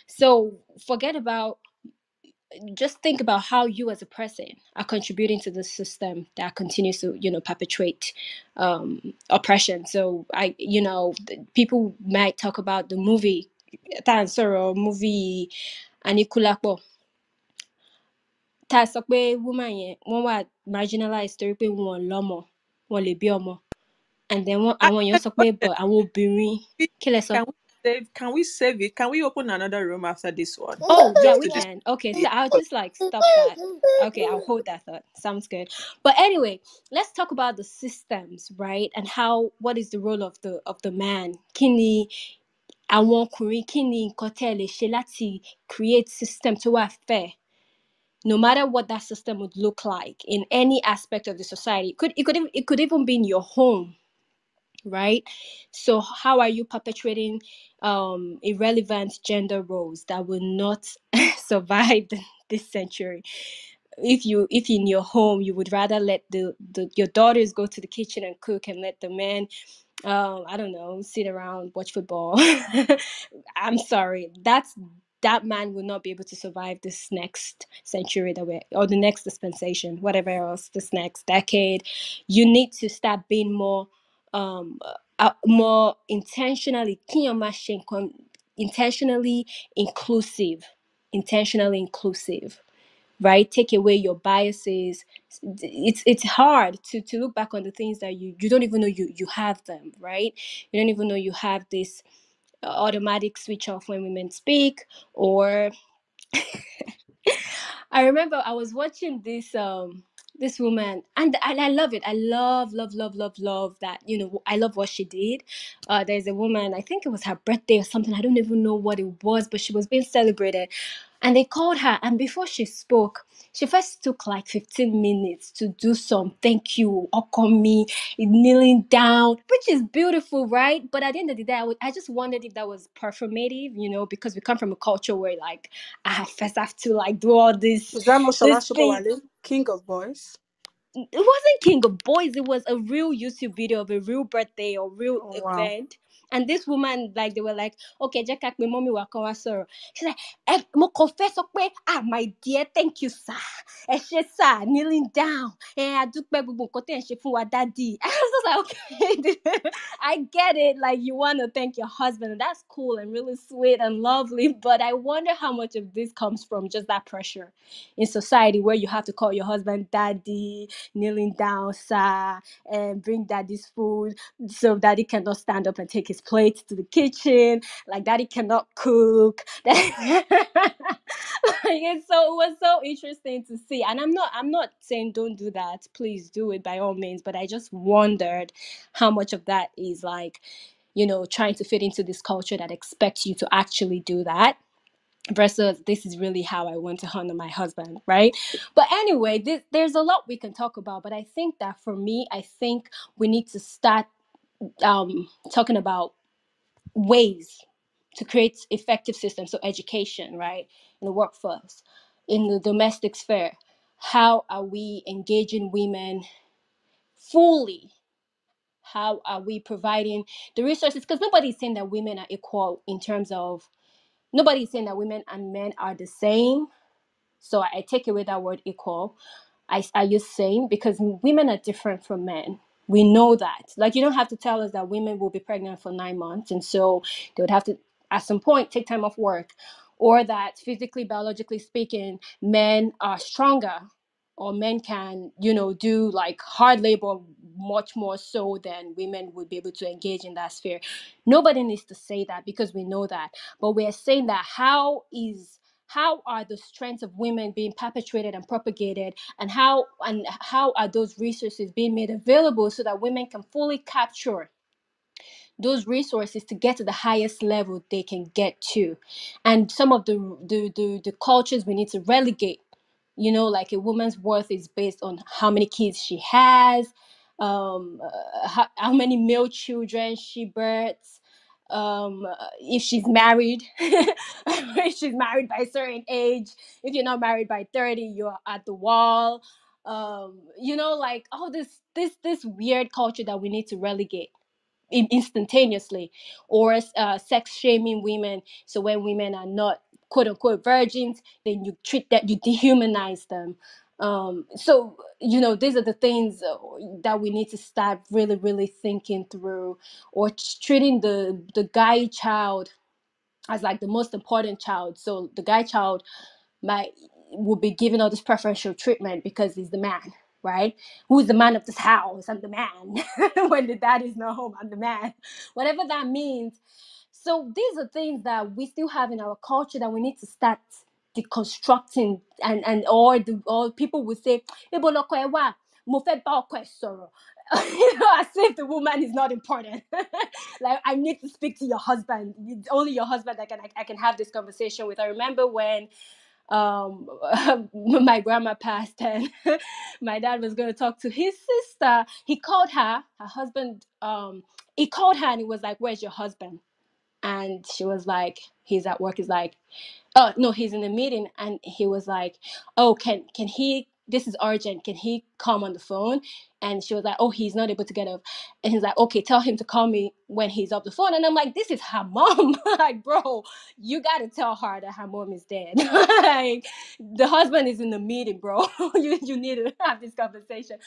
So just think about how you as a person are contributing to the system that continues to perpetuate oppression. So people might talk about the movie or movie Anikulapo tá sọ pé woman yẹn wọ́n wà marginalized torí pé wọn lọ́mọ wọn lè bí ọmọ, and then àwọn èèyàn sọ pé but àwọn obìnrin kí lẹ sọ. Can we save it? Can we open another room after this one? Oh, yeah, we can. Okay, so I'll just stop that. Okay, I'll hold that thought. Sounds good. But anyway, let's talk about the systems, right? And what is the role of the man? Kini àwọn ọkùnrin, kini nǹkan tẹ́ lè ṣe láti create system tó wà fair, no matter what that system would look like in any aspect of the society. It could even be in your home. right? So how are you perpetuating irrelevant gender roles that will not survive this century? If in your home you would rather let your daughters go to the kitchen and cook and let the men I don't know, sit around, watch football. I'm sorry, that man will not be able to survive this next century that we're, or the next dispensation, whatever else, this next decade. You need to start being more intentionally intentionally inclusive, intentionally inclusive, right? Take away your biases. It's hard to look back on the things that you don't even know you have them, right? You don't even know you have this automatic switch off when women speak. Or I remember I was watching this woman, and I love it. I love that. You know, I love what she did. There's a woman, I think it was her birthday or something. I don't even know what it was, but she was being celebrated, and they called her. And before she spoke, she first took like 15 minutes to do some thank you, me, kneeling down, which is beautiful, right? But at the end of the day, I just wondered if that was performative, you know, because we come from a culture where like I first have to like do all this Is that not Shola this thing. Shobowale, King of Boys? It wasn't King of Boys. It was a real YouTube video of a real birthday or real Oh wow. event. And this woman, like, they were like, okay, Jẹ́ ká pe mommy wa kan wá sọ̀rọ̀. She's like, mo confess, okay, my dear, thank you, sir. Ẹ ṣé, sir, kneeling down. A dúpẹ́ gbogbo nǹkan tẹ́ ẹ ṣe fún wa, daddy. I was just like, okay, I get it. Like, you want to thank your husband. And that's cool and really sweet and lovely. But I wonder how much of this comes from just that pressure in society where you have to call your husband daddy, kneeling down, sir, and bring daddy's food so daddy cannot stand up and take his plate to the kitchen, like daddy cannot cook. So it was so interesting to see. And I'm not saying don't do that, please do it by all means, but I just wondered how much of that is like, you know, trying to fit into this culture that expects you to actually do that versus this is really how I want to honor my husband, right? But anyway, there's a lot we can talk about, but I think that for me, I think we need to start talking about ways to create effective systems. So education, right, in the workforce, in the domestic sphere. How are we engaging women fully? How are we providing the resources? Because nobody's saying that women are equal in terms of, nobody's saying that women and men are the same. So I take away that word equal. I use same because women are different from men. We know that. Like, you don't have to tell us that women will be pregnant for 9 months, and so they would have to, at some point, take time off work, or that physically, biologically speaking, men are stronger, or men can, you know, do like hard labor much more so than women would be able to engage in that sphere. Nobody needs to say that because we know that. But we're saying that how are the strengths of women being perpetuated and propagated, and how are those resources being made available so that women can fully capture those resources to get to the highest level they can get to. And some of the cultures we need to relegate, you know, like a woman's worth is based on how many kids she has, how many male children she births, if she's married, if she's married by a certain age. If you're not married by 30, you're at the wall. You know, like all this weird culture that we need to relegate instantaneously, or sex shaming women. So when women are not quote unquote virgins, then you treat that, you dehumanize them. So, you know, these are the things that we need to start really, really thinking through, or treating the guy child as like the most important child. So the guy child will be given all this preferential treatment because he's the man, right? Who's the man of this house? I'm the man. When the dad is not home, I'm the man. Whatever that means. So these are things that we still have in our culture that we need to start deconstructing, or people would say, "Ebo loko ẹ wà, mo fẹ́ bá ọkọ ẹ sọ̀rọ̀." You know, as if the woman is not important. Like, I need to speak to your husband. Only your husband I can have this conversation with. I remember when my grandma passed and my dad was going to talk to his sister. He called her husband. He called her and he was like, "Where's your husband?" And she was like, "He's at work." He's like, "Oh no, he's in a meeting." And he was like, "Oh, can he, this is urgent, can he come on the phone?" And she was like, "Oh, he's not able to get up." And he's like, "Okay, tell him to call me when he's off the phone." And I'm like, this is her mom. Like, bro, you gotta tell her that her mom is dead. Like, the husband is in the meeting, bro. You need to have this conversation.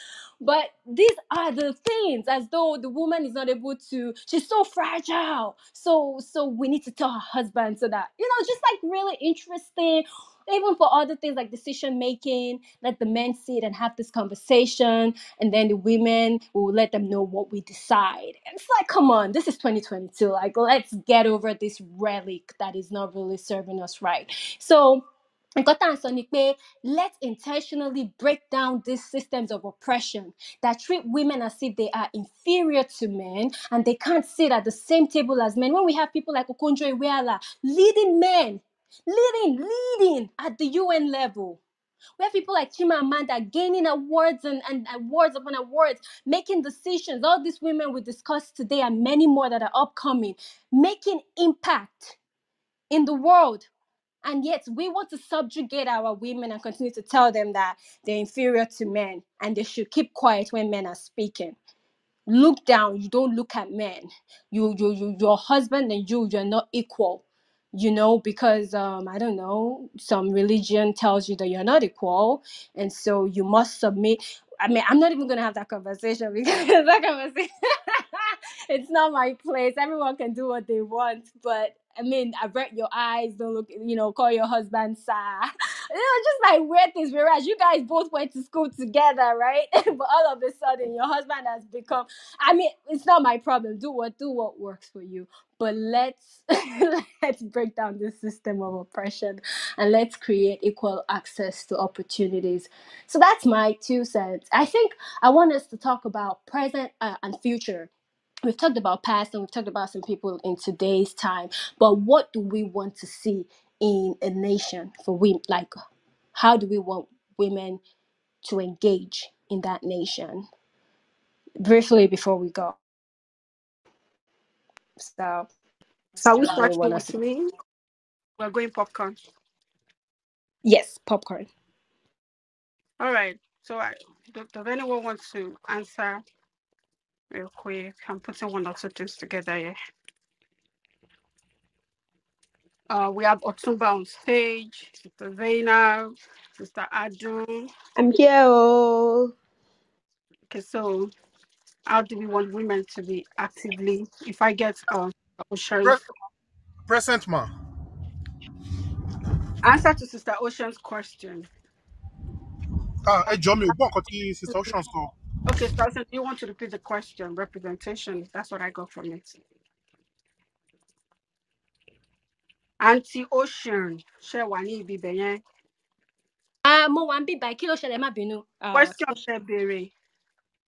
But these are the things, as though the woman is not able to, she's so fragile, so we need to tell her husband, so that, just like really interesting. Even for other things like decision making, let the men sit and have this conversation, and then the women will let them know what we decide. It's like, come on, this is 2022. Like, let's get over this relic that is not really serving us right. So let's intentionally break down these systems of oppression that treat women as if they are inferior to men and they can't sit at the same table as men. When we have people like Okonjo Iweala leading men, leading at the UN level. We have people like Chimamanda gaining awards and awards upon awards, making decisions. All these women we discussed today and many more that are upcoming, making impact in the world. And yet we want to subjugate our women and continue to tell them that they're inferior to men and they should keep quiet when men are speaking. Look down, you don't look at men. Your husband and you're not equal. Because I don't know, some religion tells you that you're not equal, and so you must submit. I mean, I'm not even gonna have that conversation because that conversation it's not my place. Everyone can do what they want, but I mean, avert your eyes, don't look, call your husband sir. Just like weird things. Whereas you guys both went to school together, right? But all of a sudden your husband has become, I mean, it's not my problem. Do what works for you. But let's let's break down this system of oppression and let's create equal access to opportunities. So that's my 2 cents. I think I want us to talk about present and future. We've talked about past and we've talked about some people in today's time, but what do we want to see in a nation for women? Like, how do we want women to engage in that nation? Briefly before we go. So, Shall we I really start want us with to. me? We're going popcorn. Yes, popcorn. All right. So, does anyone want to answer real quick? I'm putting 1 or 2 things together here. We have Otumba on stage, Sister Zainab, Sister Adu. I'm here. Oh, Okay, so how do we want women to be actively? If I get Ocean's Present ma. answer to Sister Ocean's question. Hey, Jomi, what got you Sister Ocean sọ? Okay, Sister Ocean, do you want to repeat the question? Representation. That's what I got from it. Auntie Ocean, share one ibi bẹ̀yẹn. Mo wà ń bí báyìí, kí ló ṣẹlẹ̀, má bínú. Question ṣe béèrè.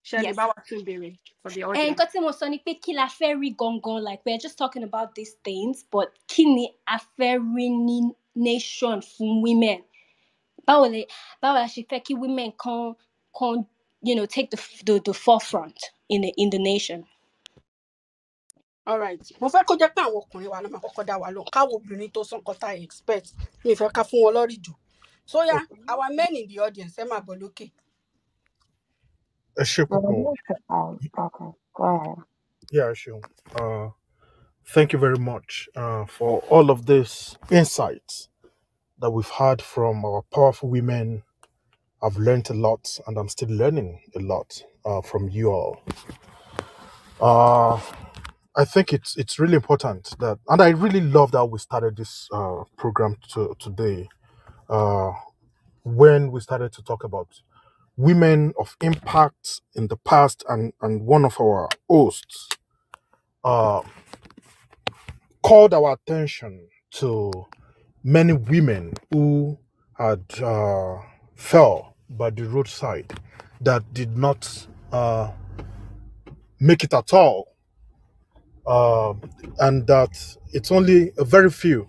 Ṣe lè Yes. bá wa tún béèrè for the audience. Nǹkan tí mo sọ ni pé kí la fẹ́ rí gangan, like we're just talking about these things, but kí ni a fẹ́ rí ní nation fún women? Báwo la ṣe fẹ́ kí women kan take the forefront in the nation? All right. Mo fẹ́ kó jẹ́ pé àwọn ọkùnrin wa ló máa kọ́kọ́ dá wa lóhùn. Káwọn obìnrin tó sọ nǹkan tá a expect. Mi ì fẹ́ ká fún wọn lórí jù. So yeah, our men in the audience, ẹ máa bọ̀ lókè. Okay, Okay, go ahead. yeah, sure. Thank you very much for all of this insights that we've had from our powerful women. I've learned a lot, and I'm still learning a lot from you all. I think it's really important that, and I really love that we started this program today when we started to talk about women of impact in the past, and one of our hosts called our attention to many women who had fell by the roadside that did not make it at all, and that it's only a very few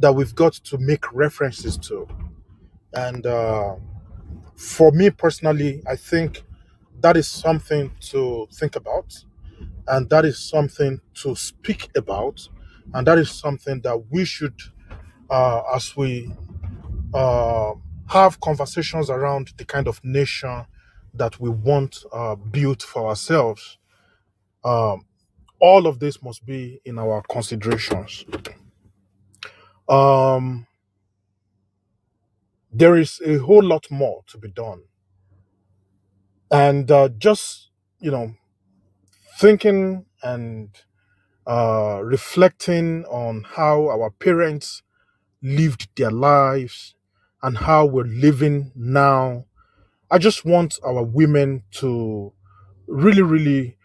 that we've got to make references to. And for me personally, I think that is something to think about, and that is something to speak about, and that is something that we should, as we have conversations around the kind of nation that we want built for ourselves. All of this must be in our considerations. There is a whole lot more to be done. And just, thinking and reflecting on how our parents lived their lives and how we're living now, I just want our women to really, really,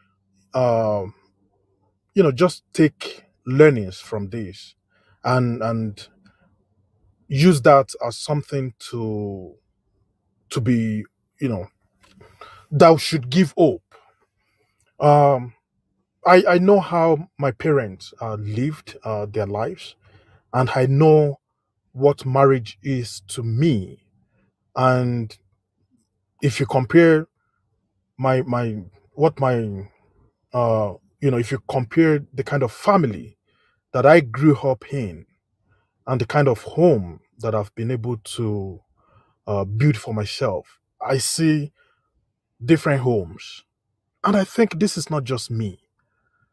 just take learnings from this and use that as something to be, that should give hope. I know how my parents lived their lives, and I know what marriage is to me. And if you compare if you compare the kind of family that I grew up in and the kind of home that I've been able to build for myself, I see different homes. And I think this is not just me.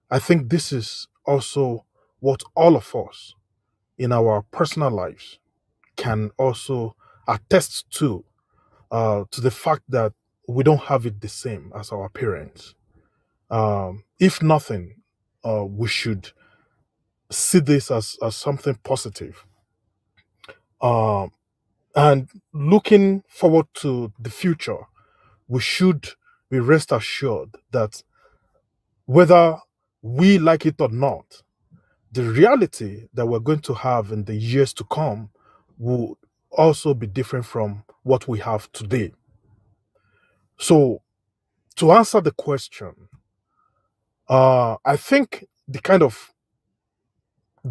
I think this is also what all of us in our personal lives can also attest to the fact that we don't have it the same as our parents. If nothing, we should see this as something positive. And looking forward to the future, we should be rest assured that whether we like it or not, the reality that we're going to have in the years to come will also be different from what we have today. So, to answer the question, I think the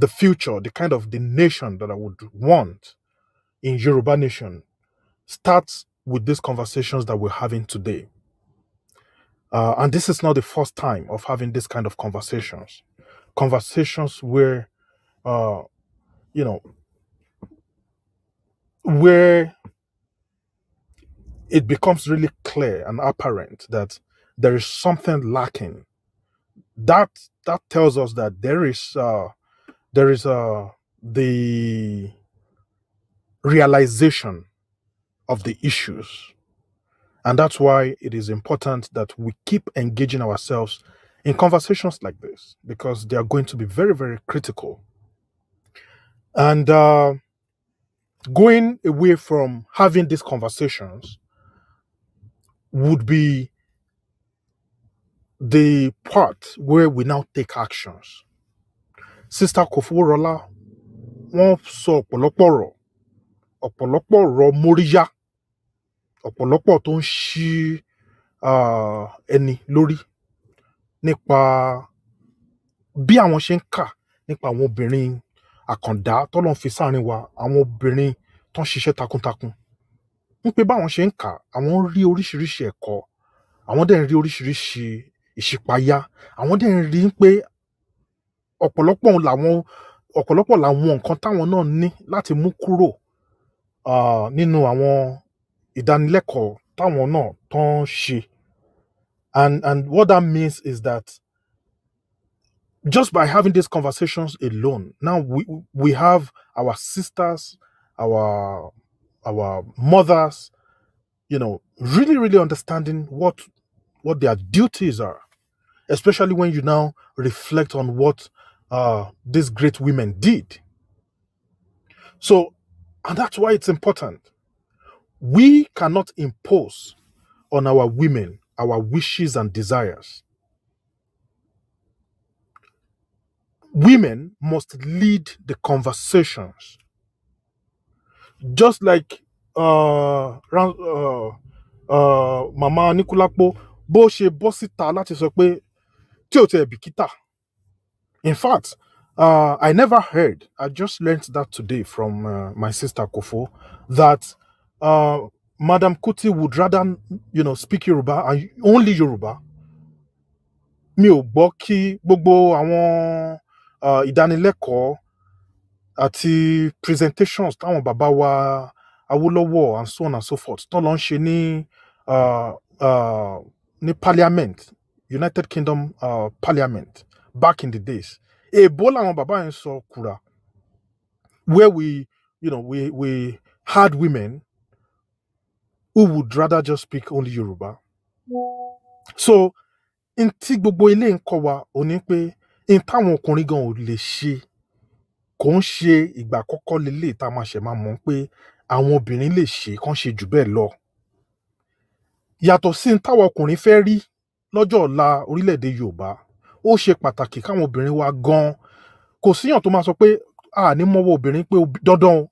future, the nation that I would want in Yoruba nation starts with these conversations that we're having today. And this is not the first time of having this kind of conversations. Conversations where, where it becomes really clear and apparent that there is something lacking. That tells us that there is the realization of the issues. And that's why it is important that we keep engaging ourselves in conversations like this, because they are going to be very, very critical. And going away from having these conversations would be the part where we now take actions. Sister Koforola, wọ́n sọ ọ̀pọ̀lọpọ̀ ọ̀rọ̀ móríyá, ọ̀pọ̀lọpọ̀ tó ń ṣí ẹni lórí nípa bí àwọn ṣe ń kà nípa àwọn obìnrin àkàndá tọ́lọ́run fi sáàrin wa, àwọn obìnrin tó ń ṣiṣẹ́ takuntakun. Wípé báwọn ṣe ń kà, àwọn ń rí oríṣiríṣi ẹ̀kọ́, àwọn dẹ̀ ń rí oríṣiríṣi ìṣípayá, àwọn dẹ̀ ń rí pé ọ̀pọ̀lọpọ̀ làwọn nǹkan táwọn náà ní láti mú kúrò nínú àwọn ìdánilẹ́kọ̀ọ́ táwọn náà tó ń ṣe. And what that means is that just by having these conversations alone, now we have our sisters, our mothers, really, really understanding what their duties are, especially when you now reflect on what these great women did. So, and that's why it's important. We cannot impose on our women our wishes and desires. Women must lead the conversations. Just like Mama Nikulapo bó ṣe bọ́ síta láti sọ pé tí ò tẹ̀ bìkítà. In fact, I never heard. I just learned that today from my sister Kofo that Madam Kuti would rather, speak Yoruba and only Yoruba. Mi ò gbọ́ kí gbogbo àwọn ìdánilẹ́kọ̀ọ́ àti presentations táwọn bàbá wa Awólọ́wọ̀ and so on and so forth tó lọ ń ṣe ní Parliament, United Kingdom Parliament back in the days. Èèbó làwọn bàbá yẹn sọ kùrà, where we had women who would rather just speak only Yoruba. So, in tí gbogbo ilé ń kọ́ wa ò ní pé in táwọn ọkùnrin gan ò lè ṣe kò ń ṣe ìgbà àkọ́kọ́ lélẹ̀ tá a máa ṣe máa mọ̀ pé àwọn obìnrin lè ṣe kán ṣe jù bẹ́ẹ̀ lọ. Yàtọ̀ sí táwọn ọkùnrin fẹ́ rí lọ́jọ́ ọ̀la orílẹ̀-èdè Yorùbá, ó ṣe pàtàkì káwọn obìnrin wa gan, kò síyàn tó máa sọ pé a ní mọ́wọ́ obìnrin pé dandan o,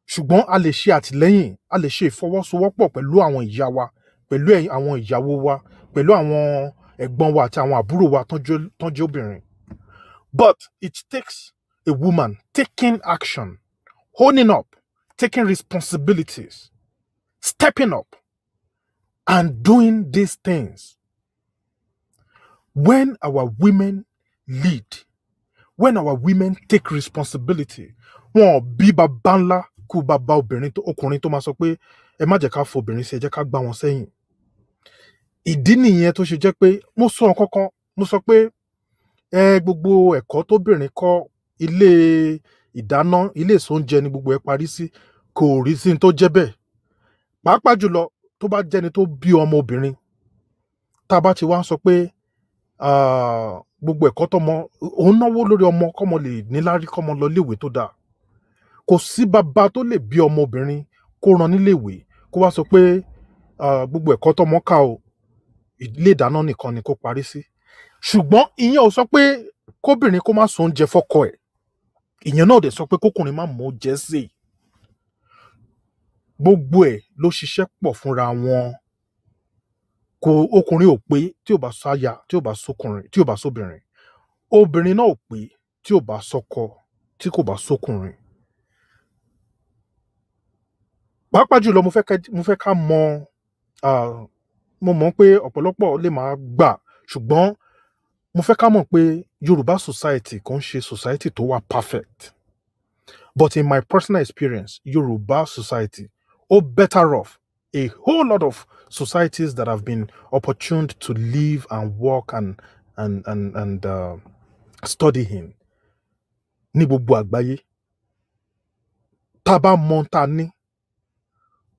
ṣùgbọ́n a lè ṣe àtìlẹ́yìn, a lè ṣe ìfọwọ́sowọ́pọ̀ pẹ̀lú àwọn ìyá wa, pẹ̀lú àwọn ìyàwó wa, pẹ̀lú àwọn ẹ̀gbọ́n wa àti àwọn àbúrò wa tán jẹ́ obìnrin. But it takes a woman taking action, owning up, taking responsibilities, stepping up, and doing these things. When our women lead, when our women take responsibility, wọn bí bàbá ńlá kú bàbá ọkùnrin tó máa sọ pé ẹ má jẹ́ ká fobìnrin sí, ẹ jẹ́ ká gbá wọn sẹ́yìn. Ìdí nìyẹn tó ṣe jẹ́ pé mo sọ nǹkan kan, mo sọ pé gbogbo ẹ̀kọ́ tóbìnrin kọ́ ilé ìdáná, ilé ìsóúnjẹ ni gbogbo ẹ̀ parí sí, kò rí sí tó jẹ́ bẹ́ẹ̀. Pàápàá jùlọ tó bá jẹ́ni tó bí ọmọ obìnrin, tá a bá ti wá sọ pé gbogbo ẹ̀kọ́ tọmọ òun náwó lórí ọmọ kọ́mọ lè níláárí kọ́mọ lọ léèwé tó dáa. Kò sí bàbá tó lè bí ọmọ obìnrin kó rán níléèwé kó wá sọ pé gbogbo ẹ̀kọ́ tọmọ ká o, ilé ìdáná nìkan ni kó parí sí. Ṣùgbọ́n ìyẹn ò sọ pé kóbìnrin kó má so oúnjẹ fọ́kọ ẹ̀, ìyẹn náà dẹ̀ sọ pé kókùnrin má mọ oúnjẹ sè. Gbogbo ẹ̀ ló ṣiṣẹ́ pọ̀ fúnra wọn. Ọkùnrin ò pé tí ò bá sáya, tí ò bá sókùnrin, tí ò bá sóbìnrin. Obìnrin náà ò pé tí ò bá sọ́kọ, tí kò bá sókùnrin. Pàápàá jùlọ mo fẹ́ ká mọ̀, mo mọ̀ pé ọ̀pọ̀lọpọ̀ lè máa gbà, ṣùgbọ́n mo fẹ́ ká mọ̀ pé Yorùbá society kò ń ṣe society tó wà perfect. But in my personal experience, Yoruba society, better off a whole lot of societies that have been opportuned to live and work and study in. Ní gbogbo àgbáyé. Tá bá mọ̀ tá ní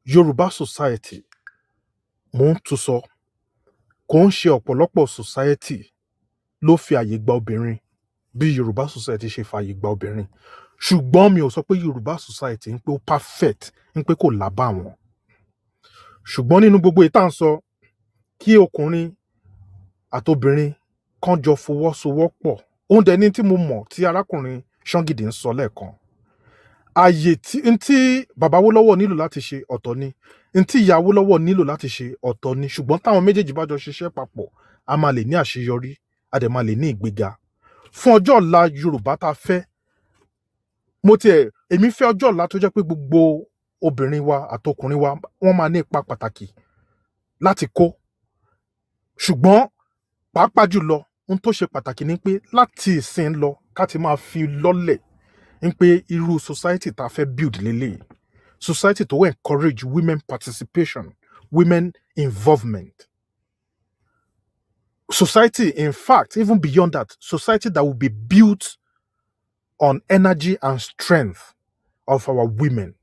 Yoruba society, mo ń tún sọ, kò ń ṣe ọ̀pọ̀lọpọ̀ society ló fi àyè gba obìnrin bí Yoruba society ṣe fàyè gba obìnrin. Ṣùgbọ́n mi ò sọ pé Yoruba society ń pé ó perfect, ń pé kò lábà wọn. Ṣùgbọ́n nínú gbogbo ìta ń sọ, kí ọkùnrin àtobìnrin kan jọ fọwọ́sowọ́pọ̀. Òun dẹ̀ ní tí mo mọ̀ tí arákùnrin Ṣángìdì ń sọ lẹ́ẹ̀kan. Àyè tí bàbá Awólọ́wọ̀ nílò láti ṣe ọ̀tọ̀ ni, tí ìyá Awólọ́wọ̀ nílò láti ṣe ọ̀tọ̀ ni. Ṣùgbọ́n táwọn méjèèjì bá jọ ṣiṣẹ́ papọ̀, a máa lè ní àṣeyọrí, a dẹ̀ máa lè ní ìgbéga. Fún ọjọ́ ọ̀la Yorùbá tá fẹ́, èmi fẹ́ ọjọ́ ọ̀la tó jẹ́ pé gbogbo obìnrin wa àtọkùnrin wa wọ́n máa ní ipa pàtàkì láti kó. Ṣùgbọ́n pàápàá jùlọ ohun tó ṣe pàtàkì ni pé láti ìsìn lọ ká ti máa fi lọ́lẹ̀ ń pé irú society tá fẹ́ build lélẹ̀. Society tó encourage women participation, women involvement. Society, in fact, even beyond that, society that will be built on energy and strength of our women.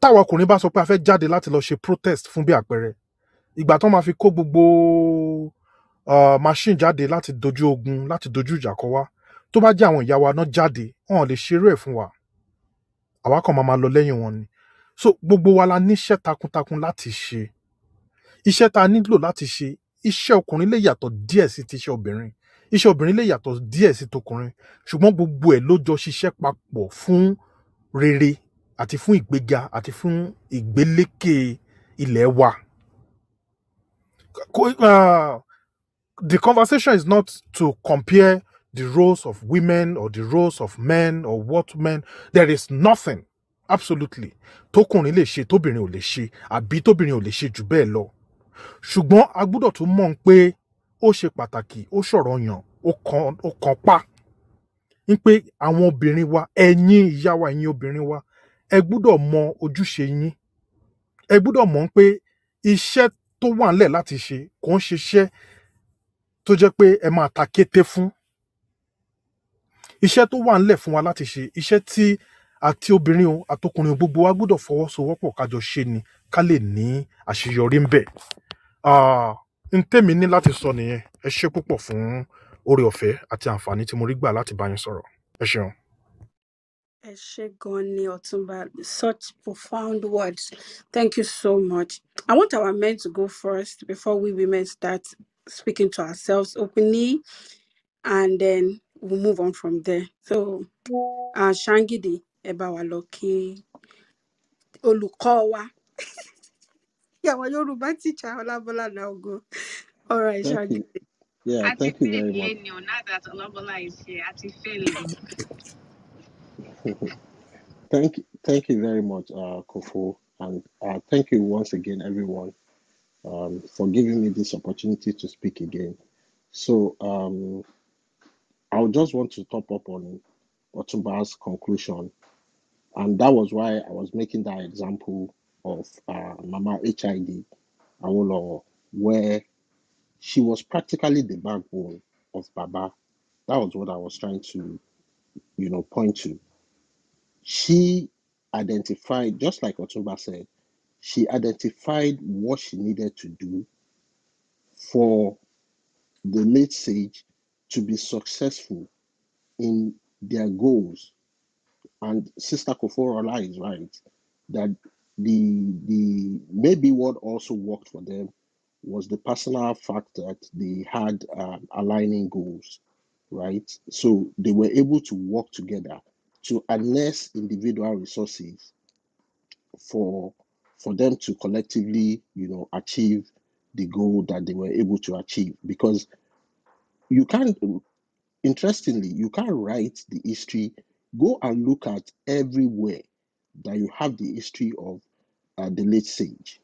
Táwa ọkùnrin bá sọ pé a fẹ́ jáde láti lọ ṣe protest fún bí àpẹẹrẹ, ìgbà tó máa fi kó gbogbo machine jáde láti dojú ogun, láti dojú ìjà kọ wá, tó bá jẹ́ àwọn ìyá wa náà jáde, wọn lè ṣerú ẹ̀ fún wa. Àwa kan máa lọ lẹ́yìn wọn ni. So gbogbo wa la níṣẹ́ takuntakun láti ṣe. Iṣẹ́ tá nílò láti ṣe, iṣẹ́ ọkùnrin lè yàtọ̀ díẹ̀ sí ti iṣẹ́ obìnrin. Iṣẹ́ obìnrin lè yàtọ̀ díẹ̀ sí tọkùnrin. Ṣùgbọ́n gbogbo ẹ̀ ló jọ ṣiṣẹ́ papọ̀ fún rere àti fún ìgbéga àti fún ìgbélékè ilẹ̀ wa. The conversation is not to compare the roles of women or the roles of men or what men. There is nothing, absolutely, tókùnrin lè ṣe tóbìnrin ò lè ṣe àbí tóbìnrin ò lè ṣe jù bẹ́ẹ̀ lọ. Ṣùgbọ́n a gbọ́dọ̀ tún mọ̀ pé ó ṣe pàtàkì, ó ṣọ̀ranyàn, ó kan pa ń pé àwọn obìnrin wa, ẹ̀yin ìyá wa, ẹ̀yin obìnrin wa, ẹ gbọ́dọ̀ mọ ojúṣe yín. Ẹ gbọ́dọ̀ mọ̀ pé iṣẹ́ tó wà ńlẹ̀ láti ṣe kò ń ṣiṣẹ́ tó jẹ́ pé ẹ máa ta kété fún. Iṣẹ́ tó wà ńlẹ̀ fún wa láti ṣe, iṣẹ́ tí àti obìnrin o àtọkùnrin o, gbogbo wa gbọ́dọ̀ fọwọ́sowọ́pọ̀ kájọ ṣe ni ká lè ní àṣeyọrí ń bẹ̀. N tèmi ní láti sọ nìyẹn. Ẹ ṣé púpọ̀ fún oore ọ̀fẹ́ àti àǹfààní tí mo rí gbà láti bá yín sọ̀rọ̀. Ẹ ṣeun. Ẹ ṣé gan ni Ọ̀túnba. Such profound words. Thank you so much. I want our men to go first before we women start speaking to ourselves openly, and then we'll move on from there. So, Shangidi, ẹ bá wa lọ kí olùkọ́ wa. Our Yoruba teacher, Olabola now go. All right, Thank Shangidi. you. Yeah, thank you very much. Now that Olabola is here, Thank you very much, Kofo, and thank you once again, everyone, for giving me this opportunity to speak again. So, I just want to top up on Otumba's conclusion, and that was why I was making that example of Mama HID Awolowo, where she was practically the backbone of Baba. That was what I was trying to, point to. She identified, just like Otumba said, she identified what she needed to do for the late sage to be successful in their goals. And Sister Koforola is right that the maybe what also worked for them was the personal fact that they had aligning goals, right? So they were able to work together to harness individual resources for them to collectively, achieve the goal that they were able to achieve. Because you can't, interestingly, you can't write the history. Go and look at everywhere that you have the history of the late sage.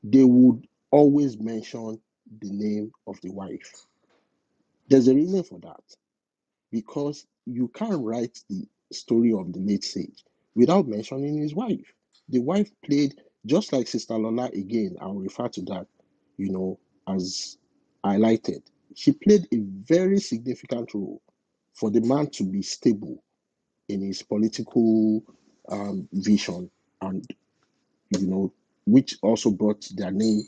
They would always mention the name of the wife. There's a reason for that, because you can't write the story of the late sage without mentioning his wife. The wife played, just like Sister Lola again, I'll refer to that, as highlighted. She played a very significant role for the man to be stable in his political vision, and which also brought their name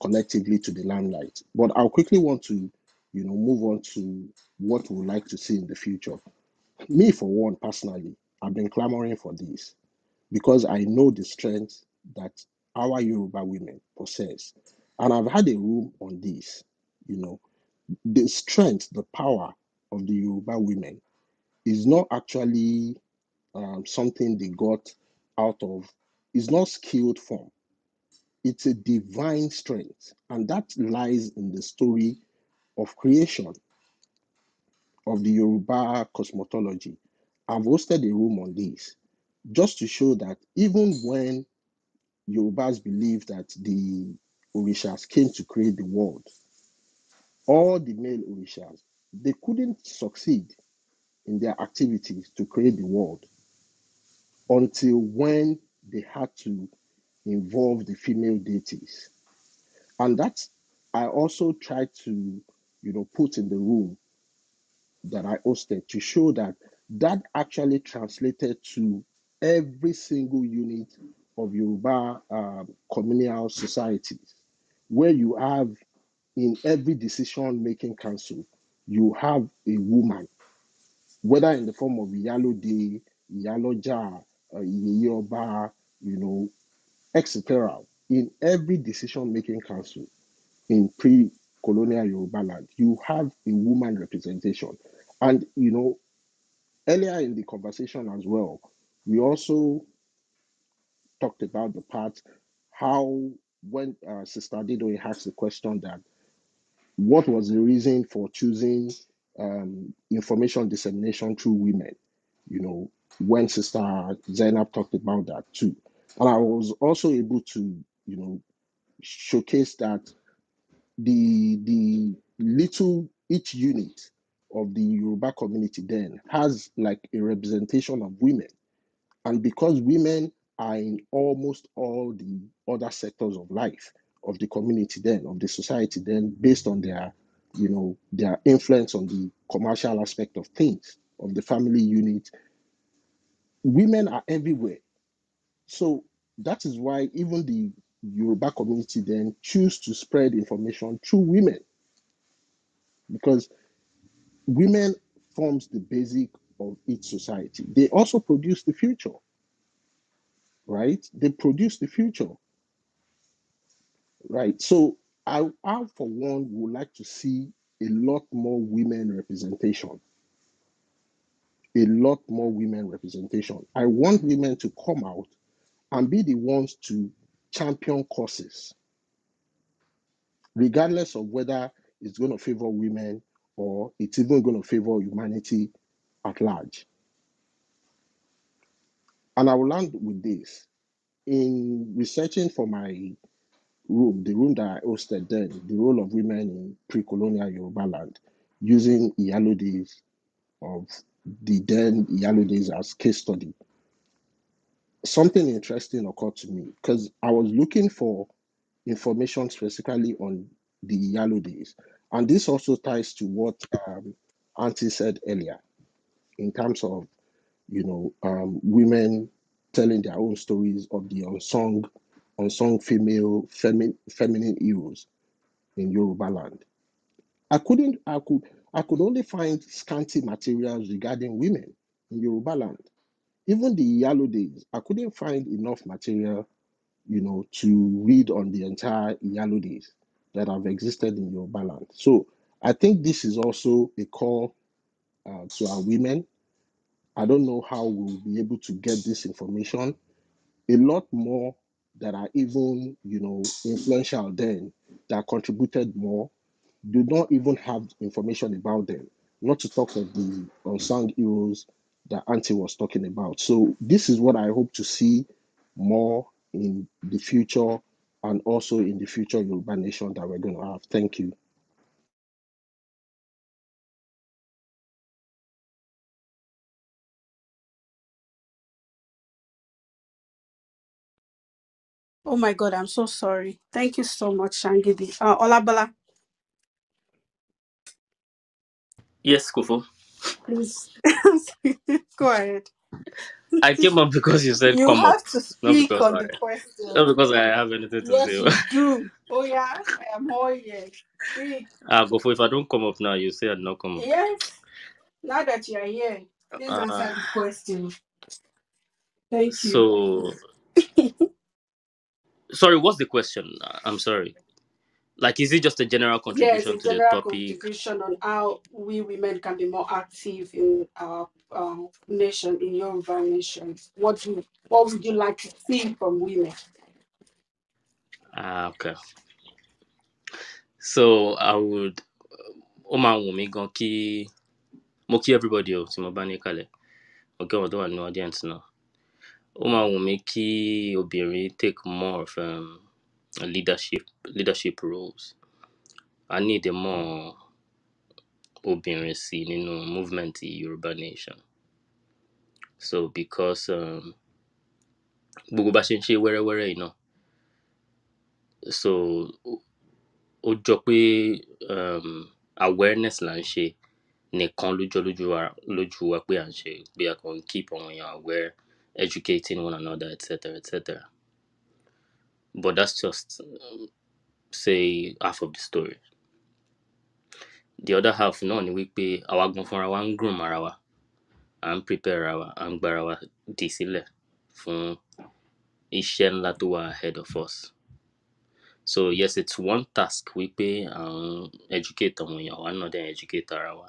collectively to the limelight. But I'll quickly want to, move on to what we would like to see in the future. Me, for one, personally, I've been clamoring for this because I know the strength that our Yoruba women possess. And I've had a room on this, the strength, the power of the Yoruba women is not actually something they got out of, it's not skilled form. It's a divine strength. And that lies in the story of creation of the Yoruba cosmology. I've hosted a room on this just to show that even when Yorubas believe that the Orishas came to create the world, all the male Orishas, they couldn't succeed in their activities to create the world until when they had to involve the female deities. And that's, I also tried to, put in the room that I hosted to show that that actually translated to every single unit of Yoruba communal societies, where you have in every decision-making council, you have a woman, whether in the form of Iyalode, Iyaloja, Iyeyoba, etc. In every decision-making council in pre-colonial Yoruba land, you have a woman representation. And, earlier in the conversation as well, we also talked about the part how when Sister Didoe asked the question that what was the reason for choosing information dissemination through women. When Sister Zainab talked about that too. And I was also able to, showcase that the little each unit of the Yoruba community then has like a representation of women. And because women are in almost all the other sectors of life of the community then, of the society then, based on their, their influence on the commercial aspect of things, of the family unit, women are everywhere. So that is why even the Yoruba community then choose to spread information through women, because women forms the basic of each society. They also produce the future, right? They produce the future, right? So I for one would like to see a lot more women representation. A lot more women representation. I want women to come out and be the ones to champion causes, regardless of whether it's going to favor women or it's even going to favor humanity at large. And I will land with this. In researching for my room, the room that I hosted then, the role of women in pre-colonial Yoruba land, using Iyalodis of the then Iyalodis as case study, something interesting occurred to me because I was looking for information specifically on the Iyalodis. And this also ties to what Auntie said earlier in terms of, women telling their own stories of the unsung feminine heroes in Yoruba land. I could only find scanty materials regarding women in Yoruba land. Even the Yellow days, I couldn't find enough material, to read on the entire Yellow days that have existed in Yoruba land. So I think this is also a call to our women. I don't know how we'll be able to get this information. A lot more that are even, influential then, that contributed more, do not even have information about them, not to talk of the unsung heroes that Auntie was talking about. So this is what I hope to see more in the future and also in the future Yoruba nation that we're going to have. Thank you. Oh my God, I'm so sorry. Thank you so much, Shangidi. Olabala, Yes, Kufo. please go ahead. I came up because you said You come up, have to not speak because on I the question. not because I have anything to Yes, say. you do. Oh yeah, I am all ears. Speak. Kufo, if I don't come up now, you say I'd not come up. Yes. Now that you are here, please Uh, answer the question. Thank you. so sorry, what's the question? I'm sorry. Like, is it just a general Yes, contribution a to the general topic? contribution on how we women can be more active in our nation, in Yoruba nation. What would you like to see from women? Okay. So I would Moki everybody else in Mobani Kale. Okay, what do I know audience now? Ki Obiri take more of leadership roles. I need a more obìnrin sí nínú movement Yoruba Nation. So because gbogbo bá ṣe ń ṣe wẹ́rẹ́wẹ́rẹ́ yìí náà, so ó jọ pé awareness là ń ṣe nìkan lójú wa pé à ń ṣe bí a kàn keep àwọn èèyàn aware, educating one another, etc. etc. But that's just say half of the story. The other half náà ni wípé àwa gan fúnra wa ń groom ara wa, à ń prepare ara wa, à ń gbára wa dì sílẹ̀ fún iṣẹ́ ńlá tó wà ahead of us. So yes, it's one task wípé educate àwọn èèyàn wa náà dẹ̀ educate ara wa.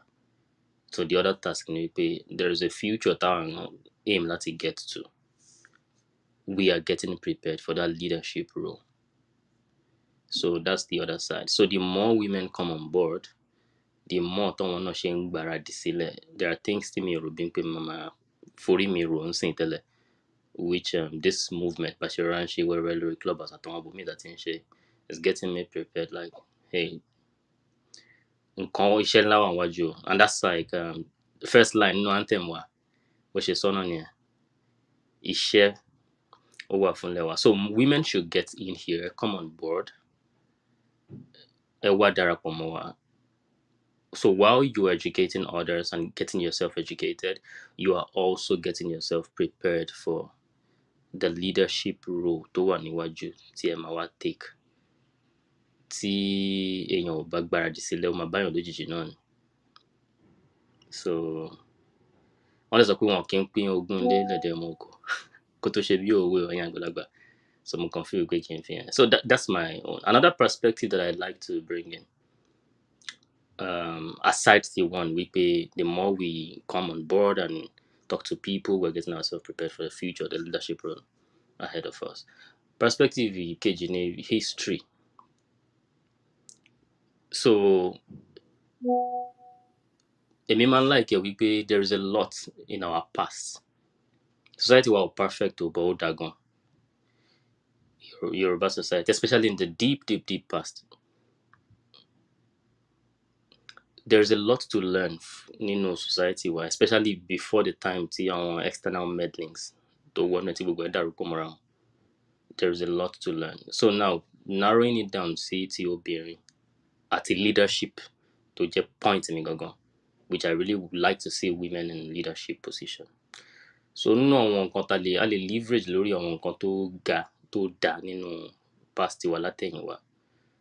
So the other task ni wípé there is a future táwọn aim láti get to. We are getting prepared for that leadership role. So that's the other side. So the more women come on board, the more tó wọn náà ṣe ń gbáradì sílẹ̀, there are things tí mi ò rò bí pé màmá forí mi rò ń sìn tẹ́lẹ̀, which this movement bá ṣe ránṣẹ́ wẹ́rẹ́ lórí Clubhouse àtàwọn abòmíì that ń ṣe is getting me prepared like, hey, nǹkan iṣẹ́ ńlá wà wájú o. And that's like first line nínú anthem wa bó ṣe sọ́nà nìyẹn, iṣẹ́ ó wà fúnlẹ̀ wa. So women should get in here, come on board, ẹ wá darapọ̀ mọ́ wa. So while you're educating others and getting yourself educated, you are also getting yourself prepared for the leadership role tó wà níwájú tí ẹ máa wá take. Tí èèyàn ò bá gbáradì sílẹ̀, ó máa báyàn lójijì náà ni. So wọ́n lè sọ pé wọn kì í pín ogún ilé lẹ́dẹ̀ ọmọ oko kó tó ṣe bí òwe ọ̀yàn àgbàlagbà. So mo kàn feel pé kí n fi hàn. So that's my own. Another perspective that I'd like to bring in. Aside the one the more we come on board and talk to people, we're getting ourselves prepared for the future, the leadership role ahead of us. Perspective kejì ni history. So èmi máa ń like wípé there is a lot in our past. Society wa ò perfect o, but ó dá gan. Yoruba society, especially in the deep past. There's a lot to learn nínú society wa, especially before the time tí àwọn external meddlings tó wọ́n tí gbogbo ẹ̀ dàrú pọ̀ mọ́ra wọn. There's a lot to learn. So now, narrowing it down sí ti obìnrin àti leadership tó jẹ́ point mi gangan, which I really would like to see women in leadership position. So nínú àwọn nǹkan tá a lè leverage lórí àwọn nǹkan tó dá nínú past tiwa látẹ̀yìnwá.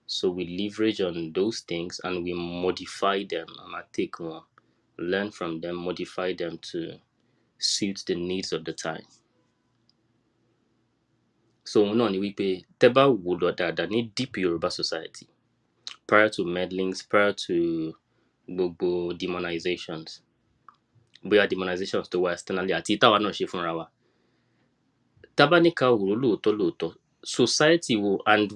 So we leverage on those things and we modify them. I'm gonna take one, learn from them, modify them to suit the needs of the time. So náà ni wípé tẹ́ bá wò lọ dáadáa ní deep Yoruba society, prior to meddlings, prior to gbogbo demonizations, bóyá demonizations tó wà externally àti ìtawà náà ṣe fúnra wa. Tá bá ní ká wò lóòótọ́, society will, and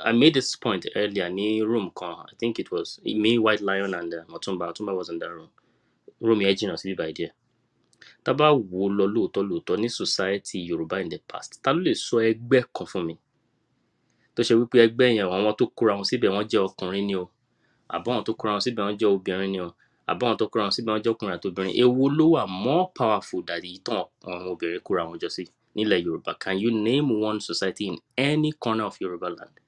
I made this point earlier ní room kan, I think it was me, White Lion, and Otumba was in that room. Room yẹn jìnnà sí bíbá díẹ̀. Tá bá wò lọ lóòótọ́ ní society Yoruba in the past, ta ló lè sọ ẹgbẹ́ kan fún mi tó ṣe wípé ẹgbẹ́ yẹn àwọn tó kóra wọn síbẹ̀ wọ́n jẹ́ ọkùnrin ni o, àbọ̀wọ̀n tó kóra wọn síbẹ̀ wọ́n jẹ́ obìnrin ni o, àbọ̀wọ̀n tó kóra wọn síbẹ̀ wọ́n jẹ́ ọkùnrin àti obìnrin. Èwo ló wà more powerful than èyí tán àwọn obìnrin kóra wọn jọ sí nílẹ̀ Yorùbá? Can you name one society in any corner of Yoruba land,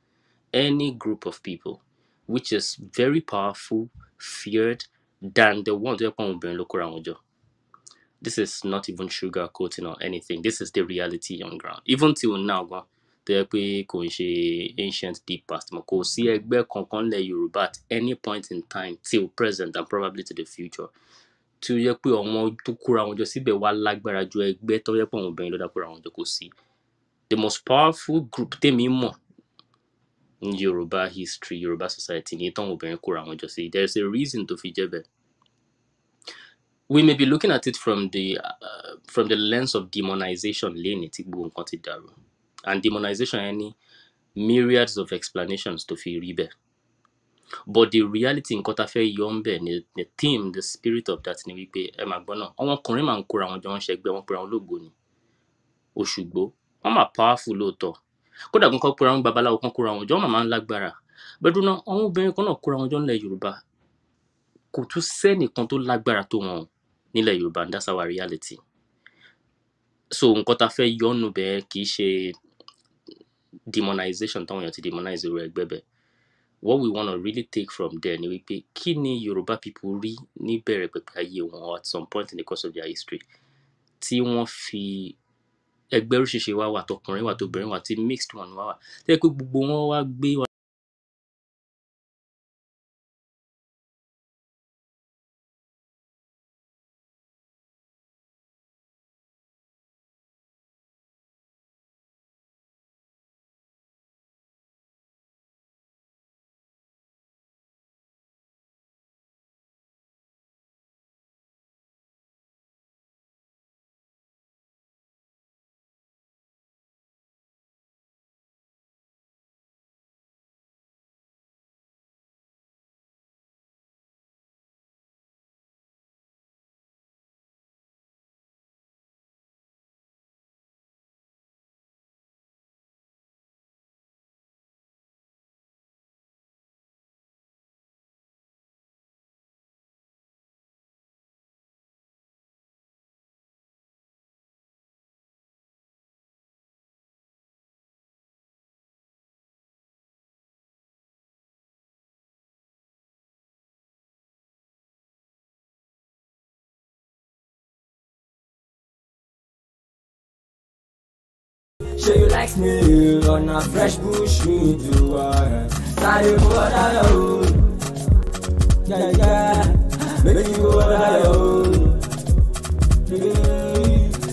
any group of people, which is very powerful, feared, than the one tó yẹ pé àwọn obìnrin ló kóra wọn jọ? This is not even sugarcoating or anything. This is the reality on ground. Even till now, tó yẹ pé kò ń ṣe ancient deep past mọ́, kò sí ẹgbẹ́ kankan lẹ̀ Yorùbá at any point in time till present and probably to the future tí ó yẹ pé àwọn tó kóra wọn jọ síbẹ̀ wá lágbára ju ẹgbẹ́ tó yẹ pé àwọn obìnrin ló dá kóra wọn jọ. Kò sí. The most powerful group tèmi mọ̀ in Yoruba history, Yoruba society ni táwọn obìnrin kóra wọn jọ sí. There's a reason tó fi jẹ́ bẹ́ẹ̀. We may be looking at it from the lens of demonization lẹ́ni tí gbogbo nǹkan ti dàrú. And demonization any myriads of explanations to fi rí bẹ́ẹ̀. But the reality nǹkan tá fẹ́ yọ ń bẹ̀ ni the theme, the spirit of that ni wípé ẹ máa gbọ́ náà, àwọn ọkùnrin máa ń kóra wọn jọ, wọ́n ṣẹgbẹ́, wọ́n pera wọn lógbò ni. Òṣùgbó, wọ́n máa powerful lóòótọ́. Kódà gan kọ́ pera wọn babaláwo kan kóra wọn jọ, wọ́n máa ń lágbára. Bẹ́ẹ̀ náà, àwọn obìnrin kan náà kóra wọn jọ nílẹ̀ Yorùbá. Kò tún sẹ́nìkan tó lágbára tó wọn nílẹ̀ Yorùbá, and that's our reality. So nǹkan tá fẹ́ yọ nù bẹ́ẹ̀ kì í ṣe demonization táwọn èèyàn ti demonize irú ẹgbẹ́ bẹ́ẹ̀. What we want to really take from there ni wípé kí ni Yoruba people rí ní bẹ̀rẹ̀ pẹ̀pẹ̀ ayé wọn at some point in the course of their history tí wọ́n fi ẹgbẹ́ oríṣiríṣi wá wà, tọkùnrin wà, tóbìnrin wà, tí mixed one wá wà, tẹ́ pé gbogbo wọn wá gbé wa Sure you like me on a fresh bush me do Sorry for that yeah. Make you go that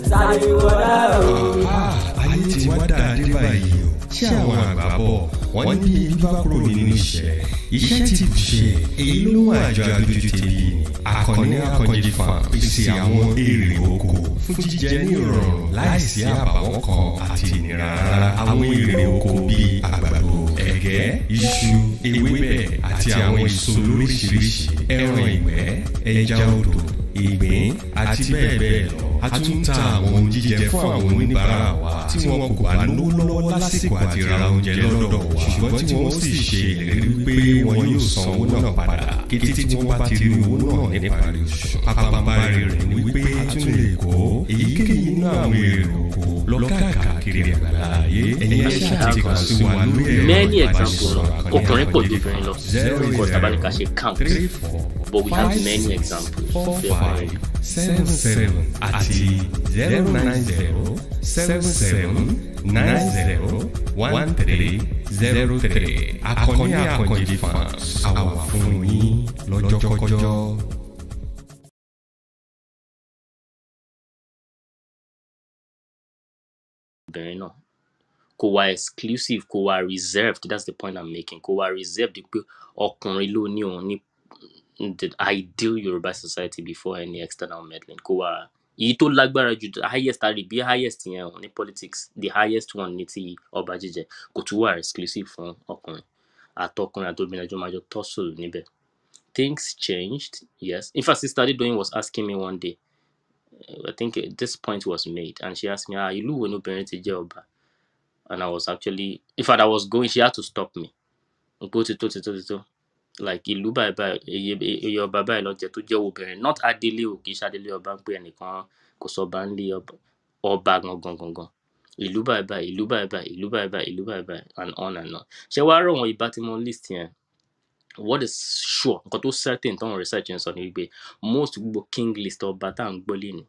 Sorry for that ayé ti wá dáadé báyìí o. Ṣé àwọn àgbà bọ̀ wọ́n ní ibi bá kúrò nínú iṣẹ́ ti bùṣe èyí ló mú àjọ adójútèmi ni. Àkànní Akànjí Farm pèsè àwọn èrè oko fún jíjẹ ní ìrọ̀rùn láìsí àbàwọ́n kan àti ìnira rárá. Àwọn èrè oko bíi àgbàdo, ẹ̀gẹ́, iṣu, ewébẹ̀ àti àwọn èso lóríṣiríṣi, ẹran ìgbẹ́, ẹja odò, ìgbín àti bẹ́ẹ̀ bẹ́ẹ̀ lọ. A tún ta àwọn ohun jíjẹ fún àwọn oníbàárà wa tí wọn kò bá lówó lọ́wọ́ lásìkò àti ra oúnjẹ lọ́dọ̀ wa, ṣùgbọ́n tí wọ́n sì ṣe ìlérí pé wọn yóò san owó náà padà kété tí wọ́n bá ti rí owó náà níparí oṣù. Pàpàǹbarì rẹ̀ ni wípé a tún lè kó èyíkéyìí nínú àwọn èrè oko lọ káàkiri àgbáláyé. Ẹ̀yin ẹ̀ṣẹ̀ àti kàn sí wa lórí ẹ̀rọ many examples ọkùnrin pọ̀ ju obìnrin lọ because tabanika ṣe count but we have many examples. 4577 àti 09077901303. Àkànní Akànjí Farms àwa fún yín lọ́jọ́kọ́jọ́. Obìnrin náà kò wá exclusive, kò wá reserved. That's the point I'm making. Kò wá reserved pé ọkùnrin ló ní òun ní the ideal Yoruba society before any external meddling. Kò wá èyí tó lágbára jù, the highest àríbí highest yẹn ní politics, the highest one ní ti ọba jíjẹ, kò tún wá exclusive fún ọkùnrin. Àtọkùnrin àtobìnrin àjọ máa jọ tussle níbẹ̀. Things changed, yes. In fact, Sister Adedoyin was asking me one day, I think this point was made, and she asked me, ìlú wo ni obìnrin ti jẹ́ ọba? And I was actually, in fact, I was going, she had to stop me. Like, ìlú báyìí ọba báyìí ló jẹ́ tó jẹ́ obìnrin, not Adélé o, kì í ṣe Adélé ọba ń pè ẹnìkan kò sọ ọba ń lé ọba gangan. Ìlú báyìí, and on and on. Ṣé wàá rọ̀ wọ́n ìbá tí mo list yẹn? What is sure, nǹkan tó certain táwọn research ń sọ ni wípé most gbogbo king list ọba tá à ń gbọ́ lé ní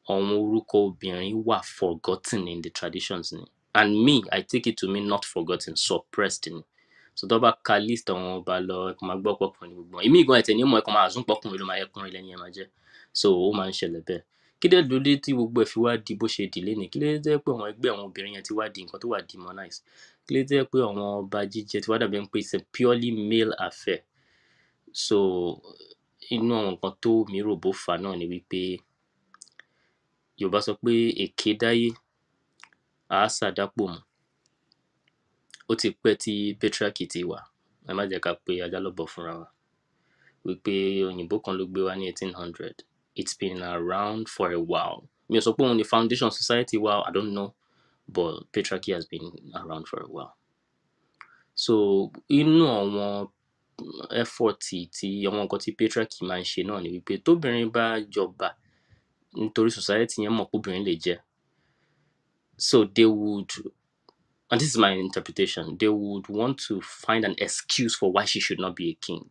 àwọn orúkọ obìnrin wà forgotten in the traditions ni. And me, I take it to mean not forgotten, suppressed ni. So tó bá ka list àwọn ọba lọ ẹ̀kọ́ máa gbọ́ pọ̀kùnrin ní gbogbo wọn. Èmi gan ẹ̀tẹ̀ ní mọ̀ ẹ̀kọ́ máa zún pọ̀kùnrin ló máa yẹ kùnrin lẹ́ni ẹ̀ máa jẹ́. So ó máa ń ṣẹlẹ̀ bẹ́ẹ̀. Kí ló dé tí gbogbo ẹ̀ fi wá di bó ṣe dì lénìí? Kí ló dé pé àwọn ẹgbẹ́ àwọn obìnrin yẹn ti wá di nǹkan tó wà demonize? Kí ló dé pé àwọn ọba jíjẹ ti wá dàbí pé it's a purely male affair? So inú àwọn nǹkan tó mi rò bó fà náà ni wípé Yorùbá sọ pé èké dáyé àásà dápò mu. Ó ti pẹ́ tí patriarchy ti wà. Ẹ má jẹ́ ká pé ajá lọ́bọ̀ fúnra wa. Wípé òyìnbó kan ló gbé wá ní 1800. It's been around for a while. Mi ò sọ pé òun ni foundation society wa, I don't know, but patriarchy has been around for a while. So inú àwọn effort tí àwọn nǹkan tí patriarchy máa ń ṣe náà ni wípé tóbìnrin bá jọba nítorí society yẹn mọ̀ pé obìnrin lè jẹ. So they would, and this is my interpretation, they would want to find an excuse for why she should not be a king.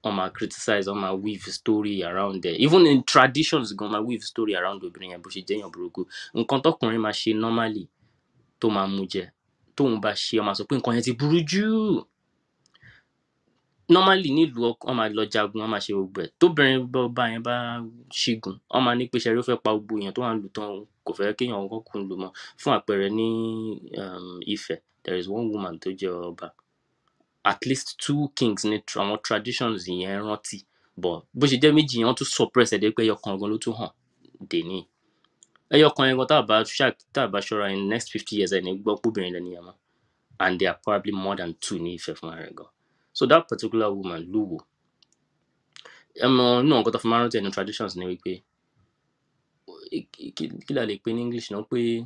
Or criticize, or weave story around there. Even in traditions, go weave story around obìnrin yẹn bó ṣe jẹ́ èèyàn burúkú. Nǹkan tọkùnrin máa ṣe normally tó máa mú jẹ. Tóun bá ṣe, ó máa sọ pé nǹkan yẹn ti burú jù. Normally nílùú ó máa lọ jagun, ó máa ṣe gbogbo ẹ̀. Tóbìnrin bá yẹn bá ṣígun, ó máa ní pé ṣẹ́rí ó fẹ́ pa gbogbo èèyàn tó wà ń lù tán, kò fẹ́ kéèyàn kọ́kọ́ kún lù mọ́. Fún àpẹẹrẹ ní Ifẹ̀, there is one woman tó jẹ́ ọba. At least 2 kings ní àwọn traditions yẹn rántí, but bó ṣe jẹ́ méjì yẹn wọ́n tún suppress ẹ̀ dé pé ẹyọkan gan ló tún hàn dèní. Ẹyọkan yẹn gan tá a bá ṣọ́ra in next 50 years ẹni gbọ́ póbìnrin lẹ́ni yẹn mọ́. And there are probably more than 2 ní Ifẹ̀ fún ara ẹ̀ gan. So that particular woman, Luwo, no nǹkan tó fi máa rántí ẹnu traditions ni wípé kí la lè pè ní English náà pé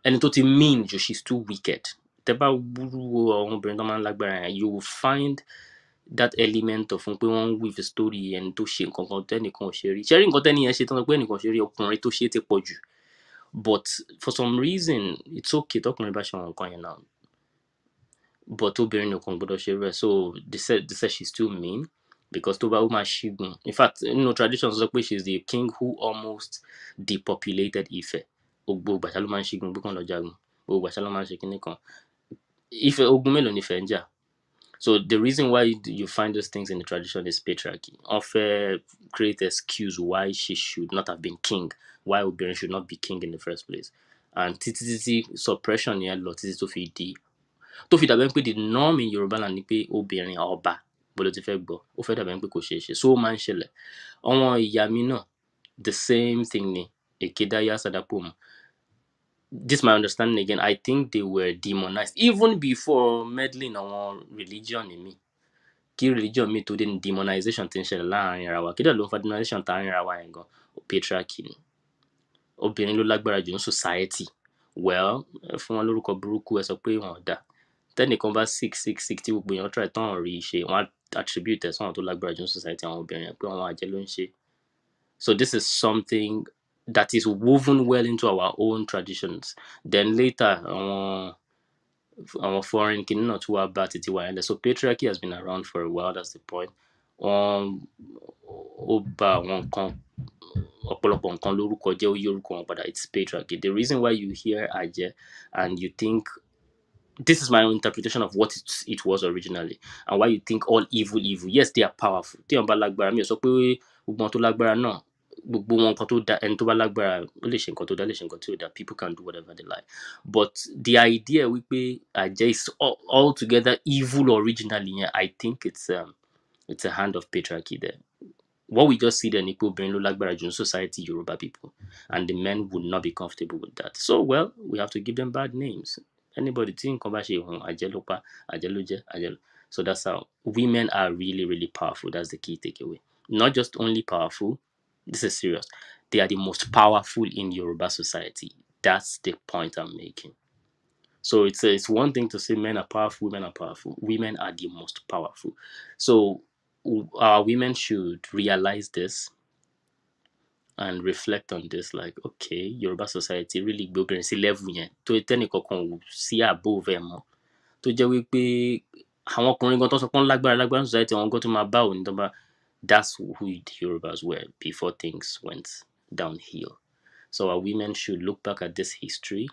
ẹni tó ti mean jù, she's too wicked. Tẹ́ bá wúrú àwọn obìnrin tó máa ń lágbára yẹn, you will find that element of pé wọ́n weave story ẹni tó ṣe nǹkan kan tẹ́nìkan ò ṣe rí. Ṣé rí nǹkan tẹ́ni yẹn ṣe tán pé ẹnìkan ṣe rí, ọkùnrin tó ṣe ti pọ̀ jù. But for some reason, it's okay tọkùnrin bá ṣe àwọn nǹkan yẹn náà. But obìnrin nìkan gbọ́dọ̀ ṣe rẹ̀. So they said she's too mean because tó bá ó máa ṣígun. In fact, traditions sọ pé she's the king who almost depopulated Ife. gbogbo ìgbà ṣá ló máa ń ṣígun gbé kàn lọ jagun, gbogbo ìgbà ṣá ló máa ń ṣe kinní kan. Ìfẹ́ ogun mélòó nífẹ̀ẹ́ ń jà? So the reason why you find those things in the tradition is patriarchy. Often create excuse why she should not have been king, why obìnrin should not be king in the first place. And títí suppression yẹn lọ títí tó fi dàbẹ́ pé the norm in Yoruba land ni pé obìnrin ọba bó ló ti fẹ́ gbọ́, ó fẹ́ dàbẹ́ pé kò ṣeé ṣe. So ó máa ń ṣẹlẹ̀. Àwọn ìyá mi náà, the same thing ni. Èkédáyà Sàdápòmù. This my understanding again. I think they were demonized even before meddling on religion in me. Kí religion mi tó dé ní demonization tí ń ṣẹlẹ̀ láàrin ara wa. Kí dẹ̀ ló ń fa demonization táàrin ara wa yẹn gan? Patriarchy ni. Obìnrin ló lágbára jù ní society. Well, fún wọn lórúkọ burúkú ẹ sọ pé wọn ò dá. Tẹ́nìkan bá sick tí gbogbo èèyàn try tán rí ṣe, wọ́n á attribute ẹ̀ sọ́nà tó lágbára jù ní society àwọn obìnrin yẹn pé àwọn àjẹ́ ló ń ṣe. So this is something that is woven well into our own traditions. Then later, our foreign kin not too bad titi wa. So patriarchy has been around for a while. That's the point. It's patriarchy. The reason why you hear Aje and you think, this is my own interpretation of what it was originally, and why you think all evil. Yes, they are powerful. Tí wọ́n bá lágbára, mi ò sọ pé gbogbo wọn tó lágbára náà, gbogbo wọn nǹkan tó dá, ẹni tó bá lágbára ó lè ṣe nǹkan tó dá, lè ṣe nǹkan tí ò dá. People can do whatever they like. But the idea wípé Ajay is altogether evil originally, yeah, I think it's a hand of patriarchy there. What we just see then ni pé obìnrin ló lágbára jù ní society Yoruba people, and the men would not be comfortable with that. So well, we have to give them bad names. Anybody tí nǹkan bá ṣe hùn, Ajay ló pa, Ajay ló jẹ́, Ajay ló. So that's how women are really, really powerful. That's the key takeaway. Not just only powerful, this is serious. They are the most powerful in Yoruba society. That's the point I'm making. So it's one thing to say men are powerful, women are powerful. Women are the most powerful. So our women should realize this and reflect on this, like, okay, Yoruba society really gbé sí level yẹn tó tẹ́nìkankan ò sí above ẹ̀ mọ́, tó jẹ́ wípé àwọn ọkùnrin gan tó sọ pé wọ́n lágbára society àwọn gan tó máa bá òní tó bá. That's who the Yorubas were before things went downhill. So our women should look back at this history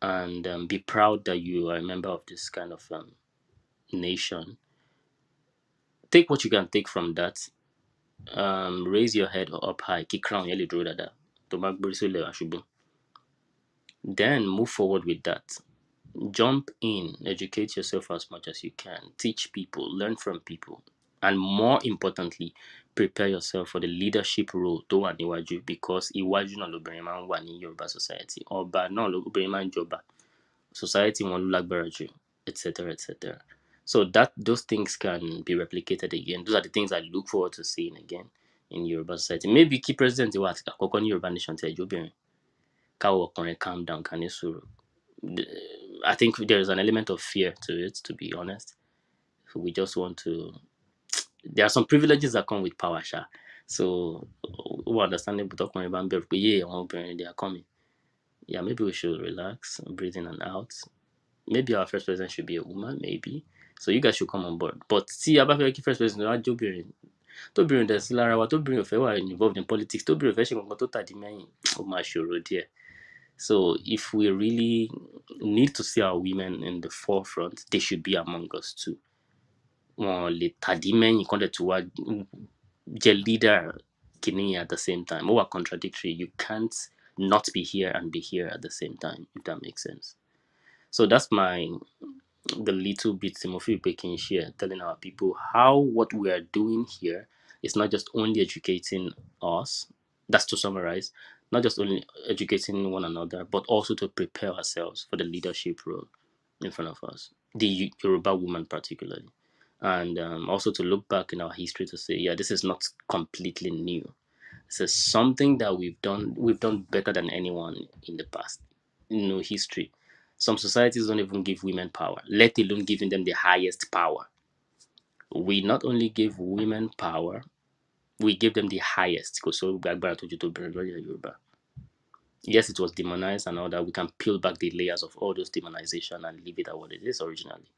and be proud that you are a member of this kind of nation. Take what you can take from that. Raise your head up high. Kí crown yẹn lè dúró dáadáa. Tó bá gbórí sílẹ̀ àṣubú. Then move forward with that. Jump in, educate yourself as much as you can, teach people, learn from people, and more importantly, prepare yourself for the leadership role tó wà níwájú, because iwájú náà lobìnrin máa ń wà ní Yorùbá society. Ọba náà lobìnrin máa ń jọba. Society wọn ló lágbára jù, etc., etc. So those things can be replicated again. Those are the things I look forward to seeing again in Yoruba society. Maybe key president wa àkọ́kọ́ ní Yoruba nation tí ẹjọ́ obìnrin. Káwọ́ ọkùnrin calm down, ká ní sùúrù. I think there is an element of fear to it, to be honest. We just want to. There are some privileges that come with power, Sha. So we understand it, but they are coming. Yeah, maybe we should relax, breathe in and out. Maybe our first president should be a woman, maybe. So you guys should come on board. But see, about the first president, to bring the Silara, to bring a involved in politics, to bring a fashion, to tadi dear. So if we really need to see our women in the forefront, they should be among us too. Leader at the same time. Or contradictory. You can't not be here and be here at the same time, if that makes sense. So that's the little bit Timothy can share, telling our people how what we are doing here is not just only educating us. That's to summarize. Not just only educating one another, but also to prepare ourselves for the leadership role in front of us, the Yoruba woman particularly. And also to look back in our history to say, yeah, this is not completely new. This is something that we've done better than anyone in the past. History. Some societies don't even give women power, let alone giving them the highest power. We not only give women power, we give them the highest. Yes, it was demonized and all that. We can peel back the layers of all those demonization and leave it at what it is originally.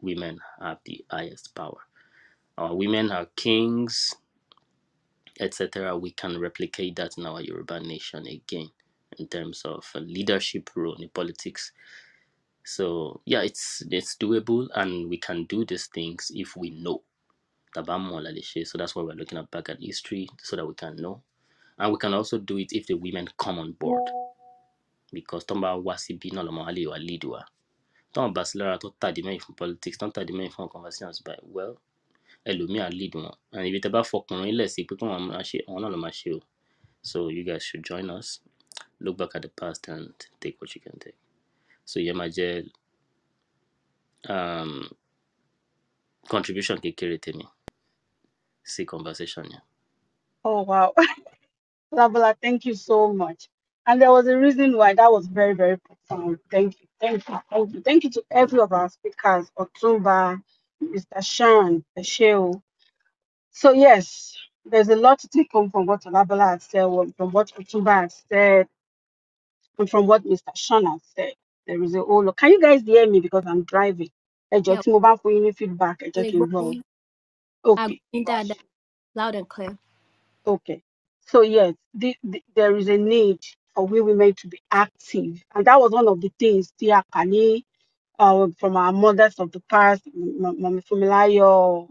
Women have the highest power. Our women are kings, etc. We can replicate that in our Yoruba nation again. in terms of leadership role in politics. So yeah, it's doable, and we can do these things if we know. So that's why we're looking at back at history, so that we can know. And we can also do it if the women come on board. Because Tomba Wasibi no Lomali or Lidua. Tomba Basilara to tadi from politics, don't tadi men from conversations by well, Elumi lead one. And if it's about for let's see people on show. So you guys should join us. Look back at the past and take what you can take. So yeah, my jail contribution kekere temi. See conversation, yeah. Oh wow. Labala, thank you so much. And there was a reason why that was very, very profound. Thank you. Thank you. Thank you. Thank you to every of our speakers, Otumba, Mr. Shan, Sheo. So yes, there's a lot to take home from what Labala has said, from what Otumba has said, and from what Mr. Shan has said. There is a whole lot. Can you guys hear me because I'm driving? Yeah, Tí mo bá fún yín ní feedback, ẹ jẹ́ like, kí n gbọ́. Okay. that loud and clear. Okay. So yes, there is a need for we women to be active. And that was one of the things Tia Kani, from our mothers of the past, Mami Fumilayo,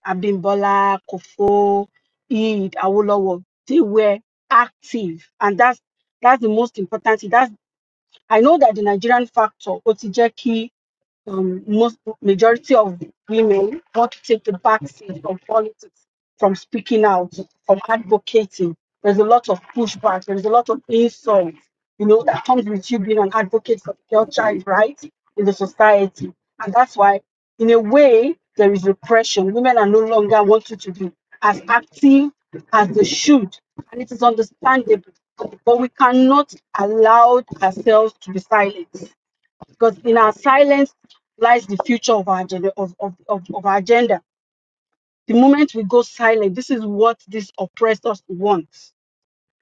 Abimbola, Kofo, Eid, Awolowo, they were active. And that's the most important thing. I know that the Nigerian factor, Otijeki, most majority of women want to take the back seat from politics, from speaking out, from advocating. There's a lot of pushback. There's a lot of insults, that comes with you being an advocate for the girl child rights in the society. And that's why, in a way, there is repression. Women are no longer wanting to be as active as they should. And it is understandable. But we cannot allow ourselves to be silent, because in our silence lies the future of our agenda. Of our agenda. The moment we go silent, this is what these oppressors want.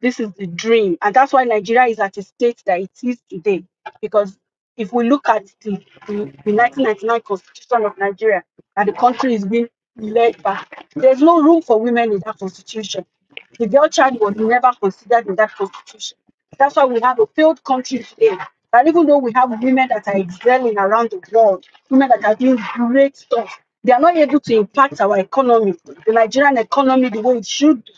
This is the dream, and that's why Nigeria is at a state that it is today. Because if we look at the 1999 Constitution of Nigeria, and the country is being led back, there's no room for women in that constitution. The girl child was never considered in that constitution. That's why we have a failed country today. And even though we have women that are excelling around the world, women that are doing great stuff, they are not able to impact our economy, the Nigerian economy, the way it should be.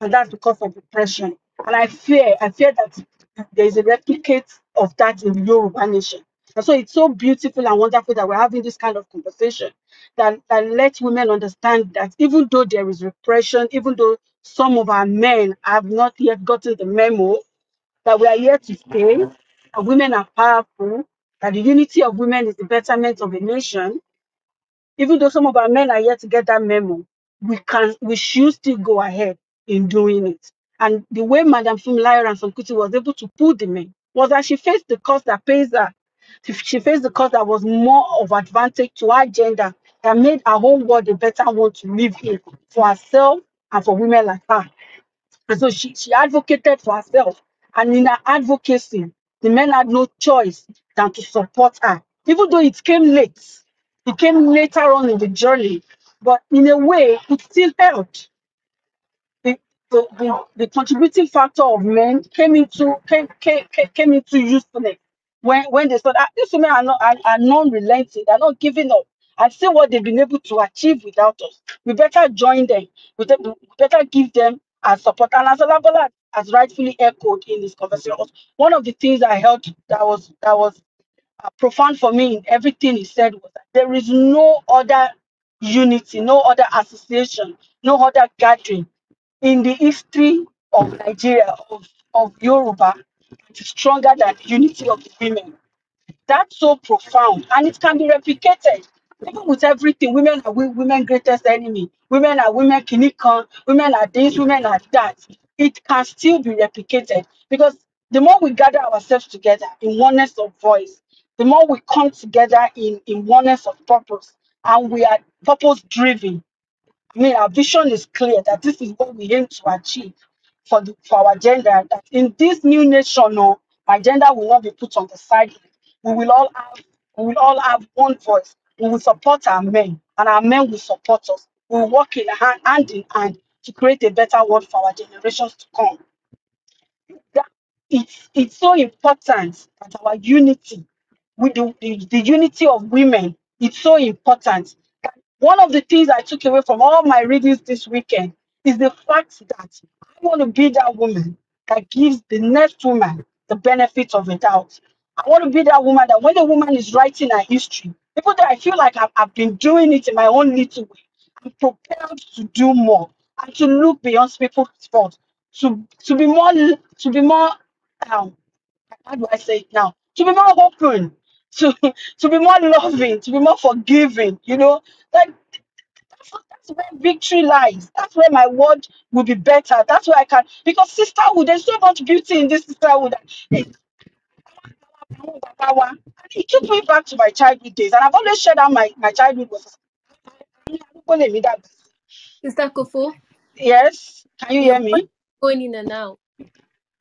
And that's because of repression. And I fear that there is a replicate of that in the Yoruba nation. And so it's so beautiful and wonderful that we're having this kind of conversation that lets women understand that even though there is repression, even though some of our men have not yet gotten the memo, that we are here to stay, that women are powerful, that the unity of women is the betterment of a nation. Even though some of our men are yet to get that memo, we should still go ahead in doing it. And the way Madam Fumilayo Ransome-Kuti was able to pull the men was that she faced the cost that pays her. She faced the cost that was more of advantage to her gender, that made our whole world a better one to live in for herself and for women like her. And so she advocated for herself. And in her advocacy, the men had no choice than to support her. Even though it came late, it came later on in the journey, but in a way, it still helped. The contributing factor of men came into usefulness when they saw that these women are non-relenting, they're not giving up. And see what they've been able to achieve without us. We better join them. We better give them our support. And as Olabola has rightfully echoed in this conversation, one of the things I heard that was profound for me in everything he said was that there is no other unity, no other association, no other gathering in the history of Nigeria, of Yoruba, that is stronger than the unity of the women. That's so profound, and it can be replicated. Even with everything, women are women greatest enemy. Women are women kinikan. Women are this. Women are that. It can still be replicated, because the more we gather ourselves together in oneness of voice, the more we come together in oneness of purpose, and we are purpose driven. I mean, our vision is clear that this is what we aim to achieve for our gender. That in this new nation, no, our gender will not be put on the side. We will all have one voice. We will support our men, and our men will support us. We will work hand in hand to create a better world for our generations to come. it's so important that our unity with the unity of women, it's so important. One of the things I took away from all my readings this weekend is the fact that I want to be that woman that gives the next woman the benefit of the doubt. I want to be that woman that when a woman is writing her history, even though I feel like I've been doing it in my own little way, I'm propelled to do more and to look beyond people's faults, to be more um how do I say it now? To be more open, to to be more loving, to be more forgiving. Like that's where victory lies. That's where my word will be better. That's where I can, because sisterhood, there's so much beauty in this sisterhood. It took me back to my childhood days, and I've always shared how my childhood was. Sister Kofo, Yes, can you your hear voice me? is going in and out.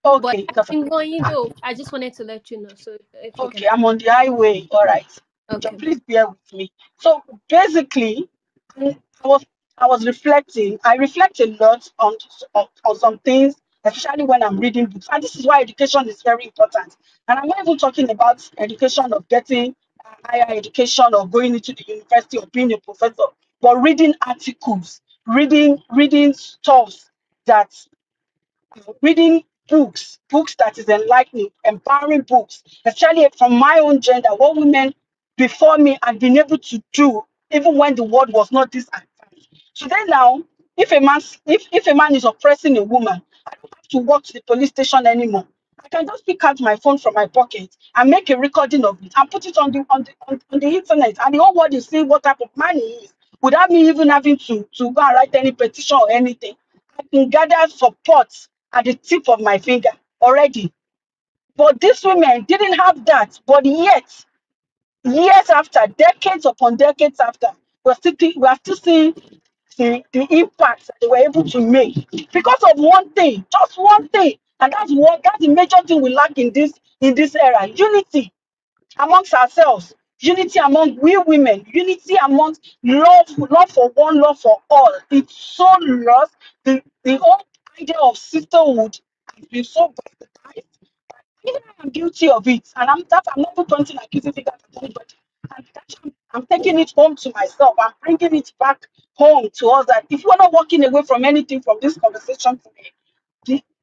But Okay, I can go in though. I just wanted to let you know. So if you can. okay, I'm on the highway. All right. Just Okay. please bear with me. So basically, I was I was reflecting. I reflect a lot on some things, especially when I'm reading books. And this is why education is very important. And I'm not even talking about education of getting higher education or going into the university or being a professor, but reading articles, reading stuff that reading books that is enlightening, empowering books, especially from my own gender, what women before me had been able to do, even when the world was not this advanced. Today now, if a man is oppressing a woman, I don't have to walk to the police station anymore. I can just pick out my phone from my pocket and make a recording of it and put it on the internet, and the whole world is seeing what type of man he is, without me even having to go and write any petition or anything. I can gather support at the tip of my finger already. But these women didn't have that. But yet, years after, decades upon decades after, we are still seeing the impact that they were able to make because of one thing, just one thing. And that's the major thing we lack in this era. Unity amongst ourselves, unity among we women, unity amongst love for one, love for all. It's so lost. The whole idea of sisterhood has been so bastardized. Even I am guilty of it, and I'm not pointing accusing fingers at anybody. And that's why I'm taking it home to myself. I'm bringing it back home to us that if we're not walking away from anything from this conversation today,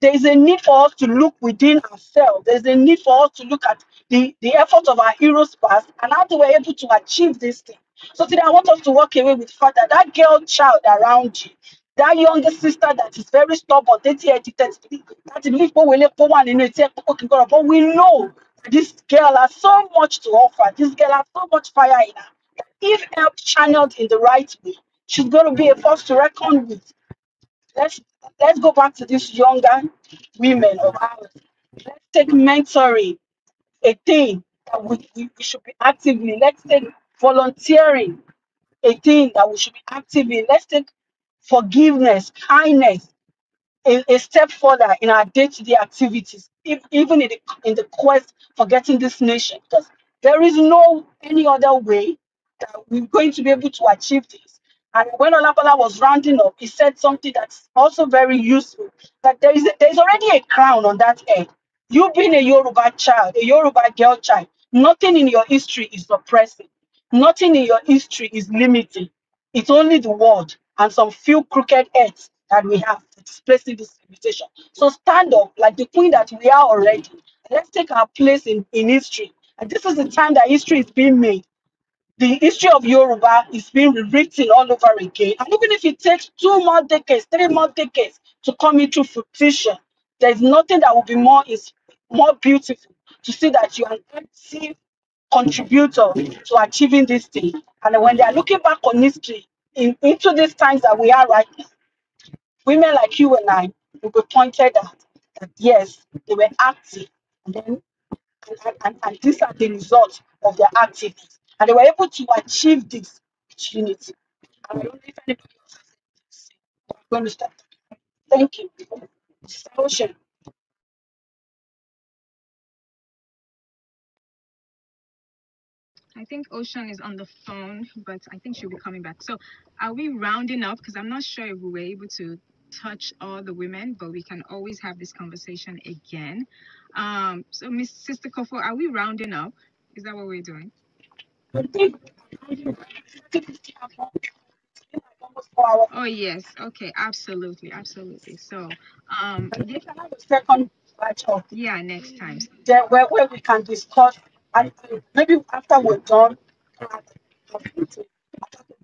there's a need for us to look within ourselves. There's a need for us to look at the effort of our heroes past and how they were able to achieve this thing. So today I want us to walk away with the fact that that girl child around you, that younger sister that is very stubborn, that believe but we know that this girl has so much to offer. This girl has so much fire in her. If helped channeled in the right way, she's going to be a force to reckon with. let's let's go back to these younger women of ours. Let's take mentoring, a thing that we should be actively. Let's take volunteering, a thing that we should be actively. Let's take forgiveness, kindness, a step further in our day-to-day activities, even in the quest for getting this nation, because there is no any other way that we're going to be able to achieve this. And when Olabala was rounding up, he said something that's also very useful, that there's already a crown on that head. You being a Yoruba child, a Yoruba girl child, nothing in your history is oppressive. Nothing in your history is limiting. It's only the world and some few crooked heads that we have displacing this limitation. So stand up like the queen that we are already. Let's take our place in history. And this is the time that history is being made. The history of Yoruba is being rewritten all over again. And even if it takes 2 more decades, 3 more decades to come into fruition, there's nothing that will be more beautiful to see that you are an active contributor to achieving this thing. And when they are looking back on history into these times that we are right now, women like you and I will be pointed out that yes, they were active, and then and these are the results of their activities, and they were able to achieve this with unity. And I don't know if anybody else has anything to say. I'm going to start. Thank you. Mr. Ocean. I think Ocean is on the phone, but I think she'll be coming back. So are we rounding up? Because I'm not sure if we were able to touch all the women, but we can always have this conversation again. So Miss Sister Kofo, are we rounding up? Is that what we're doing? Oh yes, okay, absolutely, absolutely. So yeah, Second batch of yeah, next time. there where we can discuss and maybe after we're done, talk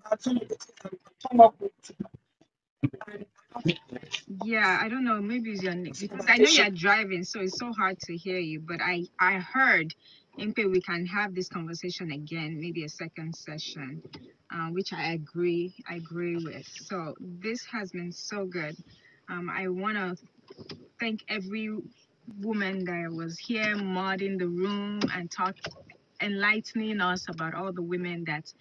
about some of the things that we can come up with Yeah, I don't know, maybe it's your because I know you're driving, so it's so hard to hear you. But I heard, Impe, we can have this conversation again, maybe a second session, which I agree with. So this has been so good. I want to thank every woman that was here, modding the room and enlightening us about all the women that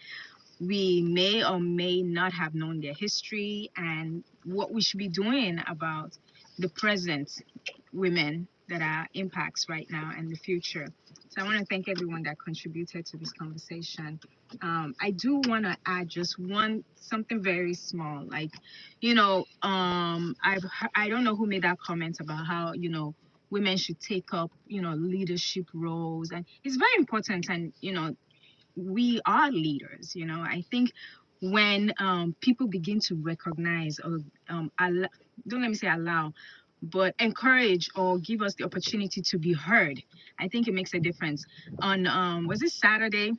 we may or may not have known their history and what we should be doing about the present women that are impacts right now and the future. So I want to thank everyone that contributed to this conversation. I do want to add just something very small, like, I don't know who made that comment about how, women should take up, leadership roles, and it's very important. And we are leaders. I think when people begin to recognize or don't let me say allow, but encourage or give us the opportunity to be heard, I think it makes a difference. On was it Saturday,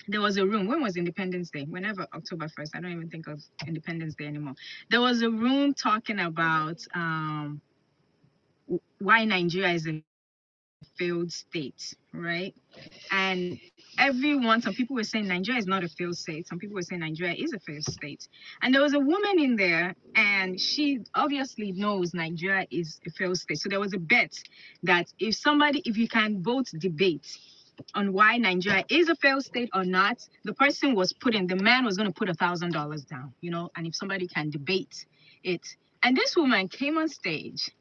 there was a room. When was Independence Day? Whenever October 1st, I don't even think of Independence Day anymore. There was a room talking about why Nigeria is a failed state, right? And some people were saying Nigeria is not a failed state. Some people were saying Nigeria is a failed state. And there was a woman in there, and she obviously knows Nigeria is a failed state. So there was a bet that if you can both debate on why Nigeria is a failed state or not, the man was going to put $1,000 down, and if somebody can debate it. And this woman came on stage.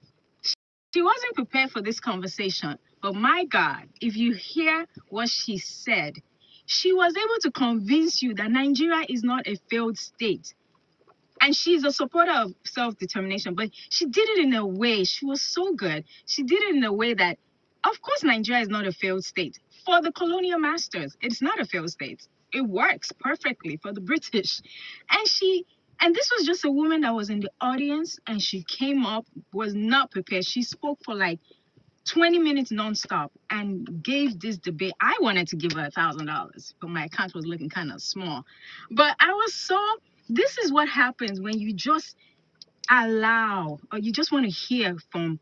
She wasn't prepared for this conversation, but my God, if you hear what she said, she was able to convince you that Nigeria is not a failed state. And she's a supporter of self-determination, but she did it in a way, she was so good. She did it in a way that, of course, Nigeria is not a failed state. For the colonial masters, it's not a failed state. It works perfectly for the British. And this was just a woman that was in the audience, and she came up, was not prepared. She spoke for like 20 minutes nonstop and gave this debate. I wanted to give her $1,000, but my account was looking kind of small. But this is what happens when you just allow, or you just want to hear from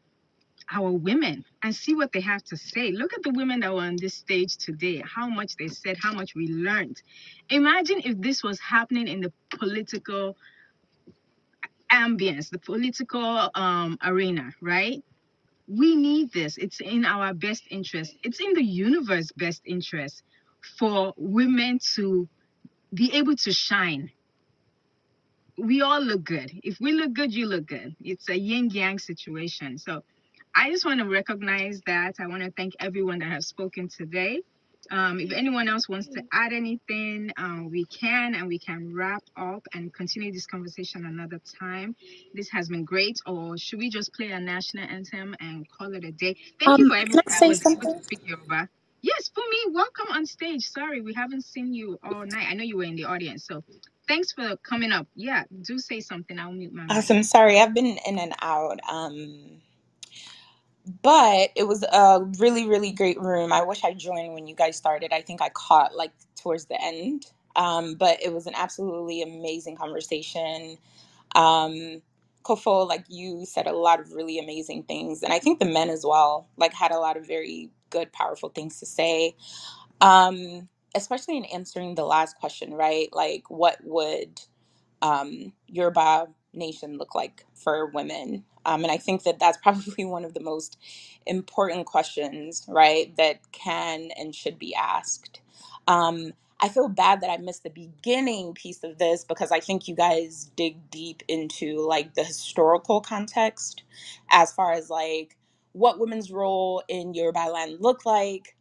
our women and see what they have to say. Look at the women that were on this stage today, how much they said, how much we learned. Imagine if this was happening in the political ambience, the political arena, right? We need this. It's in our best interest. It's in the universe's best interest for women to be able to shine. We all look good. If we look good, you look good. It's a yin yang situation. So I just want to recognize that. I want to thank everyone that has spoken today. If anyone else wants to add anything, we can, and we can wrap up and continue this conversation another time. This has been great. Or should we just play a national anthem and call it a day? Thank you for Can everyone I that say was able to something? speak Yoruba. Yes, Fumi, welcome on stage. Sorry, we haven't seen you all night. I know you were in the audience, so thanks for coming up. Yeah, do say something. I'll mute my mic. Awesome. Sorry, I've been in and out. But it was a really, really great room. I wish I joined when you guys started. I think I caught like towards the end. But it was an absolutely amazing conversation. Kofo, like you said a lot of really amazing things. And I think the men as well, like had a lot of very good, powerful things to say. Especially in answering the last question, right? Like what would Yoruba nation look like for women? And I think that that's probably one of the most important questions, right, that can and should be asked. I feel bad that I missed the beginning piece of this because I think you guys dig deep into like the historical context as far as like what women's role in Yoruba land look like.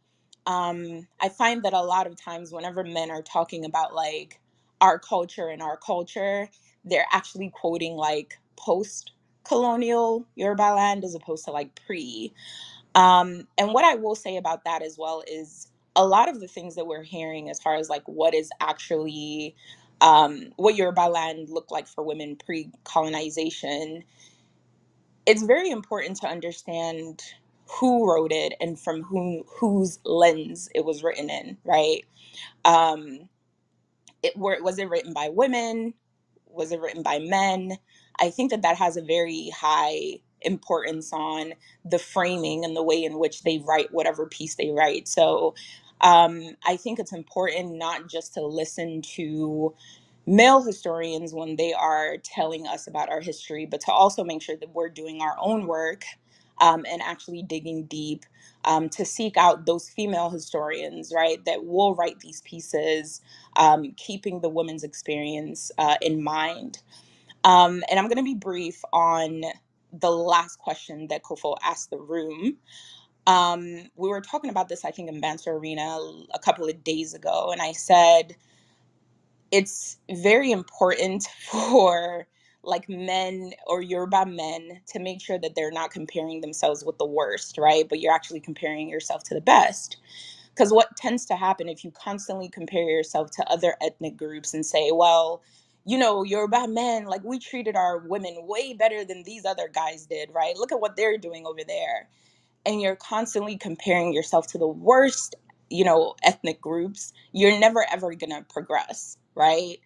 I find that a lot of times whenever men are talking about like our culture and our culture, they're actually quoting like post-colonial Yoruba land as opposed to like pre. And what I will say about that as well is a lot of the things that we're hearing as far as like what is actually what Yoruba land looked like for women pre-colonization, it's very important to understand who wrote it and from whose lens it was written in, right? Um, was it written by women? Was it written by men? I think that that has a very high importance on the framing and the way in which they write whatever piece they write. So I think it's important not just to listen to male historians when they are telling us about our history, but to also make sure that we're doing our own work and actually digging deep to seek out those female historians, right, that will write these pieces, keeping the women's experience in mind. And I'm going to be brief on the last question that Kofo asked the room. We were talking about this, I think, in Banter Arena a couple of days ago, and I said, it's very important for like men or Yoruba men to make sure that they're not comparing themselves with the worst, right? But you're actually comparing yourself to the best. Because what tends to happen if you constantly compare yourself to other ethnic groups and say, well, you know, Yoruba men, like we treated our women way better than these other guys did, right? Look at what they're doing over there. And you're constantly comparing yourself to the worst, you know, ethnic groups, you're never ever gonna progress, right?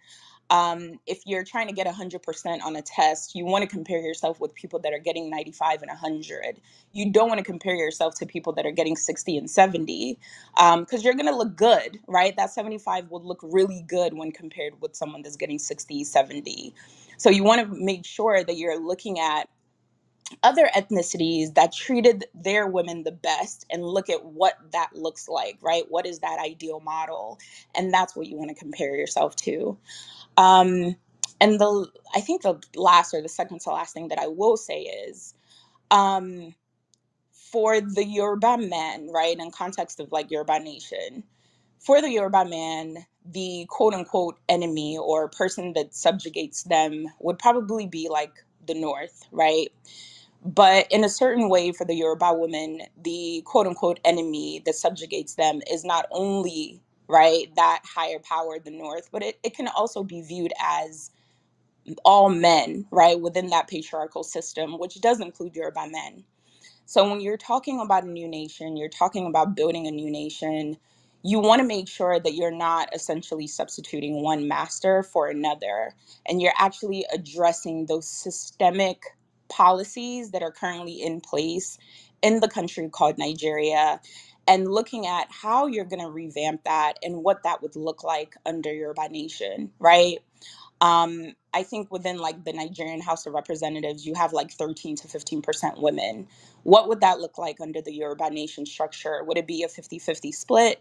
If you're trying to get 100% on a test, you want to compare yourself with people that are getting 95 and 100. You don't want to compare yourself to people that are getting 60 and 70 because you're going to look good, right? That 75 would look really good when compared with someone that's getting 60, 70. So you want to make sure that you're looking at other ethnicities that treated their women the best and look at what that looks like, right? What is that ideal model? And that's what you want to compare yourself to. Um, and I think the last or the second to last thing that I will say is, for the Yoruba man, right, in context of like Yoruba nation, for the Yoruba man, the quote unquote enemy or person that subjugates them would probably be like the North, right? But in a certain way, for the Yoruba women, the quote unquote enemy that subjugates them is not only, right, that higher power, the North, but it can also be viewed as all men, right, within that patriarchal system, which does include Yoruba men. So when you're talking about a new nation, you're talking about building a new nation, you want to make sure that you're not essentially substituting one master for another, and you're actually addressing those systemic policies that are currently in place in the country called Nigeria, and looking at how you're going to revamp that and what that would look like under Yoruba Nation, right? I think within like the Nigerian House of Representatives, you have like 13 to 15% women. What would that look like under the Yoruba Nation structure? Would it be a 50-50 split?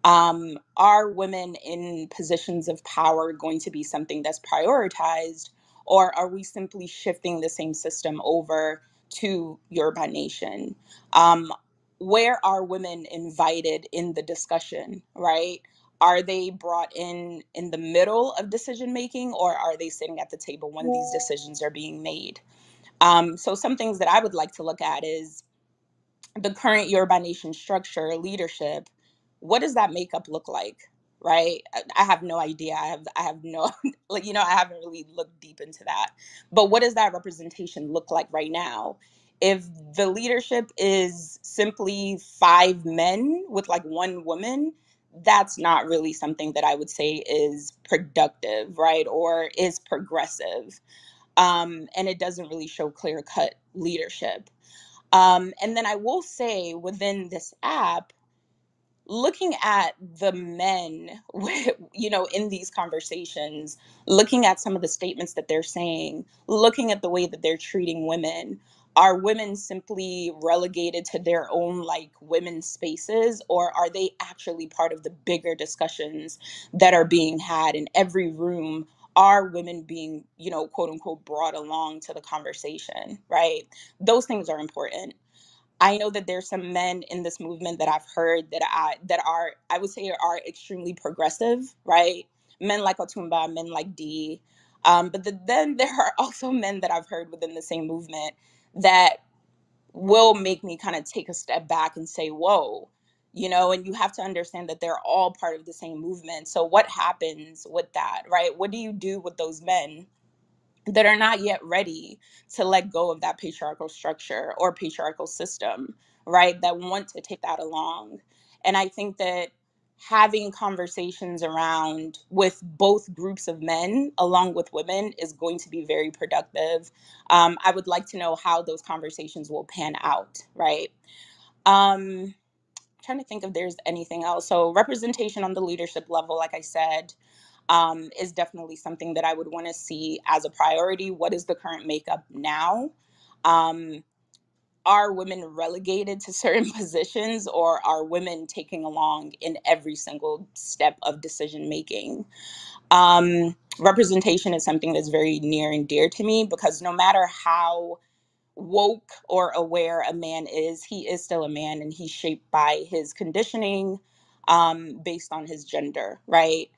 Are women in positions of power going to be something that's prioritized? Or are we simply shifting the same system over to Yoruba Nation? Where are women invited in the discussion, right? Are they brought in the middle of decision making, or are they sitting at the table when these decisions are being made? So some things that I would like to look at is the current Yoruba Nation structure, leadership. What does that makeup look like, right? I have no idea. I have no, like, you know, I haven't really looked deep into that. But what does that representation look like right now? If the leadership is simply 5 men with like 1 woman, that's not really something that I would say is productive, right? Or is progressive. And it doesn't really show clear-cut leadership. And then I will say within this app, looking at the men, you know, in these conversations, looking at some of the statements that they're saying, looking at the way that they're treating women, are women simply relegated to their own like women's spaces, or are they actually part of the bigger discussions that are being had in every room? Are women being, you know, quote unquote, brought along to the conversation, right? Those things are important. I know that there's some men in this movement that I've heard that I would say are extremely progressive, right? Men like Otumba, men like D. But then there are also men that I've heard within the same movement that will make me kind of take a step back and say, whoa, you know, and you have to understand that they're all part of the same movement. So what happens with that, right? What do you do with those men that are not yet ready to let go of that patriarchal structure or patriarchal system, right? That want to take that along. And I think that having conversations around with both groups of men along with women is going to be very productive. I would like to know how those conversations will pan out, right? Trying to think if there's anything else. So representation on the leadership level, like I said, is definitely something that I would want to see as a priority. What is the current makeup now? Are women relegated to certain positions, or are women taking along in every single step of decision making? Representation is something that's very near and dear to me, because no matter how woke or aware a man is, he is still a man, and he's shaped by his conditioning, based on his gender, right?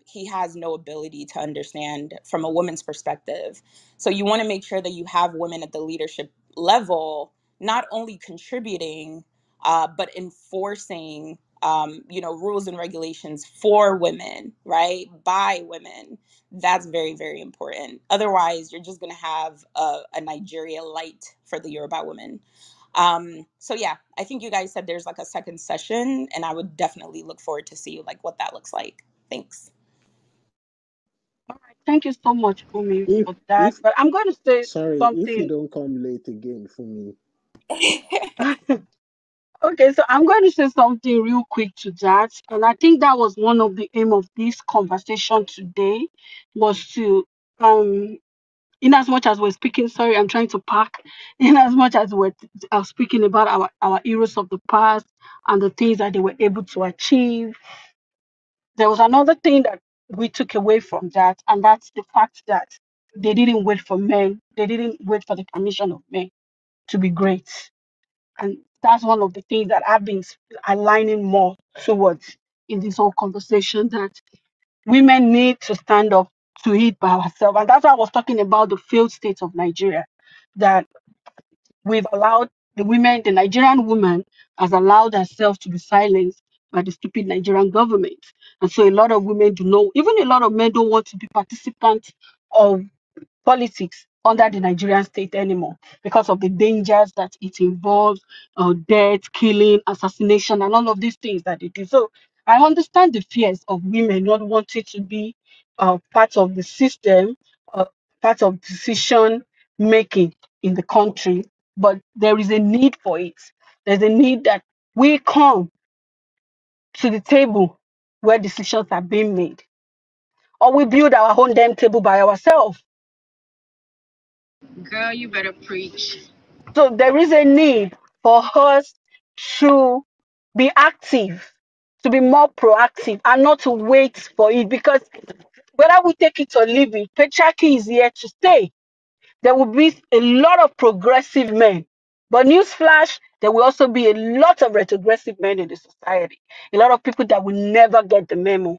He has no ability to understand from a woman's perspective. So you want to make sure that you have women at the leadership level, not only contributing, but enforcing, you know, rules and regulations for women, right? By women. That's very, very important. Otherwise, you're just going to have a Nigeria light for the Yoruba women. So yeah, I think you guys said there's like a second session, and I would definitely look forward to see like what that looks like. Thanks. All right, thank you so much, Fumi, If for that. if But I'm going to say sorry, if you something. don't come late again for me. Okay, so I'm going to say something real quick to that. And I think that was one of the aim of this conversation today, was to in as much as we're speaking, sorry, I'm trying to pack, in as much as we're speaking about our heroes of the past and the things that they were able to achieve, there was another thing that we took away from that, and that's the fact that they didn't wait for men, they didn't wait for the permission of men to be great. And that's one of the things that I've been aligning more towards in this whole conversation, that women need to stand up to it by ourselves. And that's why I was talking about the failed state of Nigeria, that we've allowed the Nigerian woman has allowed herself to be silenced by the stupid Nigerian government. And so a lot of women do not, even a lot of men don't want to be participants of politics under the Nigerian state anymore, because of the dangers that it involves, death, killing, assassination, and all of these things that it is. So I understand the fears of women not wanting to be part of the system, part of decision making in the country, but there is a need for it. There's a need that we come to the table where decisions are being made, or we build our own damn table by ourselves. Girl, you better preach. So there is a need for us to be active, to be more proactive, and not to wait for it, because whether we take it or leave it, patriarchy is here to stay. There will be a lot of progressive men, but newsflash, there will also be a lot of retrogressive men in the society. A lot of people that will never get the memo.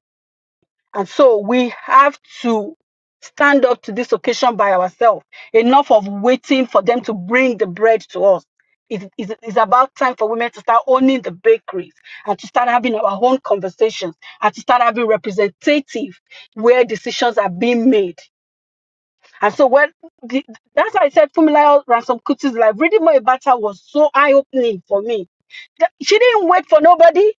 And so we have to stand up to this occasion by ourselves. Enough of waiting for them to bring the bread to us. It's about time for women to start owning the bakeries, and to start having our own conversations, and to start having representative where decisions are being made. And so that's why I said Fumilayo Ransom Kuti's life, reading more about her was so eye-opening for me. She didn't wait for nobody.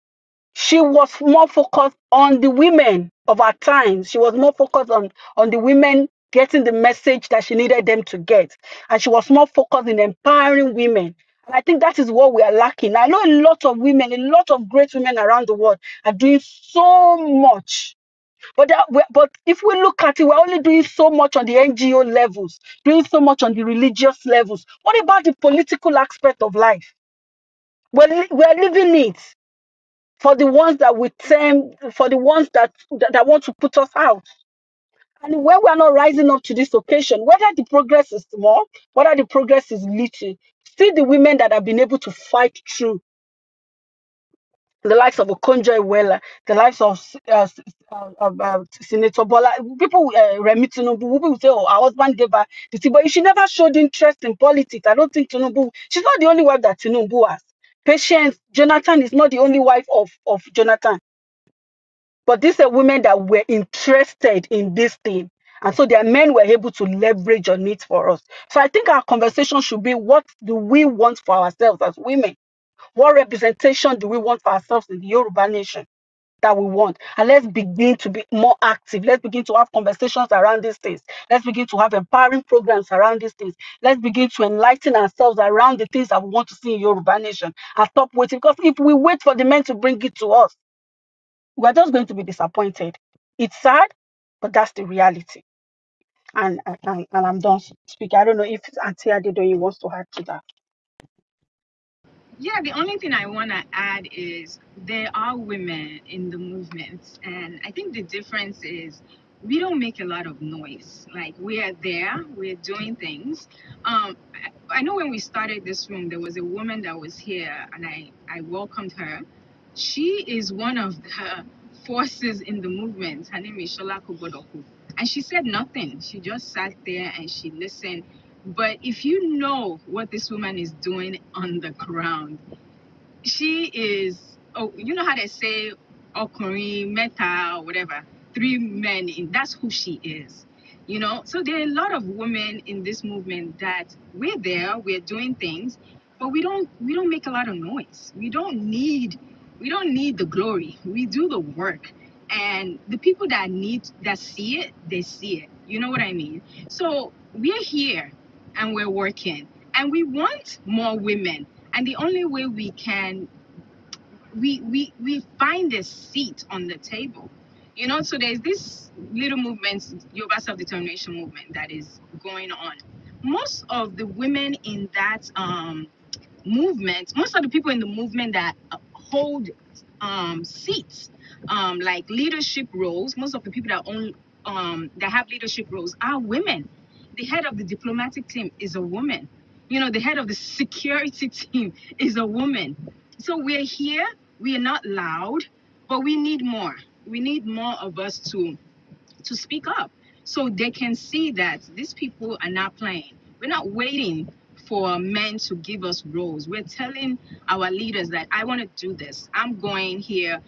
She was more focused on the women of our times. She was more focused on the women getting the message that she needed them to get. And she was more focused in empowering women. And I think that is what we are lacking. I know a lot of women, a lot of great women around the world are doing so much. But if we look at it, we're only doing so much on the NGO levels, doing so much on the religious levels. What about the political aspect of life? We're living it for the ones that for the ones that want to put us out. And when we are not rising up to this occasion, whether the progress is small, whether the progress is little, see the women that have been able to fight through, the likes of Okonjo Iweala, the likes of Senator Bola. People, Remi Tinubu, people will say, oh, her husband gave her the thing, but she never showed interest in politics. I don't think Tinubu, she's not the only wife that Tinubu has. Patience, Jonathan is not the only wife of Jonathan. But these are women that were interested in this thing. And so their men were able to leverage on it for us. So I think our conversation should be, what do we want for ourselves as women? What representation do we want for ourselves in the Yoruba nation that we want? And let's begin to be more active. Let's begin to have conversations around these things. Let's begin to have empowering programs around these things. Let's begin to enlighten ourselves around the things that we want to see in Yoruba nation and stop waiting. Because if we wait for the men to bring it to us, we're just going to be disappointed. It's sad, but that's the reality. And I'm done speaking. I don't know if Auntie Adedoye wants to add to that. Yeah, the only thing I want to add is there are women in the movement, and I think the difference is we don't make a lot of noise. Like, we are there, we're doing things. I know when we started this room, there was a woman that was here, and I welcomed her. She is one of the forces in the movement. Her name is Shola Kobodoku. And she said nothing. She just sat there and she listened. But if you know what this woman is doing on the ground, she is, oh, you know how they say, Okunrin, Meta, or whatever, 3 men, that's who she is. You know, so there are a lot of women in this movement that we're there, we're doing things, but we don't make a lot of noise. We don't need the glory. We do the work. And the people that see it, they see it. You know what I mean? So we're here and we're working, and we want more women. And the only way we can, we find a seat on the table. You know, so there's this little movement, Yoruba self-determination movement, that is going on. Most of the women in that movement, most of the people in the movement that hold seats, like leadership roles, most of the people that own that have leadership roles are women. The head of the diplomatic team is a woman. You know, the head of the security team is a woman. So we're here, we are not loud, but we need more. We need more of us to speak up, so they can see that these people are not playing. We're not waiting for men to give us roles. We're telling our leaders that I want to do this. I'm going here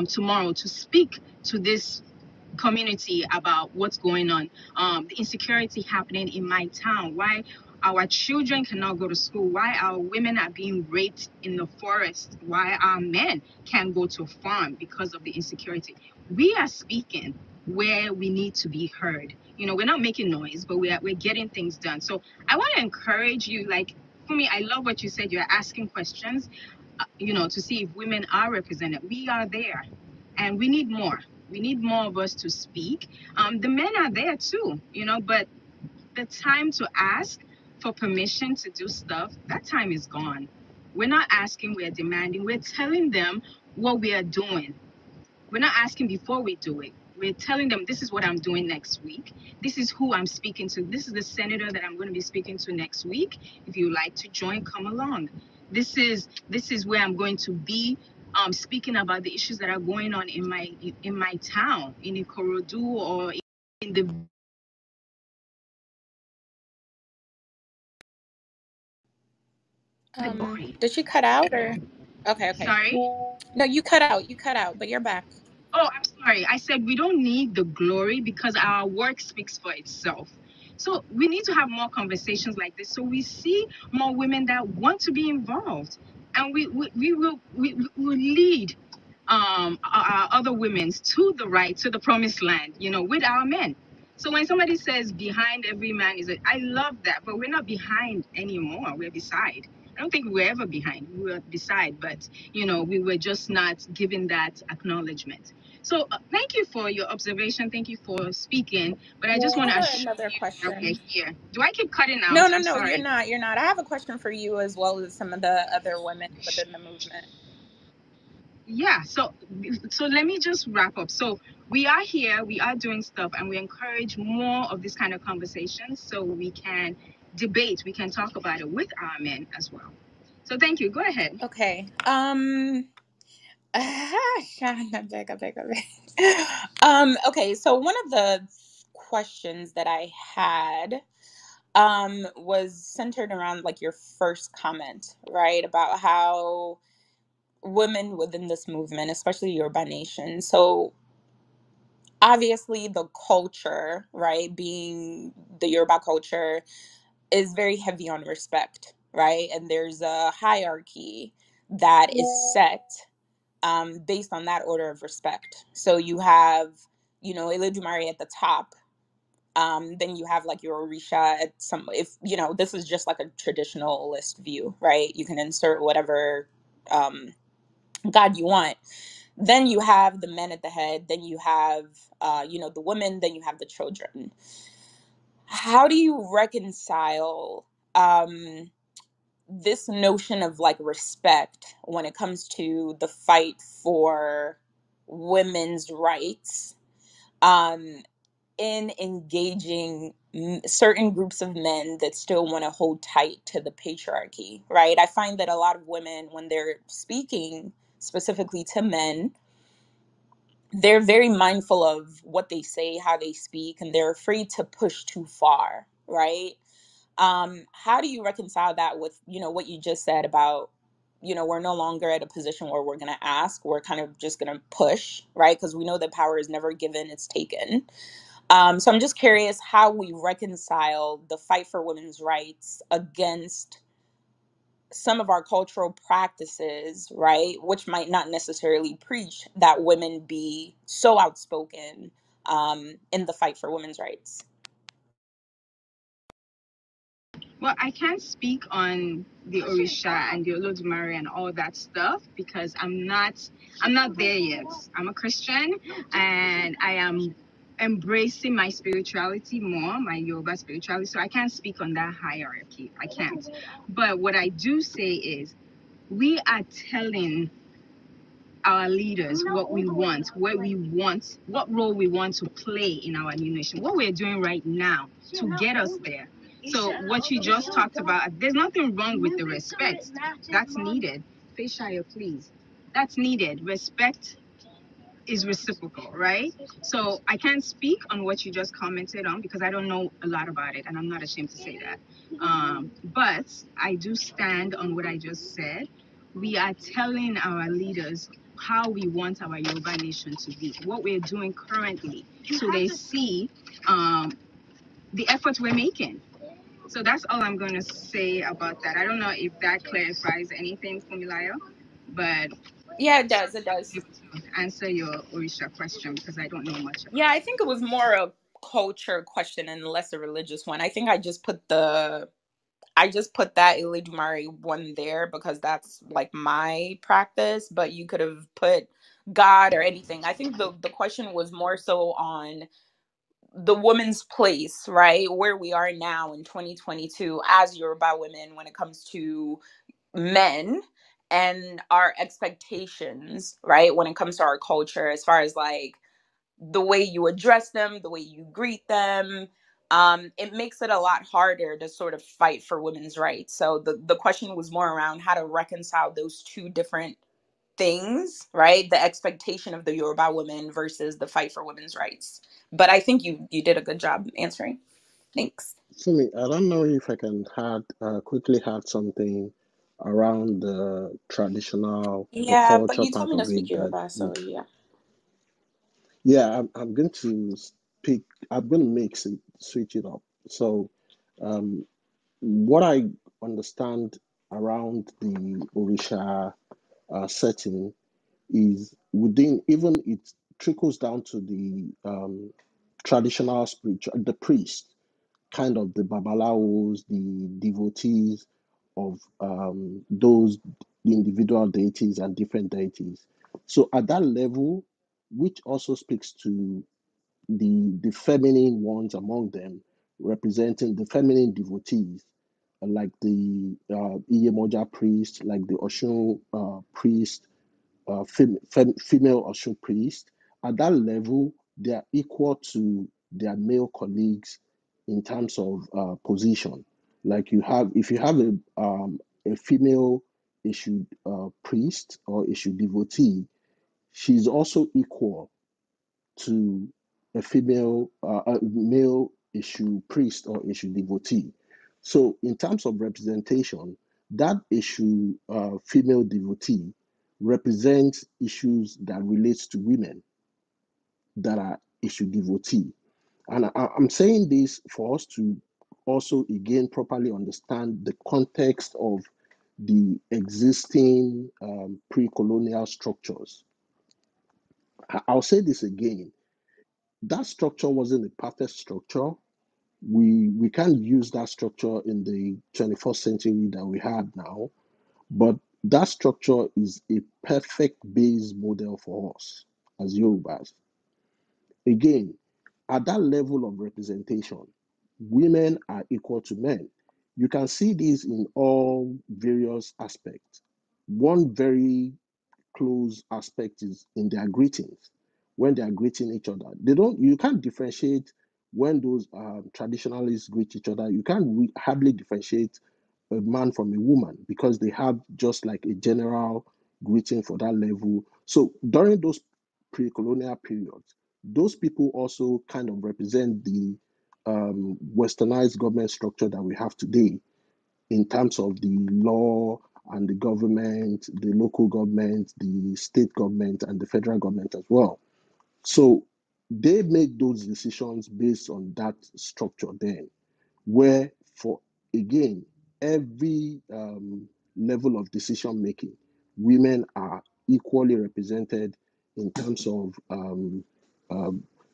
tomorrow to speak to this community about what's going on, the insecurity happening in my town, why our children cannot go to school, why our women are being raped in the forest, why our men can't go to a farm because of the insecurity. We are speaking where we need to be heard. You know, we're not making noise, but we're getting things done. So I want to encourage you, like, for me, I love what you said. You're asking questions, you know, to see if women are represented. We are there, and we need more. We need more of us to speak. The men are there too, you know, but the time to ask for permission to do stuff, that time is gone. We're not asking, we're demanding. We're telling them what we are doing. We're not asking before we do it. We're telling them, this is what I'm doing next week. This is who I'm speaking to. This is the senator that I'm going to be speaking to next week. If you like to join, come along. This is where I'm going to be speaking about the issues that are going on in my town, in Ikorodu, or in the Did she cut out or? Okay. Sorry? No, you cut out, but you're back. Oh, I'm sorry. I said we don't need the glory because our work speaks for itself. So we need to have more conversations like this, so we see more women that want to be involved, and we will lead our other women to the promised land, you know, with our men. So when somebody says behind every man I love that, but we're not behind anymore. We're beside. I don't think we were ever behind. We were beside, but you know, we were just not given that acknowledgement. So thank you for your observation. Thank you for speaking. But I just want to assure Another you that question. we're here. Do I keep cutting out? No, I'm sorry. you're not. I have a question for you as well as some of the other women within the movement. Yeah, so let me just wrap up. So we are here, we are doing stuff, and we encourage more of this kind of conversations so we can debate, we can talk about it with our men as well. So thank you. Go ahead. Okay. Sean, I beg, I beg, I beg. Okay, so one of the questions that I had was centered around like your first comment, right? About how women within this movement, especially Yoruba Nation. So obviously the culture, right, being the Yoruba culture, is very heavy on respect, right? And there's a hierarchy that is set based on that order of respect. So you have, Eledumare at the top. Then you have like your Orisha at some, if, this is just like a traditionalist view, right? You can insert whatever God you want. Then you have the men at the head. Then you have, the women. Then you have the children. How do you reconcile this notion of like respect when it comes to the fight for women's rights in engaging certain groups of men that still want to hold tight to the patriarchy, right? I find that a lot of women, when they're speaking specifically to men, they're very mindful of what they say, how they speak, and they're afraid to push too far, right? How do you reconcile that with, what you just said about, we're no longer at a position where we're going to ask, we're kind of just going to push, right? Because we know that power is never given, it's taken. So I'm just curious how we reconcile the fight for women's rights against some of our cultural practices, right, which might not necessarily preach that women be so outspoken in the fight for women's rights. Well, I can't speak on the Orisha and the Olodumare and all that stuff because I'm not there yet. I'm a Christian and I am embracing my spirituality more, my Yoruba spirituality. So I can't speak on that hierarchy. I can't. But what I do say is we are telling our leaders what we want, where we want, what role we want to play in our new nation, what we're doing right now to get us there. So what you just talked about, there's nothing wrong with the respect. That's needed. Feshaya, please. That's needed. Respect is reciprocal, right? So I can't speak on what you just commented on because I don't know a lot about it and I'm not ashamed to say that. But I do stand on what I just said. We are telling our leaders how we want our Yoruba nation to be, what we're doing currently, so they see the efforts we're making. So that's all I'm going to say about that. I don't know if that clarifies anything, Fumilayo, but Yeah, it does. It does. answer your Orisha question because I don't know much about Yeah, I think it was more a culture question and less a religious one. I think I just put that Eledumare one there because that's like my practice, but you could have put God or anything. I think the question was more so on the woman's place, right? Where we are now in 2022 as Yoruba women when it comes to men and our expectations, right? When it comes to our culture, as far as like the way you address them, the way you greet them, it makes it a lot harder to sort of fight for women's rights. So the question was more around how to reconcile those two different things, right? The expectation of the Yoruba women versus the fight for women's rights. But I think you did a good job answering. Thanks. Sumi, I don't know if I can quickly add something around the Yeah, but culture you told part me to of speak it that Yoruba, so yeah. yeah, I'm going to speak. I'm going to switch it up. So, um, what I understand around the Orisha setting is within even it trickles down to the traditional spiritual, the priest, kind of the babalawos, the devotees of those individual deities and different deities. So at that level, which also speaks to the feminine ones among them, representing the feminine devotees, like the Iyemoja priest, like the Oshun priest, female Oshun priest. At that level, they are equal to their male colleagues in terms of position. Like if you have a female issued priest or issued devotee, she's also equal to a male issue priest or issue devotee. So, in terms of representation, that issue female devotee represents issues that relates to women that are issue devotee. And I'm saying this for us to also again properly understand the context of the existing pre-colonial structures. I'll say this again. That structure wasn't a perfect structure. We can't use that structure in the 21st century that we have now, but that structure is a perfect base model for us as Yorubas. Again, at that level of representation, women are equal to men. You can see this in all various aspects. One very close aspect is in their greetings. When they are greeting each other, you can't differentiate when those traditionalists greet each other. You can't hardly differentiate a man from a woman because they have just like a general greeting for that level. So during those pre-colonial periods, those people also kind of represent the westernized government structure that we have today in terms of the law and the government, the local government, the state government, and the federal government as well. So they make those decisions based on that structure then, where for, again, every level of decision making, women are equally represented in terms of um,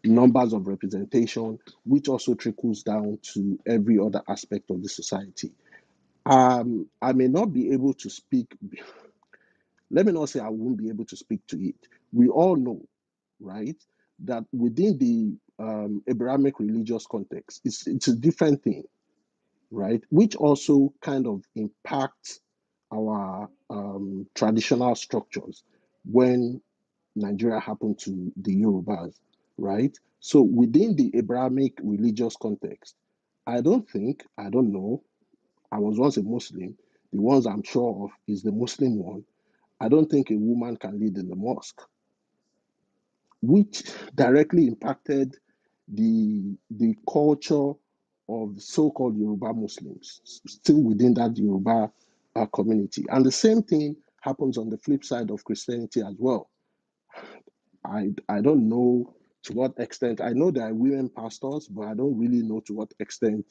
numbers of representation, which also trickles down to every other aspect of the society. I may not be able to speak, let me not say I won't be able to speak to it. We all know, right, that within the Abrahamic religious context, it's a different thing, right, which also kind of impacts our traditional structures when Nigeria happened to the Yorubas, right? So within the Abrahamic religious context, I don't know, I was once a Muslim. The ones I'm sure of is the Muslim one. I don't think a woman can lead in the mosque, which directly impacted the culture of so-called Yoruba Muslims, still within that Yoruba community. And the same thing happens on the flip side of Christianity as well. I don't know to what extent. I know there are women pastors, but I don't really know to what extent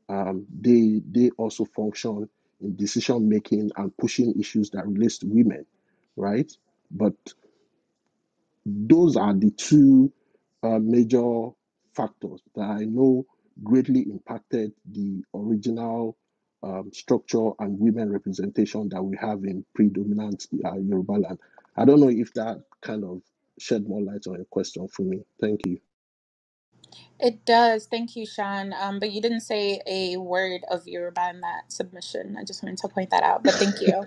they also function in decision making and pushing issues that relates to women, right? But those are the two major factors that I know greatly impacted the original structure and women representation that we have in predominant Yoruba land. I don't know if that kind of shed more light on your question for me. Thank you. It does. Thank you, Sean. But you didn't say a word of Yoruba in that submission. I just wanted to point that out. But thank you.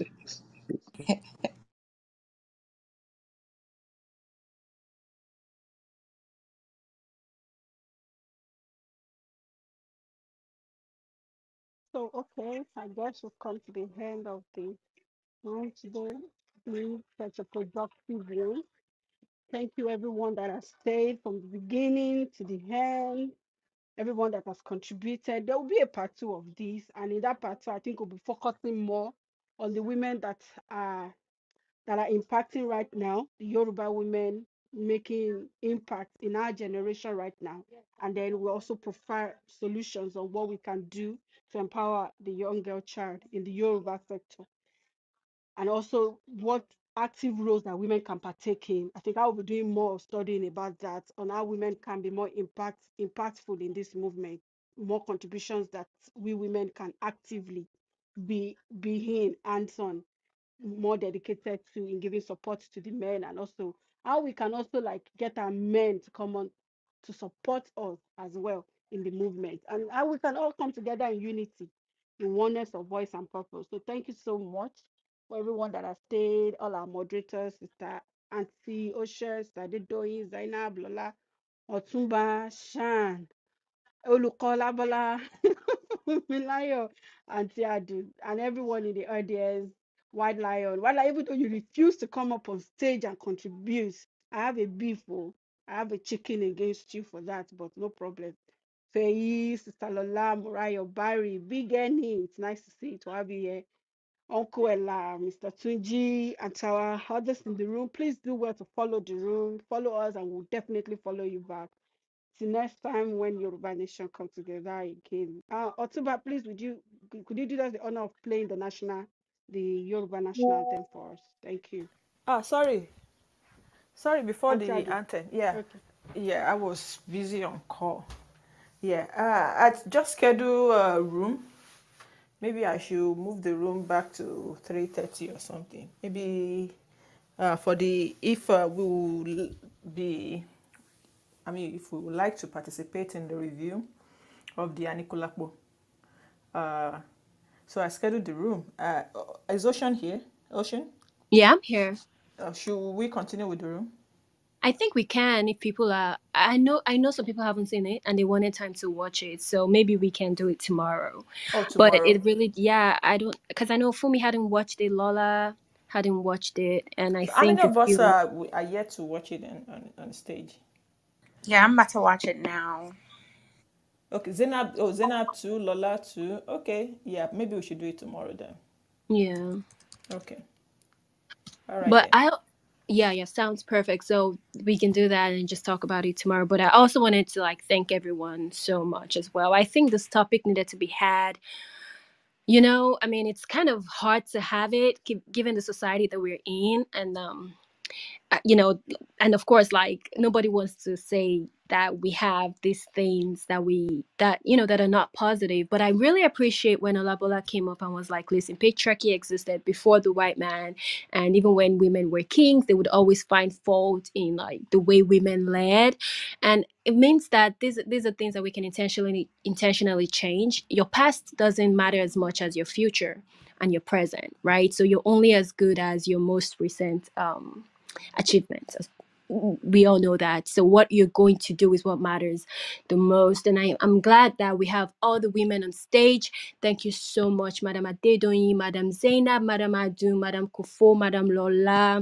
So, okay, I guess we've come to the end of the room today. Being such a productive room. Thank you, everyone that has stayed from the beginning to the end. Everyone that has contributed. There will be a part two of this, and in that part two, I think we'll be focusing more on the women that are impacting right now, the Yoruba women making impact in our generation right now. And then we also provide solutions on what we can do to empower the young girl child in the Yoruba sector. And also what active roles that women can partake in. I think I will be doing more studying about that on how women can be more impactful in this movement, more contributions that we women can actively be in hands-on, more dedicated to in giving support to the men, and also how we can also like get our men to come on to support us as well in the movement, and how we can all come together in unity, in oneness of voice and purpose. So thank you so much for everyone that has stayed, all our moderators, Sister Auntie Osher, Sister Adedoyin, Zainab, Lola, Otumba, Shan, Olukola Bola, Milayo, Auntie Adu, and everyone in the audience. White Lion. White Lion, even though you refuse to come up on stage and contribute, I have a beef. Oh, I have a chicken against you for that, but no problem. Faye, Sister Lola, Murayo, Barry, Big Annie, it's nice to see to have you here. Uncle Ella, Mr. Tunji, and our others in the room, please do well to follow the room, follow us, and we'll definitely follow you back. Till next time when Yoruba Nation come together again. Otuba, please, could you do us the honor of playing the Yoruba national anthem for us? Thank you. Sorry, before the Actually, anthem. Yeah. okay. Yeah, I was busy on call. Yeah. I just schedule a room. Maybe I should move the room back to 3:30 or something. Maybe for the if we will be, I mean, if we would like to participate in the review of the Anikulapo. So I scheduled the room. Is Ocean here? Ocean? Yeah, I'm here. Should we continue with the room? I think we can if people are. I know some people haven't seen it and they wanted time to watch it, so maybe we can do it tomorrow. Oh, But tomorrow. it really, yeah, I don't, because I know Fumi hadn't watched it, Lola hadn't watched it, and I So how many think a of us few. are yet to watch it on stage? Yeah, I'm about to watch it now. Okay, Zainab too, Lola too. Okay, yeah, maybe we should do it tomorrow then. Yeah, Okay, all right but then. yeah, sounds perfect. So we can do that and just talk about it tomorrow. But I also wanted to like thank everyone so much as well. I think this topic needed to be had. I mean, it's kind of hard to have it given the society that we're in, and uh, you know and of course, like, nobody wants to say that we have these things that are not positive. But I really appreciate when Olabola came up and was like, listen, patriarchy existed before the white man, and even when women were kings, they would always find fault in like the way women led. And it means that these are things that we can intentionally change. Your past doesn't matter as much as your future and your present, right? So you're only as good as your most recent achievements. We all know that. So what you're going to do is what matters the most. And I'm glad that we have all the women on stage. Thank you so much, Madam Adedoyin, Madam Zainab, Madam Adu, Madam Kofo, Madam Lola.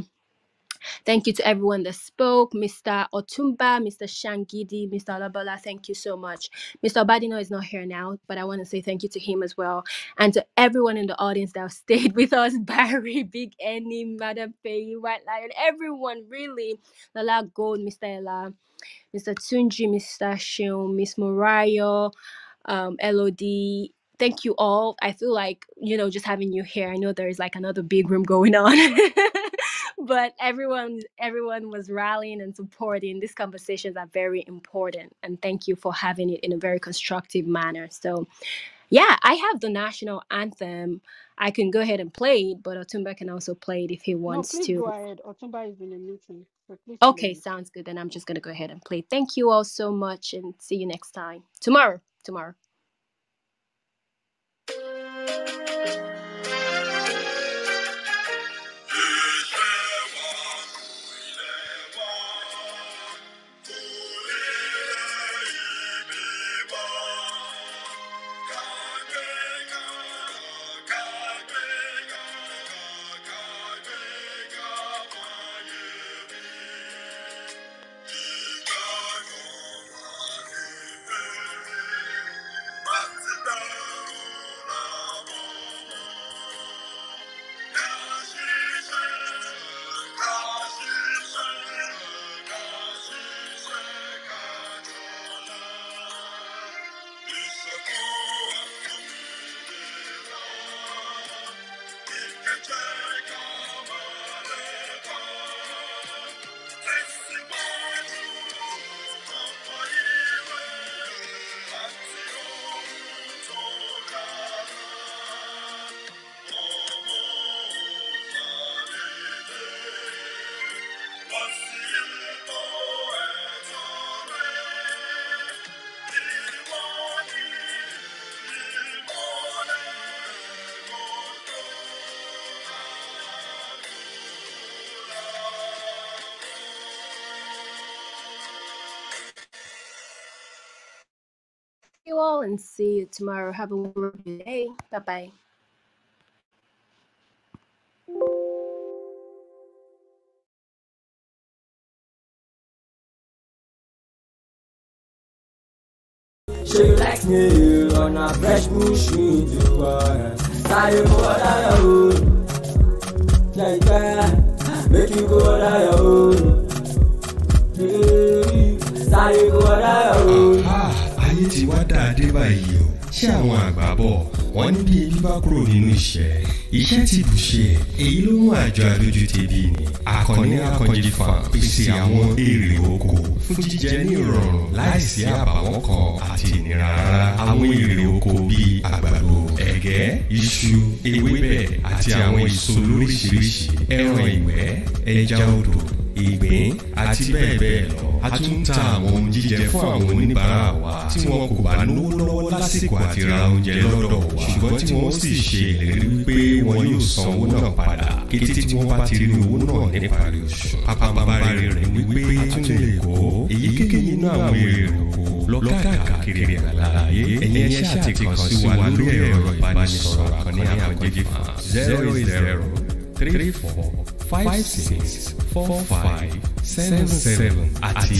Thank you to everyone that spoke. Mr. Otumba, Mr. Shangidi, Mr. Alabala, thank you so much. Mr. Obadino is not here now, but I want to say thank you to him as well. And to everyone in the audience that stayed with us, Barry, Big Annie, Madam Faye, White Lion, everyone, really. Lala Gold, Mr. Ella, Mr. Tunji, Mr. Shion, Miss Morayo, LOD. Thank you all. I feel like, just having you here, I know there is like another big room going on. But everyone was rallying and supporting. These conversations are very important. And thank you for having it in a very constructive manner. So yeah, I have the national anthem. I can go ahead and play it, but Otumba can also play it if he No, wants please to. go ahead. Otumba is in a meeting, so please play Okay, it. sounds good. Then I'm just going to go ahead and play. Thank you all so much and see you next time. Tomorrow. You all and see you tomorrow. Have a wonderful day. Bye bye. Say you like me on a fresh bush me do Say go on your own. Yeah, make you go on your own. Say go on your own. Ayé ti wá dáadé báyìí o. Ṣé àwọn àgbà bọ̀ wọ́n ní bí ebi bá kúrò nínú iṣẹ́ ti bùṣe èyí ló mú àjọ adójútèbí ni Àkànní Akànjí Farm pèsè àwọn èrè oko fún jíjẹ ní ìrọ̀rùn láìsí àbàwọ́n kan àti ìnira rárá. Àwọn èrè oko bíi àgbàdo, ẹ̀gẹ́, iṣu, ewébẹ̀ àti àwọn èso lóríṣiríṣi, ẹran ìgbẹ́, ẹja odò, ìgbín àti bẹ́ẹ̀ bẹ́ẹ̀ lọ. A tún ń ta àwọn ohun jíjẹ fún àwọn oníbàárà wa tí wọn kò bá lówó lọ́wọ́ lásìkò àti ra oúnjẹ lọ́dọ̀ wa ṣùgbọ́n tí wọ́n sì ṣe ìlérí wípé wọn yóò san owó náà padà kété tí wọ́n bá ti rí owó náà níparí oṣù. Pàpàǹbarì rẹ̀ wípé a tún lè kó èyíkéyìí nínú àwọn èrè oko lọ káàkiri àgbáláyé. Ẹ̀yin ẹ ṣáà ti kàn sí wa lórí ẹ̀rọ ìbánisọ̀rọ̀ Àkànní Akànjí Farm 08034564577 àti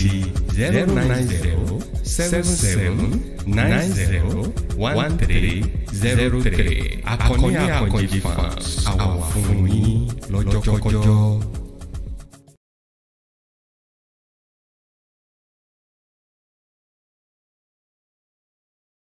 09077901303. Àkànní Akànjí Farm àwa fún yín lọ́jọ́kọ́jọ́.